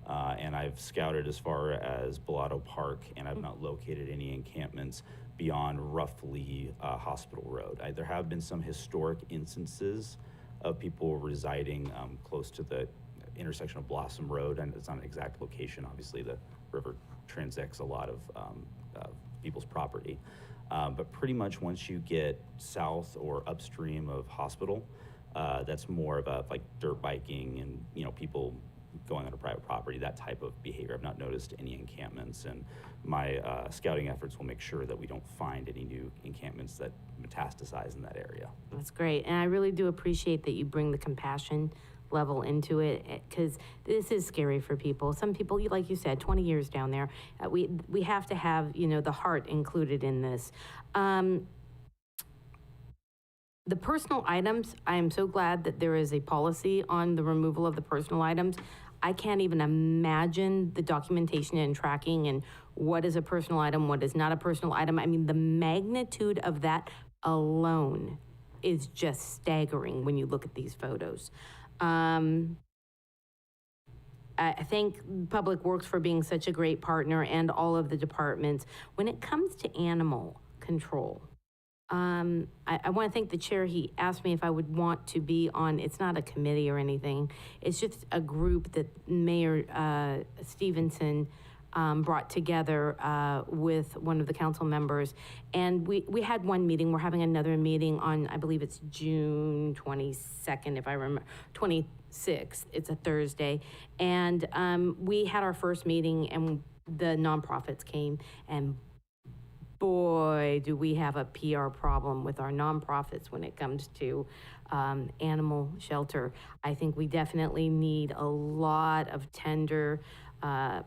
And I've scouted as far as Bellotto Park, and I've not located any encampments beyond roughly Hospital Road. There have been some historic instances of people residing close to the intersection of Blossom Road, and it's not an exact location. Obviously, the river transects a lot of people's property. But pretty much once you get south or upstream of Hospital, that's more of a dirt biking and people going on a private property, that type of behavior. I've not noticed any encampments, and my scouting efforts will make sure that we don't find any new encampments that metastasize in that area. That's great, and I really do appreciate that you bring the compassion level into it, because this is scary for people. Some people, like you said, 20 years down there, we have to have, the heart included in this. The personal items, I am so glad that there is a policy on the removal of the personal items. I can't even imagine the documentation and tracking and what is a personal item, what is not a personal item. I mean, the magnitude of that alone is just staggering when you look at these photos. I thank Public Works for being such a great partner, and all of the departments. When it comes to animal control, I want to thank the chair. He asked me if I would want to be on, it's not a committee or anything. It's just a group that Mayor Stevenson brought together with one of the council members. And we had one meeting. We're having another meeting on, I believe it's June 22nd, if I remember, 26th. It's a Thursday. And we had our first meeting, and the nonprofits came, and boy, do we have a PR problem with our nonprofits when it comes to animal shelter. I think we definitely need a lot of tender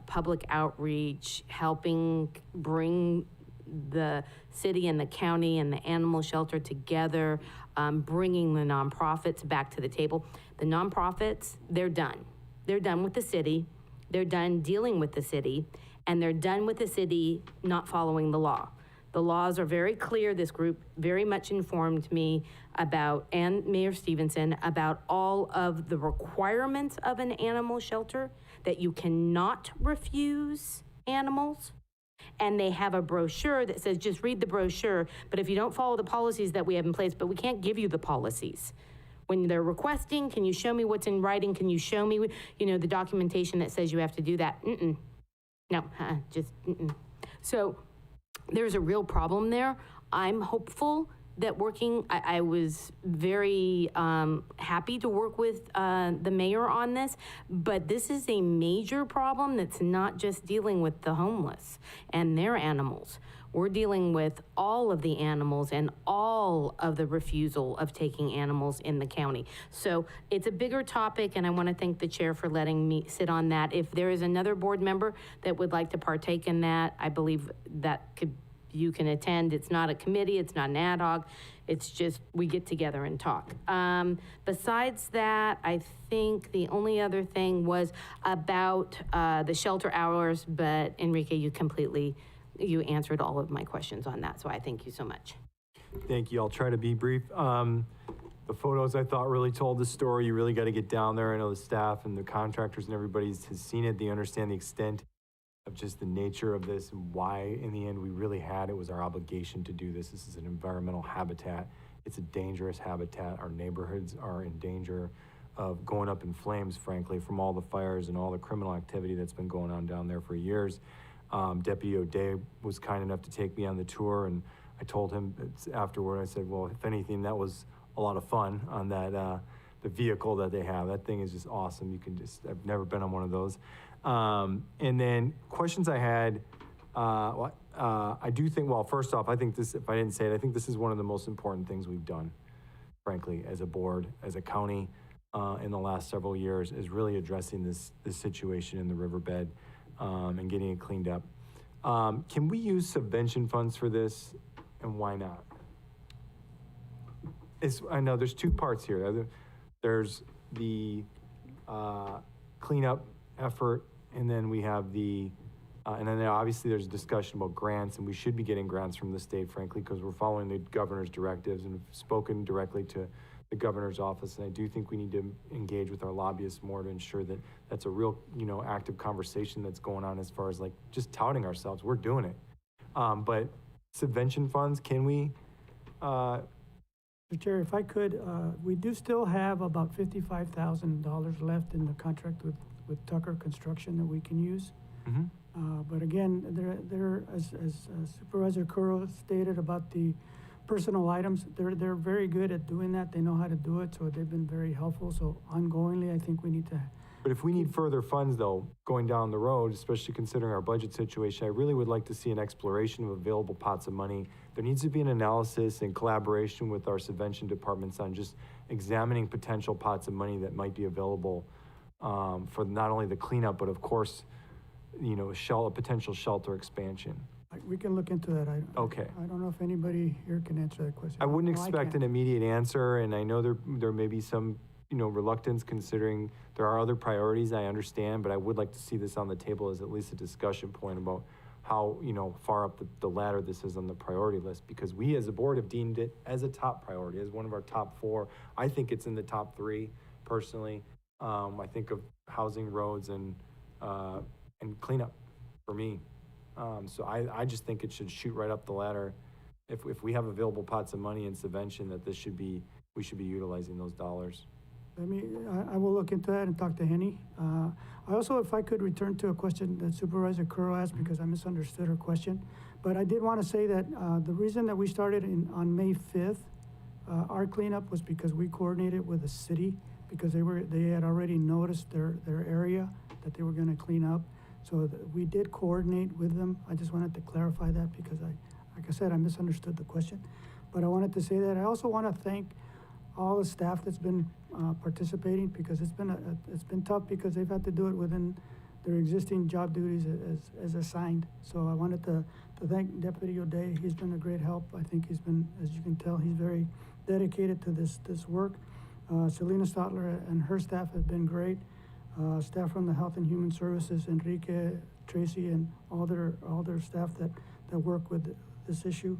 public outreach, helping bring the city and the county and the animal shelter together, bringing the nonprofits back to the table. The nonprofits, they're done. They're done with the city. They're done dealing with the city, and they're done with the city not following the law. The laws are very clear. This group very much informed me about, and Mayor Stevenson, about all of the requirements of an animal shelter, that you cannot refuse animals. And they have a brochure that says, just read the brochure, but if you don't follow the policies that we have in place, but we can't give you the policies. When they're requesting, can you show me what's in writing? Can you show me, the documentation that says you have to do that? No, just. So there's a real problem there. I'm hopeful that I was very happy to work with the mayor on this, but this is a major problem that's not just dealing with the homeless and their animals. We're dealing with all of the animals and all of the refusal of taking animals in the county. So it's a bigger topic, and I want to thank the chair for letting me sit on that. If there is another board member that would like to partake in that, I believe that you can attend. It's not a committee, it's not an ad hoc, it's just we get together and talk. Besides that, I think the only other thing was about the shelter hours, but Enrique, you answered all of my questions on that, so I thank you so much. Thank you. I'll try to be brief. The photos I thought really told the story. You really got to get down there. I know the staff and the contractors and everybody has seen it. They understand the extent of just the nature of this and why, in the end, we really it was our obligation to do this. This is an environmental habitat. It's a dangerous habitat. Our neighborhoods are in danger of going up in flames, frankly, from all the fires and all the criminal activity that's been going on down there for years. Deputy O'Day was kind enough to take me on the tour, and I told him afterward, I said, well, if anything, that was a lot of fun on that, the vehicle that they have. That thing is just awesome. I've never been on one of those. And then questions I had, I do think, well, first off, I think this, if I didn't say it, I think this is one of the most important things we've done, frankly, as a board, as a county, in the last several years, is really addressing this situation in the riverbed, and getting it cleaned up. Can we use subvention funds for this, and why not? I know there's two parts here. There's the cleanup effort, and then we have and then obviously there's a discussion about grants, and we should be getting grants from the state, frankly, because we're following the governor's directives and have spoken directly to the governor's office. And I do think we need to engage with our lobbyists more to ensure that that's a real, active conversation that's going on as far as like just touting ourselves. We're doing it. But subvention funds, can we? Mr. Chair, if I could, we do still have about $55,000 left in the contract with Tucker Construction that we can use. Mm-hmm. But again, as Supervisor Curro stated about the personal items, they're very good at doing that. They know how to do it, so they've been very helpful. So ongoingly, I think we need to. But if we need further funds, though, going down the road, especially considering our budget situation, I really would like to see an exploration of available pots of money. There needs to be an analysis in collaboration with our subvention departments on just examining potential pots of money that might be available for not only the cleanup, but of course, a potential shelter expansion. We can look into that. Okay. I don't know if anybody here can answer that question. I wouldn't No, expect an immediate answer, and I know there may be some reluctance considering there are other priorities, I understand, but I would like to see this on the table as at least a discussion point about how, far up the ladder this is on the priority list, because we as a board have deemed it as a top priority, as one of our top 4. I think it's in the top 3, personally. I think of housing, roads, and cleanup for me. So I just think it should shoot right up the ladder. If we have available pots of money and subvention, that we should be utilizing those dollars. I will look into that and talk to Henny. I also, if I could return to a question that Supervisor Curro asked, because I misunderstood her question. But I did want to say that the reason that we started on May 5th, our cleanup was because we coordinated with the city, because they had already noticed their area that they were going to clean up. So we did coordinate with them. I just wanted to clarify that because like I said, I misunderstood the question. But I wanted to say that I also want to thank all the staff that's been participating, because it's been tough because they've had to do it within their existing job duties as assigned. So I wanted to thank Deputy O'Day. He's been a great help. I think he's been, as you can tell, he's very dedicated to this work. Selena Stotler and her staff have been great. Staff from the Health and Human Services, Enrique, Tracy, and all their staff that work with this issue.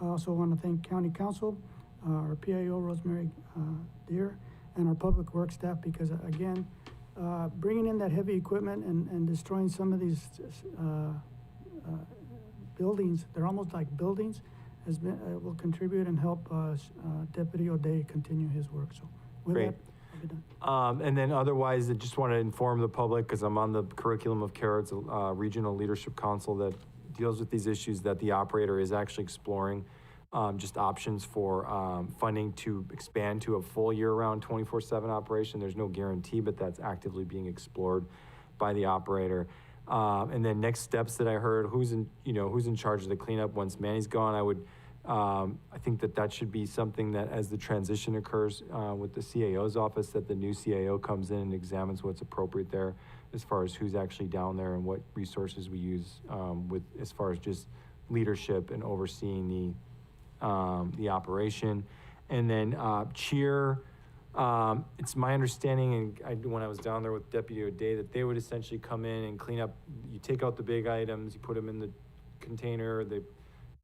I also want to thank County Council, our PIO, Rosemary Deere, and our Public Works staff, because again, bringing in that heavy equipment and destroying some of these buildings, they're almost like buildings, will contribute and help Deputy O'Day continue his work. So with Great. that, I'll be done. And then otherwise, I just want to inform the public, because I'm on the Curriculum of Carrots Regional Leadership Council that deals with these issues, that the operator is actually exploring just options for funding to expand to a full year-round 24/7 operation. There's no guarantee, but that's actively being explored by the operator. And then next steps that I heard, who's in charge of the cleanup once Manny's gone. I think that should be something that, as the transition occurs with the CAO's office, that the new CAO comes in and examines what's appropriate there, as far as who's actually down there and what resources we use as far as just leadership and overseeing the operation. And then cheer. It's my understanding, and when I was down there with Deputy O'Day, that they would essentially come in and clean up. You take out the big items, you put them in the container. The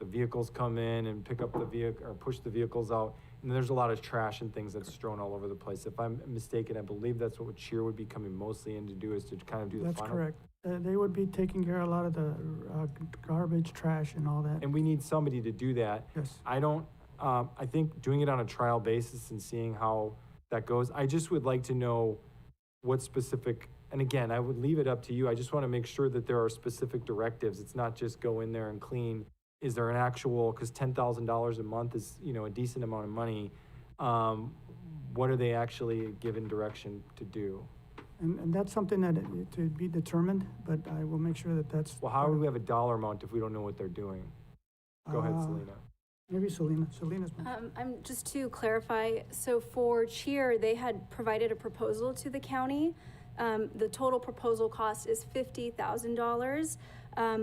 vehicles come in and pick up the vehicle or push the vehicles out. And there's a lot of trash and things that's strewn all over the place. If I'm mistaken, I believe that's what cheer would be coming mostly in to do, is to kind of do the That's final. correct. They would be taking care of a lot of the garbage, trash, and all that. And we need somebody to do that. Yes. I think doing it on a trial basis and seeing how that goes. I just would like to know what specific, and again, I would leave it up to you. I just want to make sure that there are specific directives. It's not just go in there and clean. Is there an actual, because $10,000 a month is, a decent amount of money. What are they actually given direction to do? And that's something that to be determined, but I will make sure that that's. Well, how would we have a dollar amount if we don't know what they're doing? Go ahead, Selena. Maybe Selena's. I'm just to clarify, so for cheer, they had provided a proposal to the county. The total proposal cost is $50,000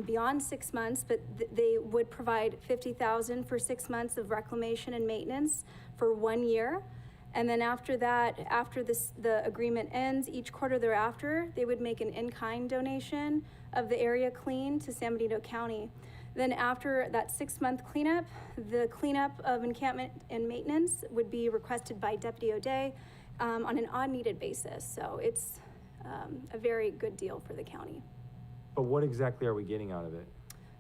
beyond 6 months, but they would provide $50,000 for 6 months of reclamation and maintenance for 1 year. And then after that, after the agreement ends, each quarter thereafter, they would make an in-kind donation of the area clean to San Benito County. Then after that 6-month cleanup, the cleanup of encampment and maintenance would be requested by Deputy O'Day on an on-needed basis. So it's a very good deal for the county. But what exactly are we getting out of it?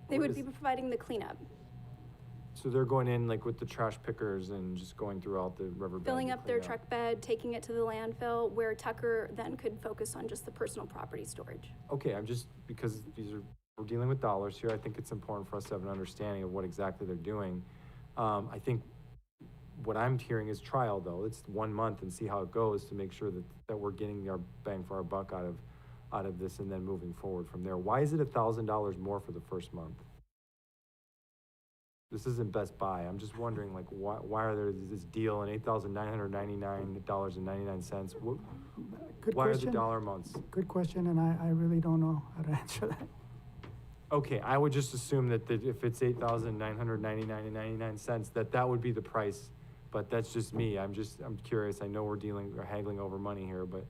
They would be providing the cleanup. So they're going in like with the trash pickers and just going throughout the riverbed. Filling up their truck bed, taking it to the landfill, where Tucker then could focus on just the personal property storage. Okay, because we're dealing with dollars here, I think it's important for us to have an understanding of what exactly they're doing. I think what I'm hearing is trial, though. It's 1 month and see how it goes to make sure that we're getting our bang for our buck out of this, and then moving forward from there. Why is it $1,000 more for the first month? This isn't Best Buy. I'm just wondering, like, why are there this deal and $8,999.99? Why are the dollar amounts? Good question, and I really don't know how to answer that. Okay, I would just assume that if it's $8,999.99, that would be the price, but that's just me. I'm curious. I know we're haggling over money here, but.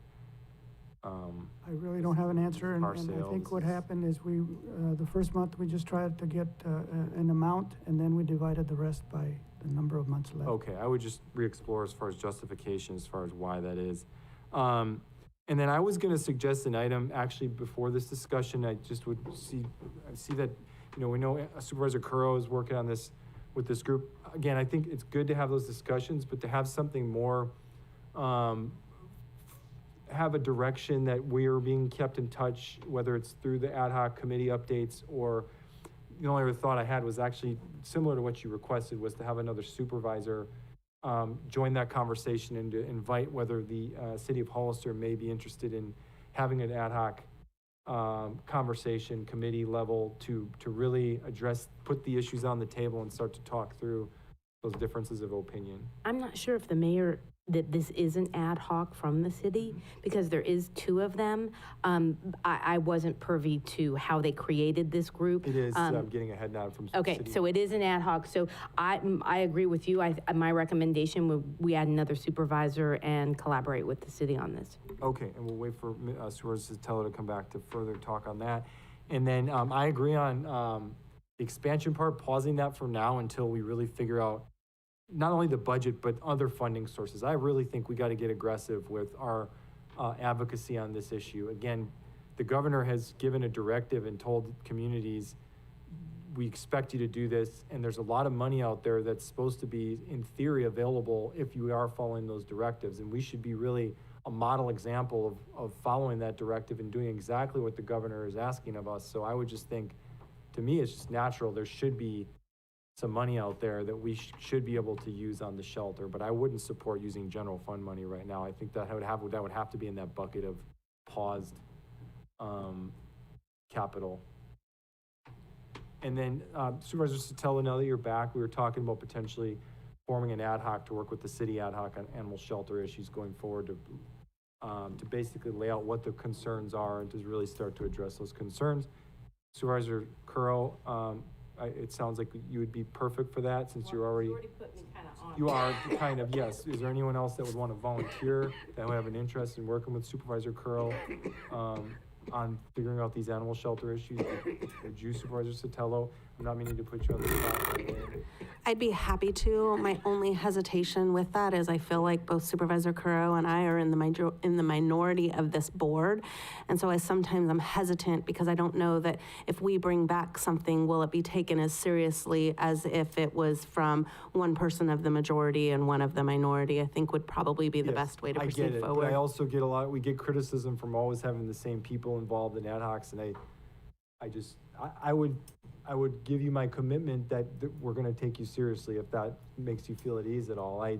I really don't have an answer, and I think what happened is the first month, we just tried to get an amount, and then we divided the rest by the number of months left. Okay, I would just re-explore as far as justification, as far as why that is. And then I was gonna suggest an item, actually, before this discussion. I just would see that, we know Supervisor Curro is working on this with this group. Again, I think it's good to have those discussions, but to have something more, have a direction that we're being kept in touch, whether it's through the ad hoc committee updates, or the only other thought I had was actually similar to what you requested, was to have another supervisor join that conversation and to invite whether the city of Hollister may be interested in having an ad hoc conversation, committee level, to really put the issues on the table and start to talk through those differences of opinion. I'm not sure if the mayor, that this isn't ad hoc from the city, because there is 2 of them. I wasn't privy to how they created this group. It is, I'm getting a head nod from Okay, city. so it is an ad hoc. So I agree with you. My recommendation would we add another supervisor and collaborate with the city on this. Okay, and we'll wait for Supervisor Sotelo to come back to further talk on that. And then I agree on the expansion part, pausing that for now until we really figure out not only the budget, but other funding sources. I really think we got to get aggressive with our advocacy on this issue. Again, the governor has given a directive and told communities, we expect you to do this, and there's a lot of money out there that's supposed to be, in theory, available if you are following those directives, and we should be really a model example of following that directive and doing exactly what the governor is asking of us. So I would just think, to me, it's just natural, there should be some money out there that we should be able to use on the shelter, but I wouldn't support using general fund money right now. I think that would have to be in that bucket of paused capital. And then Supervisor Sotelo, now that you're back, we were talking about potentially forming an ad hoc to work with the city ad hoc on animal shelter issues going forward to basically lay out what the concerns are and to really start to address those concerns. Supervisor Curl, it sounds like you would be perfect for that since you're already. You already put me kind of on. You are kind of, yes. Is there anyone else that would want to volunteer that would have an interest in working with Supervisor Curl on figuring out these animal shelter issues? Would you, Supervisor Sotelo? I'm not meaning to put you on the spot. I'd be happy to. My only hesitation with that is I feel like both Supervisor Curro and I are in the minority of this board. And so sometimes I'm hesitant because I don't know that if we bring back something, will it be taken as seriously as if it was from one person of the majority and one of the minority, I think would probably be the best way to proceed forward. forward. But I also get we get criticism from always having the same people involved in ad hocs, and I would give you my commitment that we're going to take you seriously if that makes you feel at ease at all. I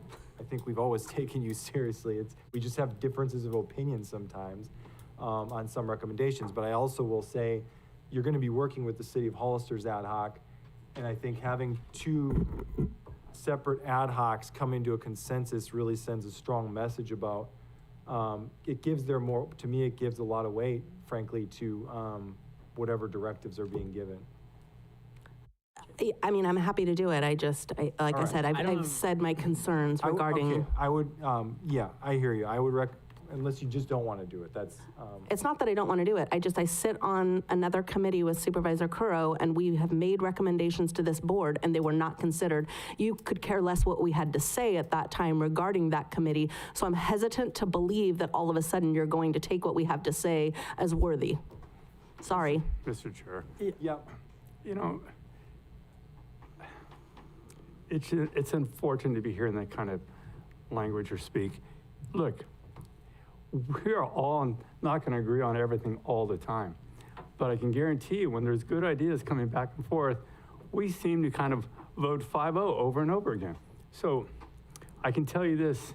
think we've always taken you seriously. We just have differences of opinion sometimes on some recommendations. But I also will say you're going to be working with the City of Hollister's ad hoc, and I think having two separate ad hocs come into a consensus really sends a strong message about it gives it gives a lot of weight, frankly, to whatever directives are being given. I mean, I'm happy to do it. I said, I've said my concerns regarding. I would, yeah, I hear you. I would unless you just don't want to do it. That's. It's not that I don't want to do it. I sit on another committee with Supervisor Curro, and we have made recommendations to this board, and they were not considered. You could care less what we had to say at that time regarding that committee. So I'm hesitant to believe that all of a sudden you're going to take what we have to say as worthy. Sorry. Mr. Chair. Yeah. You know, it's unfortunate to be hearing that kind of language or speak. Look, we are all not going to agree on everything all the time, but I can guarantee you when there's good ideas coming back and forth, we seem to kind of vote 5-0 over and over again. So I can tell you this,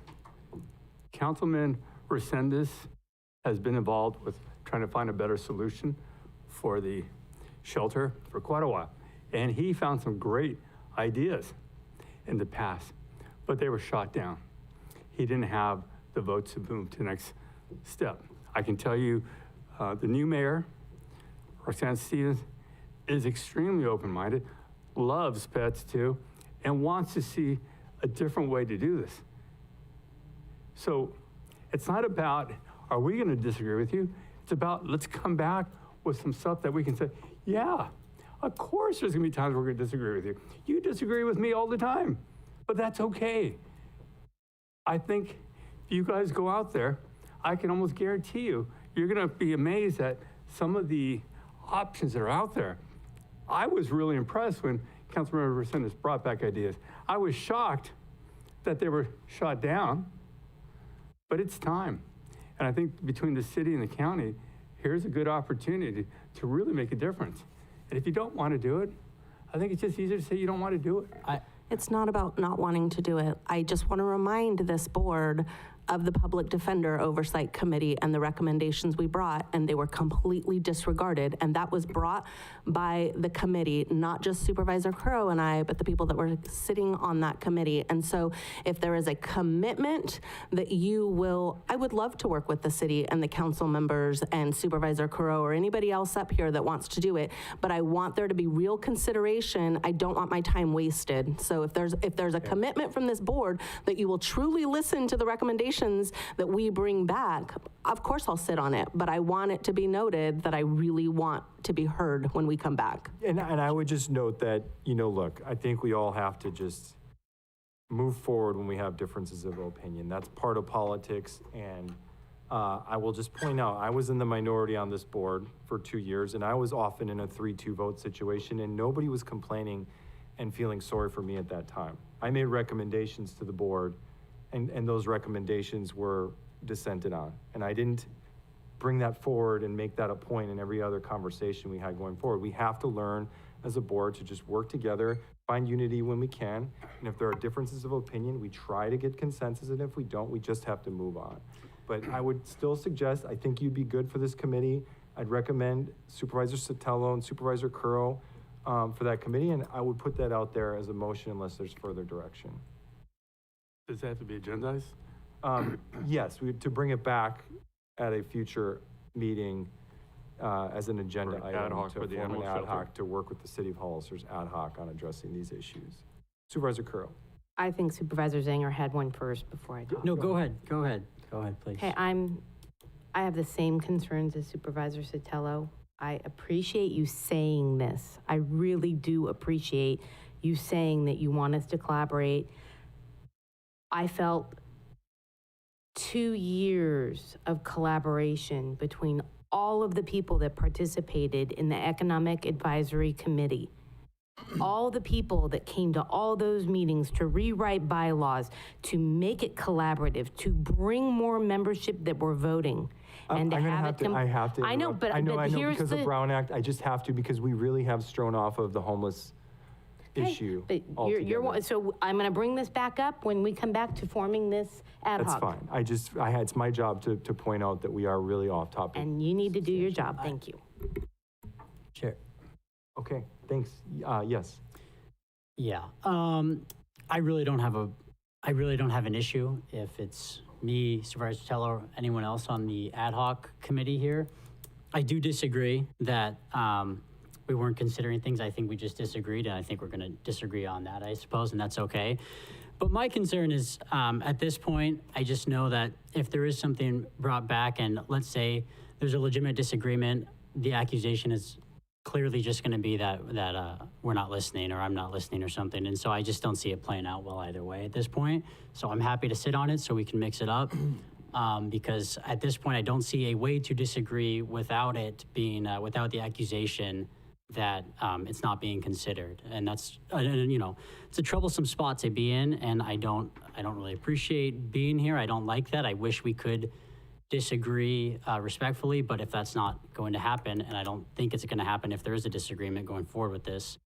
Councilman Resendez has been involved with trying to find a better solution for the shelter for quite a while. And he found some great ideas in the past, but they were shot down. He didn't have the votes to move to the next step. I can tell you the new mayor, Roxanne Stevens, is extremely open-minded, loves pets too, and wants to see a different way to do this. So it's not about, are we going to disagree with you? It's about, let's come back with some stuff that we can say, yeah, of course there's going to be times we're going to disagree with you. You disagree with me all the time, but that's okay. I think if you guys go out there, I can almost guarantee you, you're going to be amazed at some of the options that are out there. I was really impressed when Councilmember Resendez brought back ideas. I was shocked that they were shot down, but it's time. And I think between the city and the county, here's a good opportunity to really make a difference. And if you don't want to do it, I think it's just easier to say you don't want to do it. It's not about not wanting to do it. I just want to remind this board of the Public Defender Oversight Committee and the recommendations we brought, and they were completely disregarded. And that was brought by the committee, not just Supervisor Curro and I, but the people that were sitting on that committee. And so if there is a commitment that you will, I would love to work with the city and the council members and Supervisor Curro or anybody else up here that wants to do it, but I want there to be real consideration. I don't want my time wasted. So if there's a commitment from this board that you will truly listen to the recommendations recommendations that we bring back, of course I'll sit on it, but I want it to be noted that I really want to be heard when we come back. And I would just note that, look, I think we all have to just move forward when we have differences of opinion. That's part of politics, and I will just point out, I was in the minority on this board for 2 years, and I was often in a 3-2 vote situation, and nobody was complaining and feeling sorry for me at that time. I made recommendations to the board, and those recommendations were dissented on. And I didn't bring that forward and make that a point in every other conversation we had going forward. We have to learn as a board to just work together, find unity when we can, and if there are differences of opinion, we try to get consensus, and if we don't, we just have to move on. But I would still suggest, I think you'd be good for this committee. I'd recommend Supervisor Sotelo and Supervisor Curro for that committee, and I would put that out there as a motion unless there's further direction. Does that have to be agendized? Yes, to bring it back at a future meeting as an agenda For ad item, hoc to for the form an animal ad shelter. hoc to work with the city of Hollister's ad hoc on addressing these issues. Supervisor Curro. I think Supervisor Zanger had one first before I talk. No, go ahead, please. Okay, I have the same concerns as Supervisor Sotelo. I appreciate you saying this. I really do appreciate you saying that you want us to collaborate. I felt 2 years of collaboration between all of the people that participated in the Economic Advisory Committee. All the people that came to all those meetings to rewrite bylaws, to make it collaborative, to bring more membership that were voting. And to I'm gonna have have it to, I have to. I know, interrupt. but I know, here's because of Brown Act, I just have to, because we really have strewn off of the homeless issue But altogether. so I'm going to bring this back up when we come back to forming this ad hoc. That's fine. It's my job to point out that we are really off topic. And you need to do your job. Thank you. Sure. Okay, thanks. Yes. Yeah, I really don't have an issue if it's me, Supervisor Sotelo, or anyone else on the ad hoc committee here. I do disagree that we weren't considering things. I think we just disagreed, and I think we're going to disagree on that, I suppose, and that's okay. But my concern is, at this point, I just know that if there is something brought back, and let's say there's a legitimate disagreement, the accusation is clearly just going to be that we're not listening, or I'm not listening, or something. And so I just don't see it playing out well either way at this point. So I'm happy to sit on it so we can mix it up. Because at this point, I don't see a way to disagree without it being, without the accusation that it's not being considered. And that's, it's a troublesome spot to be in, and I don't really appreciate being here. I don't like that. I wish we could disagree respectfully, but if that's not going to happen, and I don't think it's going to happen if there is a disagreement going forward with this,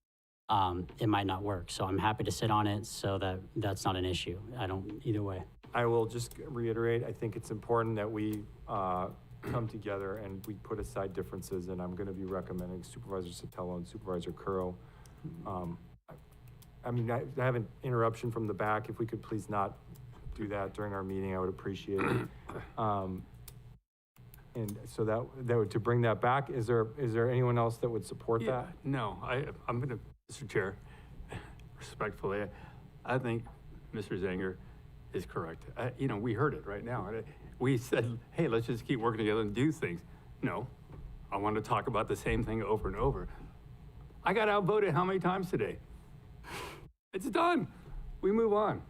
it might not work. So I'm happy to sit on it so that that's not an issue. Either way. I will just reiterate, I think it's important that we come together and we put aside differences, and I'm going to be recommending Supervisor Sotelo and Supervisor Curro. I have an interruption from the back. If we could please not do that during our meeting, I would appreciate it. And so that would, to bring that back, is there anyone else that would support that? No, I'm going to, Mr. Chair, respectfully, I think Mr. Zanger is correct. We heard it right now. We said, hey, let's just keep working together and do things. No, I want to talk about the same thing over and over. I got outvoted how many times today? It's done. We move on.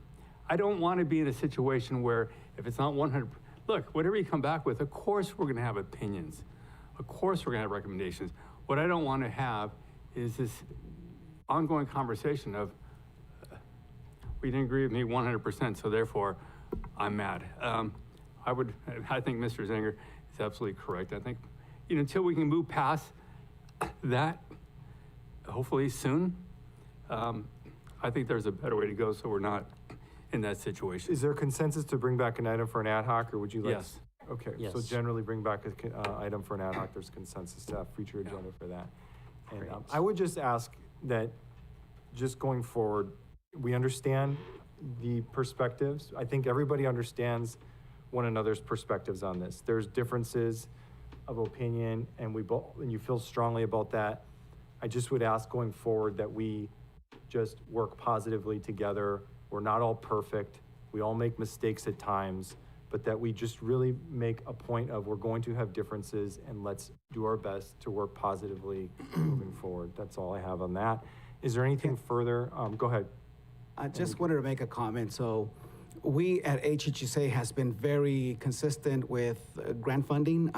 I don't want to be in a situation where if it's not 100, look, whatever you come back with, of course we're going to have opinions. Of course we're going to have recommendations. What I don't want to have is this ongoing conversation of, we didn't agree with me 100%, so therefore I'm mad. I think Mr. Zanger is absolutely correct. I think, until we can move past that, hopefully soon, I think there's a better way to go so we're not in that situation. Is there consensus to bring back an item for an ad hoc, or would you like? Yes. Okay, Yes. so generally bring back an item for an ad hoc, there's consensus to have future agenda for that. And I would just ask that, just going forward, we understand the perspectives. I think everybody understands one another's perspectives on this. There's differences of opinion, and you feel strongly about that. I just would ask going forward that we just work positively together. We're not all perfect. We all make mistakes at times, but that we just really make a point of we're going to have differences and let's do our best to work positively moving forward. That's all I have on that. Is there anything further? Go ahead. I just wanted to make a comment. So we at HHSA has been very consistent with grant funding.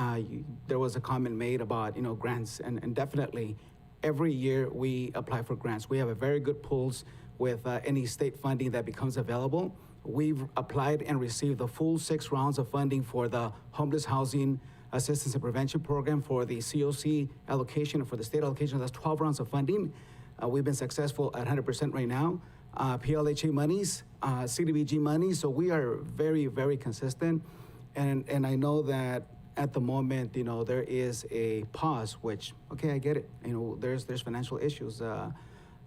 There was a comment made about, grants, and definitely every year we apply for grants. We have a very good pulse with any state funding that becomes available. We've applied and received the full 6 rounds of funding for the Homeless Housing Assistance and Prevention Program, for the COC allocation, for the state allocation. That's 12 rounds of funding. We've been successful at 100% right now. PLHA monies, CDBG monies. So we are very, very consistent. And I know that at the moment, there is a pause, which, okay, I get it. There's financial issues.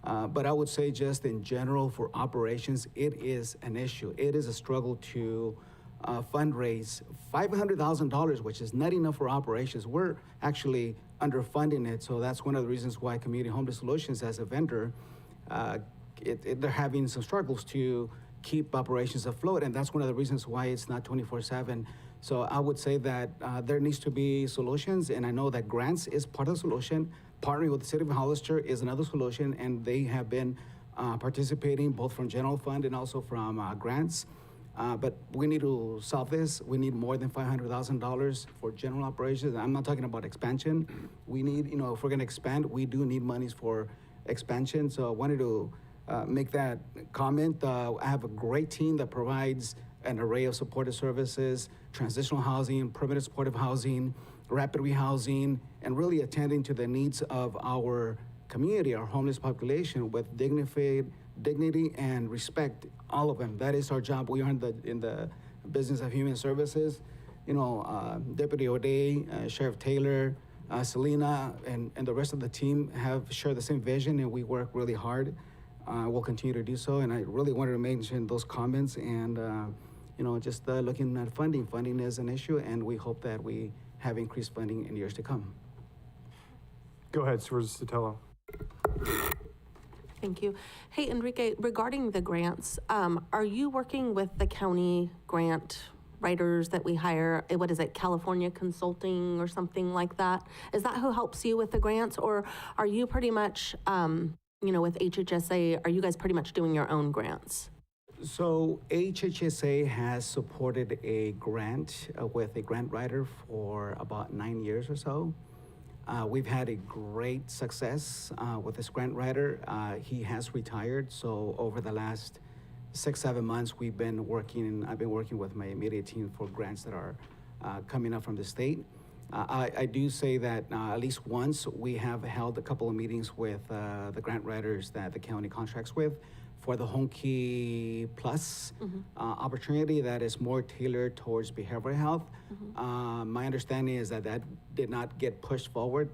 But I would say just in general for operations, it is an issue. It is a struggle to fundraise $500,000, which is not enough for operations. We're actually underfunding it. So that's one of the reasons why Community Homeless Solutions as a vendor, they're having some struggles to keep operations afloat. And that's one of the reasons why it's not 24/7. So I would say that there needs to be solutions. And I know that grants is part of the solution. Partnering with the City of Hollister is another solution. And they have been participating both from general fund and also from grants. But we need to solve this. We need more than $500,000 for general operations. I'm not talking about expansion. We need, if we're going to expand, we do need monies for expansion. So I wanted to make that comment. I have a great team that provides an array of supportive services, transitional housing, permanent supportive housing, rapid rehousing, and really attending to the needs of our community, our homeless population, with dignity and respect, all of them. That is our job. We are in the business of human services. Deputy O'Day, Sheriff Taylor, Selena, and the rest of the team have shared the same vision, and we work really hard. We'll continue to do so. And I really wanted to mention those comments and, just looking at funding. Funding is an issue, and we hope that we have increased funding in years to come. Go ahead, Supervisor Sotelo. Thank you. Hey, Enrique, regarding the grants, are you working with the county grant writers that we hire? What is it, California Consulting or something like that? Is that who helps you with the grants, or are you pretty much, with HHSA, are you guys pretty much doing your own grants? So HHSA has supported a grant with a grant writer for about 9 years or so. We've had a great success with this grant writer. He has retired, so over the last 6-7 months, I've been working with my immediate team for grants that are coming up from the state. I do say that at least once we have held a couple of meetings with the grant writers that the county contracts with for the Home Key Plus opportunity that is more tailored towards behavioral health. My understanding is that did not get pushed forward.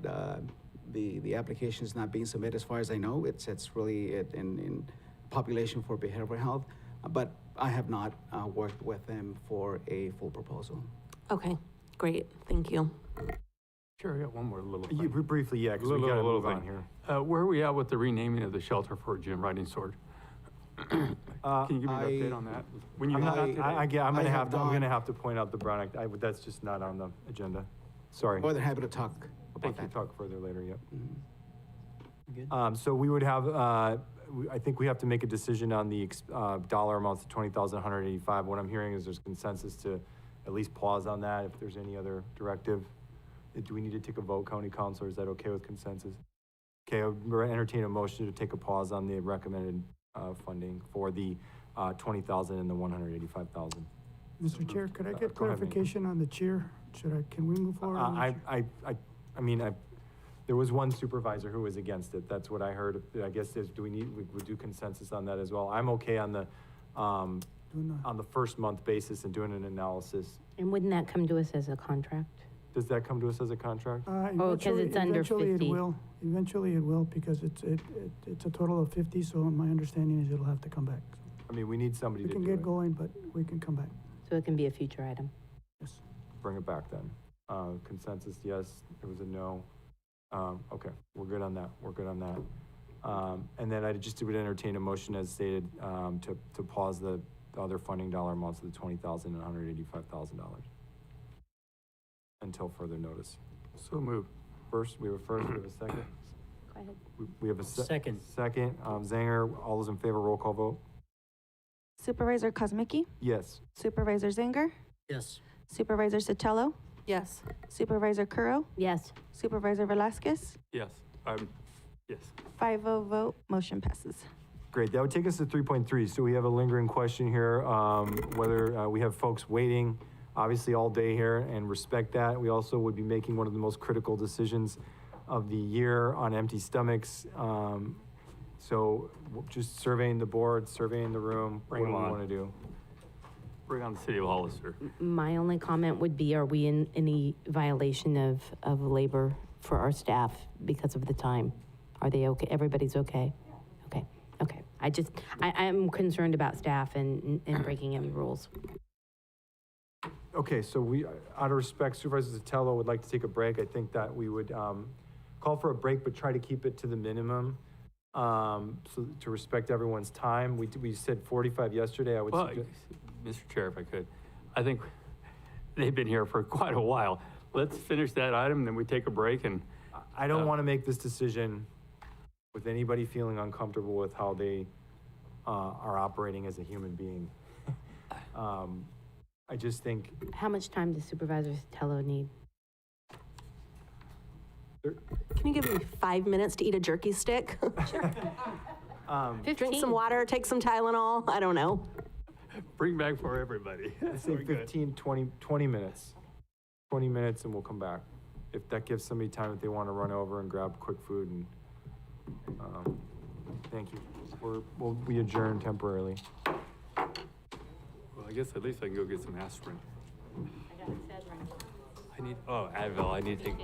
The application is not being submitted as far as I know. It's really in population for behavioral health, but I have not worked with them for a full proposal. Okay, great, thank you. Sure, I got one more little thing. Briefly, yeah, because we got to move on here. Where are we at with the renaming of the shelter for Jim Riding Sword? Can you give me an update on that? When you I'm gonna have to point out the Brown Act. That's just not on the agenda. Sorry. More than happy to talk about that. Talk further later. Yep. Good. So we would have. I think we have to make a decision on the dollar amounts of $20,185. What I'm hearing is there's consensus to at least pause on that. If there's any other directive, do we need to take a vote, County Council? Is that okay with consensus? Okay, I'll entertain a motion to take a pause on the recommended funding for the $20,000 and the $185,000. Mr. Chair, could I get clarification on the chair? Can we move forward? There was one supervisor who was against it. That's what I heard. I guess we do consensus on that as well. I'm okay on the first month basis and doing an analysis. And wouldn't that come to us as a contract? Does that come to us as a contract? Because it's under 50. Eventually it will, because it's a total of 50, so my understanding is it'll have to come back. I mean, we need somebody to do it. We can get going, but we can come back. So it can be a future item? Yes. Bring it back then. Consensus, yes. It was a no. Okay, we're good on that. And then I just would entertain a motion as stated to pause the the other funding dollar amounts to the $20,000 and $185,000 until further notice. So moved. First, we have a first, we have a second. Go ahead. We have a Second. Second, Zanger, all those in favor, roll call vote? Supervisor Cosmicki, Yes. Supervisor Zanger, Yes. Supervisor Sotelo, Yes. Supervisor Curro, Yes. Supervisor Velasquez. Yes. Yes. 5-0 vote, motion passes. Great, that would take us to 3.3. So we have a lingering question here, whether we have folks waiting, obviously all day here, and respect that. We also would be making one of the most critical decisions of the year on empty stomachs. So just surveying the board, surveying the room, what Bring do we 'em on. want to do? Bring on the city of Hollister. My only comment would be, are we in any violation of labor for our staff because of the time? Are they okay? Everybody's okay? Okay, okay. I'm concerned about staff and breaking any rules. Okay, so we, out of respect, Supervisor Sotelo would like to take a break. I think that we would call for a break, but try to keep it to the minimum. So to respect everyone's time, we said 45 yesterday. I would Well, suggest. Mr. Chair, if I could, I think they've been here for quite a while. Let's finish that item, then we take a break and. I don't want to make this decision with anybody feeling uncomfortable with how they are operating as a human being. I just think. How much time does Supervisor Sotelo need? Can you give me 5 minutes to eat a jerky stick? Drink some water, take some Tylenol, I don't know. Bring back for everybody. I'd say 15, 20 minutes. 20 minutes and we'll come back. If that gives somebody time if they want to run over and grab quick food and, thank you. We adjourn temporarily. Well, I guess at least I can go get some aspirin. Advil, I need to take.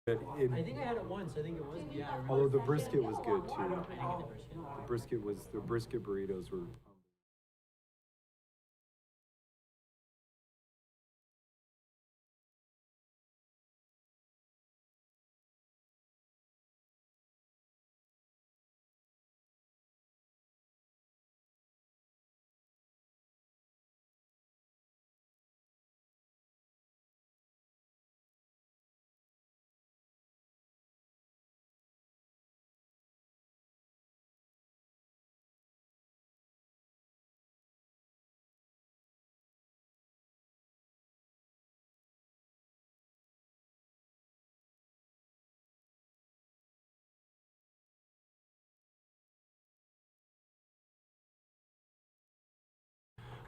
I think I had it once, I think it was, yeah. Although the brisket was good too. The brisket burritos were.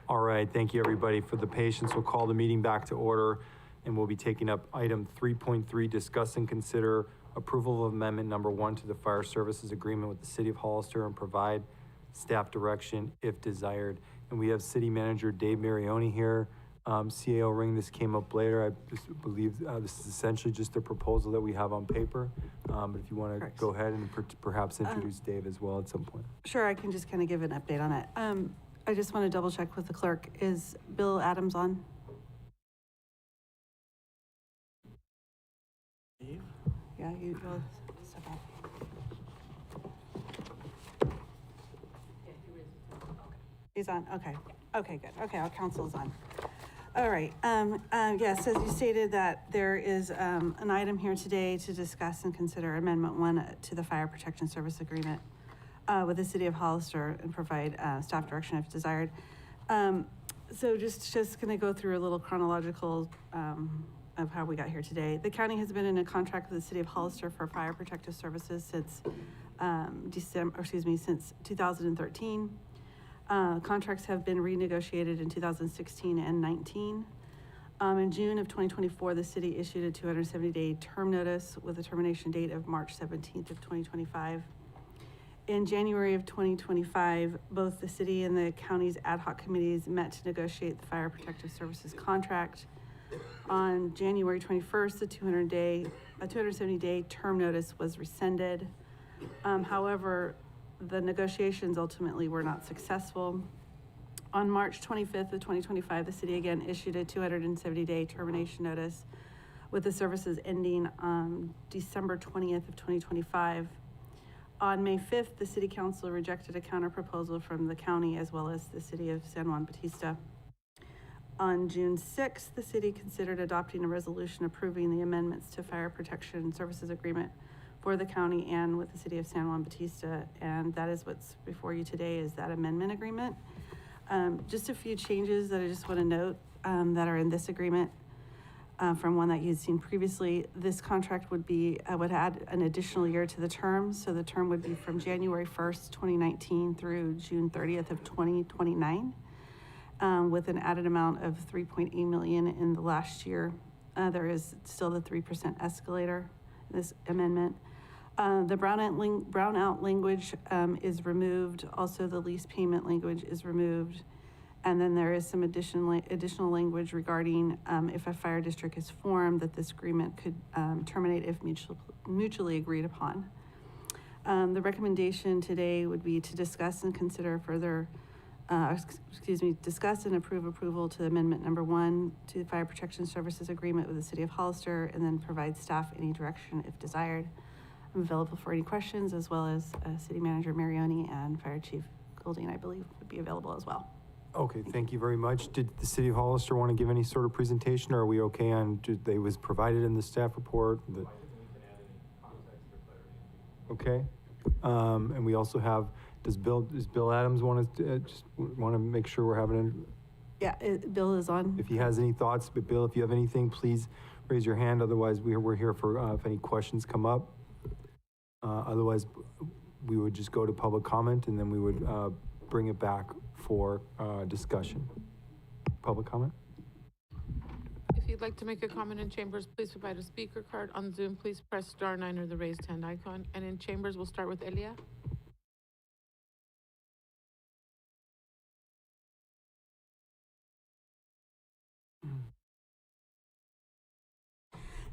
All right, thank you, everybody, for the patience. We'll call the meeting back to order, and we'll be taking up item 3.3, discuss and consider approval of amendment number 1 to the fire services agreement with the city of Hollister and provide staff direction if desired. And we have city manager Dave Marioni here. CAO Ring, this came up later. I just believe this is essentially just a proposal that we have on paper. But if you want to go ahead and perhaps introduce Dave as well at some point. Sure, I can just kind of give an update on it. I just want to double check with the clerk. Is Bill Adams on? Yeah, you will step out. He's on, okay. Okay, good. Okay, our council is on. All right, yes, as you stated that there is an item here today to discuss and consider Amendment 1 to the Fire Protection Service Agreement with the city of Hollister and provide staff direction if desired. So just gonna go through a little chronological of how we got here today. The county has been in a contract with the city of Hollister for fire protective services since since 2013. Contracts have been renegotiated in 2016 and 19. In June of 2024, the city issued a 270-day term notice with a termination date of March 17th of 2025. In January of 2025, both the city and the county's ad hoc committees met to negotiate the fire protective services contract. On January 21st, the 270-day term notice was rescinded. However, the negotiations ultimately were not successful. On March 25th of 2025, the city again issued a 270-day termination notice with the services ending on December 20th of 2025. On May 5th, the city council rejected a counter proposal from the county as well as the city of San Juan Bautista. On June 6th, the city considered adopting a resolution approving the amendments to Fire Protection Services Agreement for the county and with the city of San Juan Bautista. And that is what's before you today is that amendment agreement. Just a few changes that I just want to note that are in this agreement. From one that you'd seen previously, this contract would add an additional year to the term. So the term would be from January 1st, 2019 through June 30th of 2029, with an added amount of $3.8 million in the last year. There is still the 3% escalator in this amendment. The brownout language is removed. Also, the lease payment language is removed. And then there is some additional language regarding if a fire district is formed, that this agreement could terminate if mutually agreed upon. The recommendation today would be to discuss and consider further, discuss and approve approval to amendment number 1 to the Fire Protection Services Agreement with the City of Hollister, and then provide staff any direction if desired. I'm available for any questions, as well as City Manager Marioni and Fire Chief Golding, I believe, would be available as well. Okay, thank you very much. Did the city of Hollister want to give any sort of presentation, or are we okay on, they was provided in the staff report? Okay, and we also have, does Bill Adams want to, just want to make sure we're having Yeah, Bill is on. If he has any thoughts, but Bill, if you have anything, please raise your hand. Otherwise, we're here for, if any questions come up. Otherwise, we would just go to public comment, and then we would bring it back for discussion. Public comment? If you'd like to make a comment in chambers, please provide a speaker card. On Zoom, please press *9 or the raised hand icon. And in chambers, we'll start with Elia.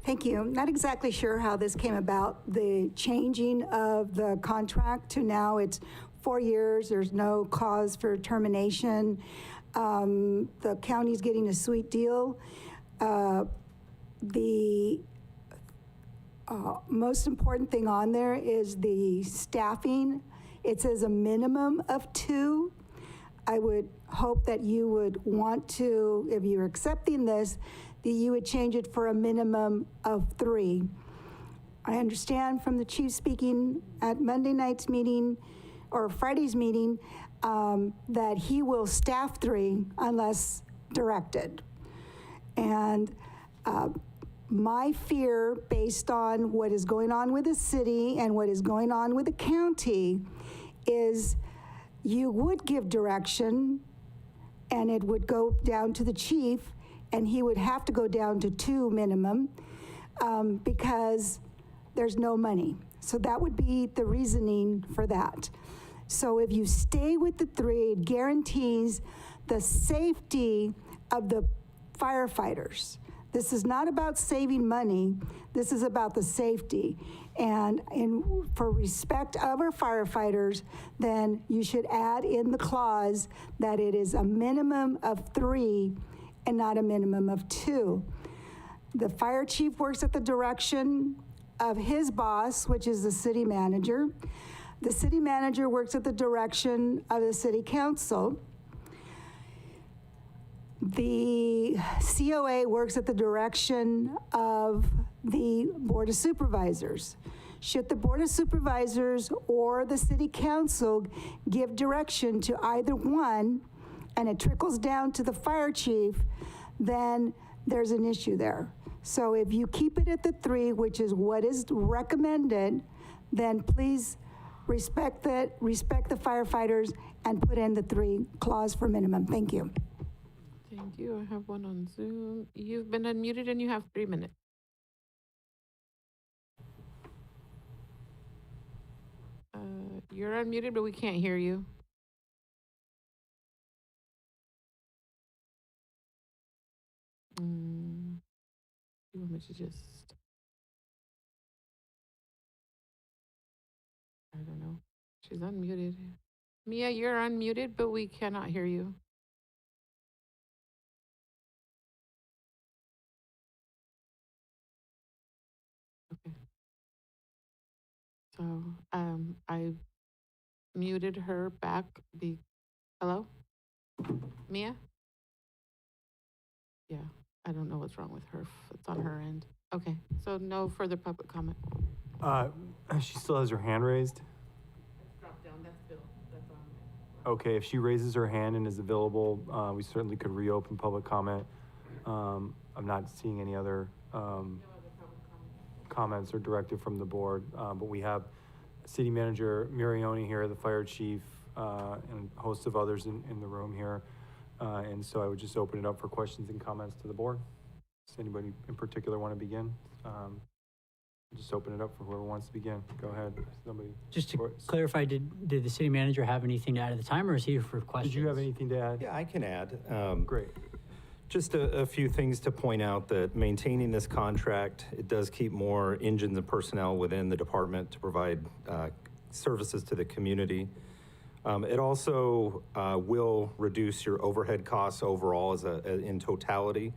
Thank you. I'm not exactly sure how this came about, the changing of the contract to now it's 4 years, there's no cause for termination. The county's getting a sweet deal. The most important thing on there is the staffing. It says a minimum of 2. I would hope that you would want to, if you're accepting this, that you would change it for a minimum of 3. I understand from the chief speaking at Monday night's meeting or Friday's meeting that he will staff 3 unless directed. And my fear, based on what is going on with the city and what is going on with the county, is you would give direction and it would go down to the chief and he would have to go down to 2 minimum because there's no money. So that would be the reasoning for that. So if you stay with the 3, it guarantees the safety of the firefighters. This is not about saving money. This is about the safety. And for respect of our firefighters, then you should add in the clause that it is a minimum of 3 and not a minimum of 2. The fire chief works at the direction of his boss, which is the city manager. The city manager works at the direction of the city council. The COA works at the direction of the Board of Supervisors. Should the Board of Supervisors or the City Council give direction to either one, and it trickles down to the fire chief, then there's an issue there. So if you keep it at the 3, which is what is recommended, then please respect the firefighters and put in the 3 clause for minimum. Thank you. Thank you. I have one on Zoom. You've been unmuted and you have 3 minutes. You're unmuted, but we can't hear you. You want me to just... I don't know. She's unmuted. Mia, you're unmuted, but we cannot hear you. Okay. So, I muted her back. Hello? Mia? Yeah, I don't know what's wrong with her. It's on her end. Okay, so no further public comment. She still has her hand raised. Drop down, that's Bill. That's on. Okay, if she raises her hand and is available, we certainly could reopen public comment. I'm not seeing any other comments or directive from the board, but we have City Manager Marioni here, the fire chief, and a host of others in the room here. And so I would just open it up for questions and comments to the board. Does anybody in particular want to begin? Just open it up for whoever wants to begin. Go ahead. Somebody. Just to clarify, did the city manager have anything to add at the time, or is he here for questions? Did you have anything to add? Yeah, I can add. Great. Just a few things to point out that maintaining this contract, it does keep more engines and personnel within the department to provide services to the community. It also will reduce your overhead costs overall in totality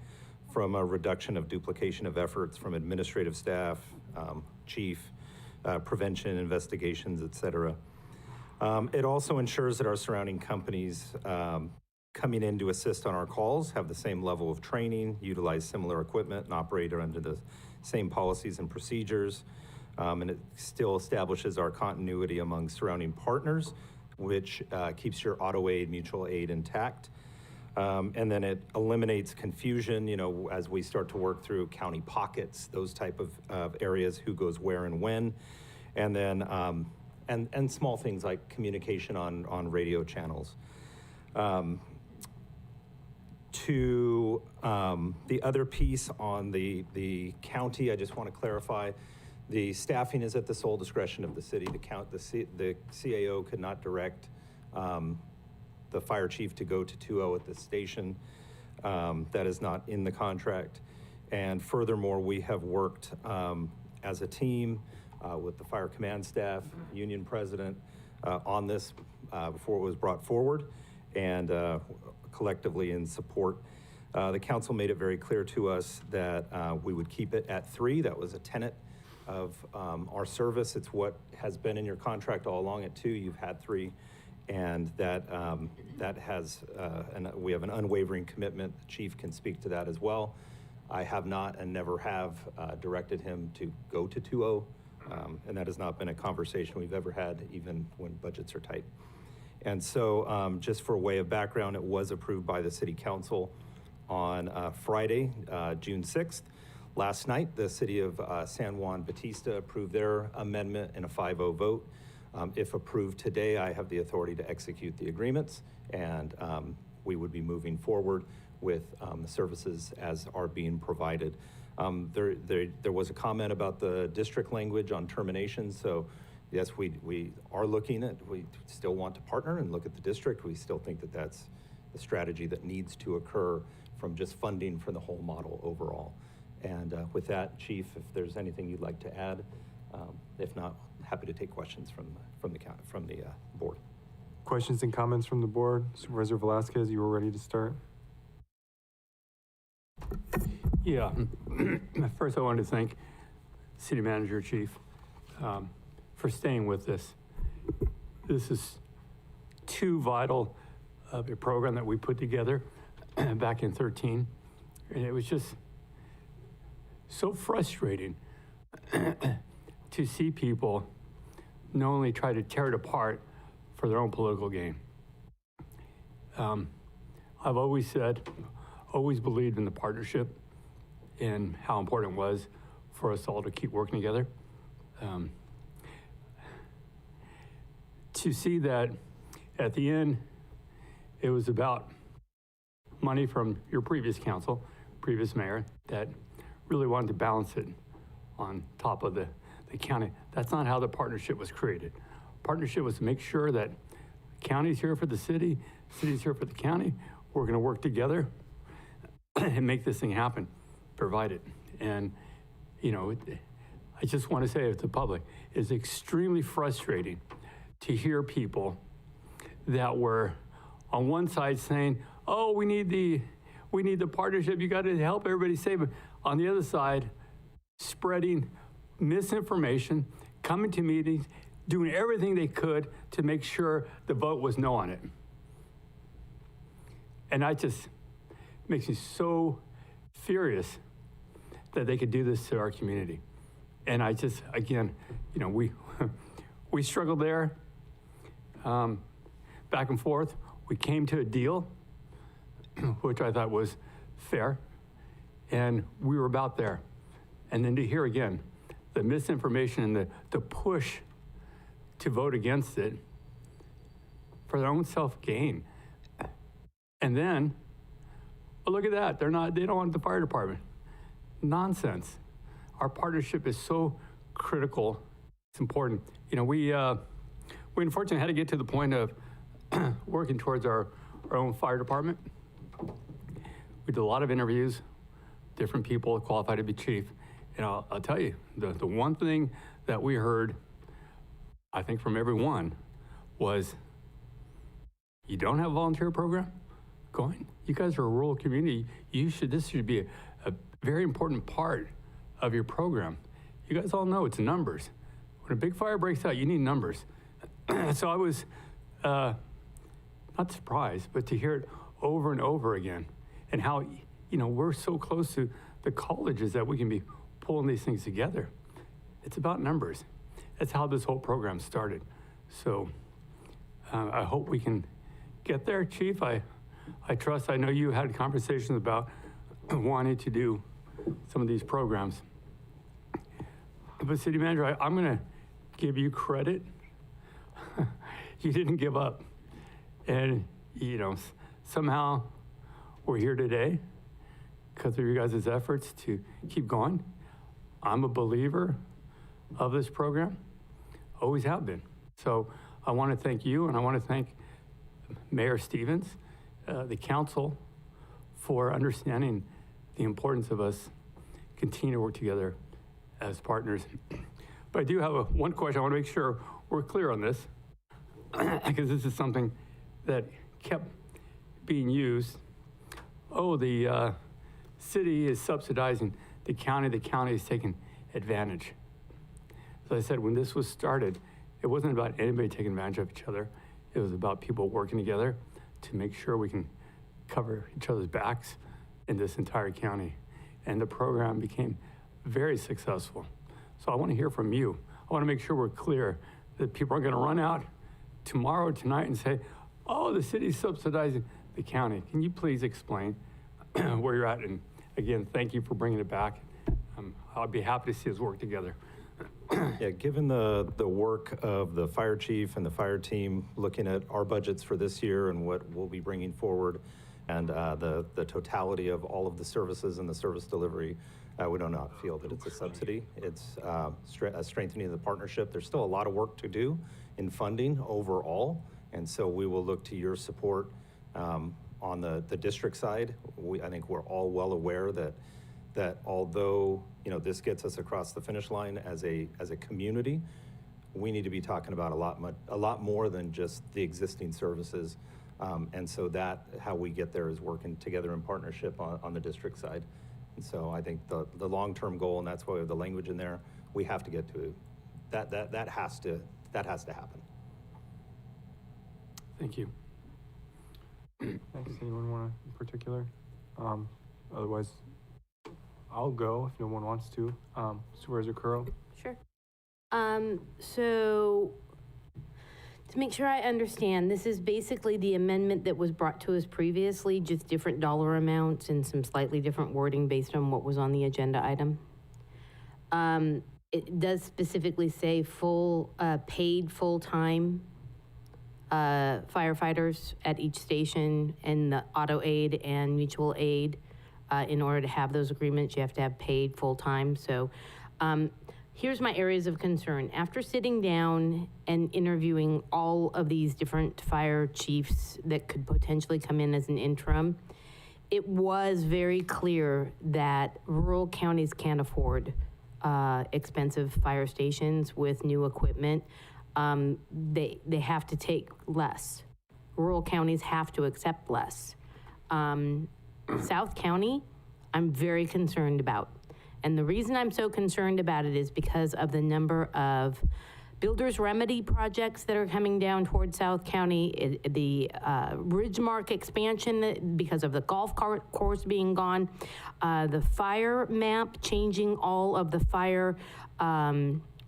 from a reduction of duplication of efforts from administrative staff, chief, prevention, investigations, et cetera. It also ensures that our surrounding companies coming in to assist on our calls have the same level of training, utilize similar equipment, and operate under the same policies and procedures. And it still establishes our continuity among surrounding partners, which keeps your auto aid, mutual aid intact. And then it eliminates confusion, as we start to work through county pockets, those type of areas, who goes where and when. And then, and small things like communication on radio channels. To the other piece on the county, I just want to clarify, the staffing is at the sole discretion of the city. The CAO could not direct the fire chief to go to 2-0 at the station. That is not in the contract. And furthermore, we have worked as a team with the fire command staff, union president, on this before it was brought forward, and collectively in support. The council made it very clear to us that we would keep it at 3. That was a tenet of our service. It's what has been in your contract all along at 2. You've had 3. And that has, we have an unwavering commitment. The chief can speak to that as well. I have not and never have directed him to go to 2.0, and that has not been a conversation we've ever had, even when budgets are tight. And so just for way of background, it was approved by the city council on Friday, June 6th. Last night, the city of San Juan Bautista approved their amendment in a 5-0 vote. If approved today, I have the authority to execute the agreements, and we would be moving forward with the services as are being provided. There was a comment about the district language on termination, so yes, we are looking at, we still want to partner and look at the district. We still think that that's the strategy that needs to occur from just funding for the whole model overall. And with that, Chief, if there's anything you'd like to add, if not, happy to take questions from the board. Questions and comments from the board? Supervisor Velasquez, you were ready to start? Yeah. First, I wanted to thank City Manager, Chief, for staying with this. This is too vital of a program that we put together back in 2013, and it was just so frustrating to see people not only try to tear it apart for their own political gain. I've always said, always believed in the partnership and how important it was for us all to keep working together. To see that at the end, it was about money from your previous council, previous mayor, that really wanted to balance it on top of the county. That's not how the partnership was created. Partnership was to make sure that the county's here for the city, city's here for the county. We're gonna work together and make this thing happen, provide it. And, you know, I just wanna say it to the public, it's extremely frustrating to hear people that were on one side saying, oh, we need the partnership, you gotta help everybody save it. On the other side, spreading misinformation, coming to meetings, doing everything they could to make sure the vote was no on it. And I just, makes me so furious that they could do this to our community. And I just, again, you know, we struggled there, back and forth. We came to a deal, which I thought was fair, and we were about there. And then to hear again, the misinformation and the push to vote against it for their own self-gain. And then, oh, look at that, they don't want the fire department. Nonsense. Our partnership is so critical, it's important. You know, we unfortunately had to get to the point of working towards our own fire department. We did a lot of interviews, different people qualified to be chief. And I'll tell you, the one thing that we heard, I think from everyone, was you don't have a volunteer program going? You guys are a rural community. This should be a very important part of your program. You guys all know it's numbers. When a big fire breaks out, you need numbers. So I was not surprised, but to hear it over and over again, and how, you know, we're so close to the colleges that we can be pulling these things together. It's about numbers. That's how this whole program started. So I hope we can get there, Chief. I trust, I know you had conversations about wanting to do some of these programs. But City Manager, I'm gonna give you credit. You didn't give up. And, you know, somehow we're here today because of your guys' efforts to keep going. I'm a believer of this program, always have been. So I want to thank you, and I want to thank Mayor Stevens, the council, for understanding the importance of us continue to work together as partners. But I do have one question. I want to make sure we're clear on this, because this is something that kept being used. Oh, the city is subsidizing the county is taking advantage. As I said, when this was started, it wasn't about anybody taking advantage of each other. It was about people working together to make sure we can cover each other's backs in this entire county. And the program became very successful. So I want to hear from you. I want to make sure we're clear that people aren't going to run out tomorrow or tonight and say, oh, the city's subsidizing the county. Can you please explain where you're at? And again, thank you for bringing it back. I'll be happy to see us work together. Yeah, given the work of the fire chief and the fire team, looking at our budgets for this year and what we'll be bringing forward, and the totality of all of the services and the service delivery, we do not feel that it's a subsidy. It's a strengthening of the partnership. There's still a lot of work to do in funding overall, and so we will look to your support on the district side. I think we're all well aware that although this gets us across the finish line as a community, we need to be talking about a lot more than just the existing services, and so that how we get there is working together in partnership on the district side. And so I think the long-term goal, and that's why we have the language in there, we have to get to that has to happen. Thank you. Thanks. Anyone want to in particular? Otherwise, I'll go if no one wants to. Supervisor Curro? Sure. So to make sure I understand, this is basically the amendment that was brought to us previously, just different dollar amounts and some slightly different wording based on what was on the agenda item. It does specifically say paid full-time firefighters at each station, and the auto aid and mutual aid. In order to have those agreements, you have to have paid full-time. So here's my areas of concern. After sitting down and interviewing all of these different fire chiefs that could potentially come in as an interim, it was very clear that rural counties can't afford expensive fire stations with new equipment. They have to take less. Rural counties have to accept less. South County, I'm very concerned about. And the reason I'm so concerned about it is because of the number of builder's remedy projects that are coming down towards South County, the Ridgemark expansion because of the golf course being gone, the fire map changing all of the fire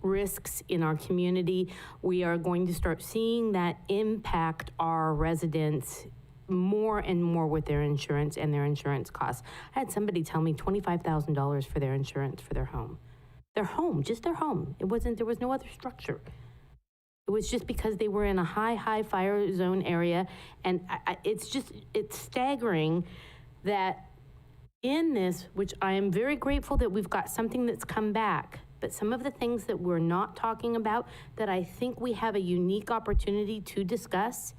risks in our community. We are going to start seeing that impact our residents more and more with their insurance and their insurance costs. I had somebody tell me $25,000 for their insurance for their home. Their home, just their home. There was no other structure. It was just because they were in a high fire zone area. And it's staggering that in this, which I am very grateful that we've got something that's come back, but some of the things that we're not talking about that I think we have a unique opportunity to discuss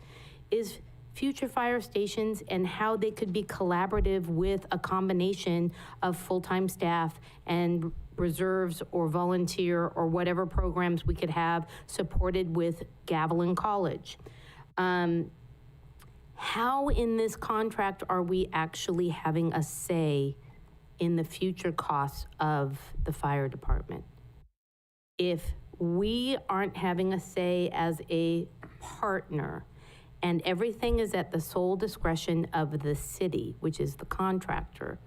is future fire stations and how they could be collaborative with a combination of full-time staff and reserves or volunteer or whatever programs we could have supported with Gavilan College. How in this contract are we actually having a say in the future costs of the fire department? If we aren't having a say as a partner, and everything is at the sole discretion of the city, which is the contractor,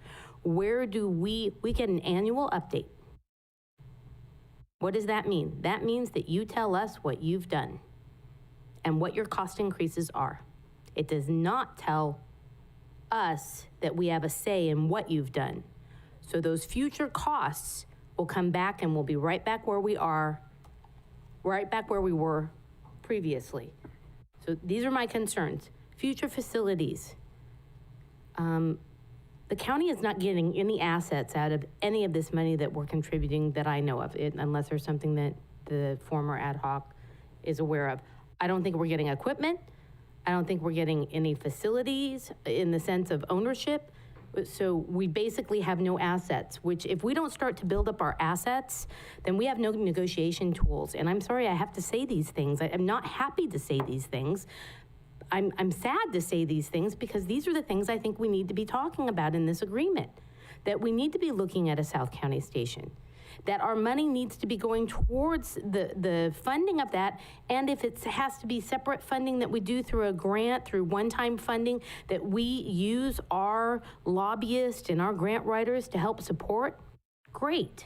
where do we get an annual update? What does that mean? That means that you tell us what you've done and what your cost increases are. It does not tell us that we have a say in what you've done. So those future costs will come back and we'll be right back where we are, right back where we were previously. So these are my concerns. Future facilities. The county is not getting any assets out of any of this money that we're contributing that I know of, unless there's something that the former ad hoc is aware of. I don't think we're getting equipment. I don't think we're getting any facilities in the sense of ownership. So we basically have no assets, which if we don't start to build up our assets, then we have no negotiation tools. And I'm sorry I have to say these things. I'm not happy to say these things. I'm sad to say these things because these are the things I think we need to be talking about in this agreement. That we need to be looking at a South County station. That our money needs to be going towards the funding of that, and if it has to be separate funding that we do through a grant, through one-time funding, that we use our lobbyists and our grant writers to help support, great.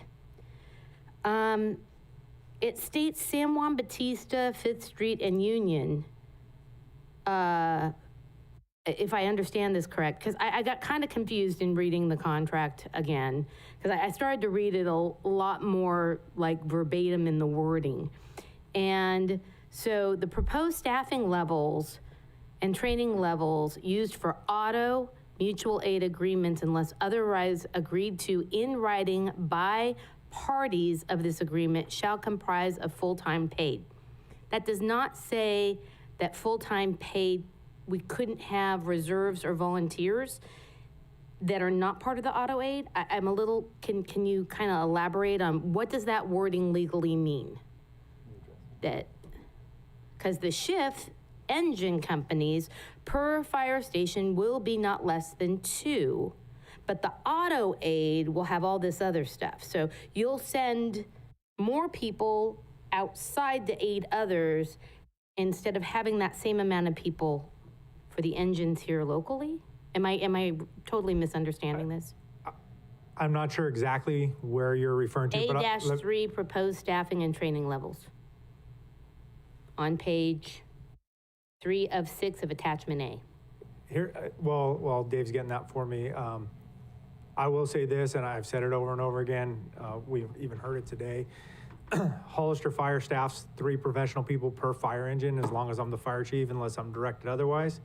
It states San Juan Bautista, 5th Street, and Union. If I understand this correct, because I got kind of confused in reading the contract again, because I started to read it a lot more like verbatim in the wording. And so the proposed staffing levels and training levels used for auto mutual aid agreements unless otherwise agreed to in writing by parties of this agreement shall comprise of full-time paid. That does not say that full-time paid we couldn't have reserves or volunteers that are not part of the auto aid. I'm a little, can you kind of elaborate on what does that wording legally mean? That, because the shift engine companies per fire station will be not less than 2, but the auto aid will have all this other stuff. So you'll send more people outside to aid others instead of having that same amount of people for the engines here locally? Am I totally misunderstanding this? I'm not sure exactly where you're referring to. A-3 proposed staffing and training levels. On page 3 of 6 of attachment A. Here, while Dave's getting that for me, I will say this, and I've said it over and over again. We've even heard it today. Hollister Fire staff's 3 professional people per fire engine, as long as I'm the fire chief, unless I'm directed otherwise.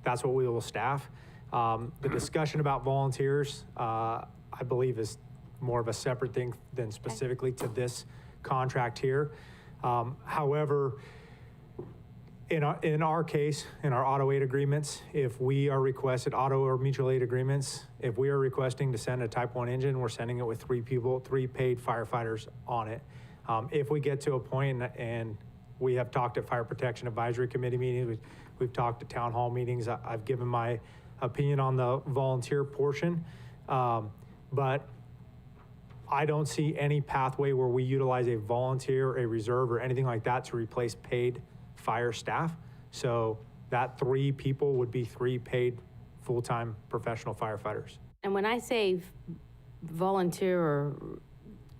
That's what we will staff. The discussion about volunteers, I believe, is more of a separate thing than specifically to this contract here. However, in our case, in our auto aid agreements, if we are requested auto or mutual aid agreements, if we are requesting to send a type 1 engine, we're sending it with 3 people, 3 paid firefighters on it. If we get to a point, and we have talked at Fire Protection Advisory Committee meetings, we've talked at town hall meetings, I've given my opinion on the volunteer portion, but I don't see any pathway where we utilize a volunteer, a reserve, or anything like that to replace paid fire staff. So that 3 people would be 3 paid full-time professional firefighters. And when I say volunteer or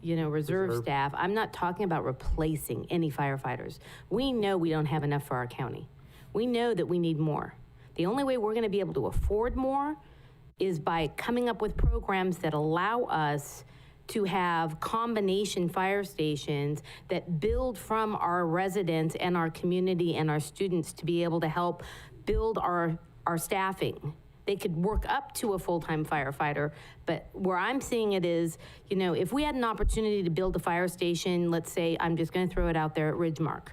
reserve staff, I'm not talking about replacing any firefighters. We know we don't have enough for our county. We know that we need more. The only way we're going to be able to afford more is by coming up with programs that allow us to have combination fire stations that build from our residents and our community and our students to be able to help build our staffing. They could work up to a full-time firefighter, but where I'm seeing it is, if we had an opportunity to build a fire station, let's say, I'm just going to throw it out there at Ridgemark.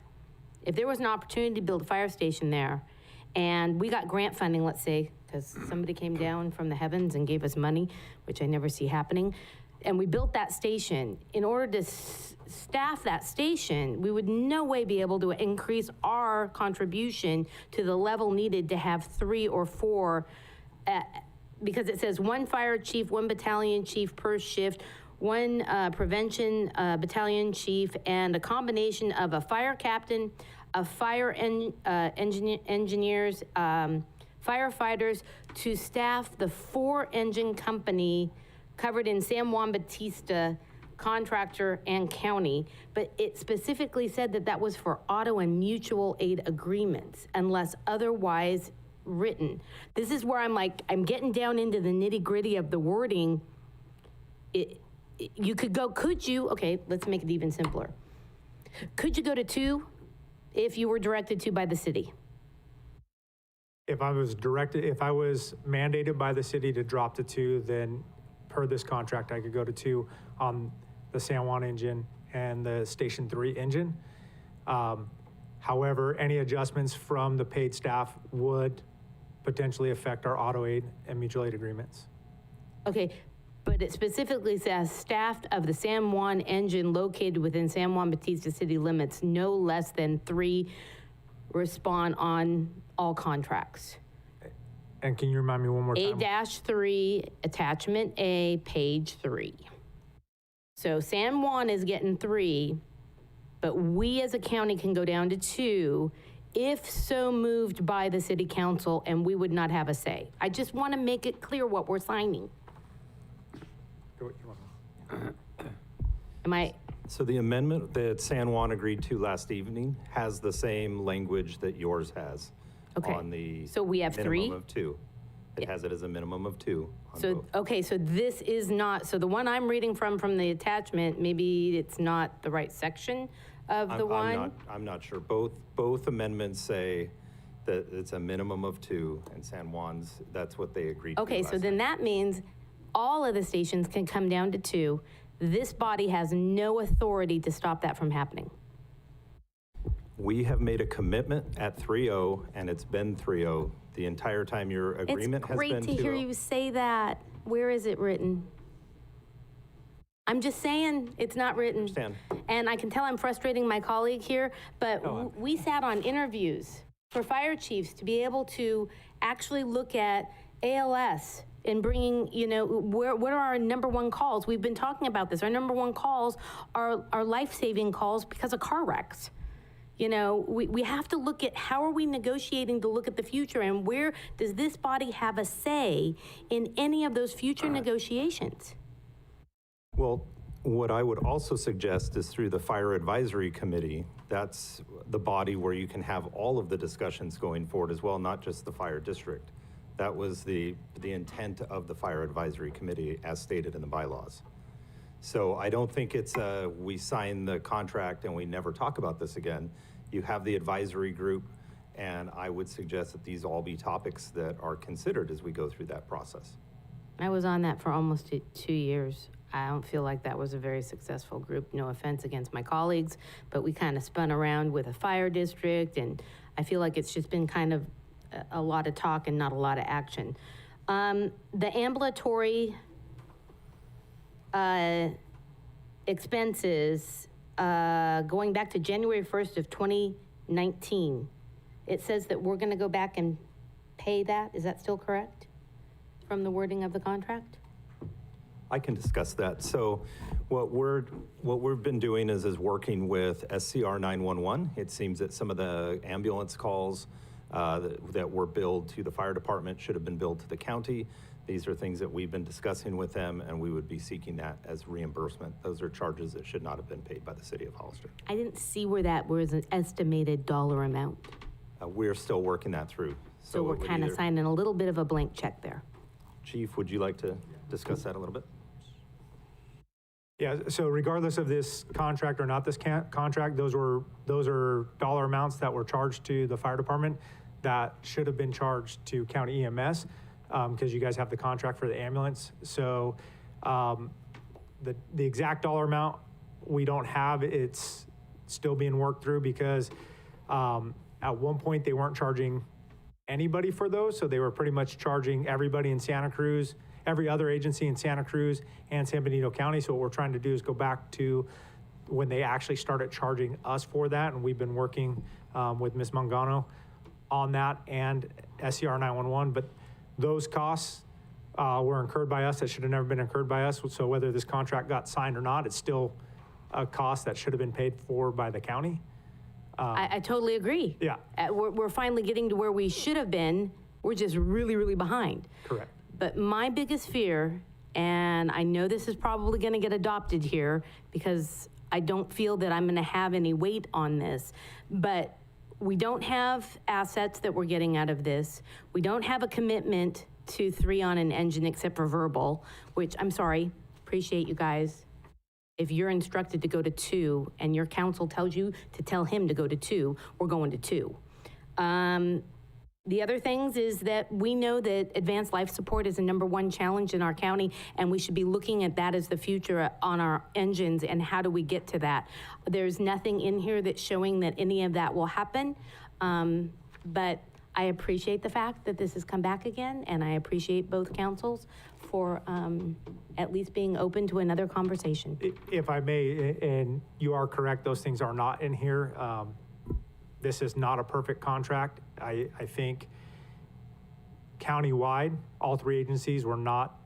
If there was an opportunity to build a fire station there, and we got grant funding, let's say, because somebody came down from the heavens and gave us money, which I never see happening, and we built that station, in order to staff that station, we would no way be able to increase our contribution to the level needed to have 3 or 4 because it says 1 fire chief, 1 battalion chief per shift, 1 prevention battalion chief, and a combination of a fire captain, a fire engineers, firefighters to staff the 4 engine company covered in San Juan Bautista contractor and county, but it specifically said that was for auto and mutual aid agreements unless otherwise written. This is where I'm getting down into the nitty gritty of the wording. You could go, okay, let's make it even simpler. Could you go to 2 if you were directed to by the city? If I was mandated by the city to drop to 2, then per this contract, I could go to 2 on the San Juan engine and the Station 3 engine. However, any adjustments from the paid staff would potentially affect our auto aid and mutual aid agreements. Okay, but it specifically says staff of the San Juan engine located within San Juan Bautista city limits, no less than 3 respond on all contracts. And can you remind me one more time? A-3, attachment A, page 3. So San Juan is getting 3, but we as a county can go down to 2 if so moved by the city council, and we would not have a say. I just want to make it clear what we're signing. Am I? So the amendment that San Juan agreed to last evening has the same language that yours has. Okay. On the So we have 3? minimum of 2. It has it as a minimum of 2 on So, both. okay, so this is not, so the one I'm reading from the attachment, maybe it's not the right section of the one? I'm not sure. Both amendments say that it's a minimum of 2, and San Juan's, that's what they agreed to Okay, last so then that means all of the stations can come down to 2. This body has no authority to stop that from happening. We have made a commitment at 3.0, and it's been 3.0 the entire time your agreement has been 2.0. It's great to hear you say that. Where is it written? I'm just saying, it's not written. Understand. And I can tell I'm frustrating my colleague here, but we sat on interviews for fire chiefs to be able to actually look at ALS and bringing, you know, what are our number 1 calls? We've been talking about this. Our number 1 calls are life-saving calls because of car wrecks. You know, we have to look at how are we negotiating to look at the future, and where does this body have a say in any of those future negotiations? Well, what I would also suggest is through the Fire Advisory Committee. That's the body where you can have all of the discussions going forward as well, not just the fire district. That was the intent of the Fire Advisory Committee as stated in the bylaws. So I don't think it's we sign the contract and we never talk about this again. You have the advisory group, and I would suggest that these all be topics that are considered as we go through that process. I was on that for almost 2 years. I don't feel like that was a very successful group. No offense against my colleagues, but we kind of spun around with a fire district, and I feel like it's just been kind of a lot of talk and not a lot of action. The ambulatory expenses, going back to January 1st of 2019, it says that we're going to go back and pay that. Is that still correct from the wording of the contract? I can discuss that. So what we've been doing is working with SCR 911. It seems that some of the ambulance calls that were billed to the fire department should have been billed to the county. These are things that we've been discussing with them, and we would be seeking that as reimbursement. Those are charges that should not have been paid by the city of Hollister. I didn't see where that was an estimated dollar amount. We're still working that through. So we're kind of signing a little bit of a blank check there. Chief, would you like to discuss that a little bit? Yeah, so regardless of this contract or not this contract, those are dollar amounts that were charged to the fire department that should have been charged to county EMS, because you guys have the contract for the ambulance. So the exact dollar amount we don't have. It's still being worked through because at one point they weren't charging anybody for those, so they were pretty much charging everybody in Santa Cruz, every other agency in Santa Cruz and San Benito County. So what we're trying to do is go back to when they actually started charging us for that, and we've been working with Ms. Mangano on that and SCR 911, but those costs were incurred by us that should have never been incurred by us. So whether this contract got signed or not, it's still a cost that should have been paid for by the county. I totally agree. Yeah. We're finally getting to where we should have been. We're just really, really behind. Correct. But my biggest fear, and I know this is probably going to get adopted here because I don't feel that I'm going to have any weight on this, but we don't have assets that we're getting out of this. We don't have a commitment to 3 on an engine except for verbal, which I'm sorry, appreciate you guys. If you're instructed to go to 2 and your council tells you to tell him to go to 2, we're going to 2. The other things is that we know that advanced life support is a #1 challenge in our county, and we should be looking at that as the future on our engines and how do we get to that. There's nothing in here that's showing that any of that will happen, but I appreciate the fact that this has come back again, and I appreciate both councils for at least being open to another conversation. If I may, and you are correct, those things are not in here. This is not a perfect contract. I think countywide, all three agencies were not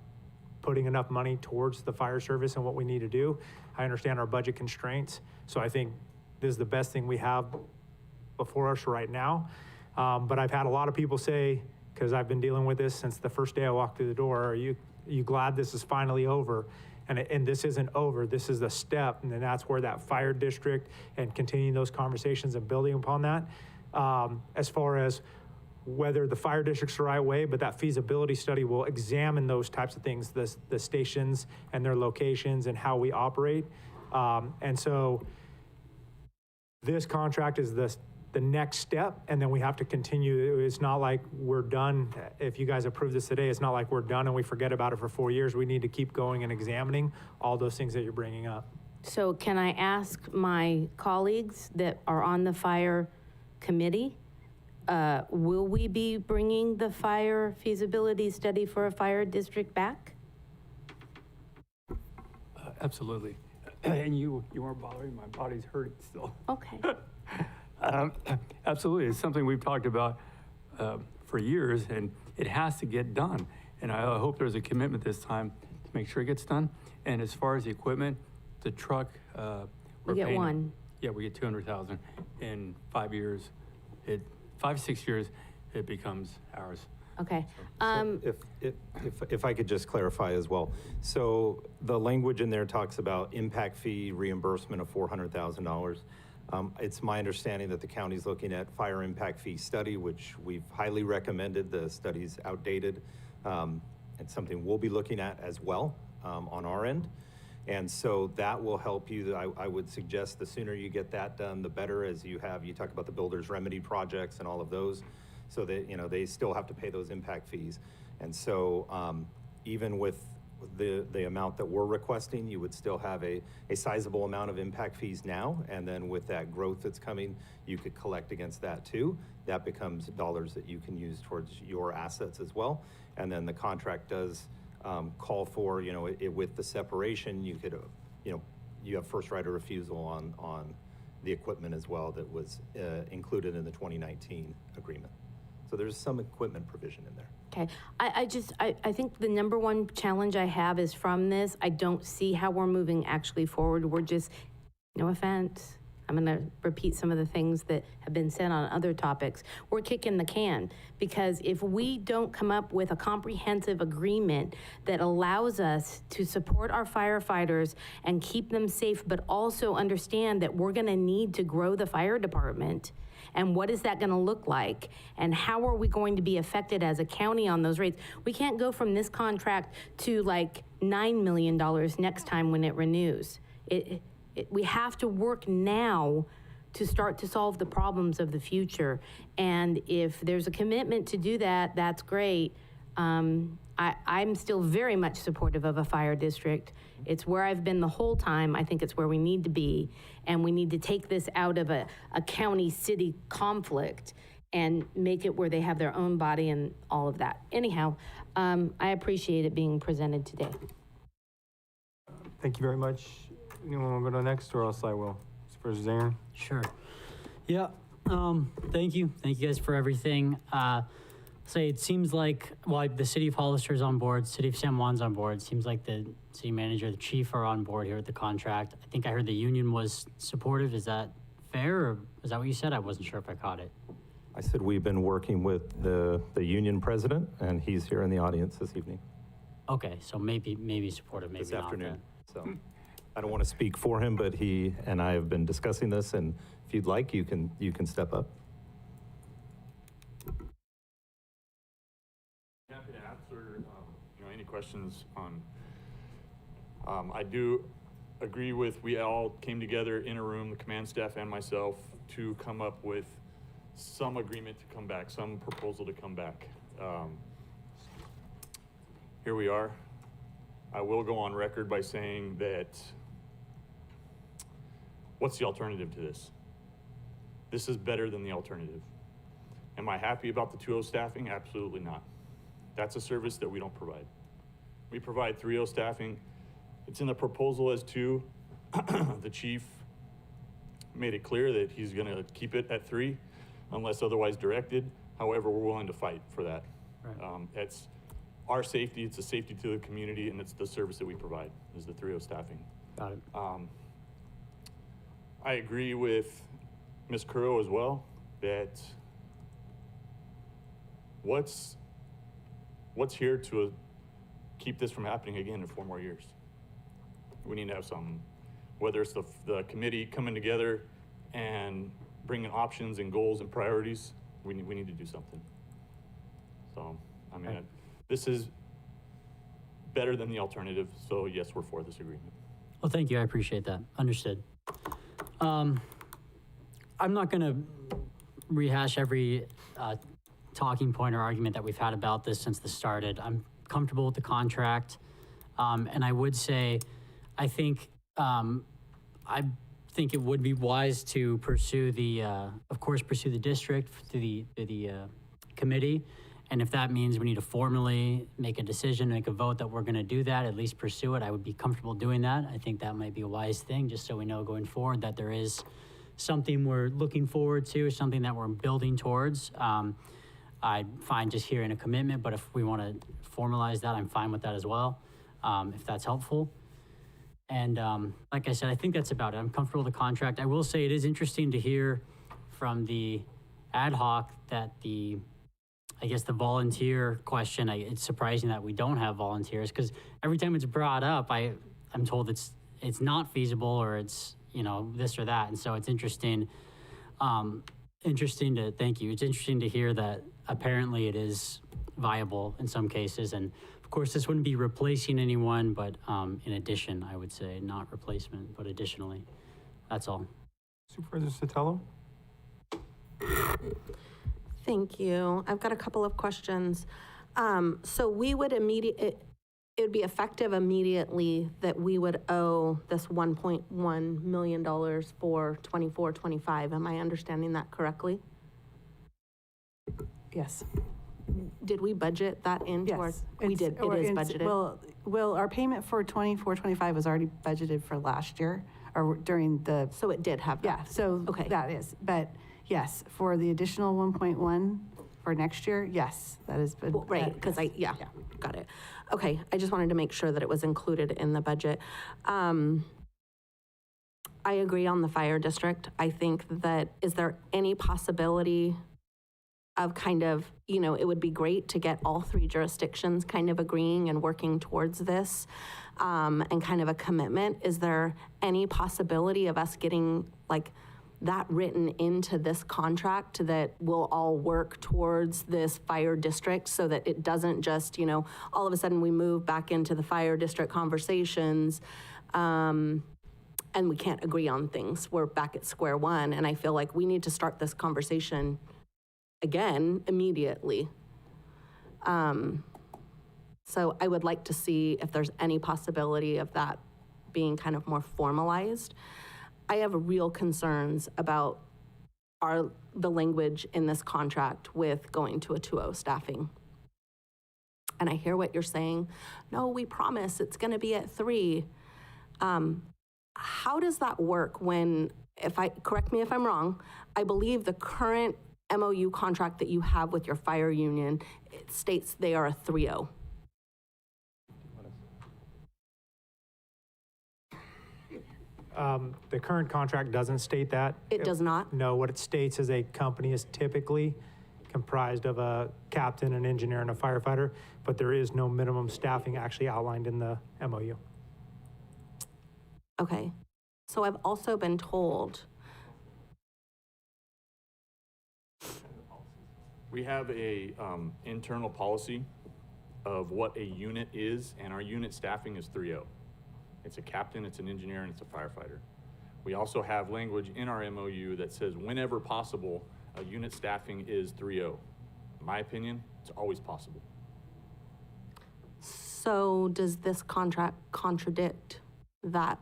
putting enough money towards the fire service and what we need to do. I understand our budget constraints, so I think this is the best thing we have before us right now. But I've had a lot of people say, because I've been dealing with this since the first day I walked through the door, are you glad this is finally over? And this isn't over, this is the step, and then that's where that fire district and continuing those conversations and building upon that. As far as whether the fire district's the right way, but that feasibility study will examine those types of things, the stations and their locations and how we operate. And so this contract is the next step, and then we have to continue. It's not like we're done. If you guys approve this today, it's not like we're done and we forget about it for 4 years. We need to keep going and examining all those things that you're bringing up. So can I ask my colleagues that are on the fire committee, will we be bringing the fire feasibility study for a fire district back? Absolutely. And you weren't bothering, my body's hurting still. Okay. Absolutely, it's something we've talked about for years, and it has to get done. And I hope there's a commitment this time to make sure it gets done. And as far as the equipment, the truck, We get one. Yeah, we get 200,000 in 5 years. 5, 6 years, it becomes ours. Okay. If I could just clarify as well. So the language in there talks about impact fee reimbursement of $400,000. It's my understanding that the county's looking at fire impact fee study, which we've highly recommended. The study's outdated. It's something we'll be looking at as well on our end. And so that will help you. I would suggest the sooner you get that done, the better, as you talk about the builder's remedy projects and all of those, so that, they still have to pay those impact fees. And so even with the amount that we're requesting, you would still have a sizable amount of impact fees now. And then with that growth that's coming, you could collect against that too. That becomes dollars that you can use towards your assets as well. And then the contract does call for, with the separation, you could, you have first right of refusal on the equipment as well that was included in the 2019 agreement. So there's some equipment provision in there. Okay, I think the number one challenge I have is from this, I don't see how we're moving actually forward. We're just, no offense, I'm gonna repeat some of the things that have been said on other topics. We're kicking the can, because if we don't come up with a comprehensive agreement that allows us to support our firefighters and keep them safe, but also understand that we're gonna need to grow the fire department, and what is that gonna look like? And how are we going to be affected as a county on those rates? We can't go from this contract to like $9 million next time when it renews. We have to work now to start to solve the problems of the future. And if there's a commitment to do that, that's great. I'm still very much supportive of a fire district. It's where I've been the whole time. I think it's where we need to be. And we need to take this out of a county-city conflict and make it where they have their own body and all of that. Anyhow, I appreciate it being presented today. Thank you very much. Anyone want to go to next, or else I will? Supervisor Zarin? Sure. Yeah, thank you. Thank you guys for everything. It seems like, well, the city of Hollister is on board, city of San Juan's on board. Seems like the city manager, the chief are on board here with the contract. I think I heard the union was supportive. Is that fair, or is that what you said? I wasn't sure if I caught it. I said we've been working with the union president, and he's here in the audience this evening. Okay, so maybe supportive, maybe this not. Afternoon. So I don't want to speak for him, but he and I have been discussing this, and if you'd like, you can step up. Happy to answer any questions on. I do agree with, we all came together in a room, the command staff and myself, to come up with some agreement to come back, some proposal to come back. Here we are. I will go on record by saying that, what's the alternative to this? This is better than the alternative. Am I happy about the 2-0 staffing? Absolutely not. That's a service that we don't provide. We provide 3-0 staffing. It's in the proposal as 2. The chief made it clear that he's gonna keep it at 3 unless otherwise directed. However, we're willing to fight for that. Right. It's our safety, it's a safety to the community, and it's the service that we provide, is the 3-0 staffing. Got it. I agree with Ms. Curro as well, that what's here to keep this from happening again in 4 more years? We need to have some, whether it's the committee coming together and bringing options and goals and priorities, we need to do something. So, I mean, this is better than the alternative, so yes, we're for this agreement. Well, thank you. I appreciate that. Understood. I'm not going to rehash every talking point or argument that we've had about this since this started. I'm comfortable with the contract. And I would say, I think it would be wise to pursue of course, pursue the district through the committee. And if that means we need to formally make a decision, make a vote that we're going to do that, at least pursue it, I would be comfortable doing that. I think that might be a wise thing, just so we know going forward that there is something we're looking forward to, something that we're building towards. I'm fine just hearing a commitment, but if we want to formalize that, I'm fine with that as well, if that's helpful. And like I said, I think that's about it. I'm comfortable with the contract. I will say it is interesting to hear from the ad hoc that the volunteer question, it's surprising that we don't have volunteers, because every time it's brought up, I'm told it's not feasible, or it's, this or that. And so it's interesting. Thank you. It's interesting to hear that apparently it is viable in some cases. And of course, this wouldn't be replacing anyone, but in addition, I would say, not replacement, but additionally. That's all. Supervisor Sotelo? Thank you. I've got a couple of questions. So we would it would be effective immediately that we would owe this $1.1 million for 24-25. Am I understanding that correctly? Yes. Did we budget that into our? We did. It is budgeted. Well, our payment for 24-25 was already budgeted for last year, or during the. So it did have that. Yeah. So okay. That is, but yes, for the additional 1.1 for next year, yes, that is. Right, because got it. Okay, I just wanted to make sure that it was included in the budget. I agree on the fire district. I think that, is there any possibility of kind of, it would be great to get all 3 jurisdictions kind of agreeing and working towards this, and kind of a commitment. Is there any possibility of us getting that written into this contract, that we'll all work towards this fire district, so that it doesn't just, all of a sudden we move back into the fire district conversations, and we can't agree on things. We're back at square one, and I feel like we need to start this conversation again immediately. So I would like to see if there's any possibility of that being kind of more formalized. I have real concerns about the language in this contract with going to a 2-0 staffing. And I hear what you're saying. No, we promise it's going to be at 3. How does that work when, correct me if I'm wrong, I believe the current MOU contract that you have with your fire union, it states they are a 3-0. The current contract doesn't state that. It does not? No, what it states is a company is typically comprised of a captain, an engineer, and a firefighter, but there is no minimum staffing actually outlined in the MOU. Okay. So I've also been told. We have a internal policy of what a unit is, and our unit staffing is 3-0. It's a captain, it's an engineer, and it's a firefighter. We also have language in our MOU that says whenever possible, a unit staffing is 3-0. In my opinion, it's always possible. So does this contract contradict that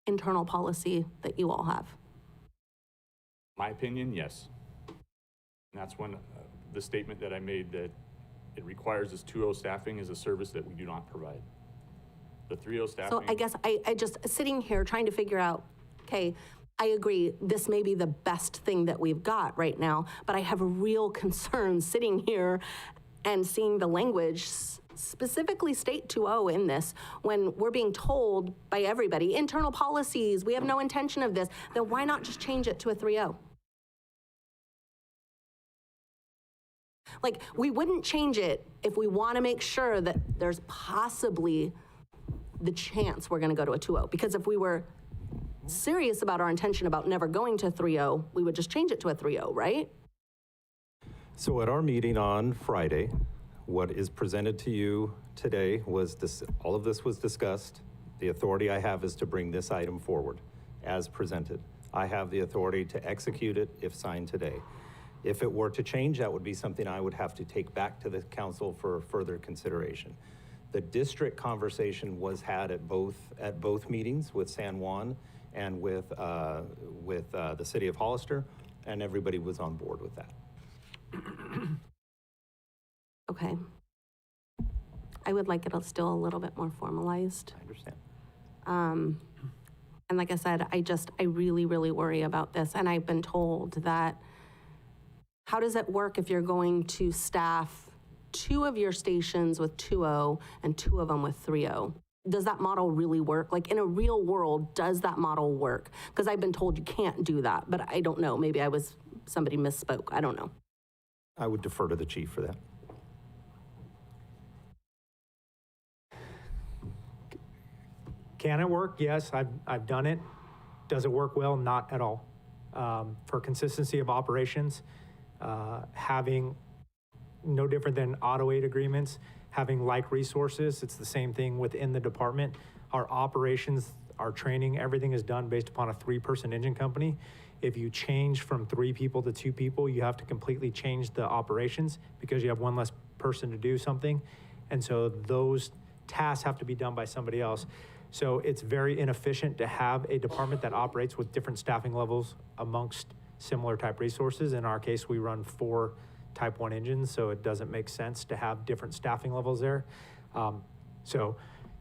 internal policy that you all have? My opinion, yes. And that's when the statement that I made that it requires this 2-0 staffing is a service that we do not provide. The 3-0 staffing. So I guess I just sitting here trying to figure out, okay, I agree, this may be the best thing that we've got right now, but I have a real concern sitting here and seeing the language specifically state 2-0 in this when we're being told by everybody, internal policies, we have no intention of this, then why not just change it to a 3-0? Like, we wouldn't change it if we want to make sure that there's possibly the chance we're going to go to a 2-0. Because if we were serious about our intention about never going to 3-0, we would just change it to a 3-0, right? So at our meeting on Friday, what is presented to you today was this, all of this was discussed. The authority I have is to bring this item forward as presented. I have the authority to execute it if signed today. If it were to change, that would be something I would have to take back to the council for further consideration. The district conversation was had at both meetings with San Juan and with the city of Hollister, and everybody was on board with that. Okay. I would like it still a little bit more formalized. I understand. And like I said, I really, really worry about this. And I've been told that, how does it work if you're going to staff 2 of your stations with 2-0 and 2 of them with 3-0? Does that model really work? Like, in a real world, does that model work? Because I've been told you can't do that, but I don't know. Maybe somebody misspoke. I don't know. I would defer to the chief for that. Can it work? Yes, I've done it. Does it work well? Not at all. For consistency of operations, having no different than auto aid agreements, having like resources, it's the same thing within the department. Our operations, our training, everything is done based upon a 3-person engine company. If you change from 3 people to 2 people, you have to completely change the operations because you have one less person to do something. And so those tasks have to be done by somebody else. So it's very inefficient to have a department that operates with different staffing levels amongst similar type resources. In our case, we run 4 Type 1 engines, so it doesn't make sense to have different staffing levels there. So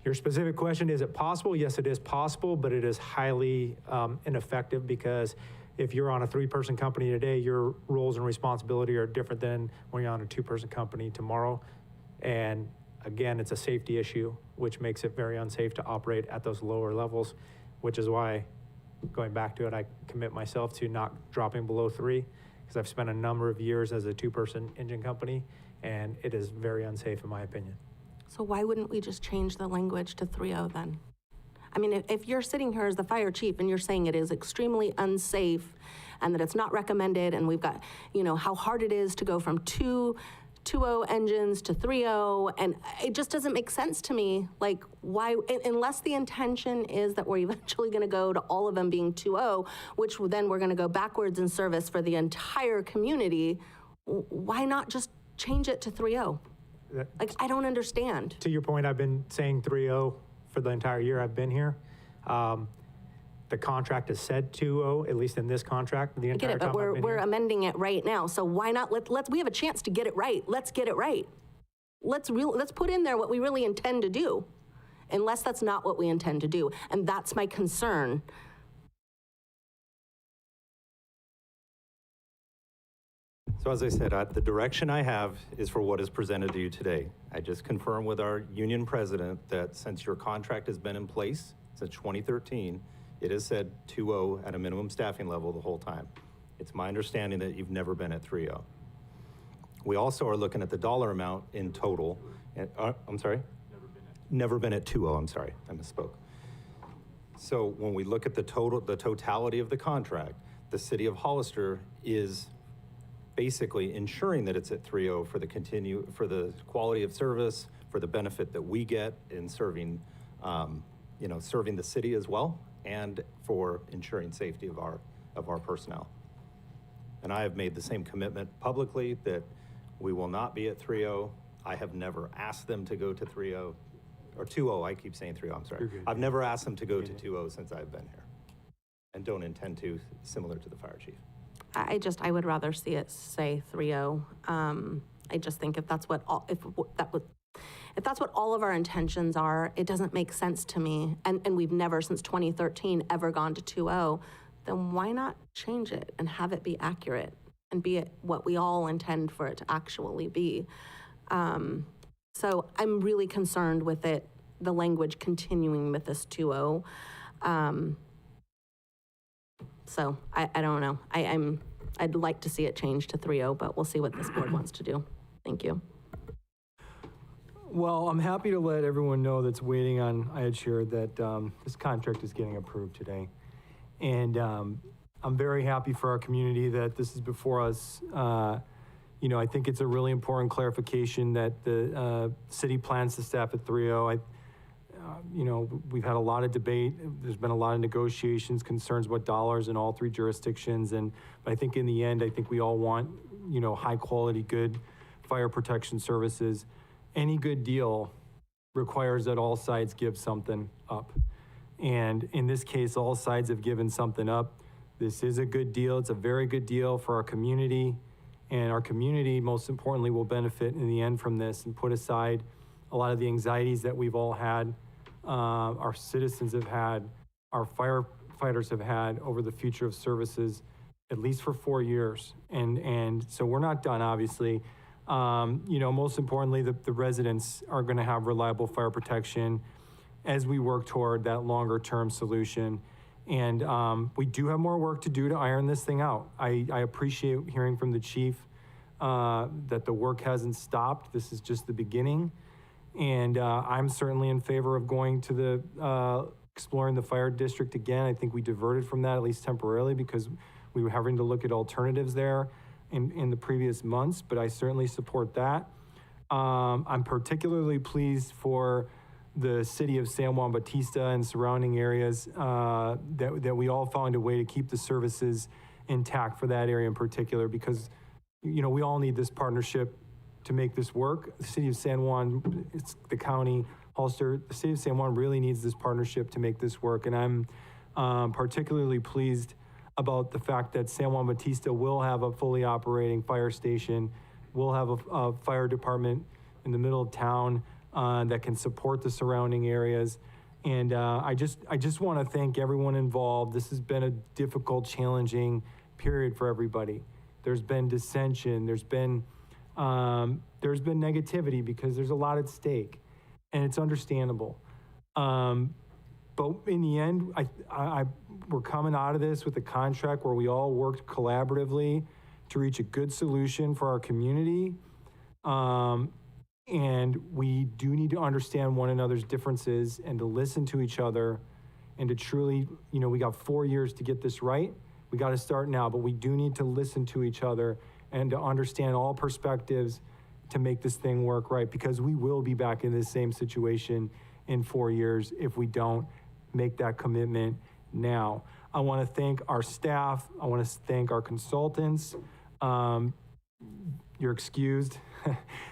your specific question, is it possible? Yes, it is possible, but it is highly ineffective because if you're on a 3-person company today, your roles and responsibility are different than when you're on a 2-person company tomorrow. And again, it's a safety issue, which makes it very unsafe to operate at those lower levels, which is why, going back to it, I commit myself to not dropping below 3, because I've spent a number of years as a 2-person engine company, and it is very unsafe in my opinion. So why wouldn't we just change the language to 3-0 then? I mean, if you're sitting here as the fire chief and you're saying it is extremely unsafe and that it's not recommended, and we've got, how hard it is to go from 2 2.0 engines to 3.0, and it just doesn't make sense to me. Like, why, unless the intention is that we're eventually going to go to all of them being 2.0, which then we're going to go backwards in service for the entire community, why not just change it to 3.0? Like, I don't understand. To your point, I've been saying 3.0 for the entire year I've been here. The contract has said 2.0, at least in this contract. The entire I get it, but we're amending it right now. So why not? We have a chance to get it right. Let's get it right. Let's put in there what we really intend to do, unless that's not what we intend to do, and that's my concern. So as I said, the direction I have is for what is presented to you today. I just confirmed with our union president that since your contract has been in place since 2013, it has said 2.0 at a minimum staffing level the whole time. It's my understanding that you've never been at 3.0. We also are looking at the dollar amount in total. I'm sorry? Never been at 2.0, I'm sorry, I misspoke. So when we look at the totality of the contract, the city of Hollister is basically ensuring that it's at 3.0 for the quality of service, for the benefit that we get in serving, serving the city as well, and for ensuring safety of our personnel. And I have made the same commitment publicly that we will not be at 3.0. I have never asked them to go to 3.0, or 2.0, I keep saying 3.0, I'm sorry. I've never asked them to go to 2.0 since I've been here, and don't intend to, similar to the fire chief. I would rather see it say 3-0. I just think if that's what all, if that's what all of our intentions are, it doesn't make sense to me. And we've never, since 2013, ever gone to 2-0. Then why not change it and have it be accurate and be it what we all intend for it to actually be? So I'm really concerned with it, the language continuing with this 2-0. So I don't know. I'd like to see it change to 3-0, but we'll see what this board wants to do. Thank you. Well, I'm happy to let everyone know that's waiting on IHR that this contract is getting approved today. And I'm very happy for our community that this is before us. You know, I think it's a really important clarification that the city plans to staff at 3-0. You know, we've had a lot of debate. There's been a lot of negotiations, concerns about dollars in all three jurisdictions. And I think in the end, I think we all want, you know, high quality, good fire protection services. Any good deal requires that all sides give something up. And in this case, all sides have given something up. This is a good deal. It's a very good deal for our community. And our community, most importantly, will benefit in the end from this and put aside a lot of the anxieties that we've all had, our citizens have had, our firefighters have had over the future of services, at least for 4 years. And so we're not done, obviously. You know, most importantly, the residents are going to have reliable fire protection as we work toward that longer term solution. And we do have more work to do to iron this thing out. I appreciate hearing from the chief that the work hasn't stopped. This is just the beginning. And I'm certainly in favor of going to the exploring the fire district again. I think we diverted from that, at least temporarily, because we were having to look at alternatives there in the previous months, but I certainly support that. I'm particularly pleased for the city of San Juan Bautista and surrounding areas that we all found a way to keep the services intact for that area in particular, because, you know, we all need this partnership to make this work. The city of San Juan, it's the county, Hollister, the city of San Juan really needs this partnership to make this work. And I'm particularly pleased about the fact that San Juan Bautista will have a fully operating fire station, will have a fire department in the middle of town that can support the surrounding areas. And I just want to thank everyone involved. This has been a difficult, challenging period for everybody. There's been dissension, there's been negativity because there's a lot at stake, and it's understandable. But in the end, we're coming out of this with a contract where we all worked collaboratively to reach a good solution for our community. And we do need to understand one another's differences and to listen to each other and to truly, you know, we got 4 years to get this right. We got to start now, but we do need to listen to each other and to understand all perspectives to make this thing work right, because we will be back in this same situation in 4 years if we don't make that commitment now. I want to thank our staff. I want to thank our consultants. You're excused.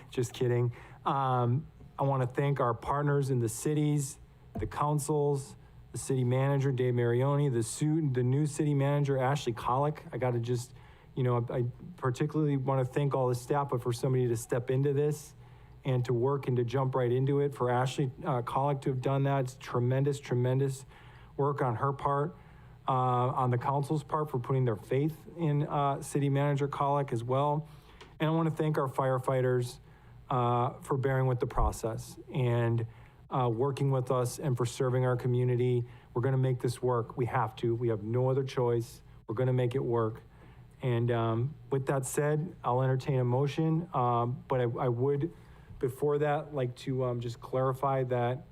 Just kidding. I want to thank our partners in the cities, the councils, the city manager, Dave Marioni, the new city manager, Ashley Collick. I got to just, you know, I particularly want to thank all the staff, but for somebody to step into this and to work and to jump right into it, for Ashley Collick to have done that, it's tremendous, tremendous work on her part, on the council's part for putting their faith in city manager Collick as well. And I want to thank our firefighters for bearing with the process and working with us and for serving our community. We're going to make this work. We have to. We have no other choice. We're going to make it work. And with that said, I'll entertain a motion. But I would, before that, like to just clarify that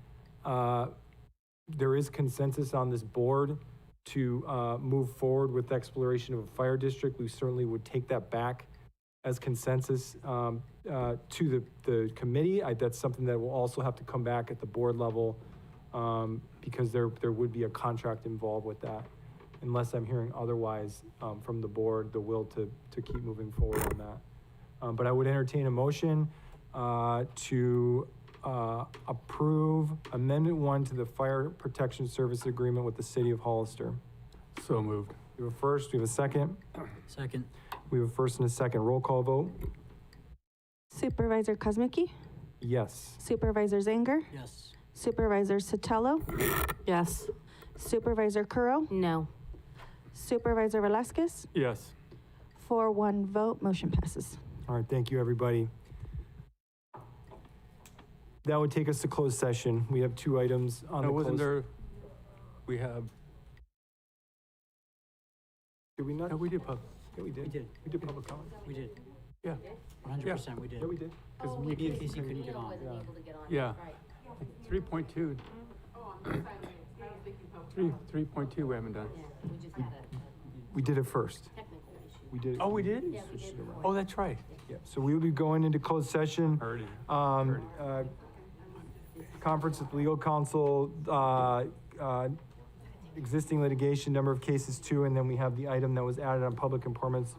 there is consensus on this board to move forward with exploration of a fire district. We certainly would take that back as consensus to the committee. That's something that will also have to come back at the board level because there would be a contract involved with that, unless I'm hearing otherwise from the board, the will to keep moving forward on that. But I would entertain a motion to approve Amendment 1 to the Fire Protection Service Agreement with the City of Hollister. So moved. We have a first, we have a second. Second. We have a first and a second. Roll call vote? Supervisor Kozmicki, Yes. Supervisor Zanger, Yes. Supervisor Sotelo, Yes. Supervisor Curro, No. Supervisor Velasquez. Yes. 4-1 vote, motion passes. All right, thank you, everybody. That would take us to closed session. We have two items on the Wasn't closed. there, we have, Did we not? no, we did Yeah, we did. We did. We did public comment. We did. yeah, 100% we did. Yeah, we did. Because me and Casey couldn't get on. yeah. 3.2. 3.2 we haven't done. We did it first. We did. Oh, we did? Oh, that's right. Yeah, so we will be going into closed session. Heard it. Conference with legal counsel, existing litigation, number of cases 2, and then we have the item that was added on public performance.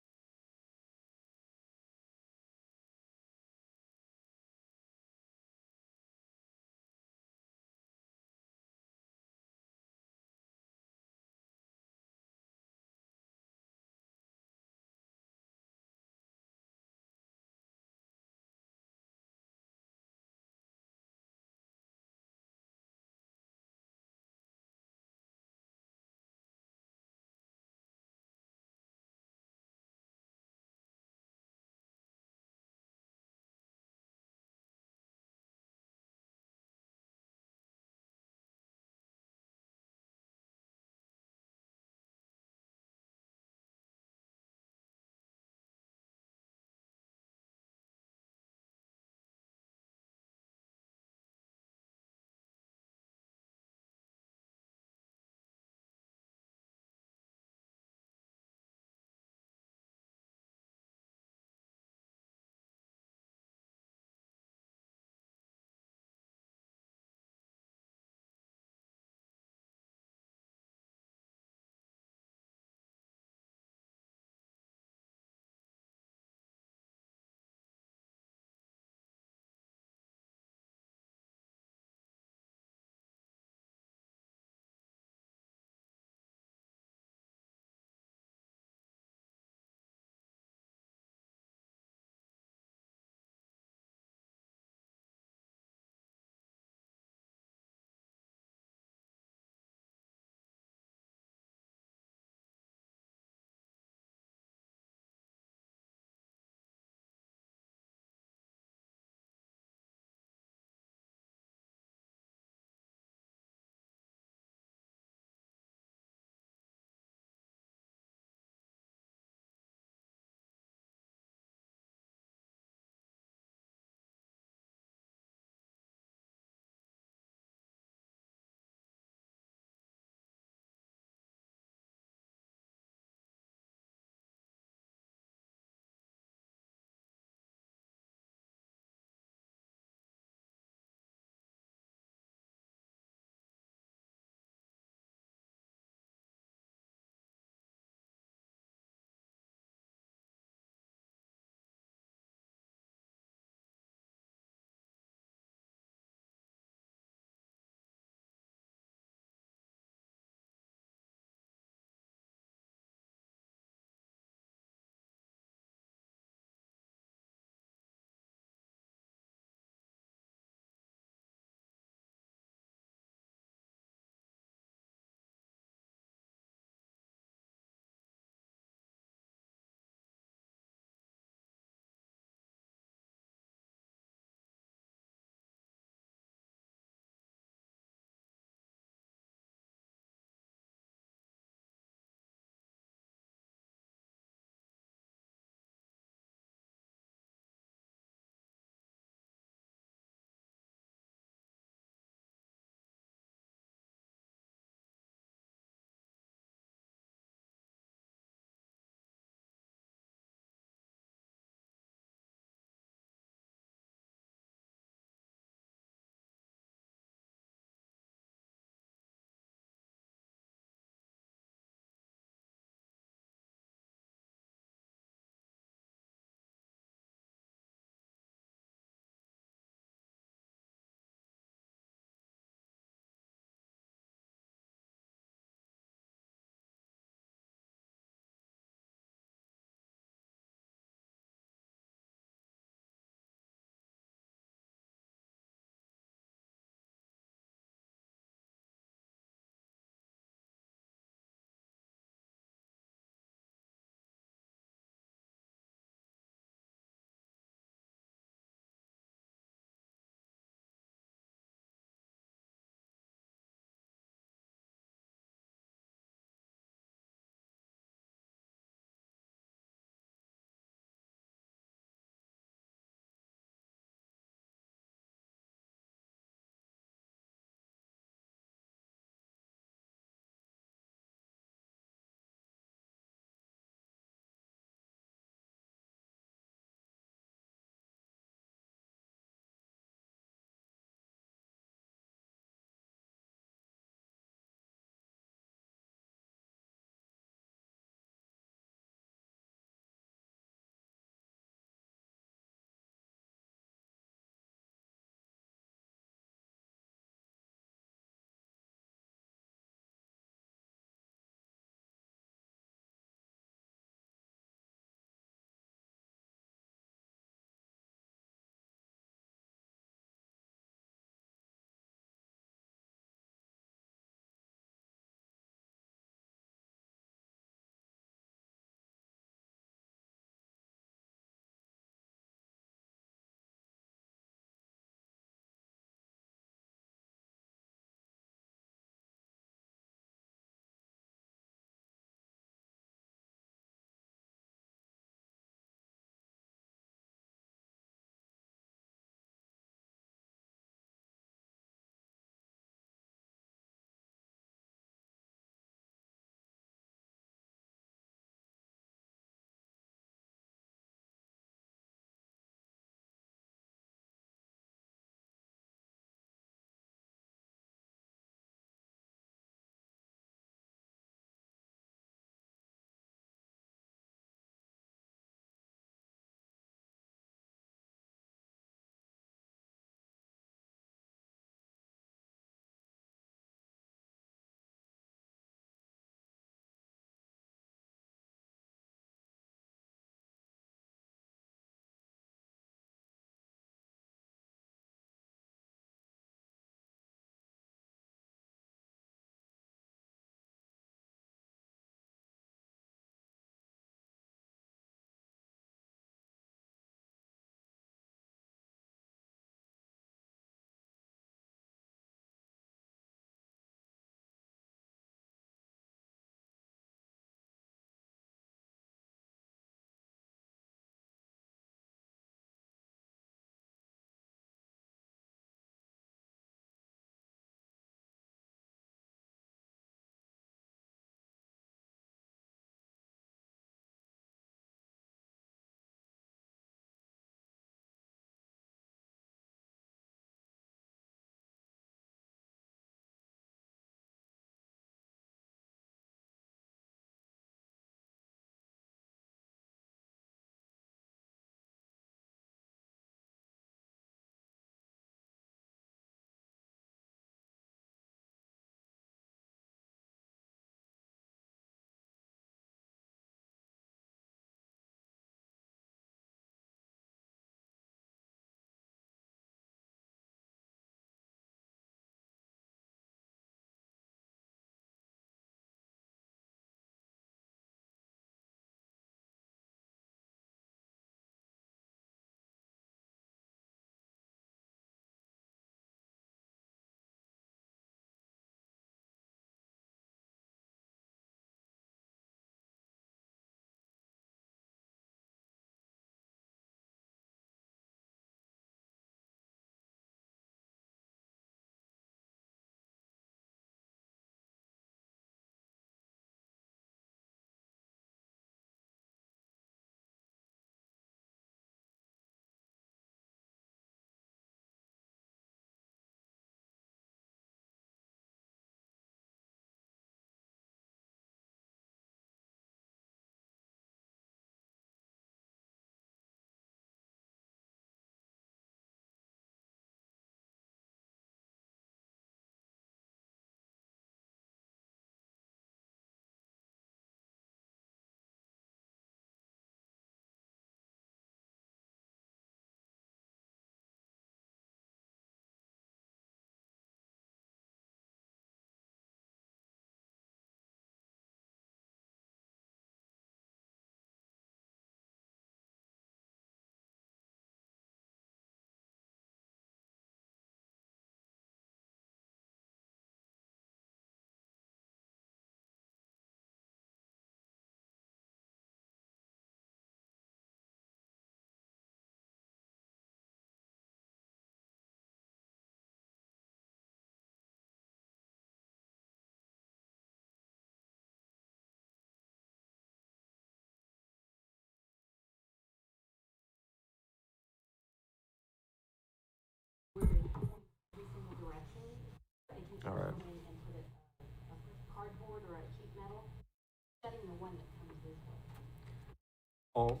All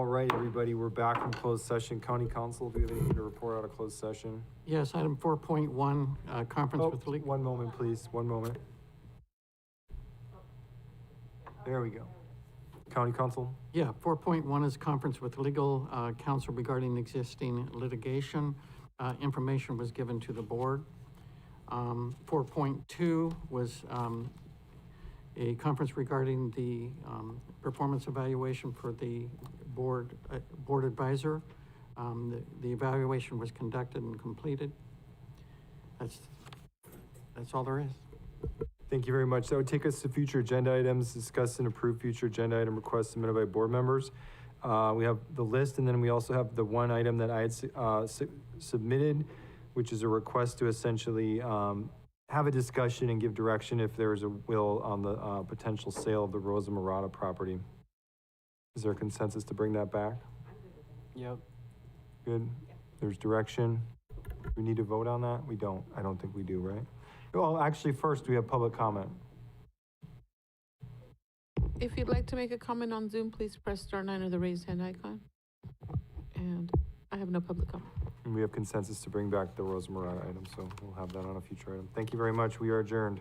right, everybody, we're back from closed session. County Council, do you have anything to report out of closed session? Yes, item 4.1, conference with legal. One moment, please, one moment. There we go. County Council? Yeah, 4.1 is conference with legal counsel regarding existing litigation. Information was given to the board. 4.2 was a conference regarding the performance evaluation for the board advisor. The evaluation was conducted and completed. That's all there is. Thank you very much. That would take us to future agenda items, discuss and approve future agenda item requests submitted by board members. We have the list, and then we also have the one item that I had submitted, which is a request to essentially have a discussion and give direction if there is a will on the potential sale of the Rosa Morada property. Is there a consensus to bring that back? Yep. Good. There's direction. We need to vote on that? We don't. I don't think we do, right? Well, actually, first we have public comment. If you'd like to make a comment on Zoom, please press *9 or the raised hand icon. And I have no public comment. And we have consensus to bring back the Rosa Morada item, so we'll have that on a future item. Thank you very much. We are adjourned.